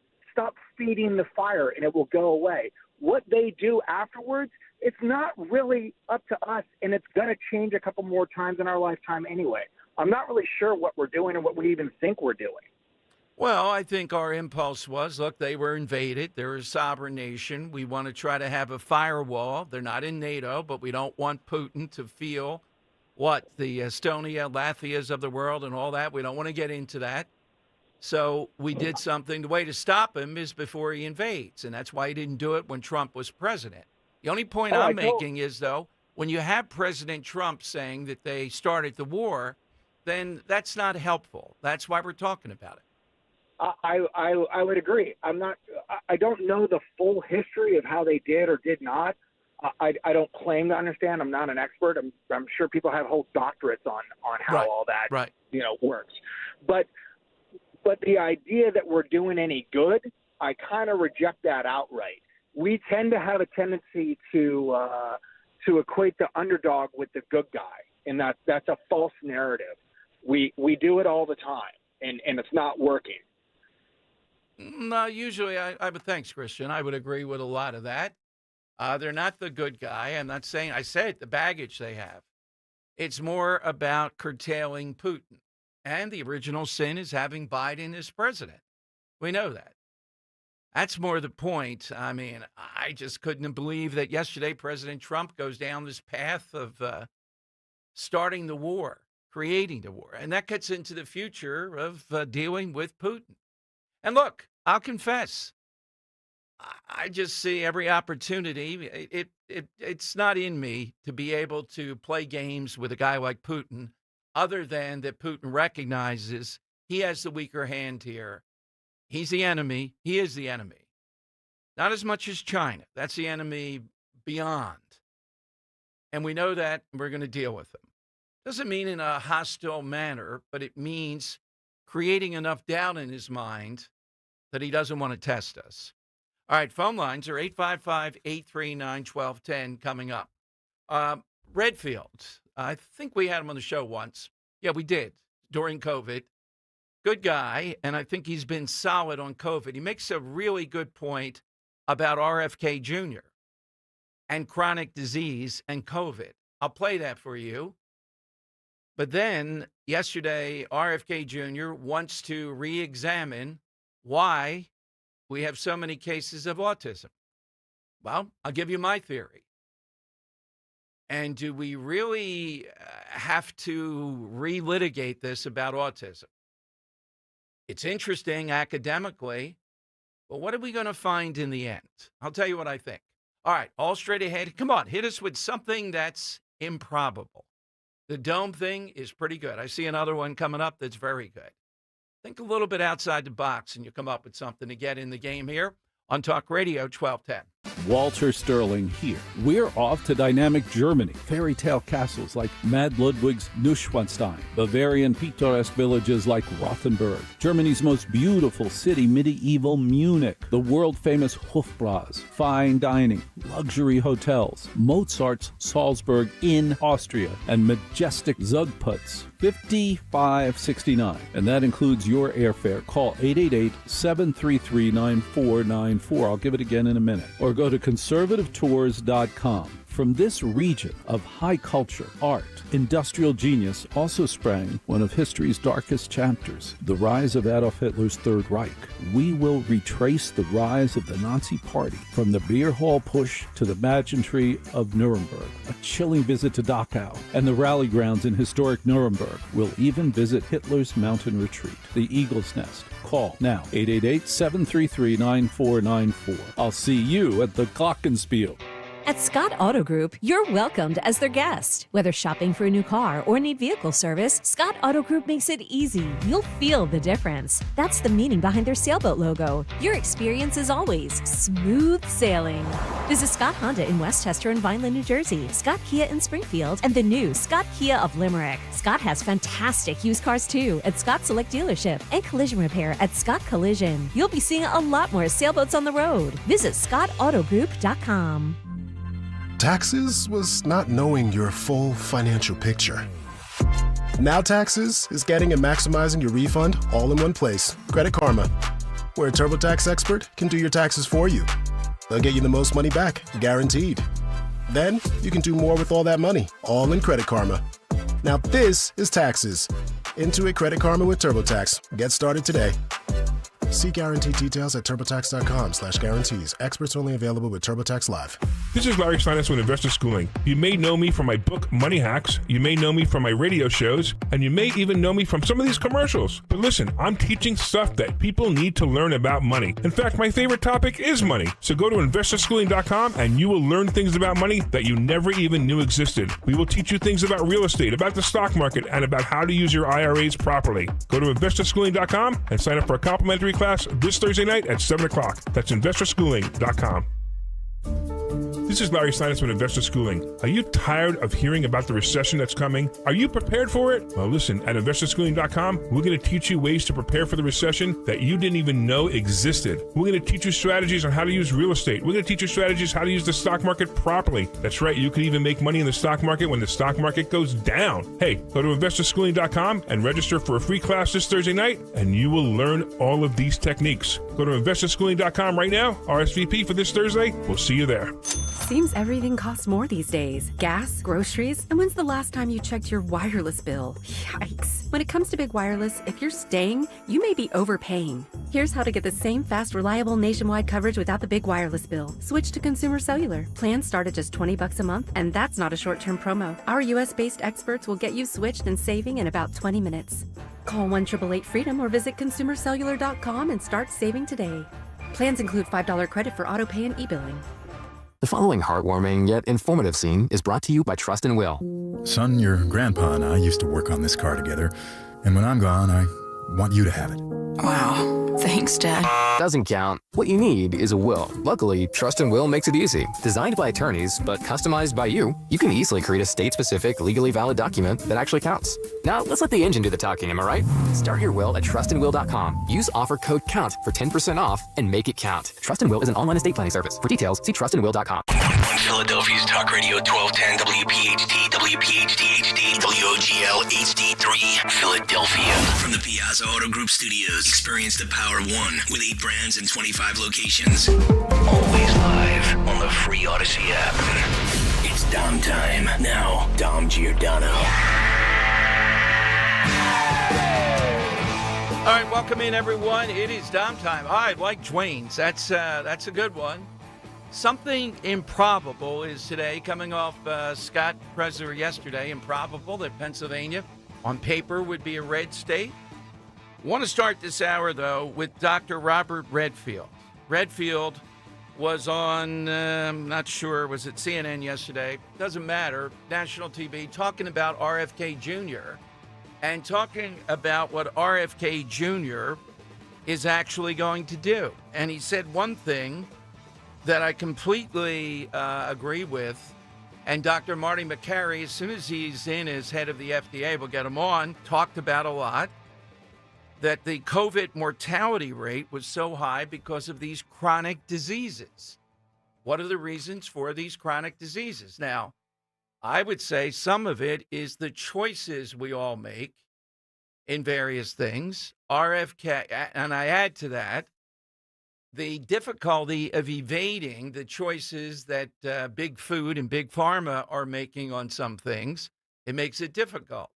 feeding the fire, and it will go away. What they do afterwards, it's not really up to us, and it's going to change a couple more times in our lifetime anyway. I'm not really sure what we're doing and what we even think we're doing. Well, I think our impulse was, look, they were invaded. They're a sovereign nation. We want to try to have a firewall. They're not in NATO, but we don't want Putin to feel the Estonia, Latvias of the world and all that. We don't want to get into that. So we did something. The way to stop him is before he invades, and that's why he didn't do it when Trump was president. The only point I'm making is, though, when you have President Trump saying that they started the war, then that's not helpful. That's why we're talking about it. I would agree. I don't know the full history of how they did or did not. I don't claim to understand. I'm not an expert. I'm sure people have whole doctorates on how all that works. But the idea that we're doing any good, I kind of reject that outright. We tend to have a tendency to equate the underdog with the good guy, and that's a false narrative. We do it all the time, and it's not working. No, usually thanks, Christian. I would agree with a lot of that. They're not the good guy. I'm not saying, I said the baggage they have. It's more about curtailing Putin. And the original sin is having Biden as president. We know that. That's more the point. I mean, I just couldn't believe that yesterday President Trump goes down this path of starting the war, creating the war. And that gets into the future of dealing with Putin. And look, I'll confess, I just see every opportunity. It's not in me to be able to play games with a guy like Putin, other than that Putin recognizes he has the weaker hand here. He's the enemy. He is the enemy. Not as much as China. That's the enemy beyond. And we know that, and we're going to deal with them. Doesn't mean in a hostile manner, but it means creating enough doubt in his mind that he doesn't want to test us. All right, phone lines are 855-839-1210 coming up. Redfield, I think we had him on the show once. Yeah, we did, during COVID. Good guy, and I think he's been solid on COVID. He makes a really good point about RFK Jr. and chronic disease and COVID. I'll play that for you. But then, yesterday, RFK Jr. wants to re-examine why we have so many cases of autism. Well, I'll give you my theory. And do we really have to relitigate this about autism? It's interesting academically, but what are we going to find in the end? I'll tell you what I think. All right, all straight ahead. Come on, hit us with something that's improbable. The dome thing is pretty good. I see another one coming up that's very good. Think a little bit outside the box, and you come up with something to get in the game here on Talk Radio 1210. Walter Sterling here. We're off to dynamic Germany. Fairy tale castles like Mad Ludwig's Neuschwanstein, Bavarian picturesque villages like Rothenburg, Germany's most beautiful city, medieval Munich, the world-famous Hofbräu, fine dining, luxury hotels, Mozart's Salzburg in Austria, and majestic Zugputz. $55.69, and that includes your airfare. Call 888-733-9494. I'll give it again in a minute. Or go to conservativetours.com. From this region of high culture, art, industrial genius also sprang one of history's darkest chapters, the rise of Adolf Hitler's Third Reich. We will retrace the rise of the Nazi Party from the beer hall push to the pageantry of Nuremberg, a chilling visit to Dachau, and the rally grounds in historic Nuremberg. We'll even visit Hitler's mountain retreat, the Eagle's Nest. Call now, 888-733-9494. I'll see you at the Glockenspiel. At Scott Auto Group, you're welcomed as their guest. Whether shopping for a new car or need vehicle service, Scott Auto Group makes it easy. You'll feel the difference. That's the meaning behind their sailboat logo. Your experience is always smooth sailing. Visit Scott Honda in Westchester and Vineland, New Jersey, Scott Kia in Springfield, and the new Scott Kia of Limerick. Scott has fantastic used cars too at Scott Select Dealership and collision repair at Scott Collision. You'll be seeing a lot more sailboats on the road. Visit ScottAutogroup.com. Taxes was not knowing your full financial picture. Now Taxes is getting and maximizing your refund all in one place. Credit Karma, where a TurboTax expert can do your taxes for you. They'll get you the most money back, guaranteed. Then you can do more with all that money, all in Credit Karma. Now this is Taxes. Intuit Credit Karma with TurboTax. Get started today. See guarantee details at TurboTax.com/guarantees. Experts only available with TurboTax Live. This is Larry Steinitz with Investor Schooling. You may know me from my book, Money Hacks. You may know me from my radio shows. And you may even know me from some of these commercials. But listen, I'm teaching stuff that people need to learn about money. In fact, my favorite topic is money. So go to investorschooling.com and you will learn things about money that you never even knew existed. We will teach you things about real estate, about the stock market, and about how to use your IRAs properly. Go to investorschooling.com and sign up for a complimentary class this Thursday night at 7 o'clock. That's investorschooling.com. This is Larry Steinitz with Investor Schooling. Are you tired of hearing about the recession that's coming? Are you prepared for it? Well, listen, at investorschooling.com, we're going to teach you ways to prepare for the recession that you didn't even know existed. We're going to teach you strategies on how to use real estate. We're going to teach you strategies how to use the stock market properly. That's right, you could even make money in the stock market when the stock market goes down. Hey, go to investorschooling.com and register for a free class this Thursday night, and you will learn all of these techniques. Go to investorschooling.com right now, RSVP for this Thursday. We'll see you there. Seems everything costs more these days. Gas, groceries, and when's the last time you checked your wireless bill? Yikes. When it comes to big wireless, if you're staying, you may be overpaying. Here's how to get the same fast, reliable nationwide coverage without the big wireless bill. Switch to Consumer Cellular. Plans start at just $20 a month, and that's not a short-term promo. Our US-based experts will get you switched and saving in about 20 minutes. Call 1-888-FREEDOM or visit consumercellular.com and start saving today. Plans include $5 credit for auto pay and e-billing. The following heartwarming yet informative scene is brought to you by Trust and Will. Son, your grandpa and I used to work on this car together, and when I'm gone, I want you to have it. Wow. Thanks, Dad. Doesn't count. What you need is a will. Luckily, Trust and Will makes it easy. Designed by attorneys, but customized by you can easily create a state-specific, legally valid document that actually counts. Now, let's let the engine do the talking, am I right? Start your will at trustandwill.com. Use offer code COUNT for 10% off and make it count. Trust and Will is an online estate planning service. For details, see trustandwill.com. On Philadelphia's Talk Radio 1210 WPHT, WPHT HD, WOGL HD3, Philadelphia. From the Piazza Auto Group Studios, experience the power of one with 8 brands and 25 locations. Always live on the free Odyssey app. It's Dom time. Now, Dom Giordano. All right, welcome in, everyone. It is Dom time. All right, like Dwayne's. That's a good one. Something improbable is today, coming off Scott Presser yesterday. Improbable that Pennsylvania, on paper, would be a red state. Want to start this hour, though, with Dr. Robert Redfield. Redfield was on, I'm not sure, was it CNN yesterday? Doesn't matter, national TV, talking about RFK Jr. and talking about what RFK Jr. is actually going to do. And he said one thing that I completely agree with. And Dr. Marty Makary, as soon as he's in as head of the FDA, we'll get him on, talked about a lot, that the COVID mortality rate was so high because of these chronic diseases. What are the reasons for these chronic diseases? Now, I would say some of it is the choices we all make in various things. RFK, and I add to that, the difficulty of evading the choices that big food and big pharma are making on some things. It makes it difficult.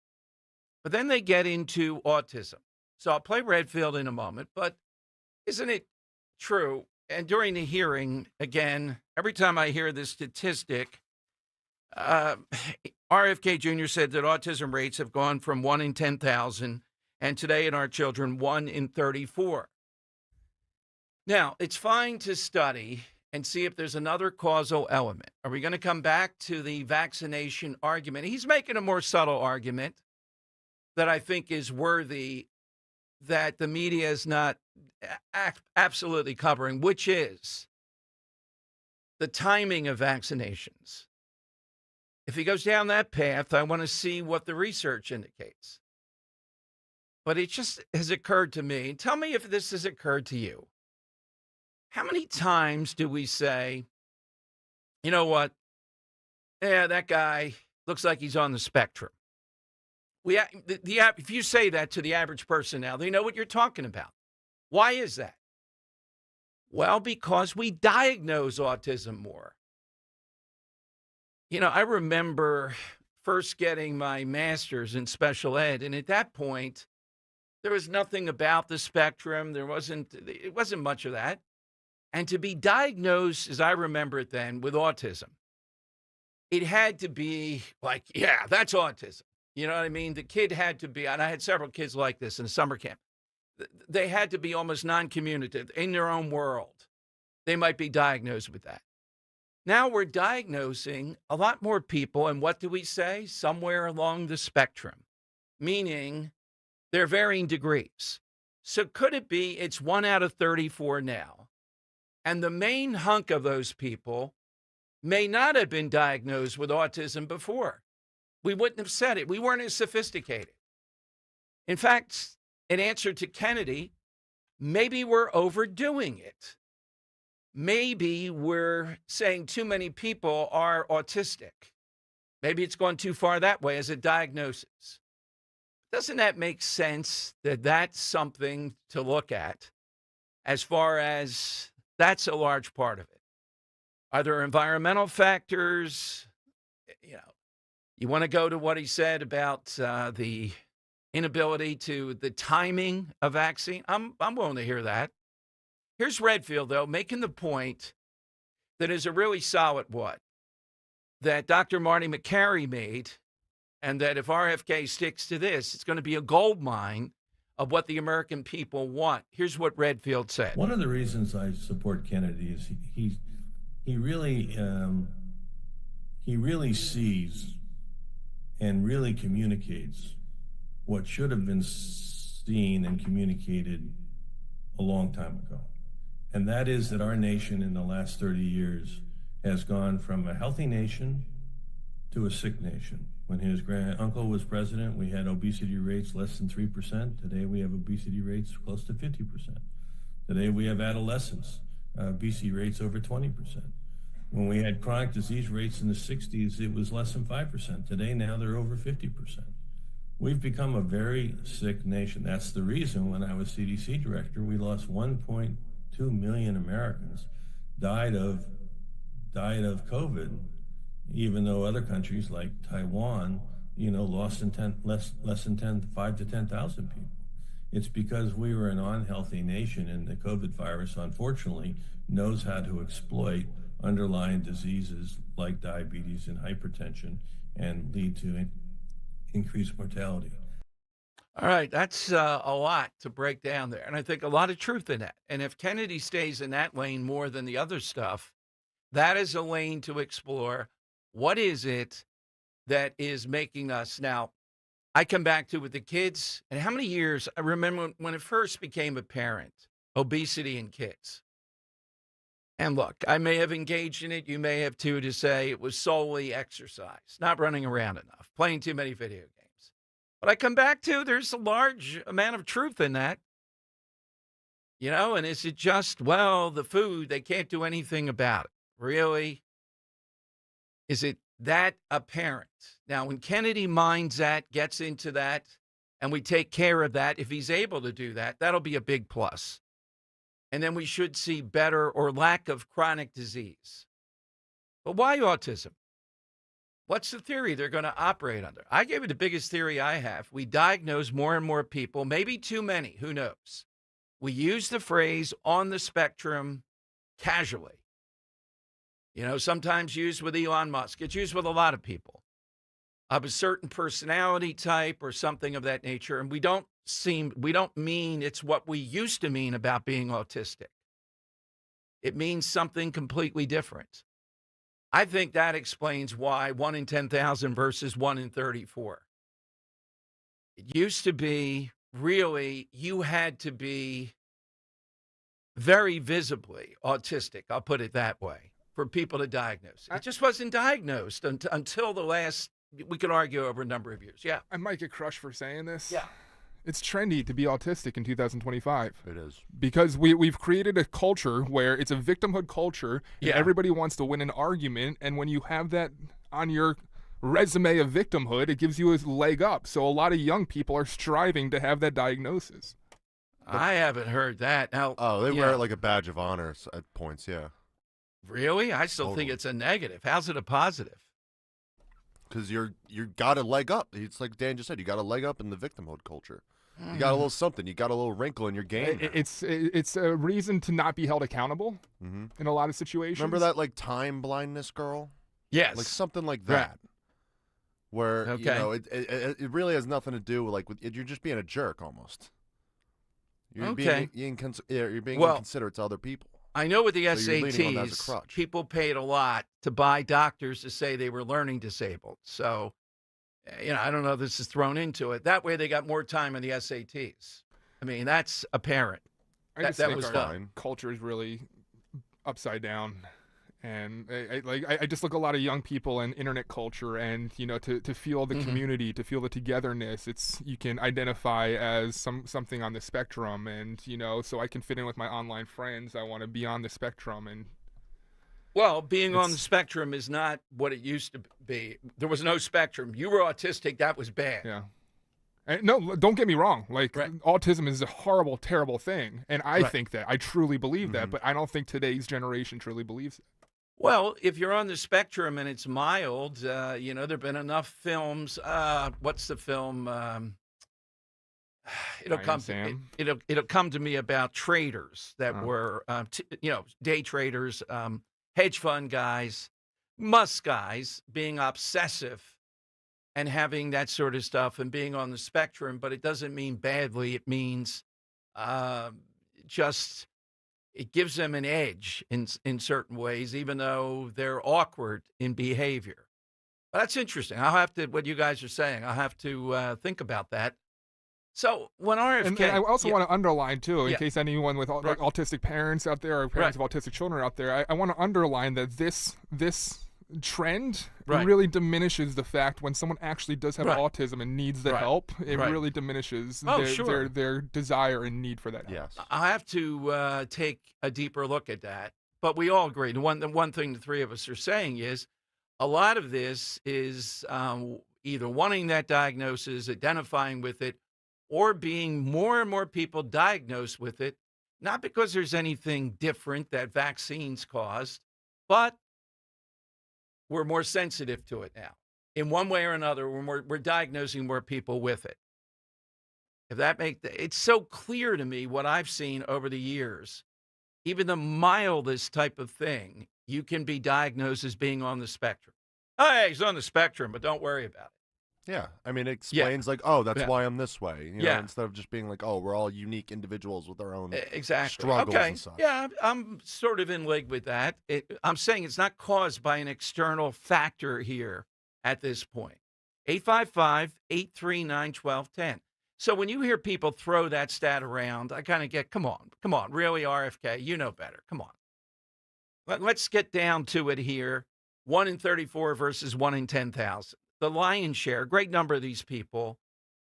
But then they get into autism. So I'll play Redfield in a moment, but isn't it true? And during the hearing, again, every time I hear this statistic, RFK Jr. said that autism rates have gone from 1 in 10,000, and today in our children, 1 in 34. Now, it's fine to study and see if there's another causal element. Are we going to come back to the vaccination argument? He's making a more subtle argument that I think is worthy, that the media is not absolutely covering, which is the timing of vaccinations. If he goes down that path, I want to see what the research indicates. But it just has occurred to me. Tell me if this has occurred to you. How many times do we say, you know what? Yeah, that guy looks like he's on the spectrum. If you say that to the average person now, they know what you're talking about. Why is that? Well, because we diagnose autism more. You know, I remember first getting my master's in special ed, and at that point, there was nothing about the spectrum. It wasn't much of that. And to be diagnosed, as I remember it then, with autism, it had to be like, yeah, that's autism. You know what I mean? The kid had to be, and I had several kids like this in a summer camp. They had to be almost non-communicative in their own world. They might be diagnosed with that. Now we're diagnosing a lot more people, and what do we say? Somewhere along the spectrum, meaning they're varying degrees. So could it be it's 1 out of 34 now? And the main hunk of those people may not have been diagnosed with autism before. We wouldn't have said it. We weren't as sophisticated. In fact, in answer to Kennedy, maybe we're overdoing it. Maybe we're saying too many people are autistic. Maybe it's gone too far that way as a diagnosis. Doesn't that make sense that that's something to look at as far as that's a large part of it? Are there environmental factors? You know, you want to go to what he said about the inability to the timing of vaccine? I'm willing to hear that. Here's Redfield, though, making the point that is a really solid one that Dr. Marty Makary made, And that if RFK sticks to this, it's going to be a gold mine of what the American people want. Here's what Redfield said. One of the reasons I support Kennedy is he really sees and really communicates what should have been seen and communicated a long time ago. And that is that our nation in the last 30 years has gone from a healthy nation to a sick nation. When his uncle was president, we had obesity rates less than 3%. Today we have obesity rates close to 50%. Today we have adolescents, obesity rates over 20%. When we had chronic disease rates in the 60s, it was less than 5%. Today, now they're over 50%. We've become a very sick nation. That's the reason when I was CDC director, we lost 1.2 million Americans died of COVID, even though other countries like Taiwan, lost less than 5 to 10,000 people. It's because we were an unhealthy nation, and the COVID virus, unfortunately, knows how to exploit underlying diseases like diabetes and hypertension and lead to increased mortality. All right, that's a lot to break down there. And I think a lot of truth in that. And if Kennedy stays in that lane more than the other stuff, that is a lane to explore. What is it that is making us now? I come back to with the kids, and how many years? I remember when it first became apparent, obesity in kids. And look, I may have engaged in it. You may have too, to say it was solely exercise, not running around enough, playing too many video games. But I come back to there's a large amount of truth in that. And is it just, the food, they can't do anything about it? Really? Is it that apparent? Now, when Kennedy minds that, gets into that, and we take care of that, if he's able to do that, that'll be a big plus. And then we should see better or lack of chronic disease. But why autism? What's the theory they're going to operate under? I gave you the biggest theory I have. We diagnose more and more people, maybe too many, who knows? We use the phrase on the spectrum casually. Sometimes used with Elon Musk. It's used with a lot of people of a certain personality type or something of that nature. And we don't mean it's what we used to mean about being autistic. It means something completely different. I think that explains why 1 in 10,000 versus 1 in 34. It used to be really, you had to be very visibly autistic, I'll put it that way, for people to diagnose. It just wasn't diagnosed until the last, we could argue over a number of years. Yeah. I might get crushed for saying this. Yeah. It's trendy to be autistic in 2025. It is. Because we've created a culture where it's a victimhood culture, and everybody wants to win an argument, and when you have that on your resume of victimhood, it gives you a leg up. So a lot of young people are striving to have that diagnosis. I haven't heard that. Now, they wear it like a badge of honor at points, yeah. Really? I still think it's a negative. How's it a positive? Because you got a leg up. It's like Dan just said, you got a leg up in the victimhood culture. You got a little something. You got a little wrinkle in your game. It's a reason to not be held accountable in a lot of situations. Remember that like time blindness girl? Yes. Like something like that. Where it really has nothing to do with you're just being a jerk almost. You're being inconsiderate to other people. I know with the So you're leaning on that as a SATs, crutch. people paid a lot to buy doctors to say they were learning disabled. So, I don't know if this is thrown into it. That way they got more time on the SATs. I mean, that's apparent. That was done. Culture is really upside down. And I just look at a lot of young people and internet culture, and to feel the community, to feel the togetherness. You can identify as something on the spectrum, and so I can fit in with my online friends. I want to be on the spectrum, and being on the spectrum is not what it used to be. There was no spectrum. You were autistic. That was bad. Yeah. And no, don't get me wrong. Autism is a horrible, terrible thing, and I think that. I truly believe that, but I don't think today's generation truly believes it. Well, if you're on the spectrum and it's mild, there have been enough films. What's the film? It'll come to me about traders that were, day traders, hedge fund guys, Musk guys being obsessive and having that sort of stuff and being on the spectrum, but it doesn't mean badly. It means just it gives them an edge in certain ways, even though they're awkward in behavior. But that's interesting. I'll have to, what you guys are saying, I'll have to think about that. So when RFK... And I also want to underline, too, in Yeah. case anyone with like, autistic parents out there or parents of autistic children out there, I want to underline that this trend really diminishes the fact when someone actually does have autism and needs the help, it really diminishes their desire and need for that help. Yes. I have to take a deeper look at that. But we all agree. The one thing the three of us are saying is a lot of this is either wanting that diagnosis, identifying with it, or being more and more people diagnosed with it, not because there's anything different that vaccines caused, but we're more sensitive to it now. In one way or another, we're diagnosing more people with it. If that it's so clear to me what I've seen over the years. Even the mildest type of thing, you can be diagnosed as being on the spectrum. Oh, hey, he's on the spectrum, but don't worry about it. Yeah, I mean, it explains like, oh, that's why I'm this way. You know, instead of just being like, oh, we're all unique individuals with our own struggles and such. Yeah, I'm sort of in league with that. I'm saying it's not caused by an external factor here at this point. 855-839-1210. So when you hear people throw that stat around, I kind of get, come on, really, RFK? You know better. Come on. Let's get down to it here. 1 in 34 versus 1 in 10,000. The lion's share, a great number of these people,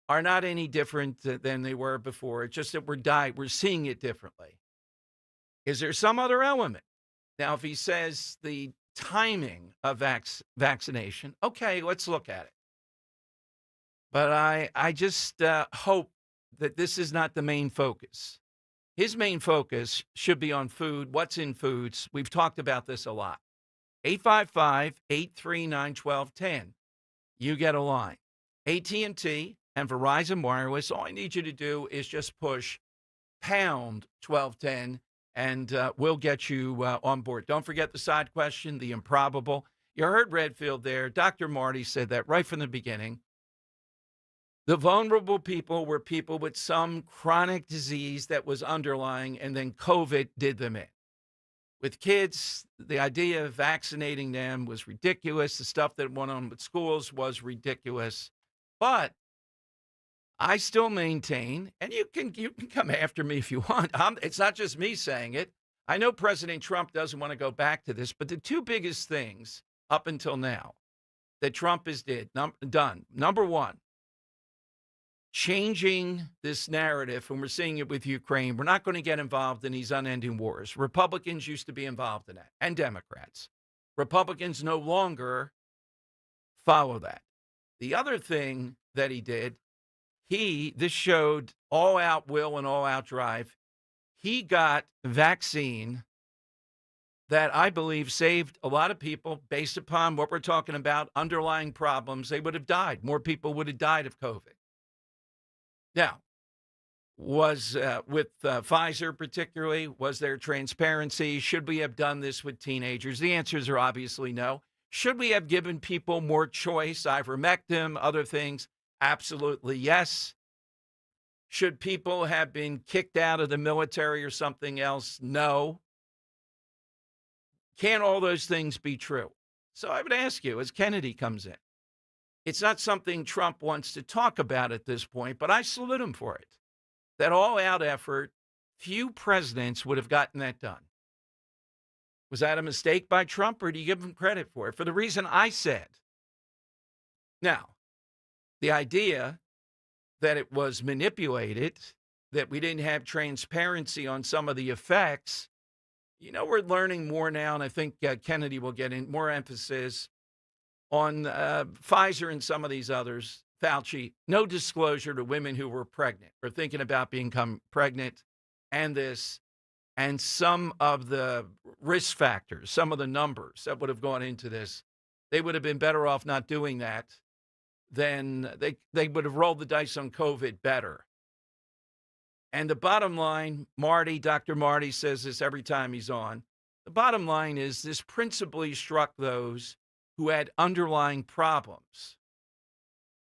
are not any different than they were before. It's just that we're seeing it differently. Is there some other element? Now, if he says the timing of vaccination, okay, let's look at it. But I just hope that this is not the main focus. His main focus should be on food, what's in foods. We've talked about this a lot. 855-839-1210. You get a line. AT&T and Verizon Wireless, all I need you to do is just push pound 1210, and we'll get you on board. Don't forget the side question, the improbable. You heard Redfield there. Dr. Marty said that right from the beginning. The vulnerable people were people with some chronic disease that was underlying, and then COVID did them in. With kids, the idea of vaccinating them was ridiculous. The stuff that went on with schools was ridiculous. But I still maintain, and you can come after me if you want. It's not just me saying it. I know President Trump doesn't want to go back to this, but the two biggest things up until now that Trump has done, number one, changing this narrative, and we're seeing it with Ukraine. We're not going to get involved in these unending wars. Republicans used to be involved in that, and Democrats. Republicans no longer follow that. The other thing that he did, this showed all-out will and all-out drive. He got vaccine that I believe saved a lot of people based upon what we're talking about, underlying problems. They would have died. More people would have died of COVID. Now, was with Pfizer particularly, was there transparency? Should we have done this with teenagers? The answers are obviously no. Should we have given people more choice, ivermectin, other things? Absolutely yes. Should people have been kicked out of the military or something else? No. Can all those things be true? So I would ask you, as Kennedy comes in, it's not something Trump wants to talk about at this point, but I salute him for it. That all-out effort, few presidents would have gotten that done. Was that a mistake by Trump, or do you give him credit for it? For the reason I said. Now, the idea that it was manipulated, that we didn't have transparency on some of the effects, we're learning more now, and I think Kennedy will get in more emphasis on Pfizer and some of these others. Fauci, no disclosure to women who were pregnant or thinking about becoming pregnant, and some of the risk factors, some of the numbers that would have gone into this. They would have been better off not doing that. Then they would have rolled the dice on COVID better. And the bottom line, Dr. Marty says this every time he's on. The bottom line is this principally struck those who had underlying problems.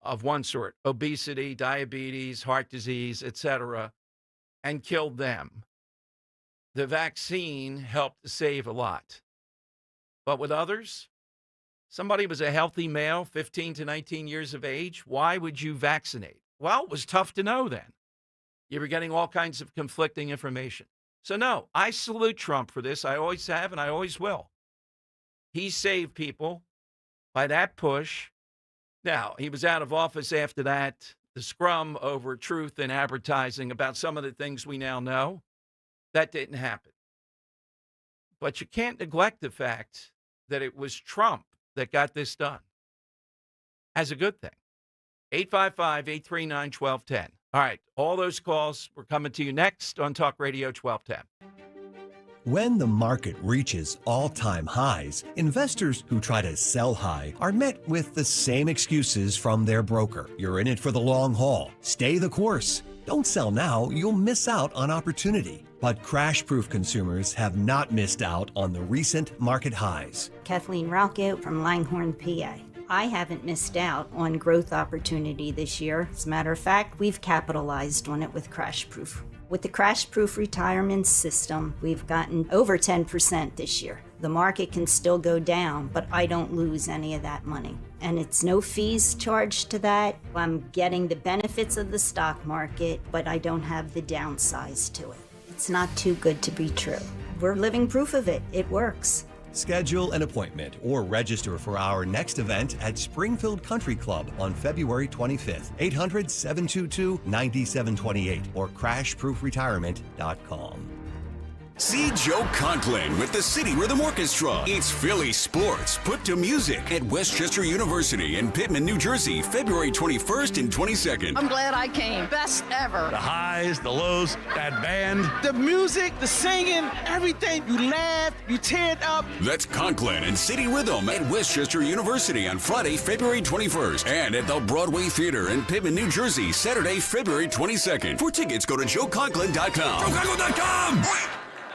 of one sort, obesity, diabetes, heart disease, etc., and killed them. The vaccine helped to save a lot. But with others, somebody was a healthy male, 15 to 19 years of age. Why would you vaccinate? Well, it was tough to know then. You were getting all kinds of conflicting information. So no, I salute Trump for this. I always have and I always will. He saved people by that push. Now, he was out of office after that, the scrum over truth in advertising about some of the things we now know. That didn't happen. But you can't neglect the fact that it was Trump that got this done as a good thing. 855-839-1210. All right, all those calls, we're coming to you next on Talk Radio 1210. When the market reaches all-time highs, investors who try to sell high are met with the same excuses from their broker. You're in it for the long haul. Stay the course. Don't sell now, you'll miss out on opportunity. But crash-proof consumers have not missed out on the recent market highs. Kathleen Ralke from Langhorne, PA. I haven't missed out on growth opportunity this year. As a matter of fact, we've capitalized on it with crash-proof. With the crash-proof retirement system, we've gotten over 10% this year. The market can still go down, but I don't lose any of that money. And it's no fees charged to that. I'm getting the benefits of the stock market, but I don't have the downsides to it. It's not too good to be true. We're living proof of it. It works. Schedule an appointment or register for our next event at Springfield Country Club on February 25th. 800-722-9728 or crashproofretirement.com. See Joe Conklin with the City Rhythm Orchestra. It's Philly sports put to music at Westchester University in Pittman, New Jersey, February 21st and 22nd. I'm glad I came. Best ever. The highs, the lows, that band. The music, the singing, everything. You laugh, you tear it up. That's Conklin and City Rhythm at Westchester University on Friday, February 21st. And at the Broadway Theater in Pittman, New Jersey, Saturday, February 22nd. For tickets, go to joeconklin.com. joeconklin.com!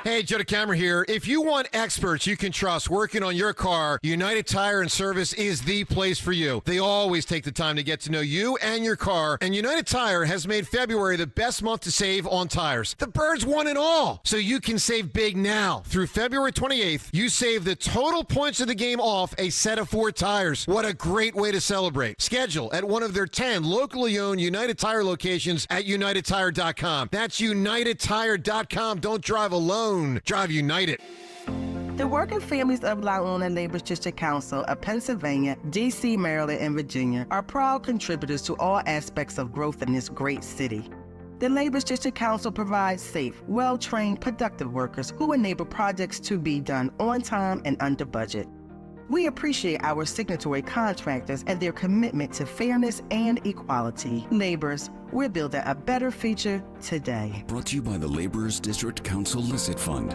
Hey, Joe DeCamera here. If you want experts you can trust working on your car, United Tire and Service is the place for you. They always take the time to get to know you and your car, and United Tire has made February the best month to save on tires. The birds won it all, so you can save big now. Through February 28th, you save the total points of the game off a set of 4 tires. What a great way to celebrate. Schedule at one of their 10 locally owned United Tire locations at unitedtire.com. That's unitedtire.com. Don't drive alone. Drive United. The working families of La Una Neighbors District Council of Pennsylvania, D.C., Maryland, and Virginia are proud contributors to all aspects of growth in this great city. The Neighbors District Council provides safe, well-trained, productive workers who enable projects to be done on time and under budget. We appreciate our signatory contractors and their commitment to fairness and equality. Neighbors, we're building a better future today. Brought to you by the Laborers District Council Licit Fund.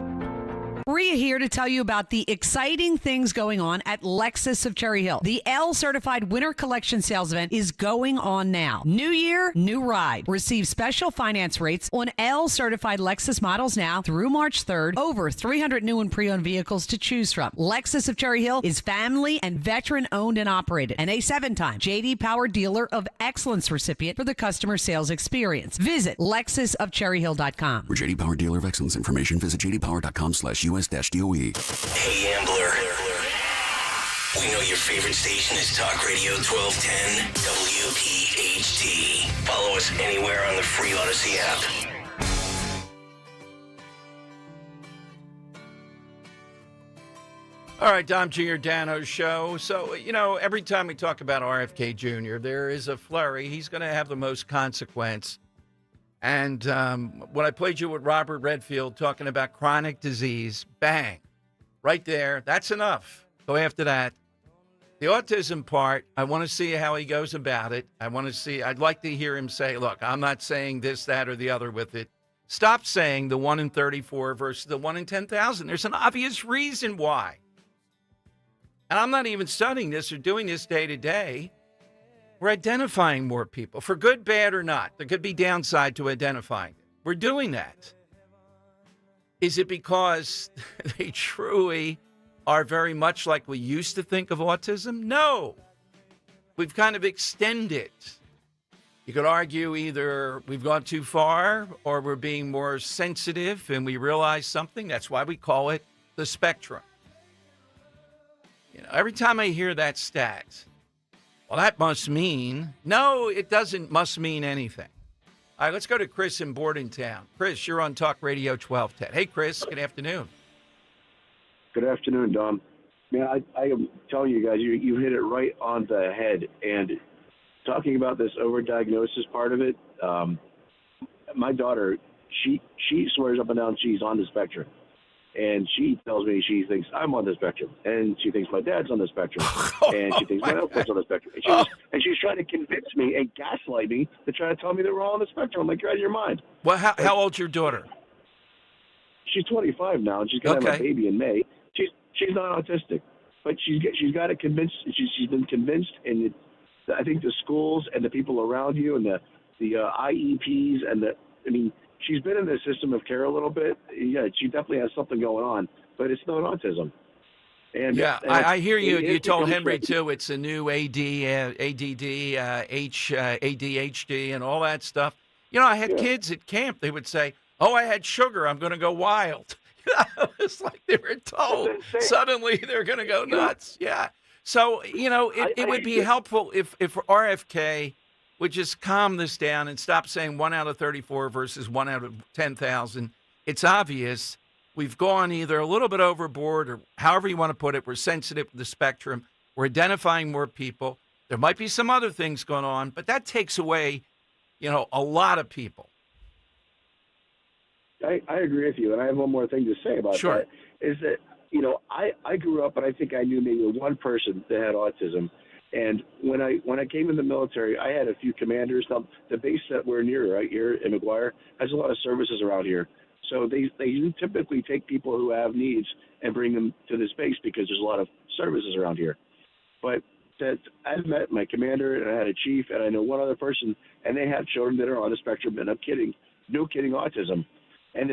Maria here to tell you about the exciting things going on at Lexus of Cherry Hill. The L-certified winter collection sales event is going on now. New year, new ride. Receive special finance rates on L-certified Lexus models now through March 3rd. Over 300 new and pre-owned vehicles to choose from. Lexus of Cherry Hill is family and veteran owned and operated, and a 7-time J.D. Power Dealer of Excellence recipient for the customer sales experience. Visit LexusofCherryHill.com. For J.D. Power Dealer of Excellence information, visit jdpower.com/US-DOE. Hey, Ambler. We know your favorite station is Talk Radio 1210 WPHT. Follow us anywhere on the free Odyssey app. All right, Dom Giordano's show. So, every time we talk about RFK Jr., there is a flurry. He's going to have the most consequence. And when I played you with Robert Redfield talking about chronic disease, bang, right there, that's enough. Go after that. The autism part, I want to see how he goes about it. I'd like to hear him say, look, I'm not saying this, that, or the other with it. Stop saying the 1 in 34 versus the 1 in 10,000. There's an obvious reason why. And I'm not even studying this or doing this day to day. We're identifying more people, for good, bad, or not. There could be downside to identifying it. We're doing that. Is it because they truly are very much like we used to think of autism? No. we've kind of extended. You could argue either we've gone too far or we're being more sensitive and we realize something. That's why we call it the spectrum. Every time I hear that stat, well, that must mean, no, it doesn't must mean anything. All right, let's go to Chris in Bordentown. Chris, you're on Talk Radio 1210. Hey, Chris, good afternoon. Good afternoon, Dom. Man, I am telling you guys, you hit it right on the head. And talking about this overdiagnosis part of it, my daughter, she swears up and down she's on the spectrum. And she tells me she thinks I'm on the spectrum. And she thinks my dad's on the spectrum. And she thinks my uncle's on the spectrum. And she's trying to convince me and gaslight me to try to tell me that we're all on the spectrum. I'm like, you're out of your mind. Well, how old's your daughter? She's 25 now, and she's going to have a baby in May. She's not autistic, but she's got to convince. She's been convinced, and I think the schools and the people around you and the IEPs and she's been in the system of care a little bit. Yeah, she definitely has something going on, but it's not autism. And I hear you. You told Henry too. It's a new ADD, ADHD, and all that stuff. I had kids at camp. They would say, "Oh, I had sugar. I'm going to go wild." It's like they were told. Suddenly they're going to go nuts. Yeah. So, it would be helpful if RFK would just calm this down and stop saying 1 out of 34 versus 1 out of 10,000. It's obvious we've gone either a little bit overboard or however you want to put it. We're sensitive to the spectrum. We're identifying more people. There might be some other things going on, but that takes away, a lot of people. I agree with you, and I have one more thing to say about that. Is that, I grew up, and I think I knew maybe one person that had autism. And when I came in the military, I had a few commanders. Now, the base that we're near right here in McGuire has a lot of services around here. So they typically take people who have needs and bring them to this base because there's a lot of services around here. But I met my commander, and I had a chief, and I know one other person, and they have children that are on the spectrum, and I'm kidding, no kidding, autism. And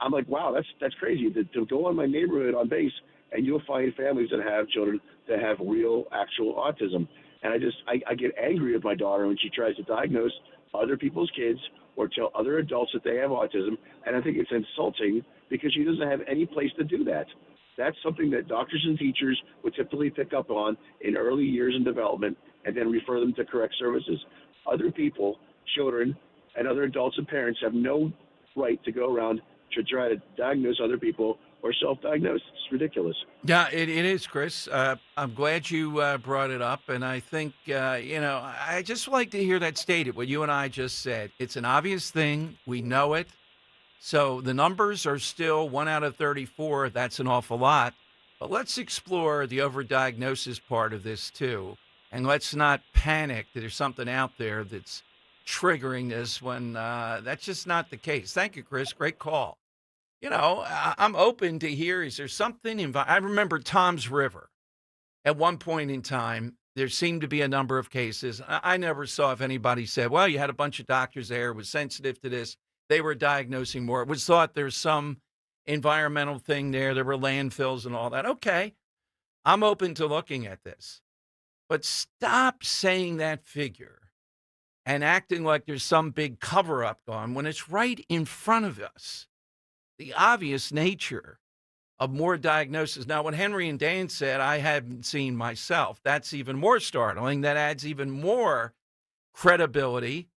I'm like, wow, that's crazy to go on my neighborhood on base, and you'll find families that have children that have real, actual autism. And I get angry with my daughter when she tries to diagnose other people's kids or tell other adults that they have autism. And I think it's insulting because she doesn't have any place to do that. That's something that doctors and teachers would typically pick up on in early years in development and then refer them to correct services. Other people, children, and other adults and parents have no right to go around to try to diagnose other people or self-diagnose. It's ridiculous. Yeah, it is, Chris. I'm glad you brought it up, and I think, I just like to hear that stated, what you and I just said. It's an obvious thing. We know it. So the numbers are still 1 out of 34. That's an awful lot. But let's explore the overdiagnosis part of this, too, and let's not panic that there's something out there that's triggering this when that's just not the case. Thank you, Chris. Great call. I'm open to hear, is there something I remember Tom's River. At one point in time, there seemed to be a number of cases. I never saw if anybody said, well, you had a bunch of doctors there, was sensitive to this. They were diagnosing more. It was thought there's some environmental thing there. There were landfills and all that. Okay, I'm open to looking at this. But stop saying that figure and acting like there's some big cover-up going when it's right in front of us. The obvious nature of more diagnosis. Now, what Henry and Dan said, I haven't seen myself. That's even more startling. That adds even more credibility.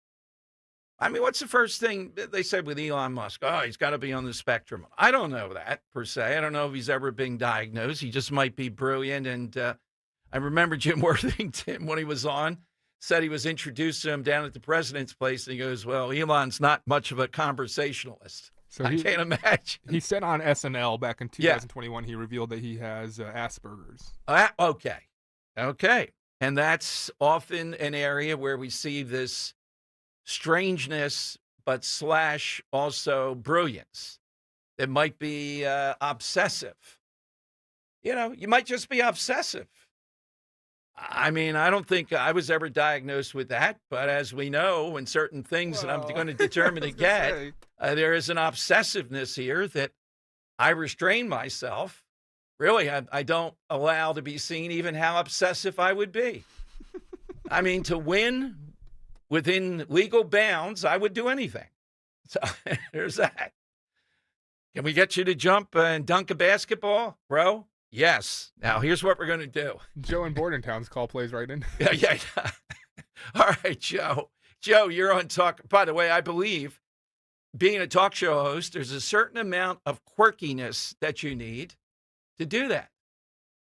I mean, what's the first thing they said with Elon Musk? Oh, he's got to be on the spectrum. I don't know that, per se. I don't know if he's ever been diagnosed. He just might be brilliant. And I remember Jim Worthington, when he was on, said he was introduced to him down at the president's place. And he goes, well, Elon's not much of a conversationalist. So I can't imagine. He said on SNL back in 2021, he revealed that he has Asperger's. Okay. And that's often an area where we see this strangeness, but / also brilliance. It might be obsessive. You might just be obsessive. I mean, I don't think I was ever diagnosed with that, but as we know, when certain things that I'm going to determine to get, there is an obsessiveness here that I restrain myself. Really, I don't allow to be seen even how obsessive I would be. I mean, to win within legal bounds, I would do anything. So there's that. Can we get you to jump and dunk a basketball, bro? Yes. Now, here's what we're going to do. Joe in Bordentown's call plays right in. Yeah. All right, Joe. Joe, you're on talk. By the way, I believe being a talk show host, there's a certain amount of quirkiness that you need to do that.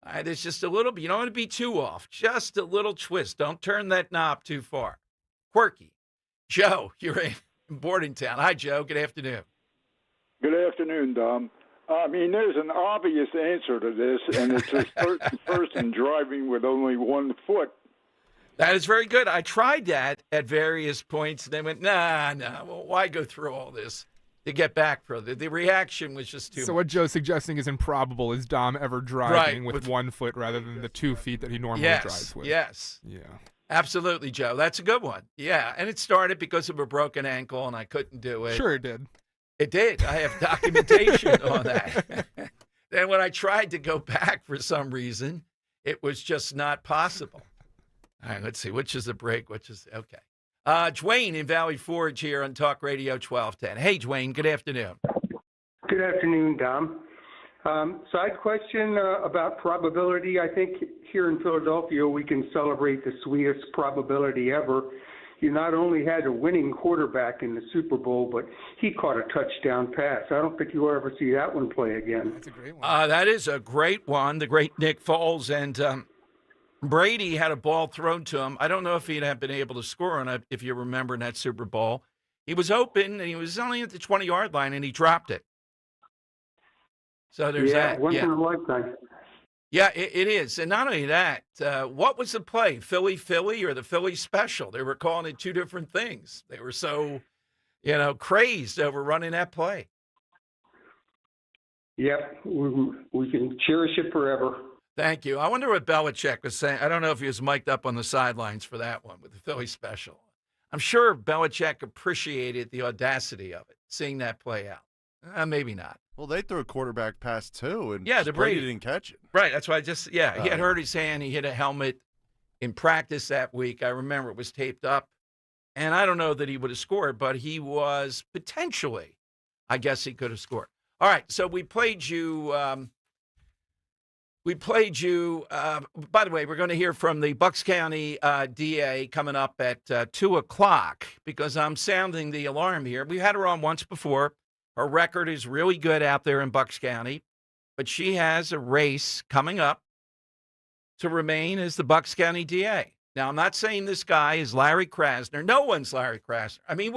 All right, it's just a little bit. You don't want to be too off. Just a little twist. Don't turn that knob too far. Quirky. Joe, you're in Bordentown. Hi, Joe. Good afternoon. Good afternoon, Dom. I mean, there's an obvious answer to this, and it's a person driving with only 1 foot. That is very good. I tried that at various points, and they went, nah, well, why go through all this to get back further? The reaction was just too much. So what Joe's suggesting is improbable. Is Dom ever driving with 1 foot rather than the 2 feet that he normally drives with? Yes. Yeah. Absolutely, Joe. That's a good one. Yeah, and it started because of a broken ankle, and I couldn't do it. Sure it did. It did. I have documentation on that. Then when I tried to go back for some reason, it was just not possible. All right, let's see. Which is the break? Which is okay. Dwayne in Valley Forge here on Talk Radio 1210. Hey, Dwayne. Good afternoon. Good afternoon, Dom. So I had a question about probability. I think here in Philadelphia we can celebrate the sweetest probability ever. You not only had a winning quarterback in the Super Bowl, but he caught a touchdown pass. I don't think you'll ever see that one play again. That's a great one. That is a great one. The great Nick Foles. And Brady had a ball thrown to him. I don't know if he'd have been able to score on it, if you remember in that Super Bowl. He was open, and he was only at the 20-yard line, and he dropped it. So there's that. Once in a lifetime. Yeah, it is. And not only that, what was the play? Philly or the Philly special? They were calling it two different things. They were so, crazed over running that play. Yep, we can cherish it forever. Thank you. I wonder what Belichick was saying. I don't know if he was mic'd up on the sidelines for that one with the Philly special. I'm sure Belichick appreciated the audacity of it, seeing that play out. Maybe not. Well, they threw a quarterback pass too, and the Brady didn't catch it. Right. That's why he had hurt his hand. He hit a helmet in practice that week. I remember it was taped up, and I don't know that he would have scored, but he was potentially. I guess he could have scored. All right. So we played you. By the way, we're going to hear from the Bucks County DA coming up at 2:00 because I'm sounding the alarm here. We've had her on once before. Her record is really good out there in Bucks County, but she has a race coming up to remain as the Bucks County DA. Now, I'm not saying this guy is Larry Krasner. No one's Larry Krasner. I mean,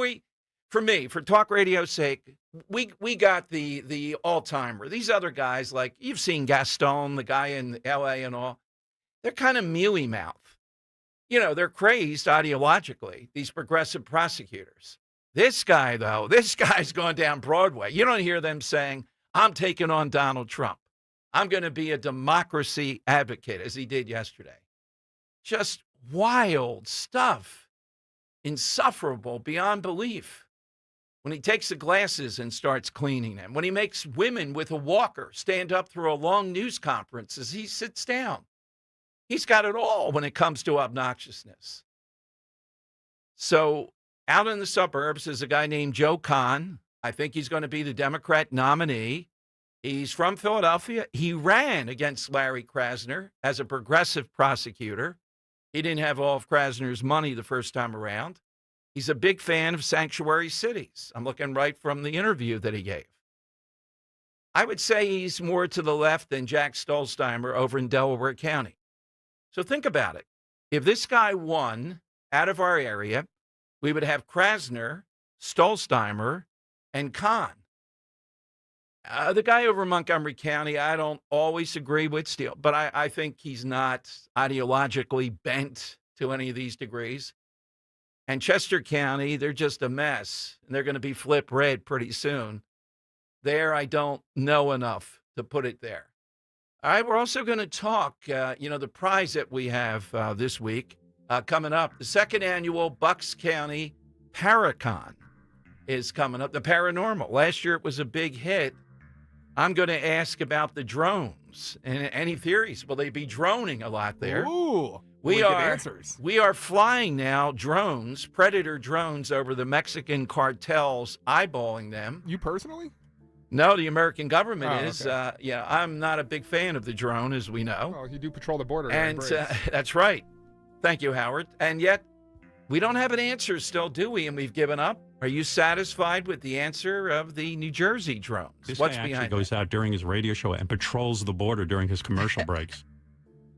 for Talk Radio's sake, we got the all-timer. These other guys, like you've seen Gaston, the guy in L.A. and all, they're kind of mealy-mouth. They're crazed ideologically, these progressive prosecutors. This guy, though, guy's gone down Broadway. You don't hear them saying, I'm taking on Donald Trump. I'm going to be a democracy advocate, as he did yesterday. Just wild stuff. Insufferable beyond belief. When he takes the glasses and starts cleaning them. When he makes women with a walker stand up through a long news conference as he sits down. He's got it all when it comes to obnoxiousness. So out in the suburbs is a guy named Joe Kahn. I think he's going to be the Democrat nominee. He's from Philadelphia. He ran against Larry Krasner as a progressive prosecutor. He didn't have all of Krasner's money the first time around. He's a big fan of sanctuary cities. I'm looking right from the interview that he gave. I would say he's more to the left than Jack Stolzheimer over in Delaware County. So think about it. If this guy won out of our area, we would have Krasner, Stolzheimer, and Kahn. The guy over in Montgomery County, I don't always agree with still, but I think he's not ideologically bent to any of these degrees. And Chester County, they're just a mess, and they're going to be flip red pretty soon. There, I don't know enough to put it there. All right, we're also going to talk, the prize that we have this week coming up. The second annual Bucks County Paracon is coming up, the paranormal. Last year, it was a big hit. I'm going to ask about the drones. drones? And any theories? Will they be droning a lot there? Ooh, we get are answers. We are flying now drones, Predator drones, over the Mexican cartels, eyeballing them. You personally? No, the American government is. Okay. Yeah, I'm not a big fan of the drone, as we know. Oh, you do patrol the border. And that's right. Thank you, Howard. And yet, we don't have an answer still, do we? And we've given up. Are you satisfied with the answer of the New Jersey drones? This What's guy behind actually goes out during his radio show and patrols the border during his commercial breaks.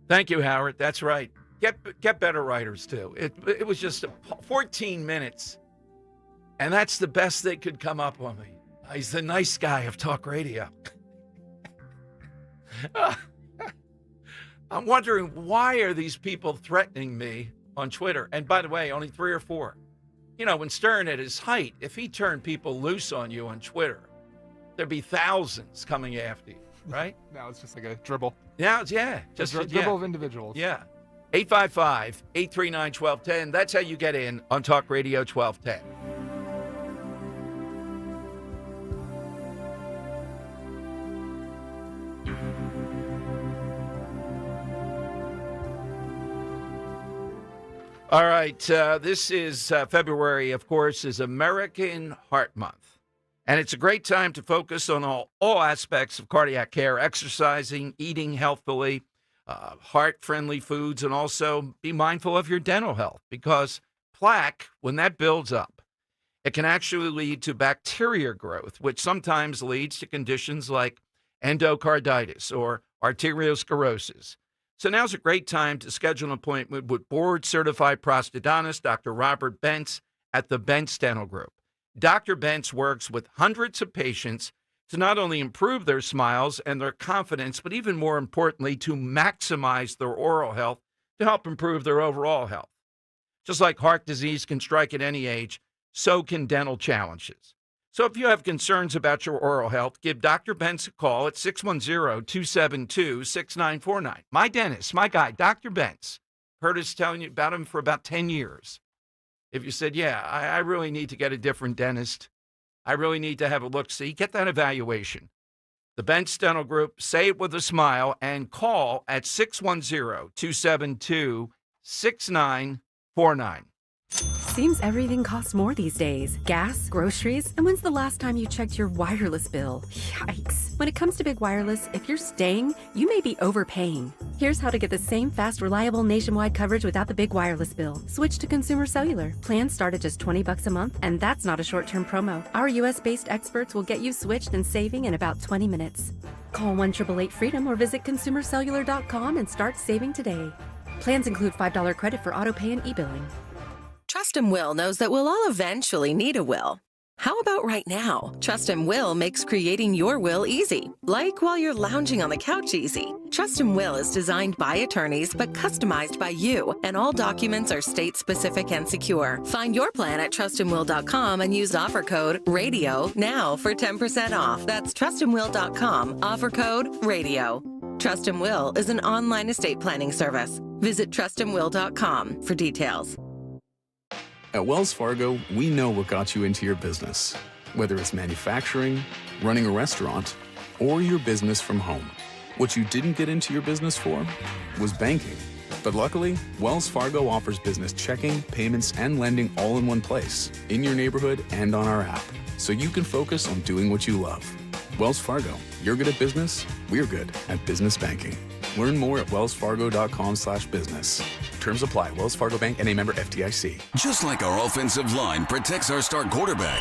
Thank you, Howard. That's right. Get better writers, too. It was just 14 minutes, and that's the best they could come up with me. He's the nice guy of talk radio. I'm wondering, why are these people threatening me on Twitter? And by the way, only 3 or 4. You know, when Stern at his height, if he turned people loose on you on Twitter, there'd be thousands coming after you, right? Now it's just like a dribble. Now it's, just a dribble of individuals. Yeah. 855-839-1210. That's how you get in on Talk Radio 1210. All right, this is February, of course, is American Heart Month. And it's a great time to focus on all aspects of cardiac care, exercising, eating healthfully, heart-friendly foods, and also be mindful of your dental health, because plaque, when that builds up, it can actually lead to bacteria growth, which sometimes leads to conditions like endocarditis or arteriosclerosis. So now's a great time to schedule an appointment with board-certified prosthodontist Dr. Robert Bentz at the Bentz Dental Group. Dr. Bentz works with hundreds of patients to not only improve their smiles and their confidence, but even more importantly, to maximize their oral health to help improve their overall health. Just like heart disease can strike at any age, so can dental challenges. So if you have concerns about your oral health, give Dr. Bentz a call at 610-272-6949. My dentist, my guy, Dr. Bentz, heard us telling you about him for about 10 years. If you said, yeah, I really need to get a different dentist, I really need to have a look-see, get that evaluation. The Bentz Dental Group, say it with a smile, and call at 610-272-6949. Seems everything costs more these days. Gas, groceries, and when's the last time you checked your wireless bill? Yikes. When it comes to big wireless, if you're staying, you may be overpaying. Here's how to get the same fast, reliable nationwide coverage without the big wireless bill. Switch to Consumer Cellular. Plans start at just $20 a month, and that's not a short-term promo. Our U.S.-based experts will get you switched and saving in about 20 minutes. Call 1-888-FREEDOM or visit consumercellular.com and start saving today. Plans include $5 credit for auto pay and e-billing. Trust and Will knows that we'll all eventually need a will. How about right now? Trust and Will makes creating your will easy, like while you're lounging on the couch easy. Trust and Will is designed by attorneys but customized by you, and all documents are state-specific and secure. Find your plan at trustandwill.com and use offer code RADIO now for 10% off. That's trustandwill.com, offer code RADIO. Trust and Will is an online estate planning service. Visit trustandwill.com for details. At Wells Fargo, we know what got you into your business. Whether it's manufacturing, running a restaurant, or your business from home. What you didn't get into your business for was banking. But luckily, Wells Fargo offers business checking, payments, and lending all in one place, in your neighborhood and on our app, so you can focus on doing what you love. Wells Fargo, you're good at business, we're good at business banking. Learn more at wellsfargo.com/business. Terms apply. Wells Fargo Bank and a member FDIC. Just like our offensive line protects our star quarterback,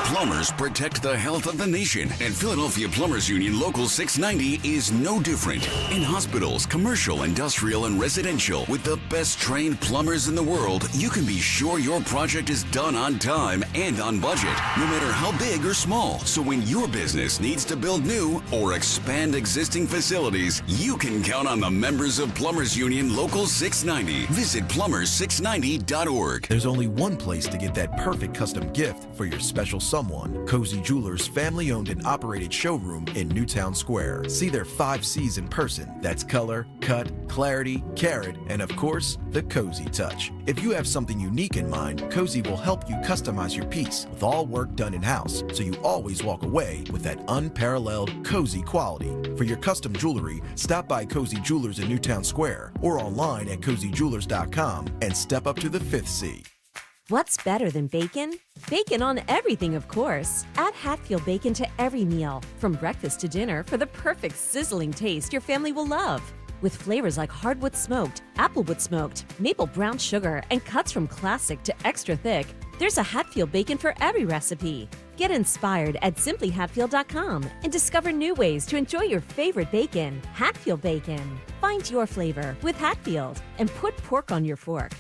plumbers protect the health of the nation. And Philadelphia Plumbers Union Local 690 is no different. In hospitals, commercial, industrial, and residential, with the best trained plumbers in the world, you can be sure your project is done on time and on budget, no matter how big or small. So when your business needs to build new or expand existing facilities, you can count on the members of Plumbers Union Local 690. Visit plumbers690.org. There's only one place to get that perfect custom gift for your special someone. someone. Cozy Jewelers' family-owned and operated showroom in Newtown Square. See their 5 C's in person. That's color, cut, clarity, carat, and of course, the Cozy touch. If you have something unique in mind, Cozy will help you customize your piece with all work done in-house, so you always walk away with that unparalleled Cozy quality. For your custom jewelry, stop by Cozy Jewelers in Newtown Square or online at cozyjewelers.com and step up to the 5th C. What's better than bacon? Bacon on everything, of course. Add Hatfield bacon to every meal, from breakfast to dinner, for the perfect sizzling taste your family will love. With flavors like hardwood smoked, applewood smoked, maple brown sugar, and cuts from classic to extra thick, there's a Hatfield bacon for every recipe. Get inspired at simplyhatfield.com and discover new ways to enjoy your favorite bacon. Hatfield bacon. Find your flavor with Hatfield and put pork on your fork.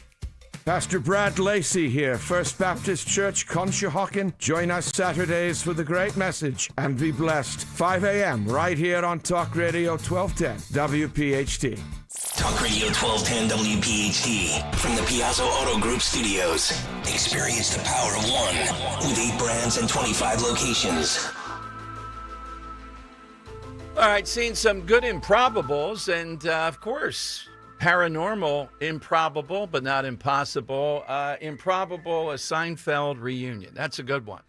Pastor Brad Lacey here, First Baptist Church, Conshohocken. Join us Saturdays for the great message and be blessed. 5 a.m. right here on Talk Radio 1210 WPHT. Talk Radio 1210 WPHT from the Piazza Auto Group studios. Experience the power of one with 8 brands and 25 locations. All right, seeing some good improbables and, of course, paranormal, improbable, but not impossible. Improbable, a Seinfeld reunion. That's a good one.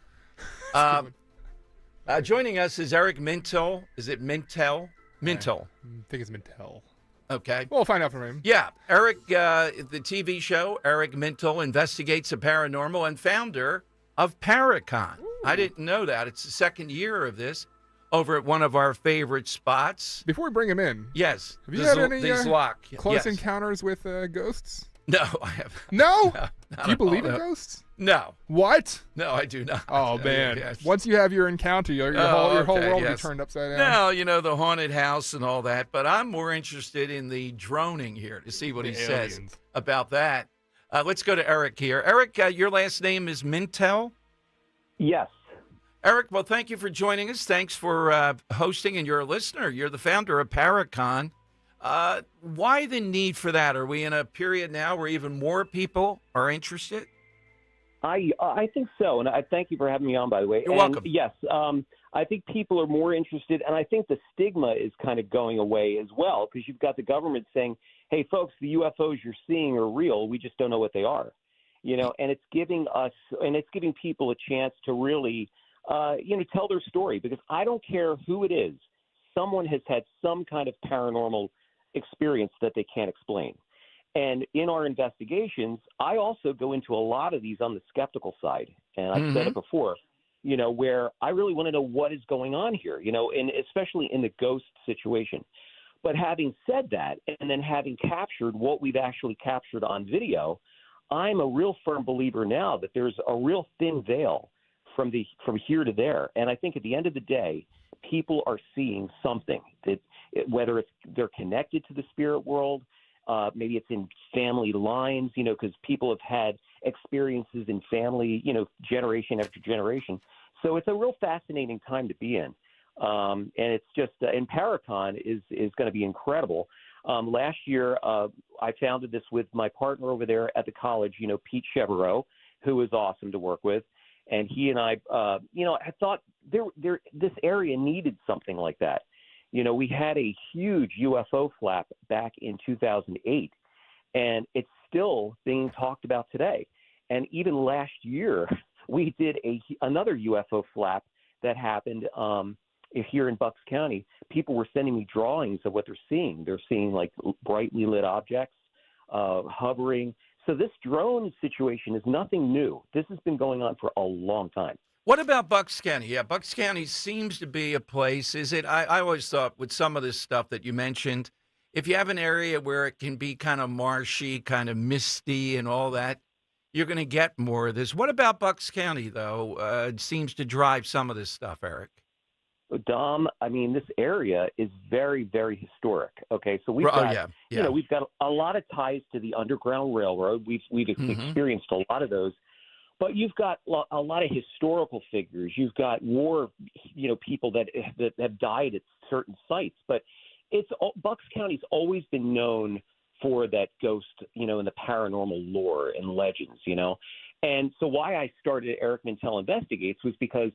Joining us is Eric Mintel. Is it Mintel? Mintel. I think it's Mintel. Okay. We'll find out from him. Yeah. Eric, the TV show, Eric Mintel investigates the paranormal and founder of Paracon. Ooh. I didn't know that. It's the second year of this. Over at one of our favorite spots. Before we bring him in, yes. Have you had any close yes. encounters with ghosts? No, I have. No? No, do you believe in ghosts? No. What? No, I do not. Oh man! Yes. Once you have your encounter, your whole world will be turned upside down. No, you know, the haunted house and all that. But I'm more interested in the droning here to see what he says about that. Let's go to Eric here. Eric, your last name is Mintel? Yes. Eric, well, thank you for joining us. Thanks for hosting, and you're a listener. You're the founder of Paracon. Why the need for that? Are we in a period now where even more people are interested? I think so, and I thank you for having me on, by the way. You're welcome. Yes, I think people are more interested, and I think the stigma is kind of going away as well, because you've got the government saying, hey, folks, the UFOs you're seeing are real. We just don't know what they are. You know, and it's giving people a chance to really tell their story, because I don't care who it is. Someone has had some kind of paranormal experience that they can't explain. And in our investigations, I also go into a lot of these on the skeptical side. And I've said it before, where I really want to know what is going on here, and especially in the ghost situation. But having said that, and then having captured what we've actually captured on video, I'm a real firm believer now that there's a real thin veil from here to there. And I think at the end of the day, people are seeing something that, whether they're connected to the spirit world, maybe it's in family lines, because people have had experiences in family, generation after generation. So it's a real fascinating time to be in. And it's just, and Paracon is going to be incredible. Last year, I founded this with my partner over there at the college, Pete Chevereau, who was awesome to work with. And he and I thought this area needed something like that. We had a huge UFO flap back in 2008, and it's still being talked about today. And even last year, we did another UFO flap that happened here in Bucks County. People were sending me drawings of what they're seeing. They're seeing like brightly lit objects, hovering. So this drone situation is nothing new. This has been going on for a long time. What about Bucks County? Yeah, Bucks County seems to be a place. Is it? I always thought with some of this stuff that you mentioned, if you have an area where it can be kind of marshy, kind of misty and all that, you're going to get more of this. What about Bucks County, though? It seems to drive some of this stuff, Eric. Dom, I mean, this area is very, very historic. Okay, so we've got, we've got a lot of ties to the Underground Railroad. We've experienced a lot of those, but you've got a lot of historical figures. You've got war, people that have died at certain sites. But Bucks County's always been known for that ghost, and the paranormal lore and legends, And so why I started Eric Mintel Investigates was because,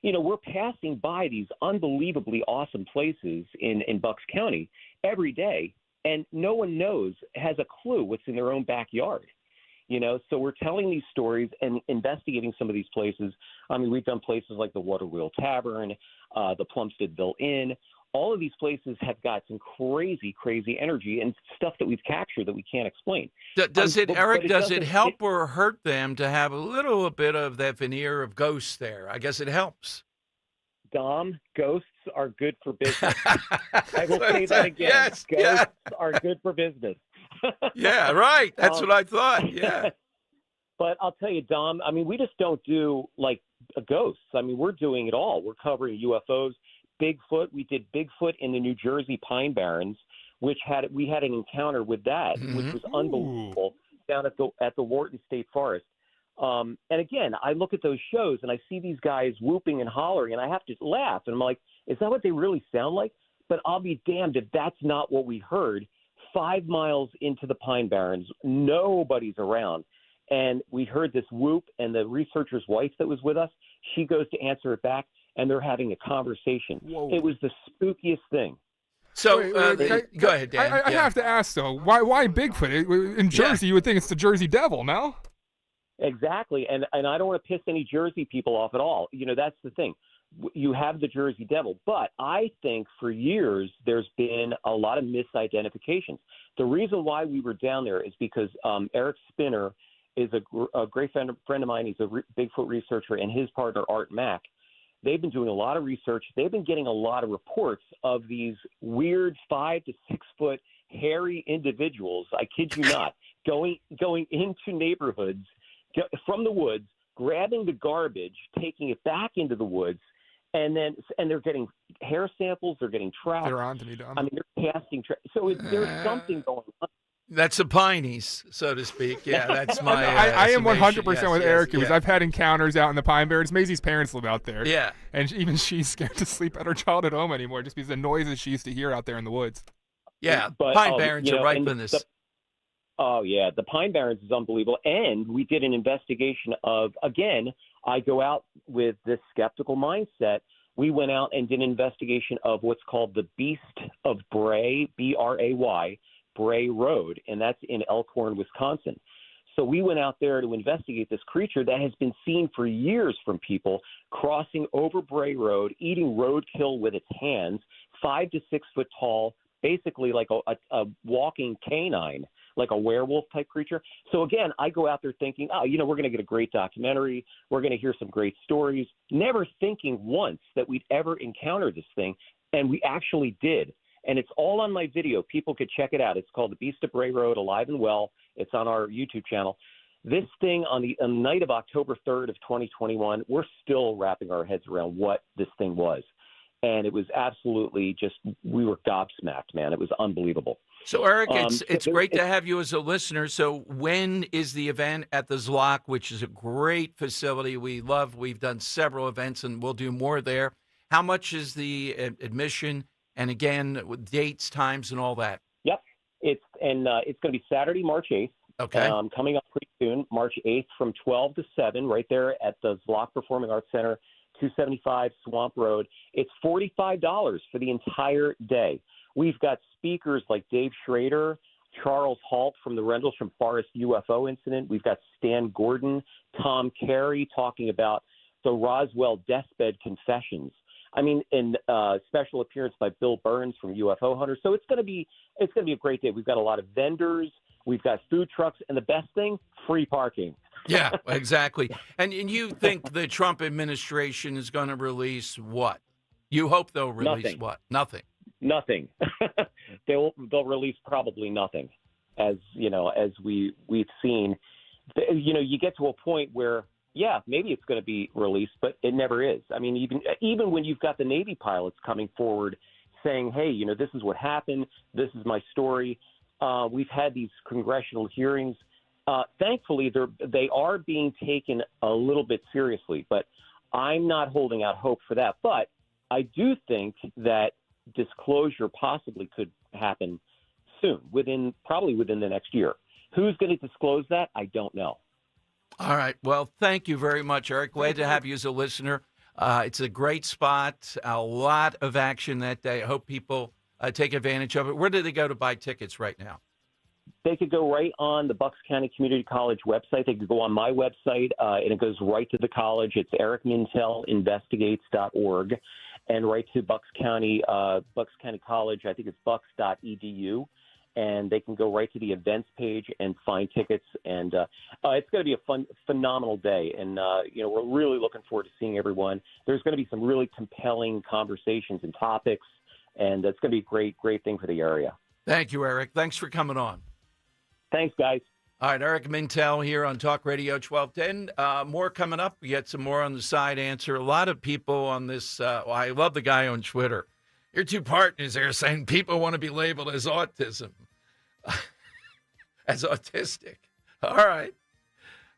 we're passing by these unbelievably awesome places in Bucks County every day, and no one has a clue what's in their own backyard. So we're telling these stories and investigating some of these places. I mean, we've done places like the Water Wheel Tavern, the Plumsteadville Inn. All of these places have got some crazy, crazy energy and stuff that we've captured that we can't explain. Does it, Eric, does it help it, or hurt them to have a little bit of that veneer of ghosts there? I guess it helps. Dom, ghosts are good for business. I will say that again. Yes, ghosts are good for business. Yeah, right. That's what I thought. Yeah. But I'll tell you, Dom, I mean, we just don't do like ghosts. I mean, we're doing it all. We're covering UFOs, Bigfoot. We did Bigfoot in the New Jersey Pine Barrens, which we had an encounter with that, which was unbelievable down at the Wharton State Forest. And again, I look at those shows and I see these guys whooping and hollering, and I have to laugh. And I'm like, is that what they really sound like? But I'll be damned if that's not what we heard. 5 miles into the Pine Barrens, nobody's around. And we heard this whoop, and the researcher's wife that was with us, she goes to answer it back, and they're having a conversation. Whoa. It was the spookiest thing. So go ahead, Dan. I have to ask, though, why Bigfoot? In Jersey, you would think it's the Jersey Devil, no? Exactly. And I don't want to piss any Jersey people off at all. That's the thing. You have the Jersey Devil, but I think for years there's been a lot of misidentifications. The reason why we were down there is because Eric Spinner is a great friend of mine. He's a Bigfoot researcher, and his partner, Art Mack. They've been doing a lot of research. They've been getting a lot of reports of these weird 5 to 6 foot hairy individuals, I kid you not, going into neighborhoods from the woods, grabbing the garbage, taking it back into the woods, and they're getting hair samples, they're getting tracks. They're on to me, Dom. I mean, they're casting so there's something going on. That's the Pineys, so to speak. Yeah, that's my. I am 100% with Eric because yeah. I've had encounters out in the Pine Barrens. Maisie's parents live out there. Yeah. And even she's scared to sleep at her child at home anymore just because the noises she used to hear out there in the woods. Yeah, But, Pine Barrens are ripe in this. Oh, yeah. The Pine Barrens is unbelievable. And we did an investigation of, again, I go out with this skeptical mindset. We went out and did an investigation of what's called the Beast of Bray, B-R-A-Y, Bray Road, and that's in Elkhorn, Wisconsin. So we went out there to investigate this creature that has been seen for years from people crossing over Bray Road, eating roadkill with its hands, 5 to 6 foot tall, basically like a walking canine, like a werewolf type creature. So again, I go out there thinking, we're going to get a great documentary. We're going to hear some great stories, never thinking once that we'd ever encounter this thing. And we actually did. And it's all on my video. People could check it out. It's called The Beast of Bray Road, Alive and Well. It's on our YouTube channel. This thing on the night of October 3rd of 2021, we're still wrapping our heads around what this thing was. And it was absolutely we were gobsmacked, man. It was unbelievable. So, Eric, it's great to have you as a listener. So when is the event at the Zlock, which is a great facility we've done several events, and we'll do more there. How much is the admission? And again, with dates, times, and all that. Yep. It's going to be Saturday, March 8th. Okay. Coming up pretty soon, March 8th from 12 to 7, right there at the Zlock Performing Arts Center, 275 Swamp Road. It's $45 for the entire day. We've got speakers like Dave Schrader, Charles Halt from the Rendlesham Forest UFO incident. We've got Stan Gordon, Tom Carey talking about the Roswell deathbed confessions. I mean, and special appearance by Bill Burns from UFO Hunters. So it's going to be a great day. We've got a lot of vendors, we've got food trucks, and the best thing, free parking. Yeah, exactly. And you think the Trump administration is going to release what? You hope they'll release Nothing. What? Nothing. Nothing. They'll release probably nothing, as we've seen. You get to a point where, yeah, maybe it's going to be released, but it never is. I mean, even when you've got the Navy pilots coming forward saying, hey, this is what happened, this is my story. We've had these congressional hearings. Thankfully, they are being taken a little bit seriously, but I'm not holding out hope for that. But I do think that disclosure possibly could happen soon, probably within the next year. Who's going to disclose that? I don't know. All right. Well, thank you very much, Eric. Glad to have you as a listener. It's a great spot, a lot of action that day. I hope people take advantage of it. Where do they go to buy tickets right now? They could go right on the Bucks County Community College website. They could go on my website, and it goes right to the college. It's ericmintelinvestigates.org, and right to Bucks County College. I think it's bucks.edu. And they can go right to the events page and find tickets. And it's going to be a phenomenal day. And, we're really looking forward to seeing everyone. There's going to be some really compelling conversations and topics, and it's going to be a great thing for the area. Thank you, Eric. Thanks for coming on. Thanks, guys. All right, Eric Mintel here on Talk Radio 1210. More coming up. We get some more on the side answer. A lot of people on this. I love the guy on Twitter. Your two partners there saying people want to be labeled as autism, as autistic. All right.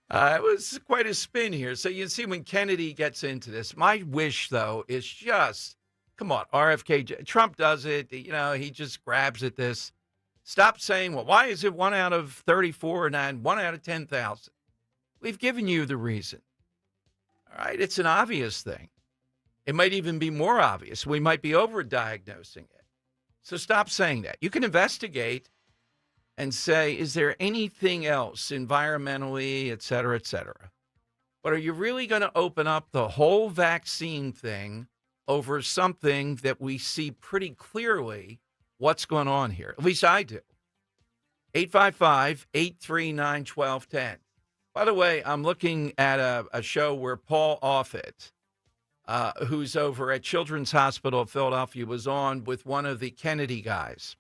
It was quite a spin here. So you see when Kennedy gets into this, my wish, though, is just, come on, RFK. Trump does it. He just grabs at this. Stop saying, well, why is it 1 out of 34 and 1 out of 10,000? We've given you the reason. All right. It's an obvious thing. It might even be more obvious. We might be overdiagnosing it. So stop saying that. You can investigate and say, is there anything else environmentally, et cetera, et cetera? But are you really going to open up the whole vaccine thing over something that we see pretty clearly what's going on here? At least I do. 855-839-1210. By the way, I'm looking at a show where Paul Offit, who's over at Children's Hospital of Philadelphia, was on with one of the Kennedy guys.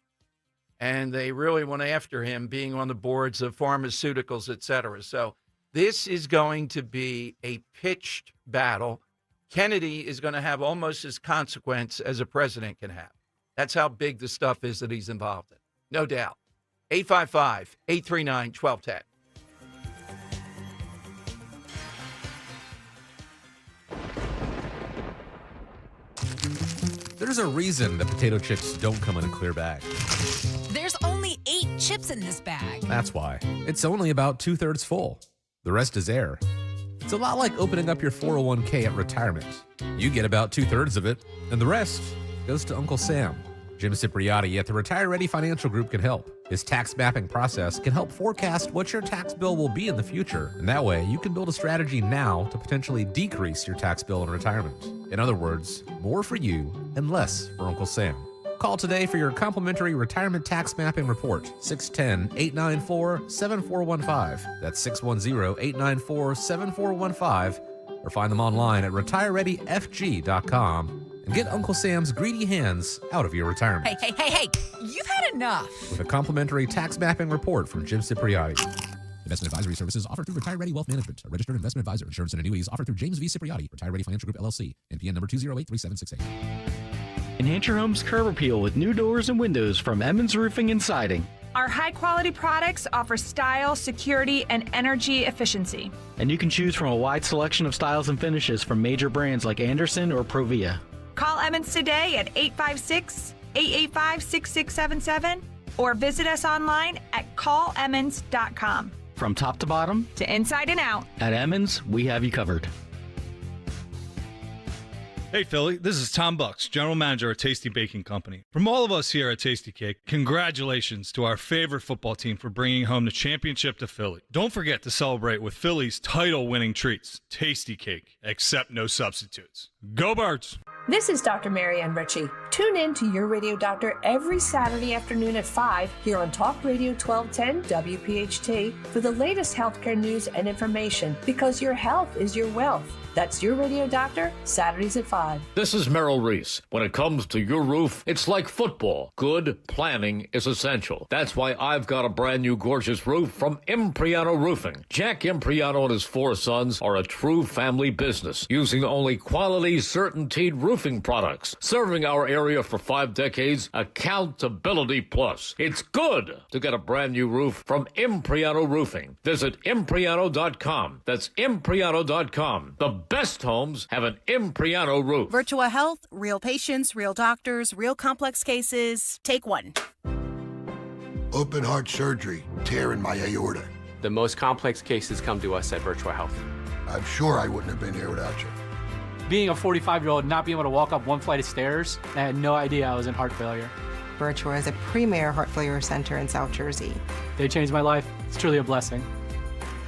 And they really went after him being on the boards of pharmaceuticals, et cetera. So this is going to be a pitched battle. Kennedy is going to have almost as consequence as a president can have. That's how big the stuff is that he's involved in. No doubt. 855-839-1210. There's a reason that potato chips don't come in a clear bag. There's only 8 chips in this bag. That's why. It's only about 2/3 full. The rest is air. It's a lot like opening up your 401k at retirement. You get about 2/3 of it, and the rest goes to Uncle Sam. Jim Cipriotti at the Retire Ready Financial Group can help. His tax mapping process can help forecast what your tax bill will be in the future, and that way you can build a strategy now to potentially decrease your tax bill in retirement. In other words, more for you and less for Uncle Sam. Call today for your complimentary retirement tax mapping report, 610-894-7415. That's 610-894-7415, or find them online at retirereadyfg.com. And get Uncle Sam's greedy hands out of your retirement. Hey, you've had enough. With a complimentary tax mapping report from Jim Cipriotti. Investment advisory services offered through Retire Ready Wealth Management, a registered investment advisor. Insurance and annuities offered through James V. Cipriotti, Retire Ready Financial Group, LLC, NPN number 2083768. Enhance your home's curb appeal with new doors and windows from Emmons Roofing and Siding. Our high-quality products offer style, security, and energy efficiency. And you can choose from a wide selection of styles and finishes from major brands like Anderson or Provia. Call Emmons today at 856-885-6677 or visit us online at callemmons.com. From top to bottom, to inside and out, at Emmons, we have you covered. Hey Philly, this is Tom Bucks, General Manager at Tasty Baking Company. From all of us here at Tasty Cake, congratulations to our favorite football team for bringing home the championship to Philly. Don't forget to celebrate with Philly's title-winning treats, Tasty Cake, except no substitutes. Go Birds! This is Dr. Marianne Ritchie. Tune in to Your Radio Doctor every Saturday afternoon at 5 here on Talk Radio 1210 WPHT for the latest healthcare news and information, because your health is your wealth. That's Your Radio Doctor, Saturdays at 5. This is Merrill Reese. When it comes to your roof, it's like football. Good planning is essential. That's why I've got a brand new gorgeous roof from Impriano Roofing. Jack Impriano and his 4 sons are a true family business, using only quality, certainteed roofing products. Serving our area for 5 decades, accountability plus. It's good to get a brand new roof from Impriano Roofing. Visit Impriano.com. That's Impriano.com. The best homes have an Impriano roof. Virtual health, real patients, real doctors, real complex cases. Take one. Open heart surgery, tear in my aorta. The most complex cases come to us at Virtual Health. I'm sure I wouldn't have been here without you. Being a 45-year-old, not being able to walk up one flight of stairs, I had no idea I was in heart failure. Virtua is a premier heart failure center in South Jersey. They changed my life. It's truly a blessing.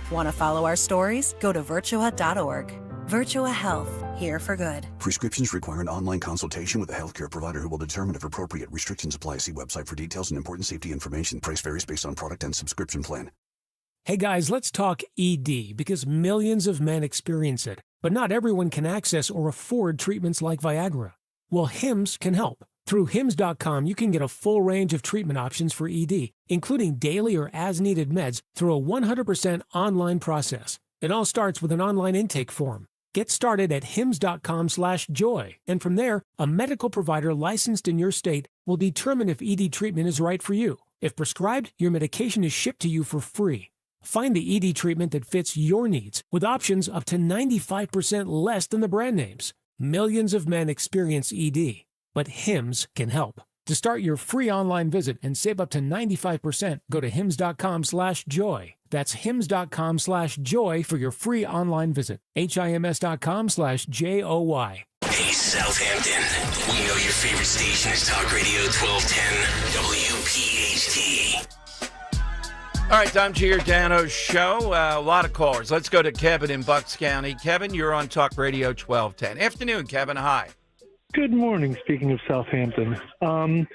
Want to follow our stories? Go to virtua.org. Virtua Health, here for good. Prescriptions require an online consultation with a healthcare provider who will determine if appropriate. Restrictions apply. See website for details and important safety information. Price varies based on product and subscription plan. Hey guys, let's talk ED because millions of men experience it, but not everyone can access or afford treatments like Viagra. Well, Hims can help. Through Hims.com, you can get a full range of treatment options for ED, including daily or as-needed meds through a 100% online process. It all starts with an online intake form. Get started at hims.com/joy, and from there, a medical provider licensed in your state will determine if ED treatment is right for you. If prescribed, your medication is shipped to you for free. Find the ED treatment that fits your needs with options up to 95% less than the brand names. Millions of men experience ED, but Hims can help. To start your free online visit and save up to 95%, go to hims.com/joy. That's hims.com/joy for your free online visit. HIMS.com/JOY. Hey, Southampton. We know your favorite station is Talk Radio 1210 WPHT. All right, Dom Giordano's show. A lot of callers. Let's go to Kevin in Bucks County. Kevin, you're on Talk Radio 1210. Afternoon, Kevin. Hi. Good morning. Speaking of Southampton, I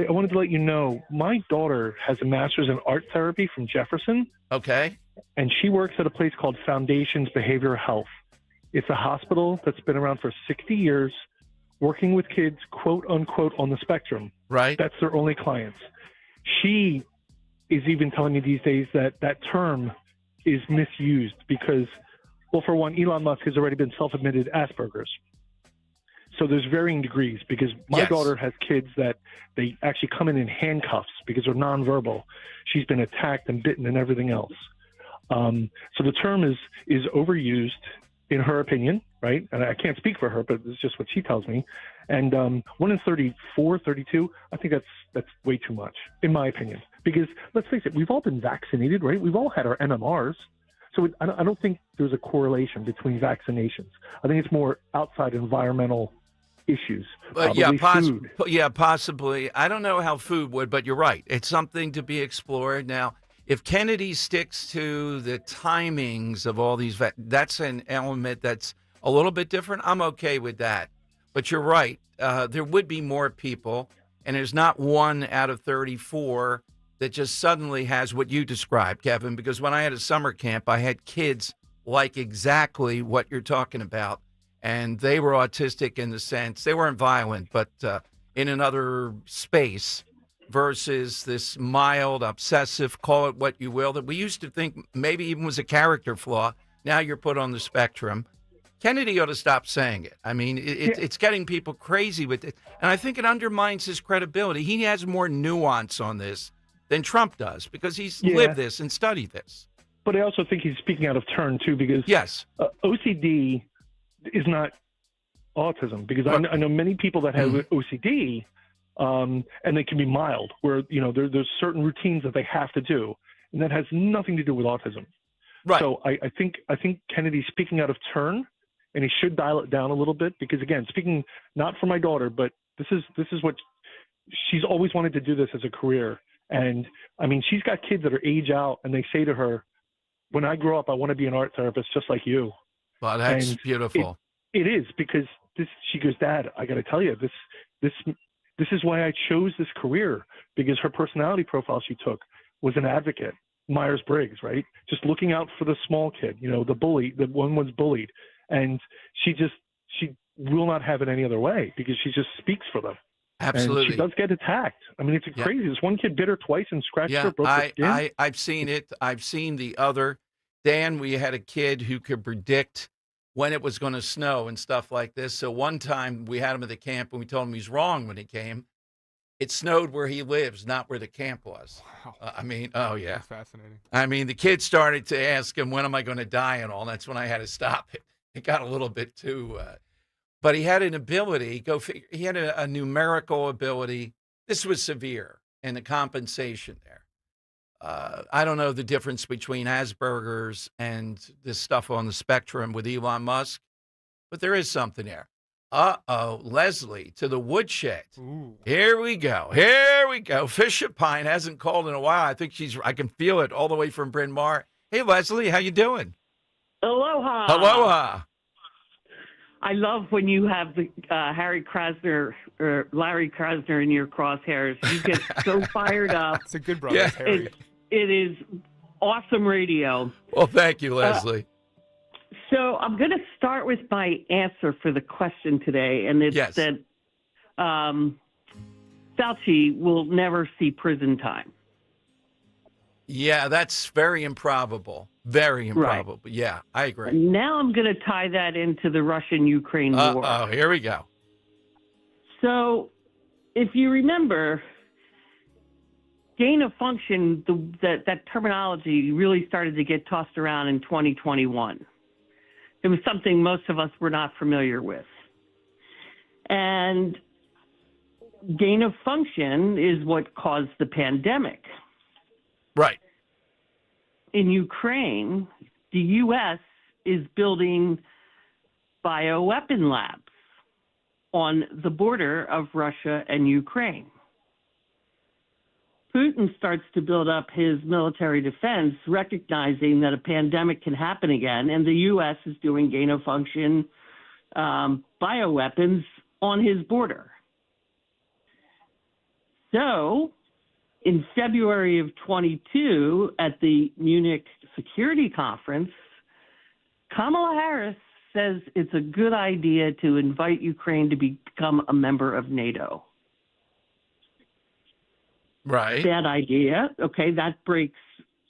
wanted to let you know my daughter has a master's in art therapy from Jefferson. Okay. And she works at a place called Foundations Behavioral Health. It's a hospital that's been around for 60 years, working with kids, quote unquote, on the spectrum. Right. That's their only clients. She is even telling me these days that that term is misused because, well, for one, Elon Musk has already been self-admitted Asperger's. So there's varying degrees because my daughter has kids that they actually come in handcuffs because they're nonverbal. She's been attacked and bitten and everything else. So the term is overused in her opinion, right? And I can't speak for her, but it's just what she tells me. And 1 in 34, 32, I think that's way too much, in my opinion. Because let's face it, we've all been vaccinated, right? We've all had our MMRs. So I don't think there's a correlation between vaccinations. I think it's more outside environmental issues. Food. Yeah, possibly. I don't know how food would, but you're right. It's something to be explored. Now, if Kennedy sticks to the timings of all these, that's an element that's a little bit different. I'm okay with that. But you're right. There would be more people, and there's not 1 out of 34 that just suddenly has what you described, Kevin, because when I had a summer camp, I had kids like exactly what you're talking about. And they were autistic in the sense, they weren't violent, but in another space versus this mild, obsessive, call it what you will, that we used to think maybe even was a character flaw. Now you're put on the spectrum. Kennedy ought to stop saying it. I mean, it's getting people crazy with it. And I think it undermines his credibility. He has more nuance on this than Trump does because he's lived this and studied this. But I also think he's speaking out of turn, too, because OCD is not autism, because I know many people that have OCD, and they can be mild, where there's certain routines that they have to do, and that has nothing to do with autism. Right. So I think Kennedy's speaking out of turn, and he should dial it down a little bit, because again, speaking not for my daughter, but this is what she's always wanted to do this as a career, and I mean she's got kids that are age out, and they say to her, "When I grow up, I want to be an art therapist just like you." Well, that's beautiful. It is, because she goes, "Dad, I got to tell you, this is why I chose this career, because her personality profile she took was an advocate, Myers-Briggs, right? Just looking out for the small kid, the bully, the one was bullied, and she will not have it any other way because she just speaks for them." Absolutely. And she does get attacked. I mean, it's crazy. This one kid bit her twice and scratched her, broke her skin. I've seen it. I've seen the other. Dan, we had a kid who could predict when it was going to snow and stuff like this. So one time we had him at the camp and we told him he's wrong when he came. It snowed where he lives, not where the camp was. Wow. That's fascinating. I mean, the kid started to ask him, when am I going to die and all. That's when I had to stop it. It got a little bit too, but he had an ability, go figure, he had a numerical ability. This was severe, and the compensation there. I don't know the difference between Asperger's and this stuff on the spectrum with Elon Musk, but there is something there. Uh-oh, Leslie to the woodshed. Ooh. Here we go. Here we go. Fisher Pine hasn't called in a while. I can feel it all the way from Bryn Mawr. Hey, Leslie, how you doing? Aloha. Aloha. I love when you have the Harry Krasner or Larry Krasner in your crosshairs. You get so fired up. It's a good brother, Harry. It is awesome radio. Well, thank you, Leslie. So I'm going to start with my answer for the question today, and it's that Fauci will never see prison time. Yeah, that's very improbable. Very improbable. Right. Yeah, I agree. Now I'm going to tie that into the Russian-Ukraine war. Oh, here we go. So if you remember, gain of function, that terminology really started to get tossed around in 2021. It was something most of us were not familiar with. And gain of function is what caused the pandemic. Right. In Ukraine, the U.S. is building bioweapon labs on the border of Russia and Ukraine. Putin starts to build up his military defense, recognizing that a pandemic can happen again, and the U.S. is doing gain-of-function bioweapons on his border. So, in February of 22, at the Munich Security Conference, Kamala Harris says it's a good idea to invite Ukraine to become a member of NATO. Right. Bad idea. Okay, that breaks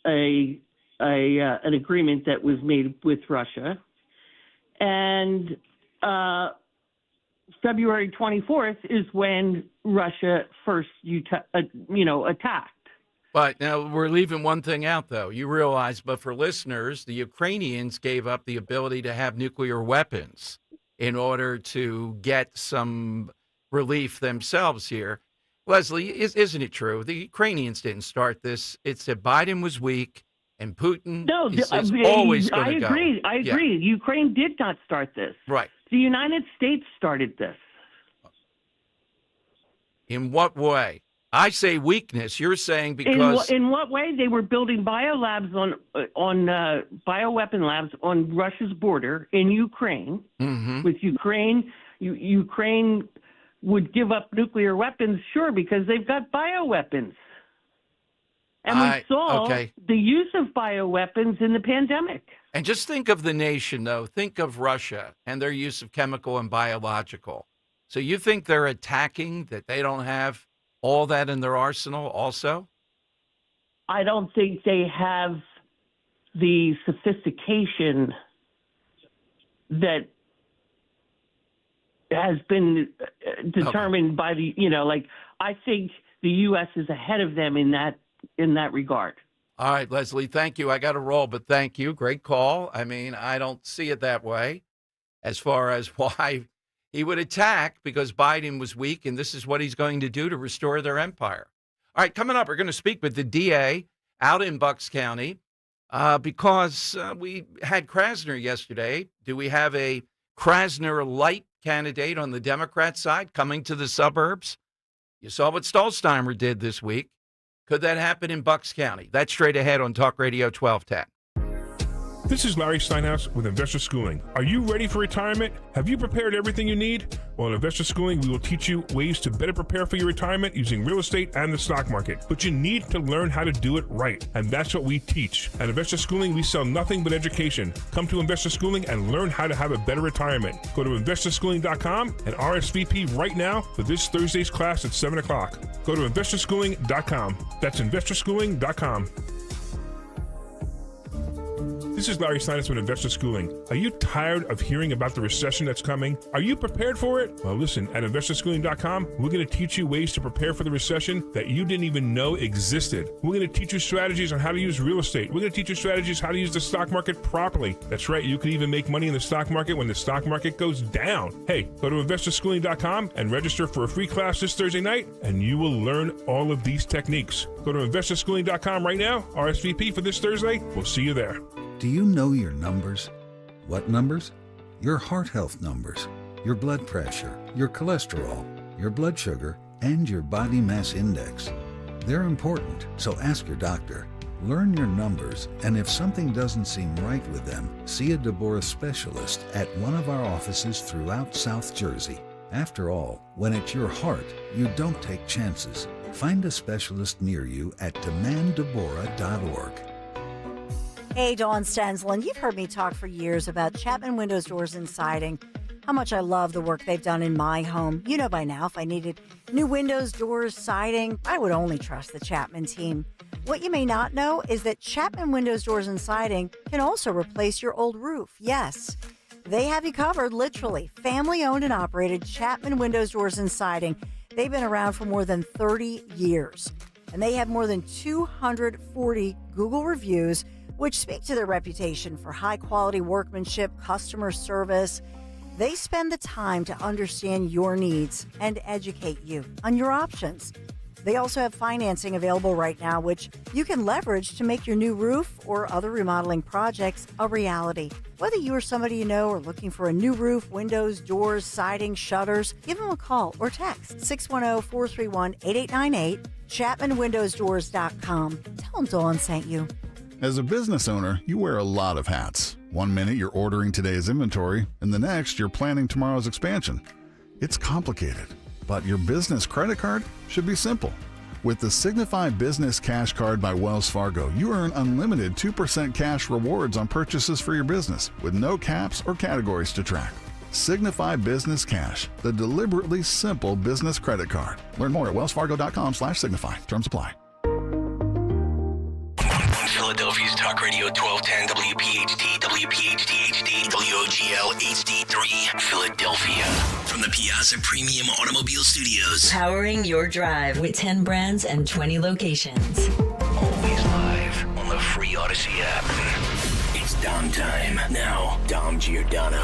an agreement that was made with Russia. And February 24th is when Russia first, attacked. But now we're leaving one thing out, though. You realize, but for listeners, the Ukrainians gave up the ability to have nuclear weapons in order to get some relief themselves here. Leslie, isn't it true? The Ukrainians didn't start this. It's that Biden was weak and Putin is always going to go. I agree. Yeah. Ukraine did not start this. Right. The United States started this. In what way? I say weakness. You're saying because... In what way? They were building biolabs on bioweapon labs on Russia's border in Ukraine. Mm-hmm. With Ukraine, Ukraine would give up nuclear weapons, sure, because they've got bioweapons. And we saw the use of bioweapons in the pandemic. And just think of the nation, though. Think of Russia and their use of chemical and biological. So you think they're attacking, that they don't have all that in their arsenal also? I don't think they have the sophistication that has been determined by the, I think the U.S. is ahead of them in that regard. All right, Leslie, thank you. I got to roll, but thank you. Great call. I mean, I don't see it that way as far as why he would attack, because Biden was weak, and this is what he's going to do to restore their empire. All right, coming up, we're going to speak with the DA out in Bucks County because we had Krasner yesterday. Do we have a Krasner light candidate on the Democrat side coming to the suburbs? You saw what Stolzheimer did this week. Could that happen in Bucks County? That's straight ahead on Talk Radio 1210. This is Larry Steinhaus with Investor Schooling. Are you ready for retirement? Have you prepared everything you need? Well, in Investor Schooling, we will teach you ways to better prepare for your retirement using real estate and the stock market. But you need to learn how to do it right, and that's what we teach. At Investor Schooling, we sell nothing but education. Come to Investor Schooling and learn how to have a better retirement. Go to investorschooling.com and RSVP right now for this Thursday's class at 7 o'clock. Go to investorschooling.com. That's investorschooling.com. This This is Larry Steinitz with Investor Schooling. Are you tired of hearing about the recession that's coming? Are you prepared for it? Well, listen, at investorschooling.com, we're going to teach you ways to prepare for the recession that you didn't even know existed. We're going to teach you strategies on how to use real estate. We're going to teach you strategies how to use the stock market properly. That's right, you can even make money in the stock market when the stock market goes down. Hey, go to investorschooling.com and register for a free class this Thursday night, and you will learn all of these techniques. Go to investorschooling.com right now, RSVP for this Thursday. We'll see you there. Do you know your numbers? What numbers? Your heart health numbers, your blood pressure, your cholesterol, your blood sugar, and your body mass index. They're important, so ask your doctor. Learn your numbers, and if something doesn't seem right with them, see a Deborah specialist at one of our offices throughout South Jersey. After all, when it's your heart, you don't take chances. Find a specialist near you at demanddeborah.org. Hey, Dawn Stensland, you've heard me talk for years about Chapman Windows, Doors, and Siding, how much I love the work they've done in my home. You know by now, if I needed new windows, doors, siding, I would only trust the Chapman team. What you may not know is that Chapman Windows, Doors, and Siding can also replace your old roof. Yes, they have you covered, literally. Family-owned and operated Chapman Windows, Doors, and Siding. They've been around for more than 30 years, and they have more than 240 Google reviews, which speak to their reputation for high-quality workmanship, customer service. They spend the time to understand your needs and educate you on your options. They also have financing available right now, which you can leverage to make your new roof or other remodeling projects a reality. Whether you or somebody you know are looking for a new roof, windows, doors, siding, shutters, give them a call or text 610-431-8898, ChapmanWindowsDoors.com. Tell them Dawn sent you. As a business owner, you wear a lot of hats. One minute you're ordering today's inventory, and the next you're planning tomorrow's expansion. It's complicated, but your business credit card should be simple. With the Signify Business Cash Card by Wells Fargo, you earn unlimited 2% cash rewards on purchases for your business, with no caps or categories to track. Signify Business Cash, the deliberately simple business credit card. Learn more at wellsfargo.com/signify. Terms apply. Philadelphia's Talk Radio 1210 WPHT, WPHT HD, WOGL HD3, Philadelphia. From the Piazza Premium Automobile Studios. Powering your drive with 10 brands and 20 locations. Always live on the free Odyssey app. It's Dom time. Now, Dom Giordano.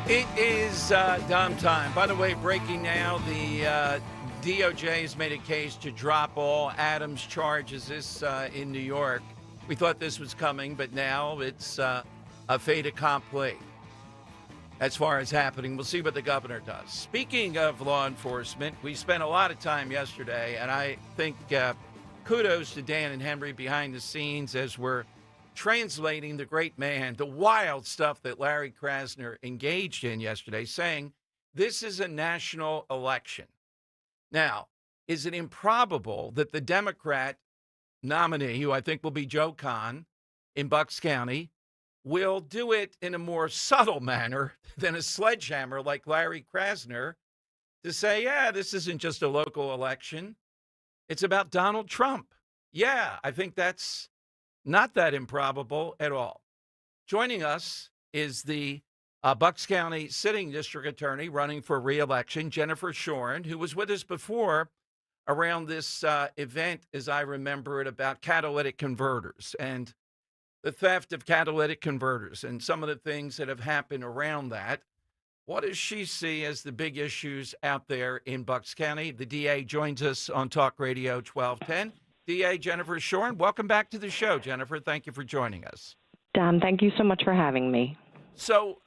It is Dom time. By the way, breaking now, the DOJ has made a case to drop all Adams charges in New York. We thought this was coming, but now it's a fait accompli as far as happening. We'll see what the governor does. Speaking of law enforcement, we spent a lot of time yesterday, and I think kudos to Dan and Henry behind the scenes as we're translating the great man, the wild stuff that Larry Krasner engaged in yesterday, saying this is a national election. Now, is it improbable that the Democrat nominee, who I think will be Joe Kahn in Bucks County, will do it in a more subtle manner than a sledgehammer like Larry Krasner to say, yeah, this isn't just a local election. It's about Donald Trump. Yeah, I think that's not that improbable at all. Joining us is the Bucks County sitting district attorney running for re-election, Jennifer Shoren, who was with us before around this event, as I remember it, about catalytic converters and the theft of catalytic converters and some of the things that have happened around that. What does she see as the big issues out there in Bucks County? The DA joins us on Talk Radio 1210. DA Jennifer Shoren, welcome back to the show, Jennifer. Thank you for joining us. Dom, thank you so much for having me. So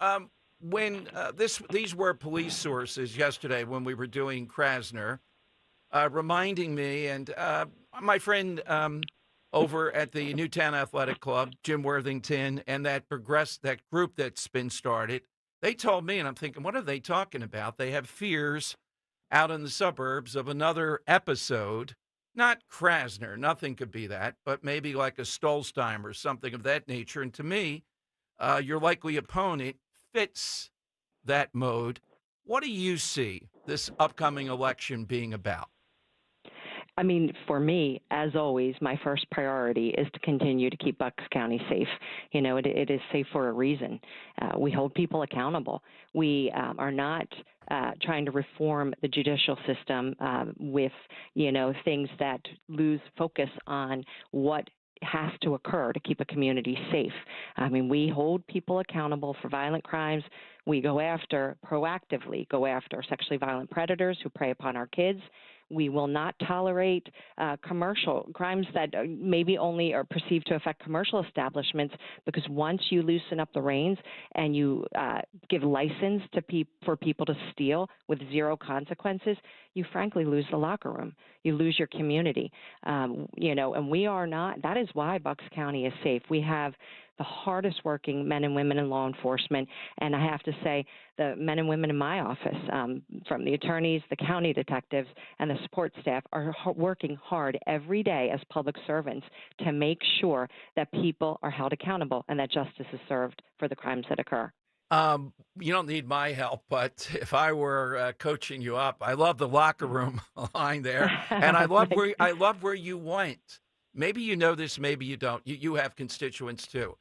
when these were police sources yesterday when we were doing Krasner, reminding me and my friend over at the Newtown Athletic Club, Jim Worthington, and that group that's been started, they told me, and I'm thinking, what are they talking about? They have fears out in the suburbs of another episode. Not Krasner, nothing could be that, but maybe like a Stolstein or something of that nature. And to me, your likely opponent fits that mode. What do you see this upcoming election being about? I mean, for me, as always, my first priority is to continue to keep Bucks County safe. You know, it is safe for a reason. We hold people accountable. We are not trying to reform the judicial system with, you know, things that lose focus on what has to occur to keep a community safe. I mean, we hold people accountable for violent crimes. We proactively go after sexually violent predators who prey upon our kids. We will not tolerate commercial crimes that maybe only are perceived to affect commercial establishments, because once you loosen up the reins and you give license to for people to steal with zero consequences, you frankly lose the locker room. You lose your community. You know, and we are not. That is why Bucks County is safe. We have the hardest working men and women in law enforcement. And I have to say, the men and women in my office, from the attorneys, the county detectives, and the support staff, are working hard every day as public servants to make sure that people are held accountable and that justice is served for the crimes that occur. You don't need my help, but if I were coaching you up, I love the locker room line there, and I love where you went. Maybe you know this, maybe you don't. You have constituents too.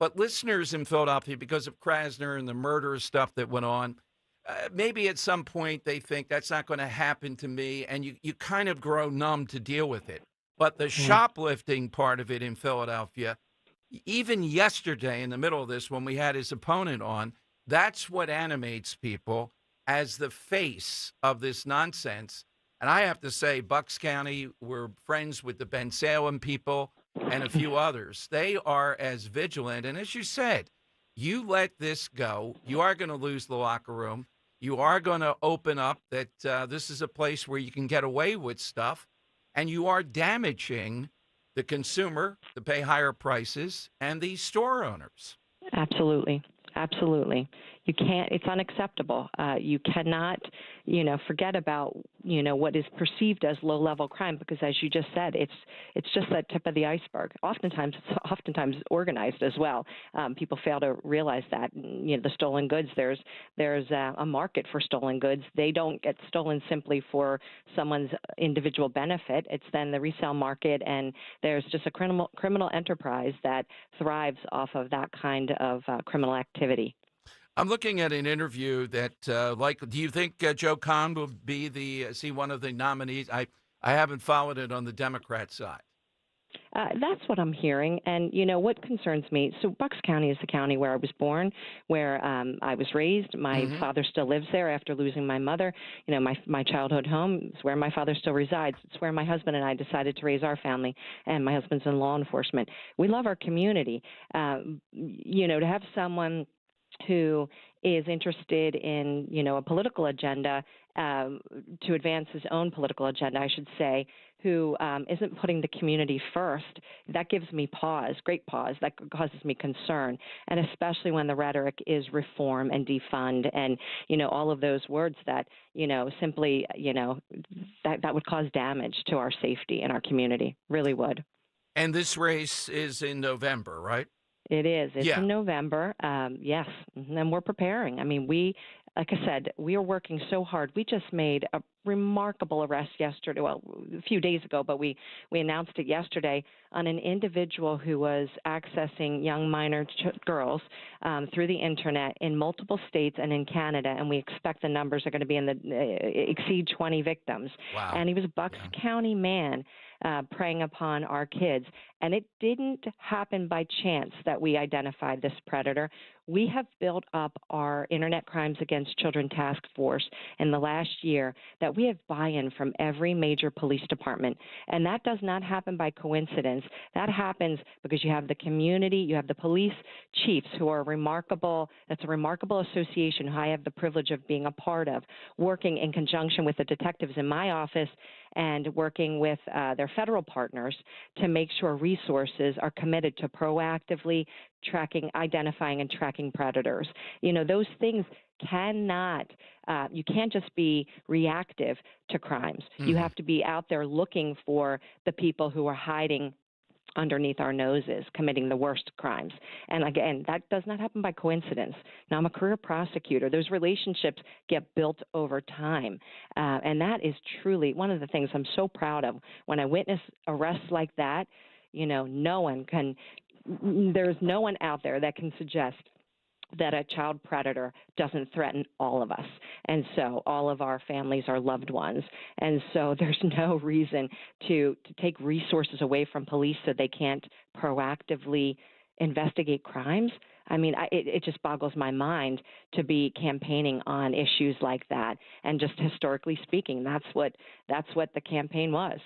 But listeners in Philadelphia, because of Krasner and the murderous stuff that went on, maybe at some point they think that's not going to happen to me, and you kind of grow numb to deal with it. But the shoplifting part of it in Philadelphia, even yesterday in the middle of this when we had his opponent on, that's what animates people as the face of this nonsense. And I have to say, Bucks County, we're friends with the Ben Salem people and a few others. They are as vigilant. And as you said, you let this go, you are going to lose the locker room. You are going to open up that this is a place where you can get away with stuff. And you are damaging the consumer to pay higher prices and the store owners. Absolutely. Absolutely. You can't, it's unacceptable. You cannot, forget about, what is perceived as low-level crime, because as you just said, it's just that tip of the iceberg. Oftentimes organized as well. People fail to realize that. The stolen goods, there's a market for stolen goods. They don't get stolen simply for someone's individual benefit. It's then the resale market, and there's just a criminal enterprise that thrives off of that kind of criminal activity. I'm looking at an interview that, do you think Joe Kahn will be one of the nominees? I haven't followed it on the Democrat side. That's what I'm hearing. And, what concerns me, so Bucks County is the county where I was born, where I was raised. My father still lives there after losing my mother. My childhood home is where my father still resides. It's where my husband and I decided to raise our family, and my husband's in law enforcement. We love our community. To have someone who is interested in, a political agenda, to advance his own political agenda, I should say, who isn't putting the community first, that gives me pause, great pause. That causes me concern, and especially when the rhetoric is reform and defund and, all of those words that, simply, that would cause damage to our safety and our community, really would. And this race is in November, right? It is. It's in November. Yes. And we're preparing. I mean, like I said, we are working so hard. We just made a remarkable arrest yesterday, a few days ago, but we announced it yesterday, on an individual who was accessing young minor girls through the internet in multiple states and in Canada, and we expect the numbers are going to be exceed 20 victims. Wow. And he was a Bucks County man preying upon our kids. And it didn't happen by chance that we identified this predator. We have built up our Internet Crimes Against Children Task Force in the last year that we have buy-in from every major police department. And that does not happen by coincidence. That happens because you have the community, you have the police chiefs who are remarkable. That's a remarkable association who I have the privilege of being a part of, working in conjunction with the detectives in my office and working with their federal partners to make sure resources are committed to proactively identifying and tracking predators. Those things cannot, you can't just be reactive to crimes. You have to be out there looking for the people who are hiding underneath our noses committing the worst crimes. And again, that does not happen by coincidence. Now, I'm a career prosecutor. Those relationships get built over time. And that is truly one of the things I'm so proud of. When I witness arrests like that, there's no one out there that can suggest that a child predator doesn't threaten all of us. And so all of our families are loved ones. And so there's no reason to take resources away from police so they can't proactively investigate crimes. I mean, it just boggles my mind to be campaigning on issues like that. And just historically speaking, that's what the campaign was.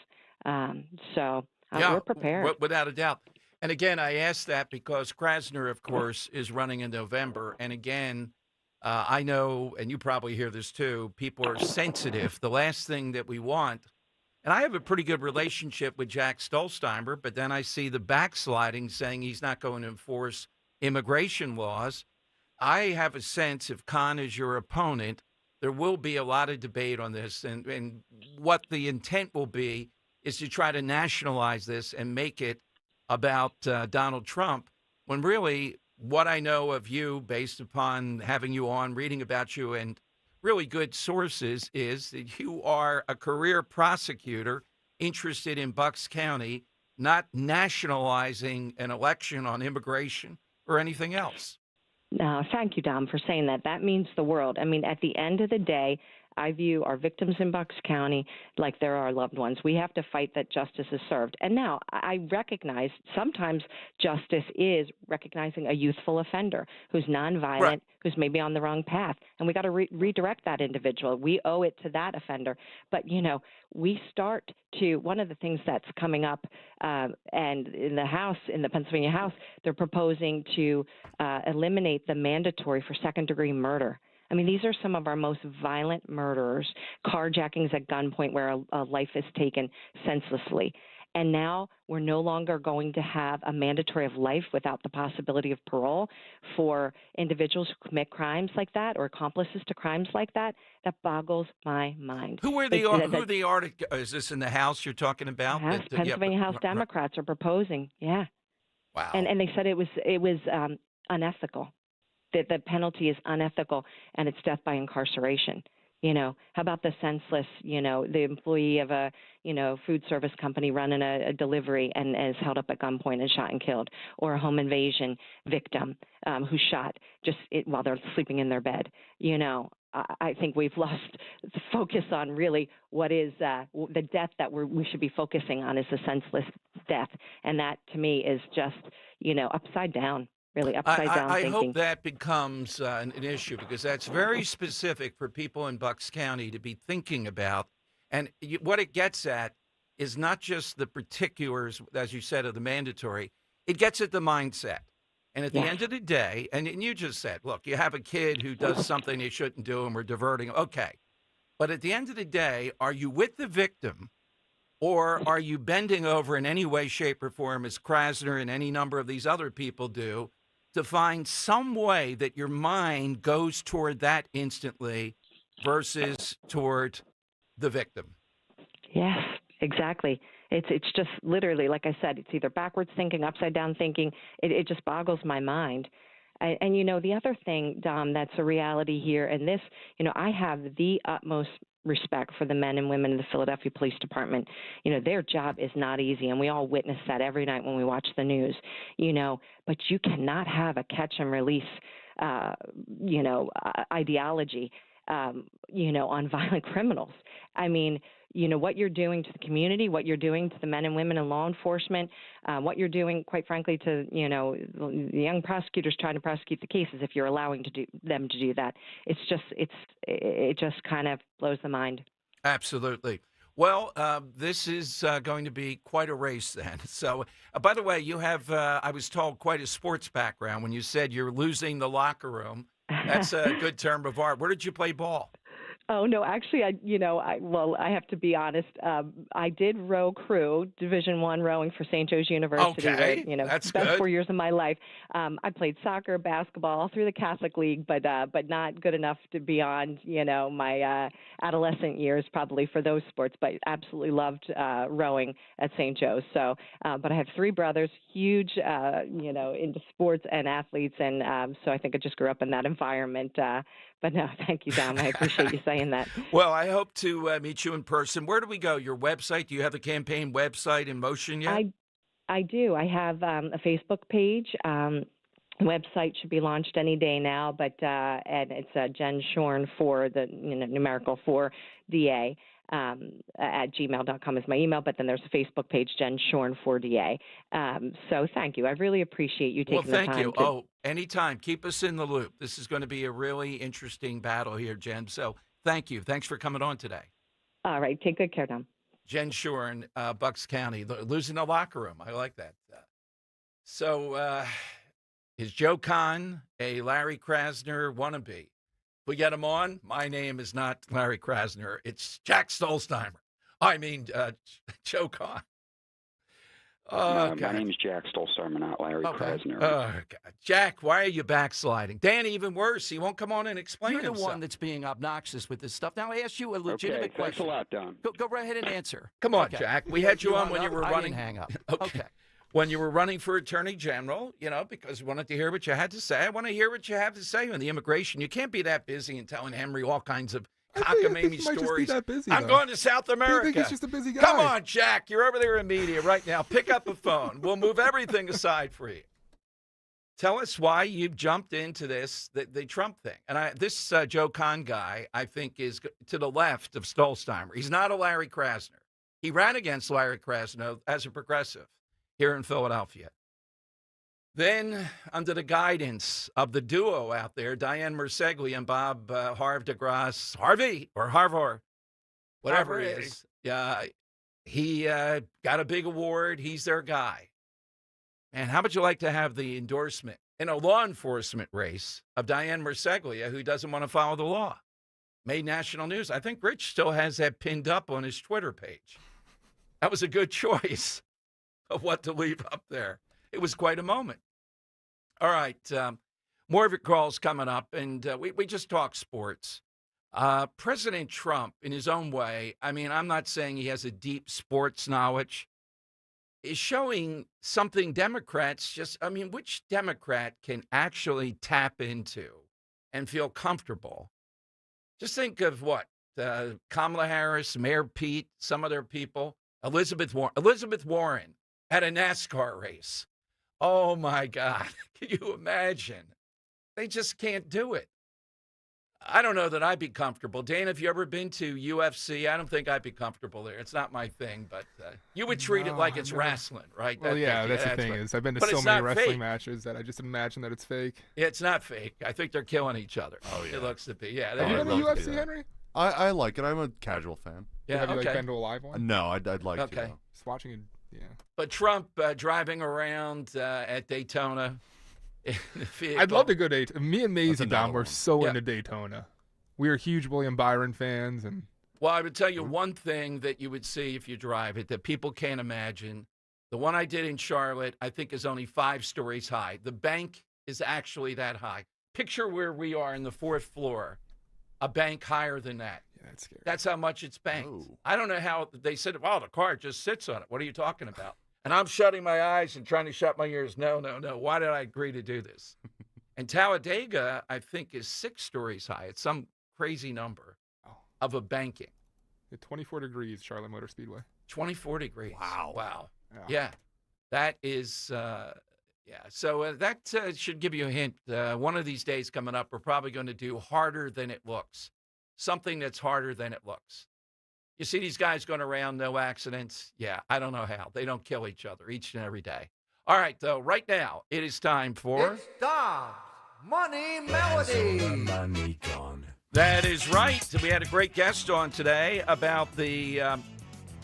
We're prepared. Without a doubt. And again, I asked that because Krasner, of course, is running in November. And again, I know, and you probably hear this too, people are sensitive. The last thing that we want, and I have a pretty good relationship with Jack Stolzheimer, but then I see the backsliding saying he's not going to enforce immigration laws. I have a sense if Khan is your opponent, there will be a lot of debate on this. And what the intent will be is to try to nationalize this and make it about Donald Trump, when really what I know of you, based upon having you on, reading about you, and really good sources, is that you are a career prosecutor interested in Bucks County, not nationalizing an election on immigration or anything else. No, thank you, Dom, for saying that. That means the world. I mean, at the end of the day, I view our victims in Bucks County like they're our loved ones. We have to fight that justice is served. And now I recognize sometimes justice is recognizing a youthful offender who's nonviolent, right, who's maybe on the wrong path. And we got to redirect that individual. We owe it to that offender. But, we start to, one of the things that's coming up, and in the Pennsylvania House, they're proposing to eliminate the mandatory for second-degree murder. I mean, these are some of our most violent murderers, carjackings at gunpoint where a life is taken senselessly. And now we're no longer going to have a mandatory of life without the possibility of parole for individuals who commit crimes like that or accomplices to crimes like that. That boggles my mind. Who are the articles? Is this in the House you're talking about? Yes, Pennsylvania House Democrats are proposing. Yeah. Wow. And they said it was unethical. That the penalty is unethical and it's death by incarceration. How about the senseless, the employee of a, food service company running a delivery and is held up at gunpoint and shot and killed, or a home invasion victim who's shot while they're sleeping in their bed. I think we've lost the focus on really what is the death that we should be focusing on is the senseless death. And that to me is just, upside down. Really upside down I thinking. hope that becomes an issue because that's very specific for people in Bucks County to be thinking about. And what it gets at is not just the particulars, as you said, of the mandatory. It gets at the mindset. And at the end of the day, and you just said, look, you have a kid who does something they shouldn't do and we're diverting. Okay. But at the end of the day, are you with the victim or are you bending over in any way, shape, or form, as Krasner and any number of these other people do, to find some way that your mind goes toward that instantly versus toward the victim? Yes, exactly. It's just literally, like I said, it's either backwards thinking, upside down thinking. It just boggles my mind. And the other thing, Dom, that's a reality here, and this, I have the utmost respect for the men and women in the Philadelphia Police Department. Their job is not easy, and we all witness that every night when we watch the news, but you cannot have a catch and release, ideology, on violent criminals. I mean, what you're doing to the community, what you're doing to the men and women in law enforcement, what you're doing, quite frankly, to, the young prosecutors trying to prosecute the cases, if you're allowing them to do that. It just kind of blows the mind. Absolutely. Well, this is going to be quite a race then. So, by the way, you have, I was told, quite a sports background when you said you're losing the locker room. That's a good term of art. Where did you play ball? Oh no, actually, I have to be honest. I did row crew, Division I rowing for St. Joe's University. Okay, where, that's best good. 4 years of my life. I played soccer, basketball, all through the Catholic League, but not good enough to beyond my adolescent years, probably for those sports. But absolutely loved rowing at St. Joe's. So, but I have 3 brothers, huge, into sports and athletes, and so I think I just grew up in that environment. But no, thank you, Dom. I appreciate you saying that. Well, I hope to meet you in person. Where do we go? Your website? Do you have the campaign website in motion yet? I do. I have a Facebook page. Website should be launched any day now, but and it's Jen Shorn for the numerical for DA. At gmail.com is my email, but then there's a Facebook page, Jen Shorn for DA. So thank you. I really appreciate you taking the time. Well, thank you. Anytime. Keep us in the loop. This is going to be a really interesting battle here, Jen. So thank you. Thanks for coming on today. All right. Take good care, Dom. Jen Shorn, Bucks County, losing the locker room. I like that. So is Joe Kahn a Larry Krasner wannabe? We get him on. My name is not Larry Krasner. It's Jack Stolzheimer. I mean, Joe Kahn. My name is Jack Stolzheimer, not Larry Krasner. Oh, God. Jack, why are you backsliding? Dan, even worse. He won't come on and explain You're himself. the one that's being obnoxious with this stuff. Now, I ask you a legitimate question. Thanks a lot, Don. Go right ahead and answer. Come on, Okay. Jack. We had you on when you were I running. didn't hang up. Okay. When you were running for Attorney General, because we wanted to hear what you had to say. I want to hear what you have to say on the immigration. You can't be that busy and telling Henry all kinds of cockamamie stories. I'm going to South America. I think he's just a busy guy. Come on, Jack. You're over there in media right now. Pick up the phone. We'll move everything aside for you. Tell us why you've jumped into this, the Trump thing. And this Joe Kahn guy, I think, is to the left of Stolzheimer. He's not a Larry Krasner. He ran against Larry Krasner as a progressive here in Philadelphia. Then, under the guidance of the duo out there, Diane Mersegli and Bob Harvey, whatever it is, he got a big award. He's their guy. And how would you like to have the endorsement in a law enforcement race of Diane Merseglia, who doesn't want to follow the law? Made national news. I think Rich still has that pinned up on his Twitter page. That was a good choice of what to leave up there. It was quite a moment. All right. More of your calls coming up, and we just talked sports. President Trump, in his own way, I mean, I'm not saying he has a deep sports knowledge, is showing something Democrats which Democrat can actually tap into and feel comfortable? Just think of Kamala Harris, Mayor Pete, some of their people, Elizabeth Warren at a NASCAR race. Oh, my God. Can you imagine? They just can't do it. I don't know that I'd be comfortable. Dana, have you ever been to UFC? I don't think I'd be comfortable there. It's not my thing, but you would treat it like it's wrestling, right? Well, that's the thing is I've been to so many wrestling matches that I just imagine that it's fake. Yeah, it's not fake. I think they're killing each other. Oh, yeah. It looks to be. Yeah. Have you been to UFC, Henry? I like it. I'm a casual fan. Yeah, have you been to a live one? No, I'd like to. Okay. Just watching it, yeah. But Trump driving around at Daytona in the vehicle. I'd love to go to Me and Maisie, Dom, were so Yeah. into Daytona. We are huge William Byron fans. Well, I would tell you one thing that you would see if you drive it that people can't imagine. The one I did in Charlotte, I think, is only 5 stories high. The bank is actually that high. Picture where we are in the 4th floor, a bank higher than that. Yeah, that's scary. That's how much it's banked. I don't know how they said, well, the car just sits on it. What are you talking about? And I'm shutting my eyes and trying to shut my ears. No. Why did I agree to do this? And Talladega, I think, is 6 stories high. It's some crazy number of a banking. At 24 degrees, Charlotte Motor Speedway. 24 degrees. Wow. Yeah. That is, So that should give you a hint. One of these days coming up, we're probably going to do harder than it looks. Something that's harder than it looks. You see these guys going around, no accidents? Yeah, I don't know how. They don't kill each other each and every day. All right, though, right now, it is time for... It's Dom's Money Melody. Money gone. That is right. We had a great guest on today about the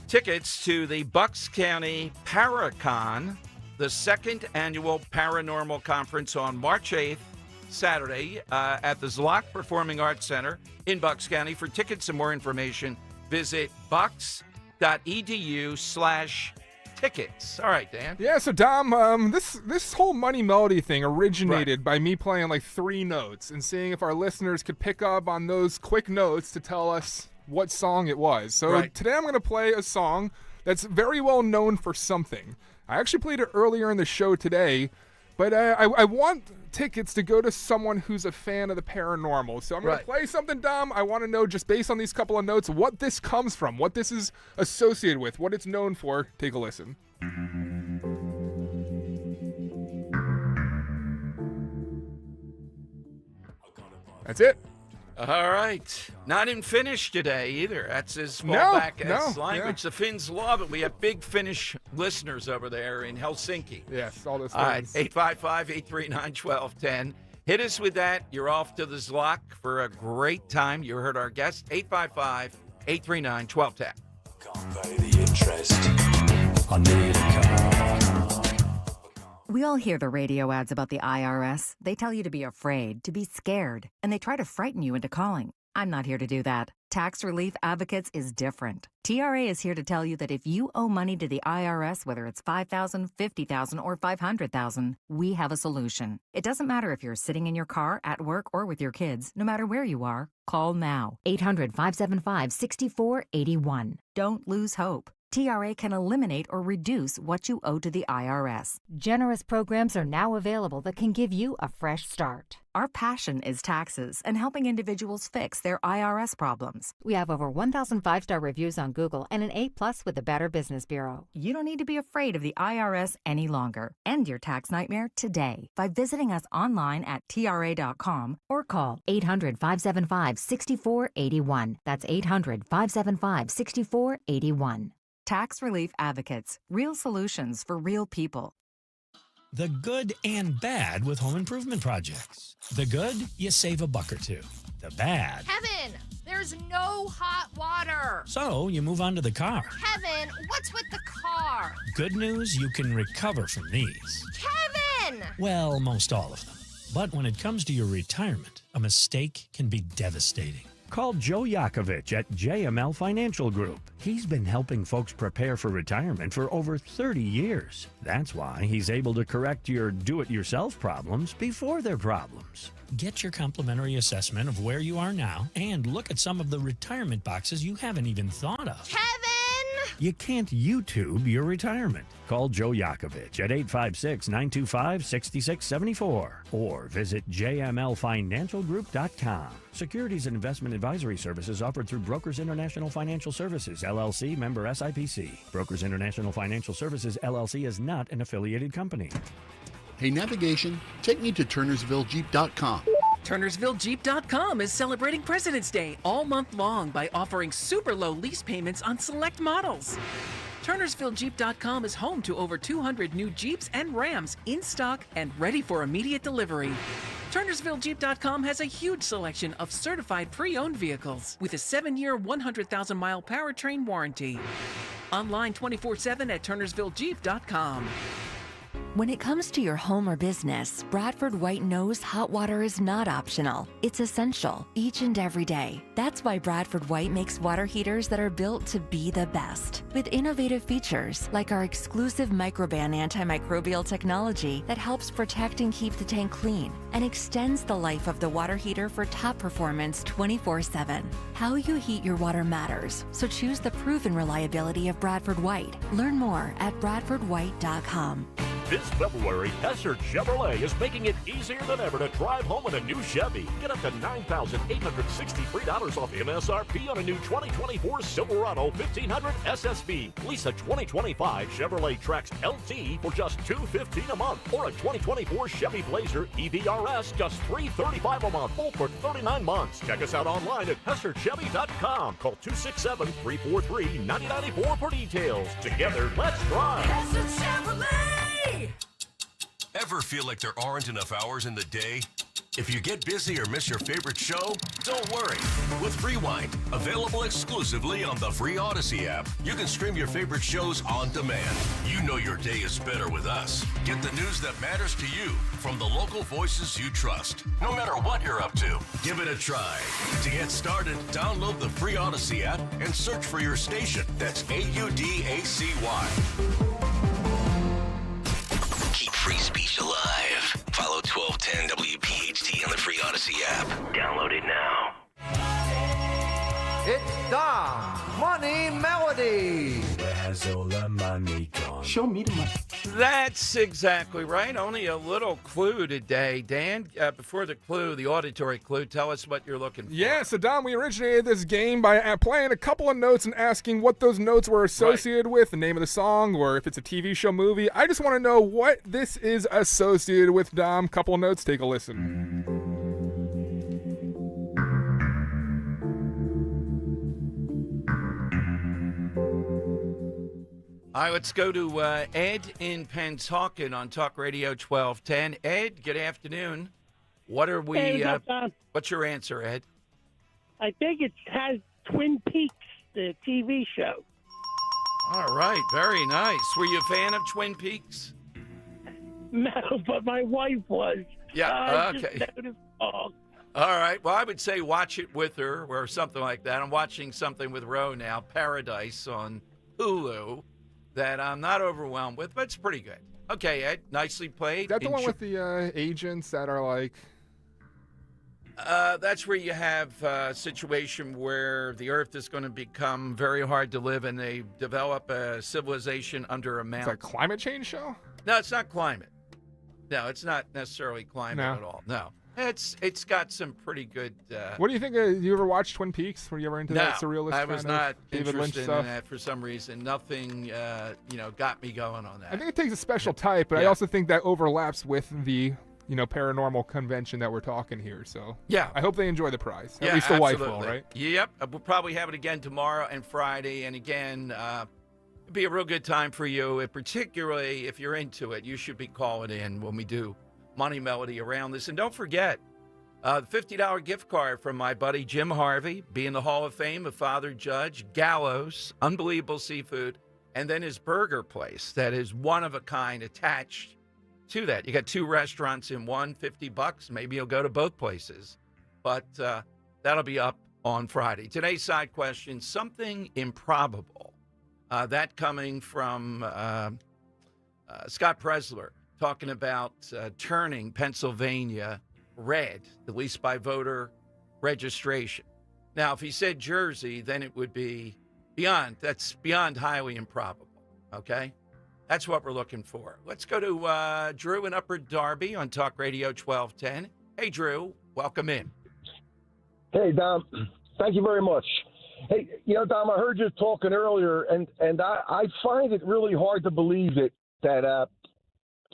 tickets to the Bucks County Paracon, the 2nd annual paranormal conference on March 8th, Saturday at the Zlock Performing Arts Center in Bucks County. For tickets and more information, visit bucks.edu/tickets. All right, Dan. Yeah, so Dom, this whole Money Melody thing originated by me playing like 3 notes and seeing if our listeners could pick up on those quick notes to tell us what song it was. So today I'm going to play a song that's very well known for something. I actually played it earlier in the show today, but I want tickets to go to someone who's a fan of the paranormal. So I'm going to play something, Dom. I want to know, just based on these couple of notes, what this comes from, what this is associated with, what it's known for. Take a listen. That's it. All right. Not in Finnish today either. That's his fallback as language, the Finns love it. We have big Finnish listeners over there in Helsinki. Yes, all those things. All right, 855-839-1210. Hit us with that. You're off to the Zlock for a great time. You heard our guest, 855-839-1210. Convey the interest. I need a car. We all hear the radio ads about the IRS. They tell you to be afraid, to be scared, and they try to frighten you into calling. I'm not here to do that. Tax Relief Advocates is different. TRA is here to tell you that if you owe money to the IRS, whether it's $5,000, $50,000, or $500,000, we have a solution. It doesn't matter if you're sitting in your car, at work, or with your kids. No matter where you are, call now. 800-575-6481. Don't lose hope. TRA can eliminate or reduce what you owe to the IRS. Generous programs are now available that can give you a fresh start. Our passion is taxes and helping individuals fix their IRS problems. We have over 1,000 5-star reviews on Google and an A+ with the Better Business Bureau. You don't need to be afraid of the IRS any longer. End your tax nightmare today by visiting us online at TRA.com or call 800-575-6481. That's 800-575-6481. Tax Relief Advocates. Real solutions for real people. The good and bad with home improvement projects. The good, you save a buck or two. The bad. Kevin, there's no hot water. So you move on to the car. Kevin, what's with the car? Good news, you can recover from these. Kevin! Well, most all of them. But when it comes to your retirement, a mistake can be devastating. Call Joe Yakovich at JML Financial Group. He's been helping folks prepare for retirement for over 30 years. That's why he's able to correct your do-it-yourself problems before they're problems. Get your complimentary assessment of where you are now and look at some of the retirement boxes you haven't even thought of. Kevin! You can't YouTube your retirement. Call Joe Yakovich at 856-925-6674 or visit jmlfinancialgroup.com. Securities and investment advisory services offered through Brokers International Financial Services, LLC, member SIPC. Brokers International Financial Services, LLC is not an affiliated company. Hey, navigation, take me to turnersvillejeep.com. TurnersvilleJeep.com is celebrating President's Day all month long by offering super low lease payments on select models. TurnersvilleJeep.com is home to over 200 new Jeeps and Rams in stock and ready for immediate delivery. TurnersvilleJeep.com has a huge selection of certified pre-owned vehicles with a 7-year, 100,000-mile powertrain warranty. Online 24/7 at TurnersvilleJeep.com. When it comes to your home or business, Bradford White knows hot water is not optional. It's essential each and every day. That's why Bradford White makes water heaters that are built to be the best. With innovative features like our exclusive Microban antimicrobial technology that helps protect and keep the tank clean and extends the life of the water heater for top performance 24/7. How you heat your water matters, so choose the proven reliability of Bradford White. Learn more at bradfordwhite.com. This February, Hessert Chevrolet is making it easier than ever to drive home in a new Chevy. Get up to $9,863 off MSRP on a new 2024 Silverado 1500 SSV. Lease a 2025 Chevrolet Trax LT for just $215 a month, or a 2024 Chevy Blazer EVRS just $335 a month, both for 39 months. Check us out online at HessertChevy.com. Call 267-343-9094 for details. Together, let's drive. Hessert Chevrolet! Ever feel like there aren't enough hours in the day? If you get busy or miss your favorite show, don't worry. With Rewind, available exclusively on the free Odyssey app, you can stream your favorite shows on demand. You know your day is better with us. Get the news that matters to you from the local voices you trust. No matter what you're up to, give it a try. To get started, download the free Odyssey app and search for your station. That's AUDACY. Keep free speech alive. Follow 1210 WPHT on the free Odyssey app. Download it now. It's Dom Money Melody. Where has all the money gone? Show me the money. That's exactly right. Only a little clue today. Dan, before the clue, the auditory clue, tell us what you're looking for. Yeah, so Dom, we originated this game by playing a couple of notes and asking what those notes were associated with, the name of the song, or if it's a TV show, movie. I just want to know what this is associated with, Dom. Couple of notes, take a listen. All right, let's go to Ed in Pennsauken on Talk Radio 1210. Ed, good afternoon. What are we? Hey, what's your answer, Ed? I think it has Twin Peaks, the TV show. All right, very nice. Were you a fan of Twin Peaks? No, but my wife was. Yeah, just okay. noticed all. All right, well, I would say watch it with her or something like that. I'm watching something with Ro now, Paradise on Hulu, that I'm not overwhelmed with, but it's pretty good. Okay, Ed, nicely played. Is that the one with the agents that are like... That's where you have a situation where the Earth is going to become very hard to live, and they develop a civilization under a mountain. It's a climate change show? No, it's not climate. No, it's not necessarily climate at all. No. It's got some pretty good... What do you think? You ever watch Twin Peaks? Were you ever into that surrealist I was kind not of David Lynch interested stuff? in that for some reason. Nothing, got me going on that. I think it takes a special type, but I also think that overlaps with the, paranormal convention that we're talking here. So yeah, I hope they enjoy the prize. Yeah, At least the absolutely. wife will, right? Yep. We'll probably have it again tomorrow and Friday. And again, it'll be a real good time for you. And particularly if you're into it, you should be calling in when we do Money Melody around this. And don't forget, the $50 gift card from my buddy Jim Harvey, being the Hall of Fame of Father Judge, Gallows, unbelievable seafood, and then his burger place that is one of a kind attached to that. You got two restaurants in one, $50. Maybe you'll go to both places. But that'll be up on Friday. Today's side question, something improbable. That coming from Scott Presler, talking about turning Pennsylvania red, at least by voter registration. Now, if he said Jersey, then it would be that's beyond highly improbable, okay? That's what we're looking for. Let's go to Drew in Upper Darby on Talk Radio 1210. Hey, Drew, welcome in. Hey, Dom. Thank you very much. Hey, Dom, I heard you talking earlier, and I find it really hard to believe that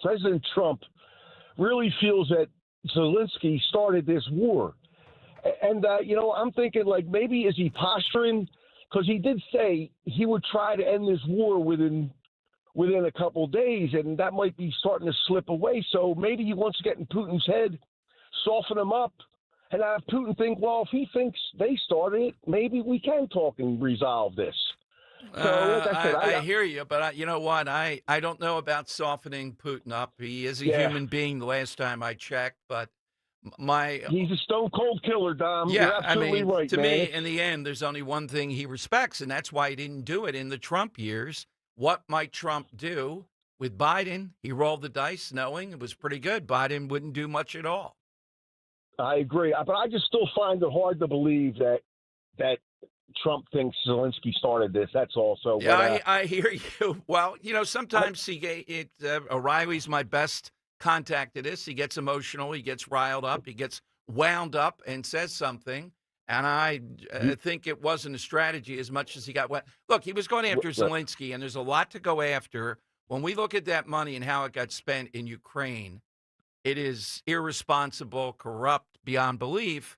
President Trump really feels that Zelensky started this war. And, I'm thinking, maybe is he posturing? Because he did say he would try to end this war within a couple of days, and that might be starting to slip away. So maybe he wants to get in Putin's head, soften him up, and have Putin think, well, if he thinks they started it, maybe we can talk and resolve this. So, like I said, I hear you, but you know what? I don't know about softening Putin up. He is a human being the last time I checked, but he's a stone-cold killer, Dom. Yeah, You're absolutely right, to man. me, in the end, there's only one thing he respects, and that's why he didn't do it in the Trump years. What might Trump do with Biden? He rolled the dice knowing it was pretty good. Biden wouldn't do much at all. I agree, but I just still find it hard to believe that Trump thinks Zelensky started this. That's all. So yeah, I hear you. Well, sometimes O'Reilly's my best contact to this. He gets emotional. He gets riled up. He gets wound up and says something. And I think it wasn't a strategy as much as he got wet. Look, he was going after Zelensky, and there's a lot to go after. When we look at that money and how it got spent in Ukraine, it is irresponsible, corrupt beyond belief.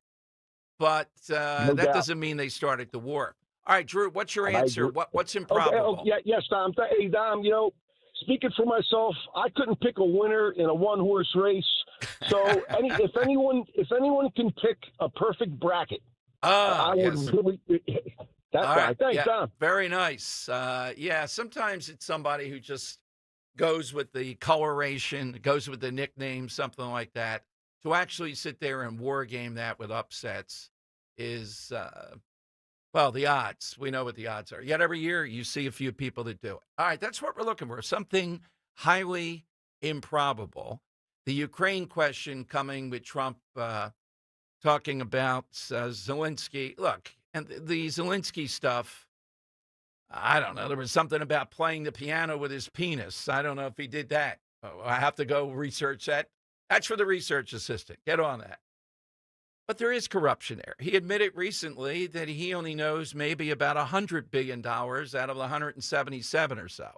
But that doesn't mean they started the war. All right, Drew, what's your answer? What's improbable? Okay, yes, Dom. Hey, Dom, speaking for myself, I couldn't pick a winner in a one-horse race. So if anyone can pick a perfect bracket, I would really. That All guy. right. Thanks, Yeah, Tom. very nice. Sometimes it's somebody who just goes with the coloration, goes with the nickname, something like that. To actually sit there and war game that with upsets is, the odds. We know what the odds are. Yet every year you see a few people that do it. All right, that's what we're looking for, something highly improbable. The Ukraine question coming with Trump talking about Zelensky. Look, and the Zelensky stuff, I don't know. There was something about playing the piano with his penis. I don't know if he did that. I have to go research that. That's for the research assistant. Get on that. But there is corruption there. He admitted recently that he only knows maybe about $100 billion out of the 177 or so.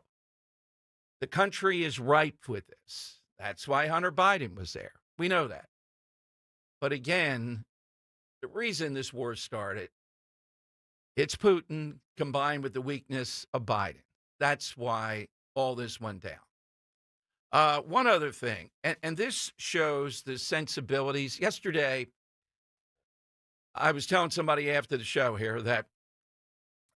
The country is ripe with this. That's why Hunter Biden was there. We know that. But again, the reason this war started, it's Putin combined with the weakness of Biden. That's why all this went down. One other thing, and this shows the sensibilities. Yesterday, I was telling somebody after the show here that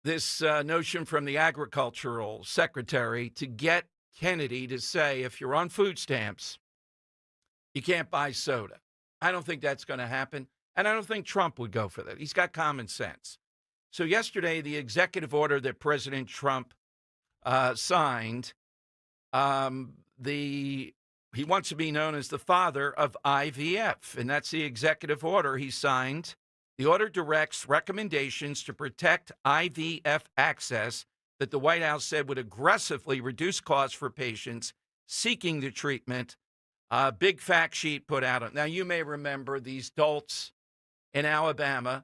this notion from the agricultural secretary to get Kennedy to say, if you're on food stamps, you can't buy soda. I don't think that's going to happen. And I don't think Trump would go for that. He's got common sense. So yesterday, the executive order that President Trump signed, he wants to be known as the father of IVF, and that's the executive order he signed. The order directs recommendations to protect IVF access that the White House said would aggressively reduce costs for patients seeking the treatment. Big fact sheet put out. Now, you may remember these dolts in Alabama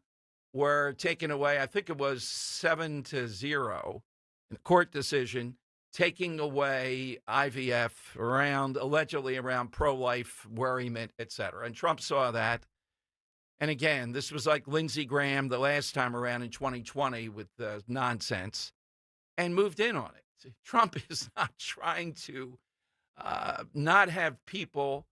were taken away, I think it was 7-0 in a court decision, taking away IVF allegedly around pro-life worriment, et cetera. And Trump saw that. And again, this was like Lindsey Graham the last time around in 2020 with the nonsense and moved in on it. Trump is not trying to not have people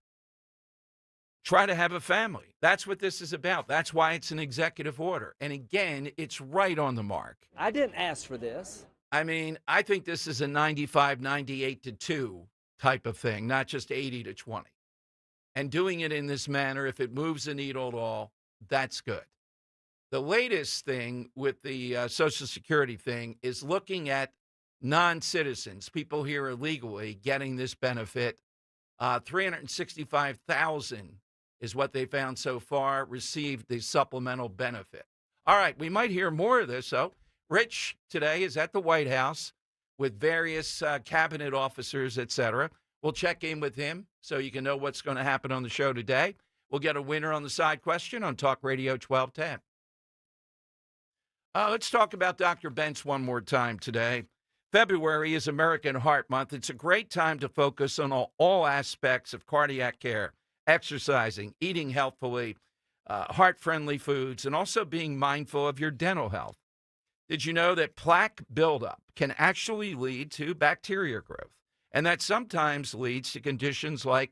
try to have a family. That's what this is about. That's why it's an executive order. And again, it's right on the mark. I didn't ask for this. I mean, I think this is a 95, 98-2 type of thing, not just 80-20. And doing it in this manner, if it moves the needle at all, that's good. The latest thing with the Social Security thing is looking at non-citizens, people here illegally getting this benefit. 365,000 is what they found so far, received the supplemental benefit. All right, we might hear more of this, though. Rich today is at the White House with various cabinet officers, et cetera. We'll check in with him so you can know what's going to happen on the show today. We'll get a winner on the side question on Talk Radio 1210. Let's talk about Dr. Bentz one more time today. February is American Heart Month. It's a great time to focus on all aspects of cardiac care, exercising, eating healthfully, heart-friendly foods, and also being mindful of your dental health. Did you know that plaque buildup can actually lead to bacteria growth? And that sometimes leads to conditions like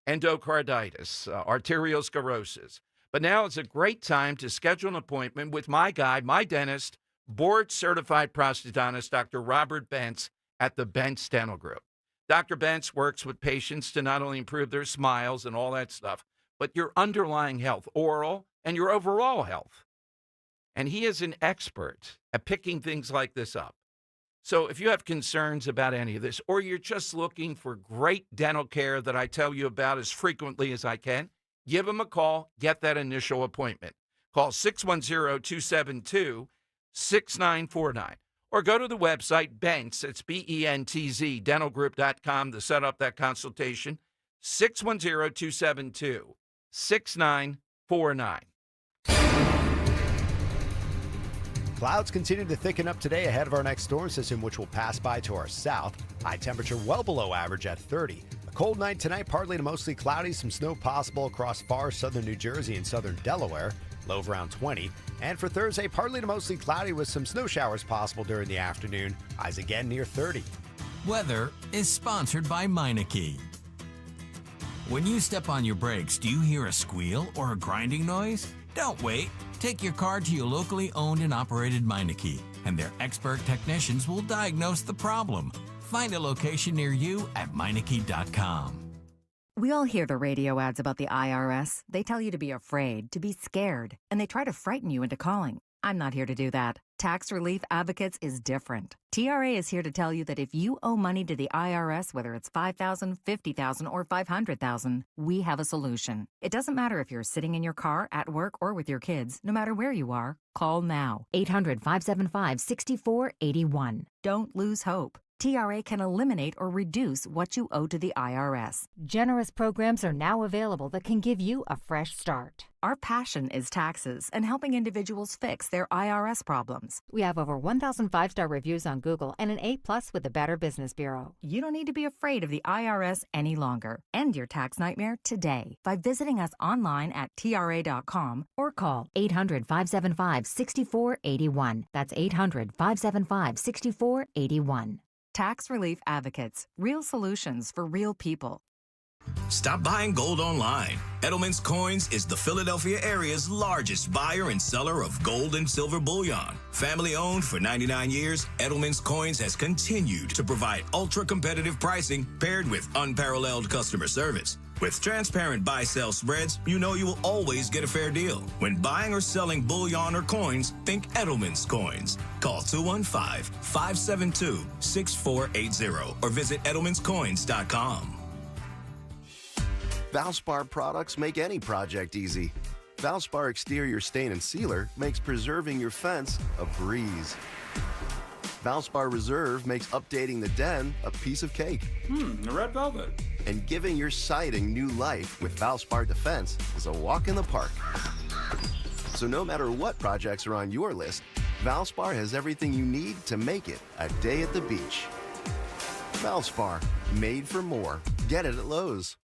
endocarditis, arteriosclerosis. But now is a great time to schedule an appointment with my guy, my dentist, board-certified prosthodontist, Dr. Robert Bentz at the Bentz Dental Group. Dr. Bentz works with patients to not only improve their smiles and all that stuff, but your underlying health, oral, and your overall health. And he is an expert at picking things like this up. So if you have concerns about any of this, or you're just looking for great dental care that I tell you about as frequently as I can, give him a call, get that initial appointment. Call 610-272-6949. Or go to the website, Bentz, it's B-E-N-T-Z, dentalgroup.com to set up that consultation, 610-272-6949. Clouds continue to thicken up today ahead of our next storm system, which will pass by to our south. High temperature well below average at 30. A cold night tonight, partly to mostly cloudy. Some snow possible across far southern New Jersey and southern Delaware. Low of around 20. And for Thursday, partly to mostly cloudy with some snow showers possible during the afternoon. Highs again near 30. Weather is sponsored by Meineke. When you step on your brakes, do you hear a squeal or a grinding noise? Don't wait. Take your car to your locally owned and operated Meineke, and their expert technicians will diagnose the problem. Find a location near you at Meineke.com. We all hear the radio ads about the IRS. They tell you to be afraid, to be scared, and they try to frighten you into calling. I'm not here to do that. Tax Relief Advocates is different. TRA is here to tell you that if you owe money to the IRS, whether it's $5,000, $50,000, or $500,000, we have a solution. It doesn't matter if you're sitting in your car, at work, or with your kids. No matter where you are, call now. 800-575-6481. Don't lose hope. TRA can eliminate or reduce what you owe to the IRS. Generous programs are now available that can give you a fresh start. Our passion is taxes and helping individuals fix their IRS problems. We have over 1,000 5-star reviews on Google and an A+ with the Better Business Bureau. You don't need to be afraid of the IRS any longer. End your tax nightmare today by visiting us online at TRA.com or call 800-575-6481. That's 800-575-6481. Tax Relief Advocates. Real solutions for real people. Stop buying gold online. Edelman's Coins is the Philadelphia area's largest buyer and seller of gold and silver bullion. Family owned for 99 years, Edelman's Coins has continued to provide ultra-competitive pricing paired with unparalleled customer service. With transparent buy-sell spreads, you know you will always get a fair deal. When buying or selling bullion or coins, think Edelman's Coins. Call 215-572-6480 or visit edelmanscoins.com. Valspar products make any project easy. Valspar Exterior Stain and Sealer makes preserving your fence a breeze. Valspar Reserve makes updating the den a piece of cake. The red velvet. And giving your siding new life with Valspar Defense is a walk in the park. So no matter what projects are on your list, Valspar has everything you need to make it a day at the beach. Valspar, made for more. Get it at Lowe's.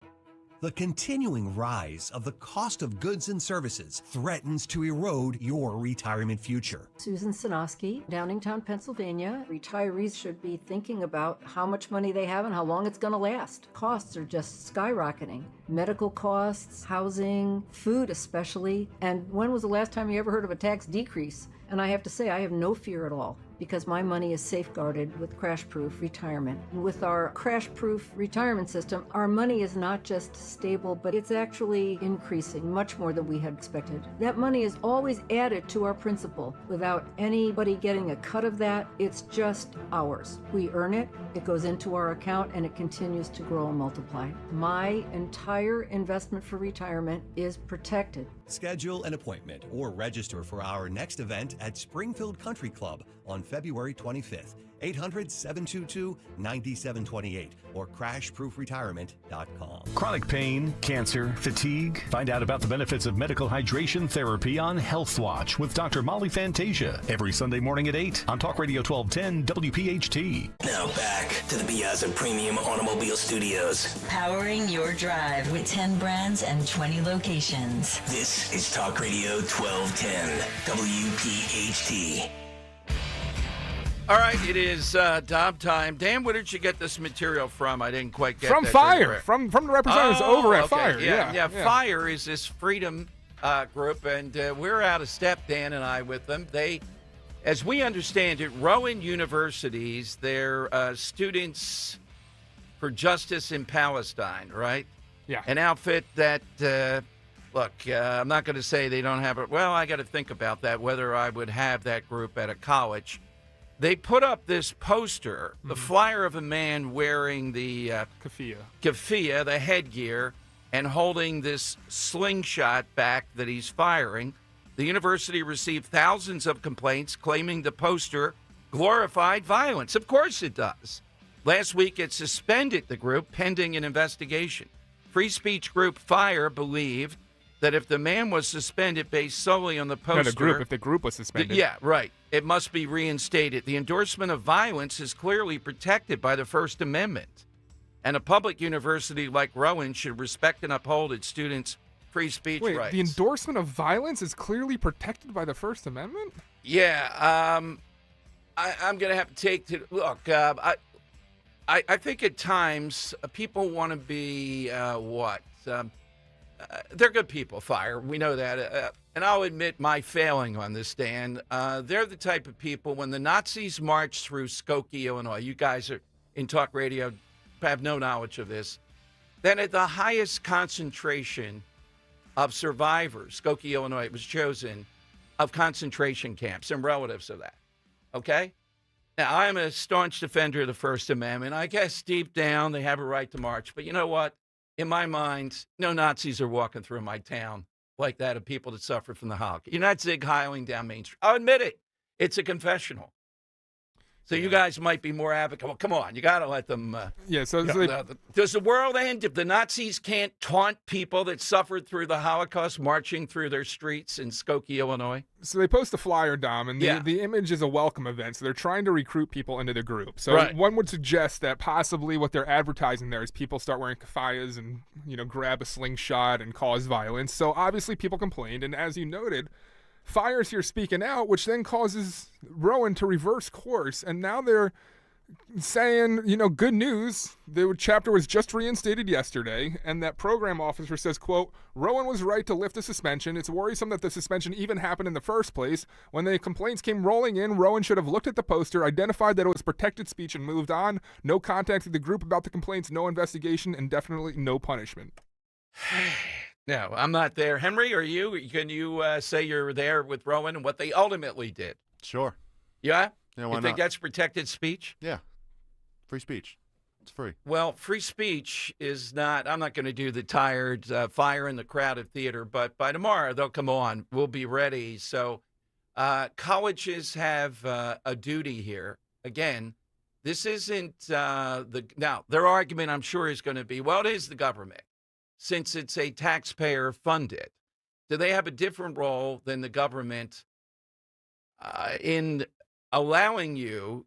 The continuing rise of the cost of goods and services threatens to erode your retirement future. Susan Sinoski, Downingtown, Pennsylvania. Retirees should be thinking about how much money they have and how long it's going to last. Costs are just skyrocketing. Medical costs, housing, food especially. And when was the last time you ever heard of a tax decrease? And I have to say, I have no fear at all, because my money is safeguarded with Crash-Proof Retirement. And with our Crash-Proof Retirement system, our money is not just stable, but it's actually increasing much more than we had expected. That money is always added to our principal without anybody getting a cut of that. It's just ours. We earn it, it goes into our account, and it continues to grow and multiply. My entire investment for retirement is protected. Schedule an appointment or register for our next event at Springfield Country Club on February 25th. 800-722-9728 or crashproofretirement.com. Chronic pain, cancer, fatigue. Find out about the benefits of medical hydration therapy on Health Watch with Dr. Molly Fantasia every Sunday morning at 8 on Talk Radio 1210 WPHT. Now back to the Piazza Premium Automobile Studios. Powering your drive with 10 brands and 20 locations. This is Talk Radio 1210 WPHT. All right, it is Dom time. Dan, where did you get this material from? I didn't quite get from that. Fire, from the representatives over at okay. Fire. Yeah. Fire is this freedom group, and we're out of step, Dan and I, with them. They, as we understand it, Rowan Universities, they're Students for Justice in Palestine, right? Yeah. An outfit that, look, I'm not going to say they don't have it. Well, I got to think about that, whether I would have that group at a college. They put up this poster, the flyer of a man wearing the keffiyeh, the headgear, and holding this slingshot back that he's firing. The university received thousands of complaints claiming the poster glorified violence. Of course it does. Last week it suspended the group pending an investigation. Free speech group Fire believed that if the man was suspended based solely on the poster... if the group was suspended. Yeah, right. It must be reinstated. The endorsement of violence is clearly protected by the First Amendment. And a public university like Rowan should respect and uphold its students' free speech rights. The endorsement of violence is clearly protected by the First Amendment? Yeah, I'm going to have to take to... Look, I I think at times people want to be what? They're good people, Fire. We know that. And I'll admit my failing on this, Dan. They're the type of people, when the Nazis marched through Skokie, Illinois, you guys are in talk radio, have no knowledge of this, then at the highest concentration of survivors, Skokie, Illinois, was chosen, of concentration camps and relatives of that. Okay? Now, I'm a staunch defender of the First Amendment. I guess deep down they have a right to march. But you know what? In my mind, no Nazis are walking through my town like that of people that suffer from the Holocaust. You're not Zig Heiling down Main Street. I'll admit it. It's a confessional. So you guys might be more advocate. Well, come on. You got to let them. Does the world end if the Nazis can't taunt people that suffered through the Holocaust marching through their streets in Skokie, Illinois? So they post a flyer, Dom, and the image is a welcome event. So they're trying to recruit people into the group. So one would suggest that possibly what they're advertising there is people start wearing keffiyehs and, grab a slingshot and cause violence. So obviously people complained. And as you noted, Fire's here speaking out, which then causes Rowan to reverse course. And now they're saying, good news. The chapter was just reinstated yesterday, and that program officer says, quote, Rowan was right to lift the suspension. It's worrisome that the suspension even happened in the first place. When the complaints came rolling in, Rowan should have looked at the poster, identified that it was protected speech, and moved on. No contact with the group about the complaints, no investigation, and definitely no punishment. No, I'm not there. Henry, are you? Can you say you're there with Rowan and what they ultimately did? Sure. Yeah? Yeah, why you think not? that's protected speech? Yeah. Free speech. It's free. Well, free speech is not, I'm not going to do the tired Fire in the crowded theater, but by tomorrow they'll come on. We'll be ready. So colleges have a duty here. Again, this isn't now, their argument, I'm sure, is going to be, well, it is the government. Since it's a taxpayer funded, do they have a different role than the government in allowing you?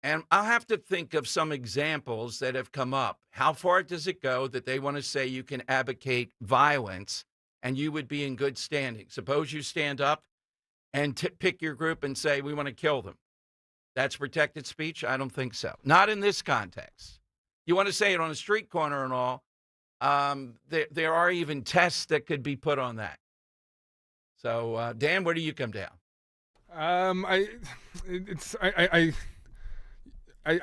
And I'll have to think of some examples that have come up. How far does it go that they want to say you can advocate violence and you would be in good standing? Suppose you stand up and pick your group and say, we want to kill them. That's protected speech? I don't think so. Not in this context. You want to say it on a street corner and all. There are even tests that could be put on that. So, Dan, where do you come down? I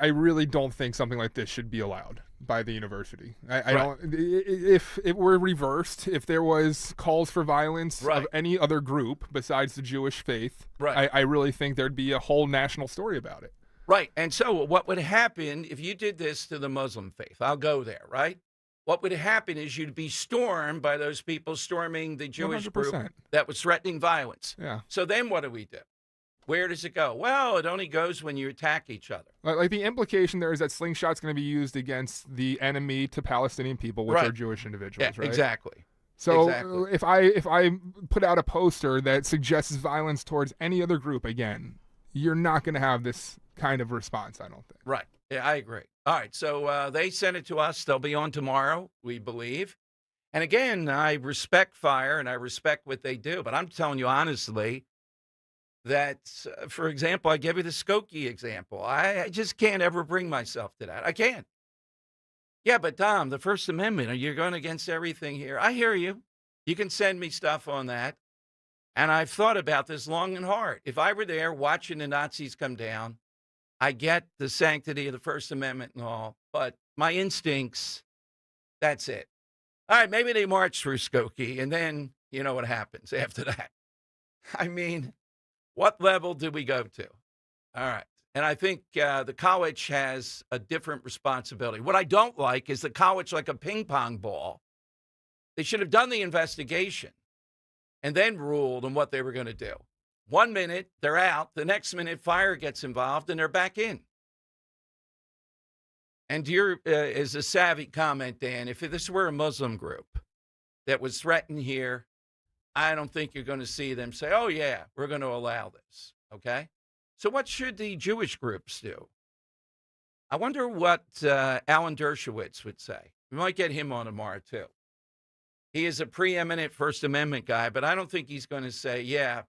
really don't think something like this should be allowed by the university. I don't. If it were reversed, if there was calls for violence of any other group besides the Jewish faith, I really think there'd be a whole national story about it. Right. And so what would happen if you did this to the Muslim faith? I'll go there, right? What would happen is you'd be stormed by those people storming the Jewish 100%. group that was threatening violence. Yeah. So then what do we do? Where does it go? Well, it only goes when you attack each other. Like the implication there is that slingshot's going to be used against the enemy to Palestinian people, which are Jewish individuals, right? Exactly. So if I put out a poster that suggests violence towards any other group, again, you're not going to have this kind of response, I don't think. Right. Yeah, I agree. All right. So they sent it to us. They'll be on tomorrow, we believe. And again, I respect Fire and I respect what they do. But I'm telling you honestly that, for example, I gave you the Skokie example. I just can't ever bring myself to that. I can't. Yeah, but Dom, the First Amendment, you're going against everything here. I hear you. You can send me stuff on that. And I've thought about this long and hard. If I were there watching the Nazis come down, I get the sanctity of the First Amendment and all, but my instincts, that's it. All right, maybe they march through Skokie, and then you know what happens after that. I mean, what level do we go to? All right. And I think the college has a different responsibility. What I don't like is the college, like a ping pong ball. They should have done the investigation and then ruled on what they were going to do. 1 minute, they're out. The next minute, Fire gets involved, and they're back in. And your is a savvy comment, Dan. If this were a Muslim group that was threatened here, I don't think you're going to see them say, oh, yeah, we're going to allow this. Okay? So what should the Jewish groups do? I wonder what Alan Dershowitz would say. We might get him on tomorrow, too. He is a preeminent First Amendment guy, but I don't think he's going to say, yeah,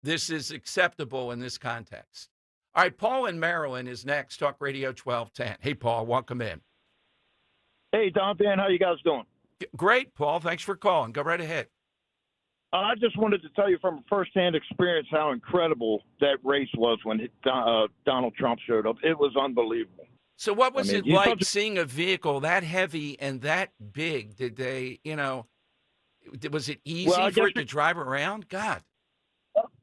this is acceptable in this context. All right, Paul in Maryland is next. Talk Radio 1210. Hey, Paul, welcome in. Hey, Don, Dan, how you guys doing? Great, Paul. Thanks for calling. Go right ahead. I just wanted to tell you from firsthand experience how incredible that race was when Donald Trump showed up. It was unbelievable. So what was it like seeing a vehicle that heavy and that big? Did they, was it easy for it to drive around? God.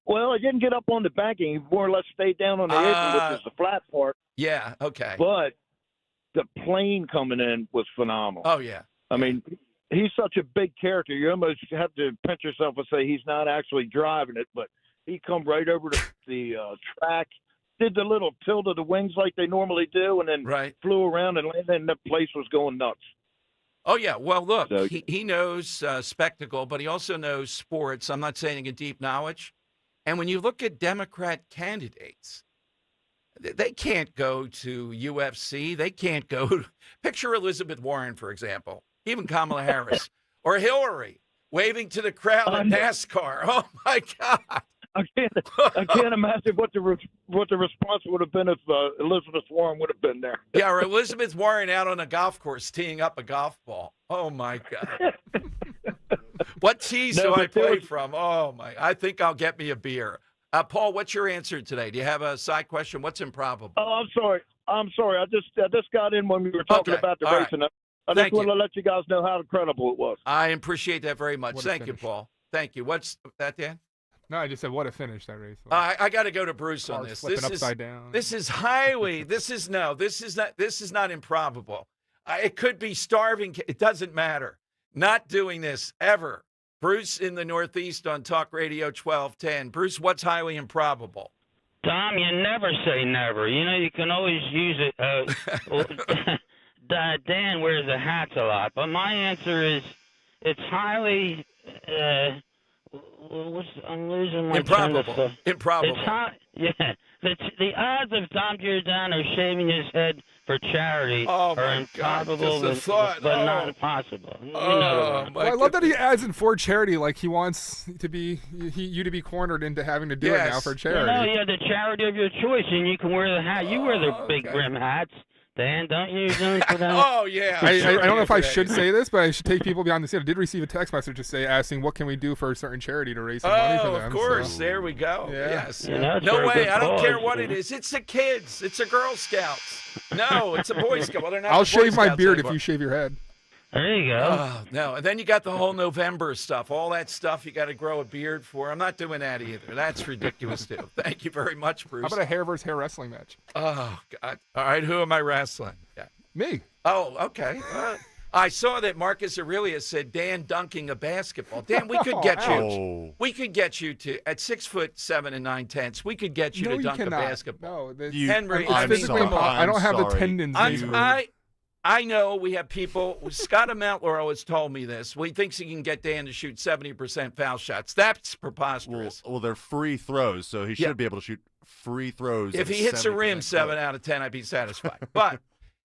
Well, I didn't get up on the banking. He more or less stayed down on the edge, which is the flat part. Yeah, okay. But the plane coming in was phenomenal. Oh, yeah. I mean, he's such a big character. You almost have to pinch yourself and say he's not actually driving it, but he come right over the track, did the little tilt of the wings like they normally do, and then flew around and landed, and the place was going nuts. Oh, yeah. Well, look, he knows spectacle, but he also knows sports. I'm not saying a deep knowledge. And when you look at Democrat candidates, they can't go to UFC. They can't go – picture Elizabeth Warren, for example, even Kamala Harris, or Hillary waving to the crowd at NASCAR. Oh, my God. I can't imagine what the response would have been if Elizabeth Warren would have been there. Yeah, or Elizabeth Warren out on a golf course teeing up a golf ball. Oh, my God. What tees do I play from? Oh, my. I think I'll get me a beer. Paul, what's your answer today? Do you have a side question? What's improbable? Oh, I'm sorry. I just got in when we were talking about the race, and I just want to let you guys know how incredible it was. I appreciate that very much. Thank you, Paul. Thank you. What's that, Dan? No, I just said what a finish that race was. I got to go to Bruce on this. This upside down. This is highly. This is not improbable. It could be starving. It doesn't matter. Not doing this ever. Bruce in the Northeast on Talk Radio 1210. Bruce, what's highly improbable? Tom, you never say never. You can always use it. Dan wears the hats a lot, but my answer is it's highly. I'm losing my improbable. Improbable. The odds of Tom Giordano shaving his head for charity are improbable, but not impossible. I love that he adds in for charity, like he wants to be you to be cornered into having to do it now for charity. The charity of your choice, and you can wear the hat. You wear the big brim hats. Dan, don't you use them for that? Oh, yeah. I don't know if I should say this, but I should take people behind the scene. I did receive a text message asking what can we do for a certain charity to raise some money for them. Of course. So. There we go. Yeah. Yes. No way. I don't care what it is. It's the kids. It's the Girl Scouts. No, it's a Boy Scout. Well, they're not I'll shave my beard anymore. if you shave your head. There you go. Oh, no. And then you got the whole November stuff. All that stuff you got to grow a beard for. I'm not doing that either. That's ridiculous, too. Thank you very much, Bruce. How about a hair versus hair wrestling match? Oh, God. All right. Who am I wrestling? Yeah. Me. Oh, okay. I saw that Marcus Aurelius said Dan dunking a basketball. Dan, we could get you. We could get you to at 6'7" and 9/10. We We could get you to dunk a basketball. No, Henry. I don't have the tendons. I know we have people. Scott Amantler has told me this. He thinks he can get Dan to shoot 70% foul shots. That's preposterous. Well, they're free throws, so he should be able to shoot free throws. If he hits a rim 7 out of 10, I'd be satisfied. But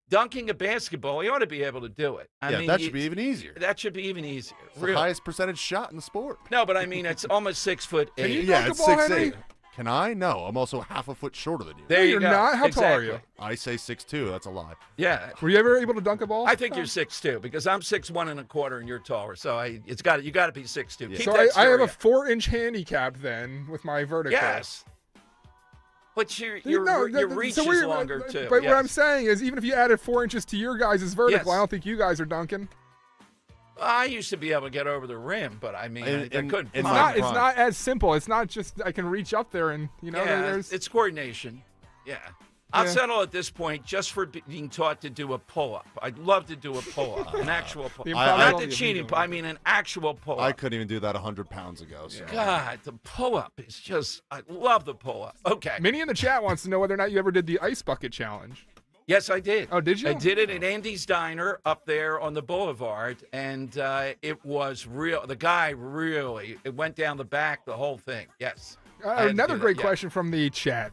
dunking a basketball, he ought to be able to do it. I mean, that should be even easier. That should be even easier. It's the highest percentage shot in the sport. No, but I mean, it's almost 6'8". It's 6'8". Can I? No, I'm also half a foot shorter than you. There you go. Not? How tall are you? I say 6'2". That's a lie. Yeah. Were you ever able to dunk a ball? I think you're 6'2", because I'm 6'1 1/4 and you're taller. So you got to be 6'2". Yeah. So I have a 4-inch handicap then with my vertical. Yes. But your reach is longer too. But what I'm saying is, even if you added 4 inches to your guys' vertical, I don't think you guys are dunking. I used to be able to get over the rim, but I mean, I couldn't. It's not as simple. It's not just I can reach up there and it's coordination. Yeah. I'll settle at this point just for being taught to do a pull-up. I'd love to do a pull-up, an actual pull-up. Not the cheating, I mean an actual pull-up. I couldn't even do that 100 pounds ago. So. God, the pull-up is just, I love the pull-up. Okay. Minnie in the chat wants to know whether or not you ever did the ice bucket challenge. Yes, I did. Oh, did you? I did it at Andy's Diner up there on the boulevard, and it was real. The guy it went down the back, the whole thing. Yes. Another great question from the chat.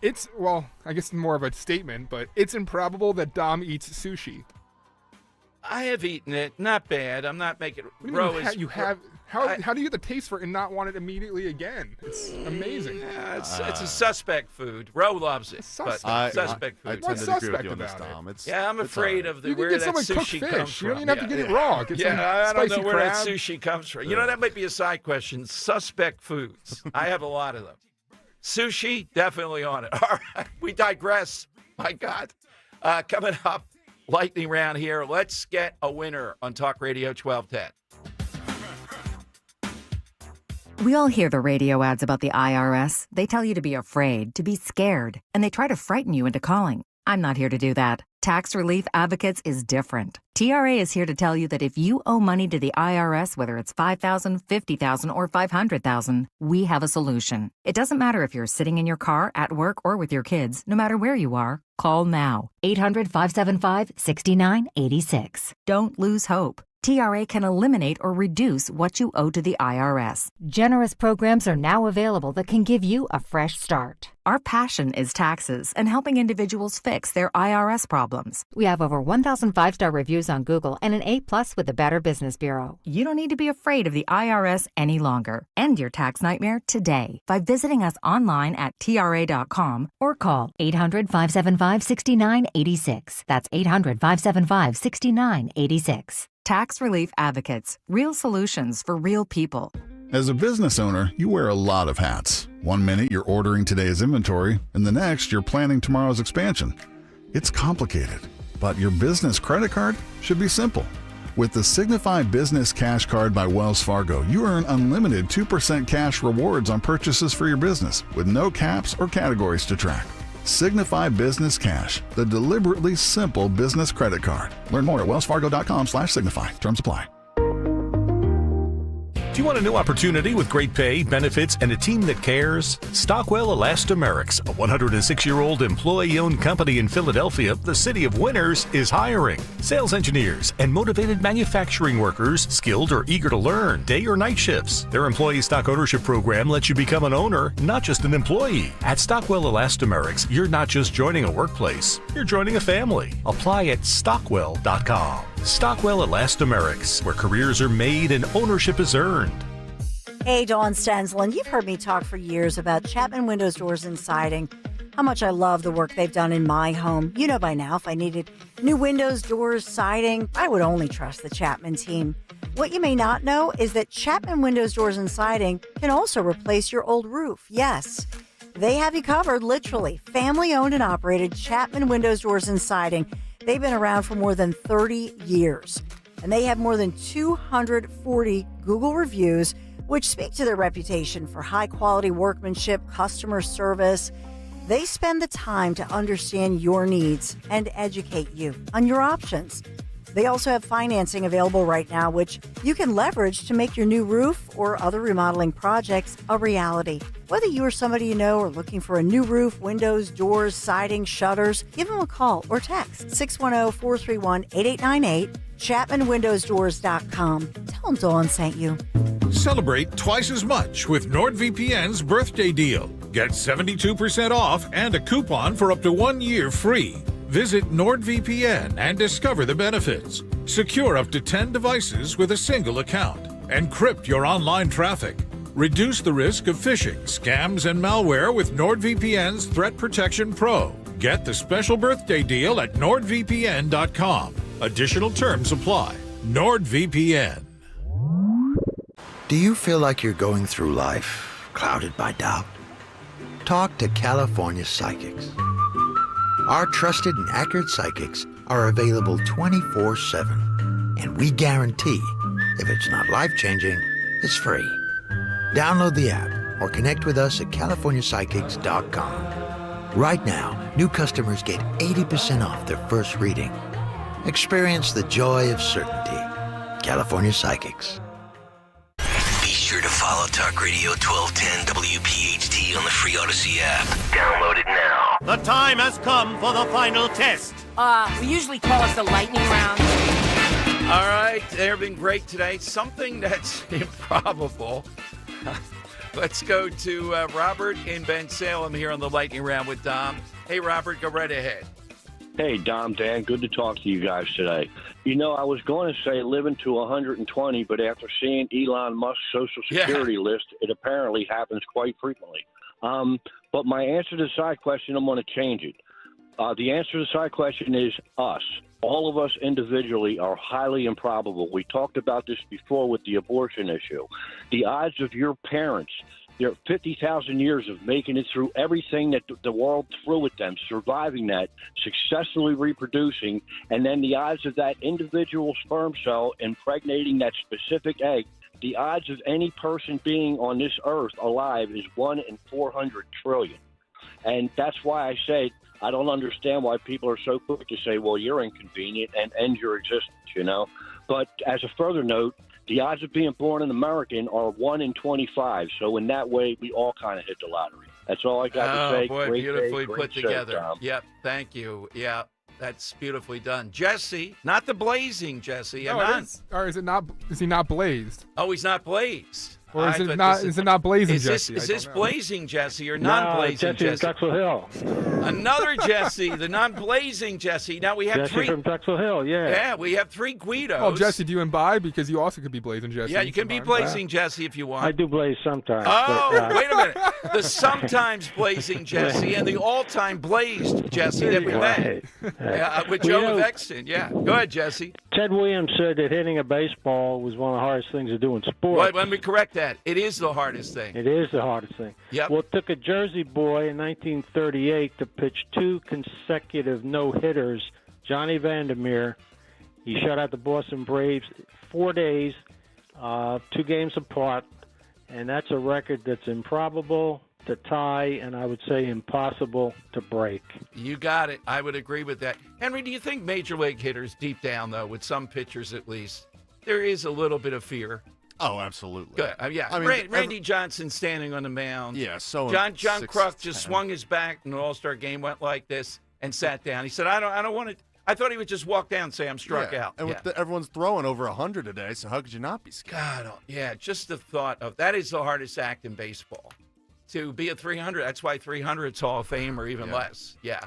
It's, I guess more of a statement, but it's improbable that Dom eats sushi. I have eaten it. Not bad. I'm not making it. How do you get the taste for it and not want it immediately again? It's amazing. It's a suspect food. Ro loves it. Suspect food. I tend to agree with you on this, Tom. I'm afraid of where that sushi comes from. You don't even have to get it raw. I don't know where crab. that sushi comes from. That might be a side question. Suspect foods. I have a lot of them. Sushi, definitely on it. All right, we digress. My God. Coming up, lightning round here. Let's get a winner on Talk Radio 1210. We all hear the radio ads about the IRS. They tell you to be afraid, to be scared, and they try to frighten you into calling. I'm not here to do that. Tax Relief Advocates is different. TRA is here to tell you that if you owe money to the IRS, whether it's $5,000, $50,000, or $500,000, we have a solution. It doesn't matter if you're sitting in your car, at work, or with your kids. No matter where you are, call now. 800-575-6986. Don't lose hope. TRA can eliminate or reduce what you owe to the IRS. Generous programs are now available that can give you a fresh start. Our passion is taxes and helping individuals fix their IRS problems. We have over 1,000 5-star reviews on Google and an A+ with the Better Business Bureau. You don't need to be afraid of the IRS any longer. End your tax nightmare today by visiting us online at TRA.com or call 800-575-6986. That's 800-575-6986. Tax Relief Advocates. Real solutions for real people. As a business owner, you wear a lot of hats. One minute you're ordering today's inventory, and the next you're planning tomorrow's expansion. It's complicated, but your business credit card should be simple. With the Signify Business Cash Card by Wells Fargo, you earn unlimited 2% cash rewards on purchases for your business, with no caps or categories to track. Signify Business Cash, the deliberately simple business credit card. Learn more at wellsfargo.com/signify. Terms apply. Do you want a new opportunity with great pay, benefits, and a team that cares? Stockwell Elastomerics, a 106-year-old employee-owned company in Philadelphia, the city of winners, is hiring sales engineers and motivated manufacturing workers, skilled or eager to learn, day or night shifts. Their employee stock ownership program lets you become an owner, not just an employee. At Stockwell Elastomerics, you're not just joining a workplace, you're joining a family. Apply at stockwell.com. Stockwell Elastomerics, where careers are made and ownership is earned. Hey, Dawn Stensland, you've heard me talk for years about Chapman Windows, Doors, and Siding, how much I love the work they've done in my home. You know by now, if I needed new windows, doors, siding, I would only trust the Chapman team. What you may not know is that Chapman Windows, Doors, and Siding can also replace your old roof. Yes, they have you covered, literally. Family-owned and operated Chapman Windows, Doors, and Siding. They've been around for more than 30 years, and they have more than 240 Google reviews, which speak to their reputation for high-quality workmanship, customer service. They spend the time to understand your needs and educate you on your options. They also have financing available right now, which you can leverage to make your new roof or other remodeling projects a reality. Whether you or somebody you know are looking for a new roof, windows, doors, siding, shutters, give them a call or text 610-431-8898, ChapmanWindowsDoors.com. Tell them Dawn sent you. Celebrate twice as much with NordVPN's birthday deal. Get 72% off and a coupon for up to 1 year free. Visit NordVPN and discover the benefits. Secure up to 10 devices with a single account. Encrypt your online traffic. Reduce the risk of phishing, scams, and malware with NordVPN's Threat Protection Pro. Get the special birthday deal at NordVPN.com. Additional terms apply. NordVPN. Do you feel like you're going through life clouded by doubt? Talk to California Psychics. Our trusted and accurate psychics are available 24/7. And we guarantee if it's not life-changing, it's free. Download the app or connect with us at CaliforniaPsychics.com. Right now, new customers get 80% off their first reading. Experience the joy of certainty. California Psychics. Be sure to follow Talk Radio 1210 WPHT on the free Odyssey app. Download it now. The time has come for the final test. We usually call it the lightning round. All right, they've been great today. Something that's improbable. Let's go to Robert in Ben Salem here on the lightning round with Dom. Hey, Robert, go right ahead. Hey, Dom, Dan, good to talk to you guys today. I was going to say living to 120, but after seeing Elon Musk's Social Security list, it apparently happens quite frequently. But my answer to the side question, I'm going to change it. The answer to the side question is us. All of us individually are highly improbable. We talked about this before with the abortion issue. The odds of your parents, their 50,000 years of making it through everything that the world threw at them, surviving that, successfully reproducing, and then the odds of that individual sperm cell impregnating that specific egg, the odds of any person being on this earth alive is 1 in 400 trillion. And that's why I say I don't understand why people are so quick to say, well, you're inconvenient and end your existence, But as a further note, the odds of being born an American are 1 in 25. So in that way, we all kind of hit the lottery. That's all I got to say. Oh, boy, great beautifully day, put show, together. Tom. Yep, thank you. Yeah, that's beautifully done. Jesse, not the blazing Jesse. No, it is. Or is it not? Is he not blazed? Oh, he's not blazed. Or is it not? Is it not blazing Jesse? Is this blazing Jesse or non-blazing Jesse Jesse? from Drexel Hill. Another Jesse, the non-blazing Jesse. Now we have Jesse three from Drexel Hill. Yeah. Yeah, we have 3 Guidos. Oh, Jesse, do you imbibe? Because you also could be blazing Jesse. Yeah, you can be blazing Jesse if you want. I do blaze sometimes. Oh, but, wait a minute. The sometimes blazing Jesse and the all-time blazed Jesse that we met. With Joe Vexton. Yeah. Go ahead, Jesse. Ted Williams said that hitting a baseball was one of the hardest things to do in sports. Let me correct that. It is the hardest thing. It is the hardest thing. Yep. Well, it took a Jersey boy in 1938 to pitch 2 consecutive no-hitters. Johnny Vandermeer, he shut out the Boston Braves 4 days, 2 games apart, and that's a record that's improbable to tie, and I would say impossible to break. You got it. I would agree with that. Henry, do you think major league hitters, deep down, though, with some pitchers at least, there is a little bit of fear? Oh, absolutely. Good. Yeah. I mean, Randy Johnson standing on the mound. Yeah, so John Kruk just swung his back in an All-Star game, went like this, and sat down. He said, I don't want to. I thought he would just walk down and say, I'm struck out. And with everyone's throwing over 100 today, so how could you not be scared? God, just the thought of that is the hardest act in baseball. To be a 300, that's why 300's Hall of Fame or even less. Yeah.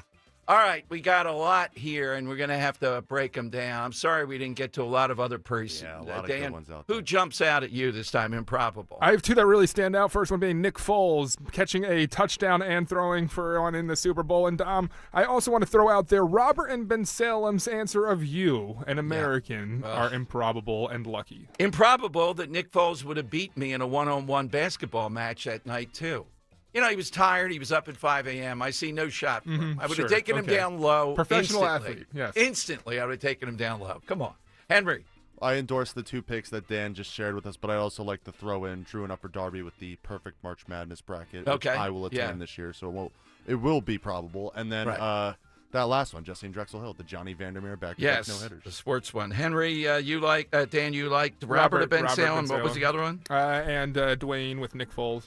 All right, we got a lot here, and we're going to have to break them down. I'm sorry we didn't get to a lot of other persons. Yeah, a lot of Dan, good ones out there. Who jumps out at you this time? Improbable. I have 2 that really stand out. First one being Nick Foles catching a touchdown and throwing for one in the Super Bowl. And I also want to throw out there Robert and Ben Salem's answer of you, an American, are improbable and lucky. Improbable that Nick Foles would have beat me in a one-on-one basketball match that night, too. He was tired. He was up at 5 a.m. I see no shot for him. I would have taken him down low. Professional instantly. athlete, yes. Instantly, I would have taken him down low. Come on. Henry. I endorse the 2 picks that Dan just shared with us, but I also like to throw in Drew and Upper Darby with the perfect March Madness bracket, which I will attend this year, so it will be probable. And then that last one, Jesse and Drexel Hill, the Johnny Vandermeer back-to-back no-hitters. The sports one. Henry, you like Dan, you liked Robert Ben Salem. What was the other one? And Dwayne with Nick Foles.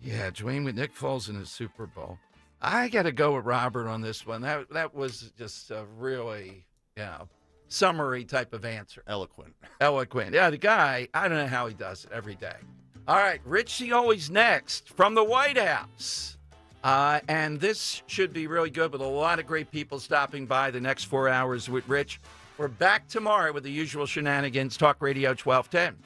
Yeah, Dwayne with Nick Foles in his Super Bowl. I got to go with Robert on this one. That was just a really, summary type of answer. Eloquent. Yeah, the guy, I don't know how he does it every day. All right, Richie always next from the White House. And this should be really good with a lot of great people stopping by the next 4 hours with Rich. We're back tomorrow with the usual shenanigans. Talk Radio 1210.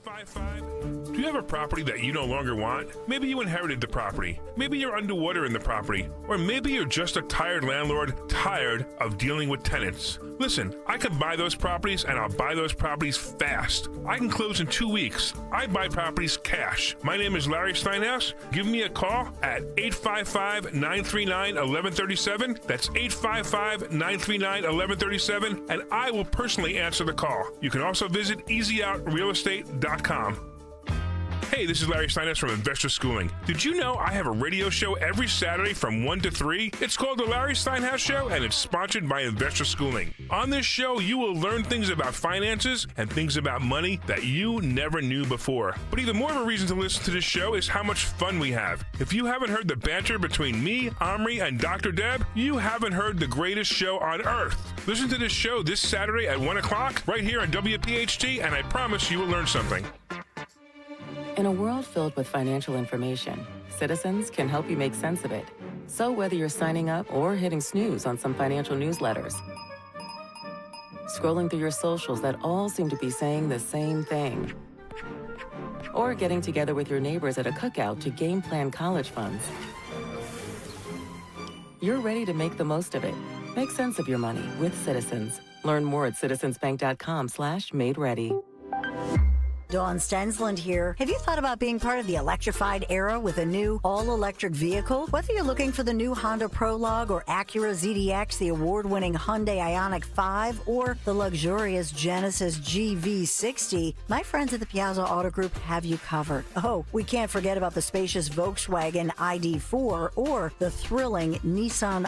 855. Do you have a property that you no longer want? Maybe you inherited the property. Maybe you're underwater in the property. Or maybe you're just a tired landlord, tired of dealing with tenants. Listen, I can buy those properties, and I'll buy those properties fast. I can close in 2 weeks. I buy properties cash. My name is Larry Steinhaus. Give me a call at 855-939-1137. That's 855-939-1137, and I will personally answer the call. You can also visit easyOutRealEstate.com. Hey, this is Larry Steinhaus from Investor Schooling. Did you know I have a radio show every Saturday from 1 to 3? It's called The Larry Steinhaus Show, and it's sponsored by Investor Schooling. On this show, you will learn things about finances and things about money that you never knew before. But even more of a reason to listen to this show is how much fun we have. If you haven't heard the banter between me, Omri, and Dr. Deb, you haven't heard the greatest show on earth. Listen to this show this Saturday at 1 o'clock right here on WPHT, and I promise you will learn something. In a world filled with financial information, Citizens can help you make sense of it. So whether you're signing up or hitting snooze on some financial newsletters, scrolling through your socials that all seem to be saying the same thing, or getting together with your neighbors at a cookout to game plan college funds. You're ready to make the most of it. Make sense of your money with Citizens. Learn more at citizensbank.com/made-ready. Dawn Stensland here. Have you thought about being part of the electrified era with a new all-electric vehicle? Whether you're looking for the new Honda Prologue or Acura ZDX, the award-winning Hyundai Ioniq 5, or the luxurious Genesis GV60, my friends at the Piazza Auto Group have you covered. Oh, we can't forget about the spacious Volkswagen ID4 or the thrilling Nissan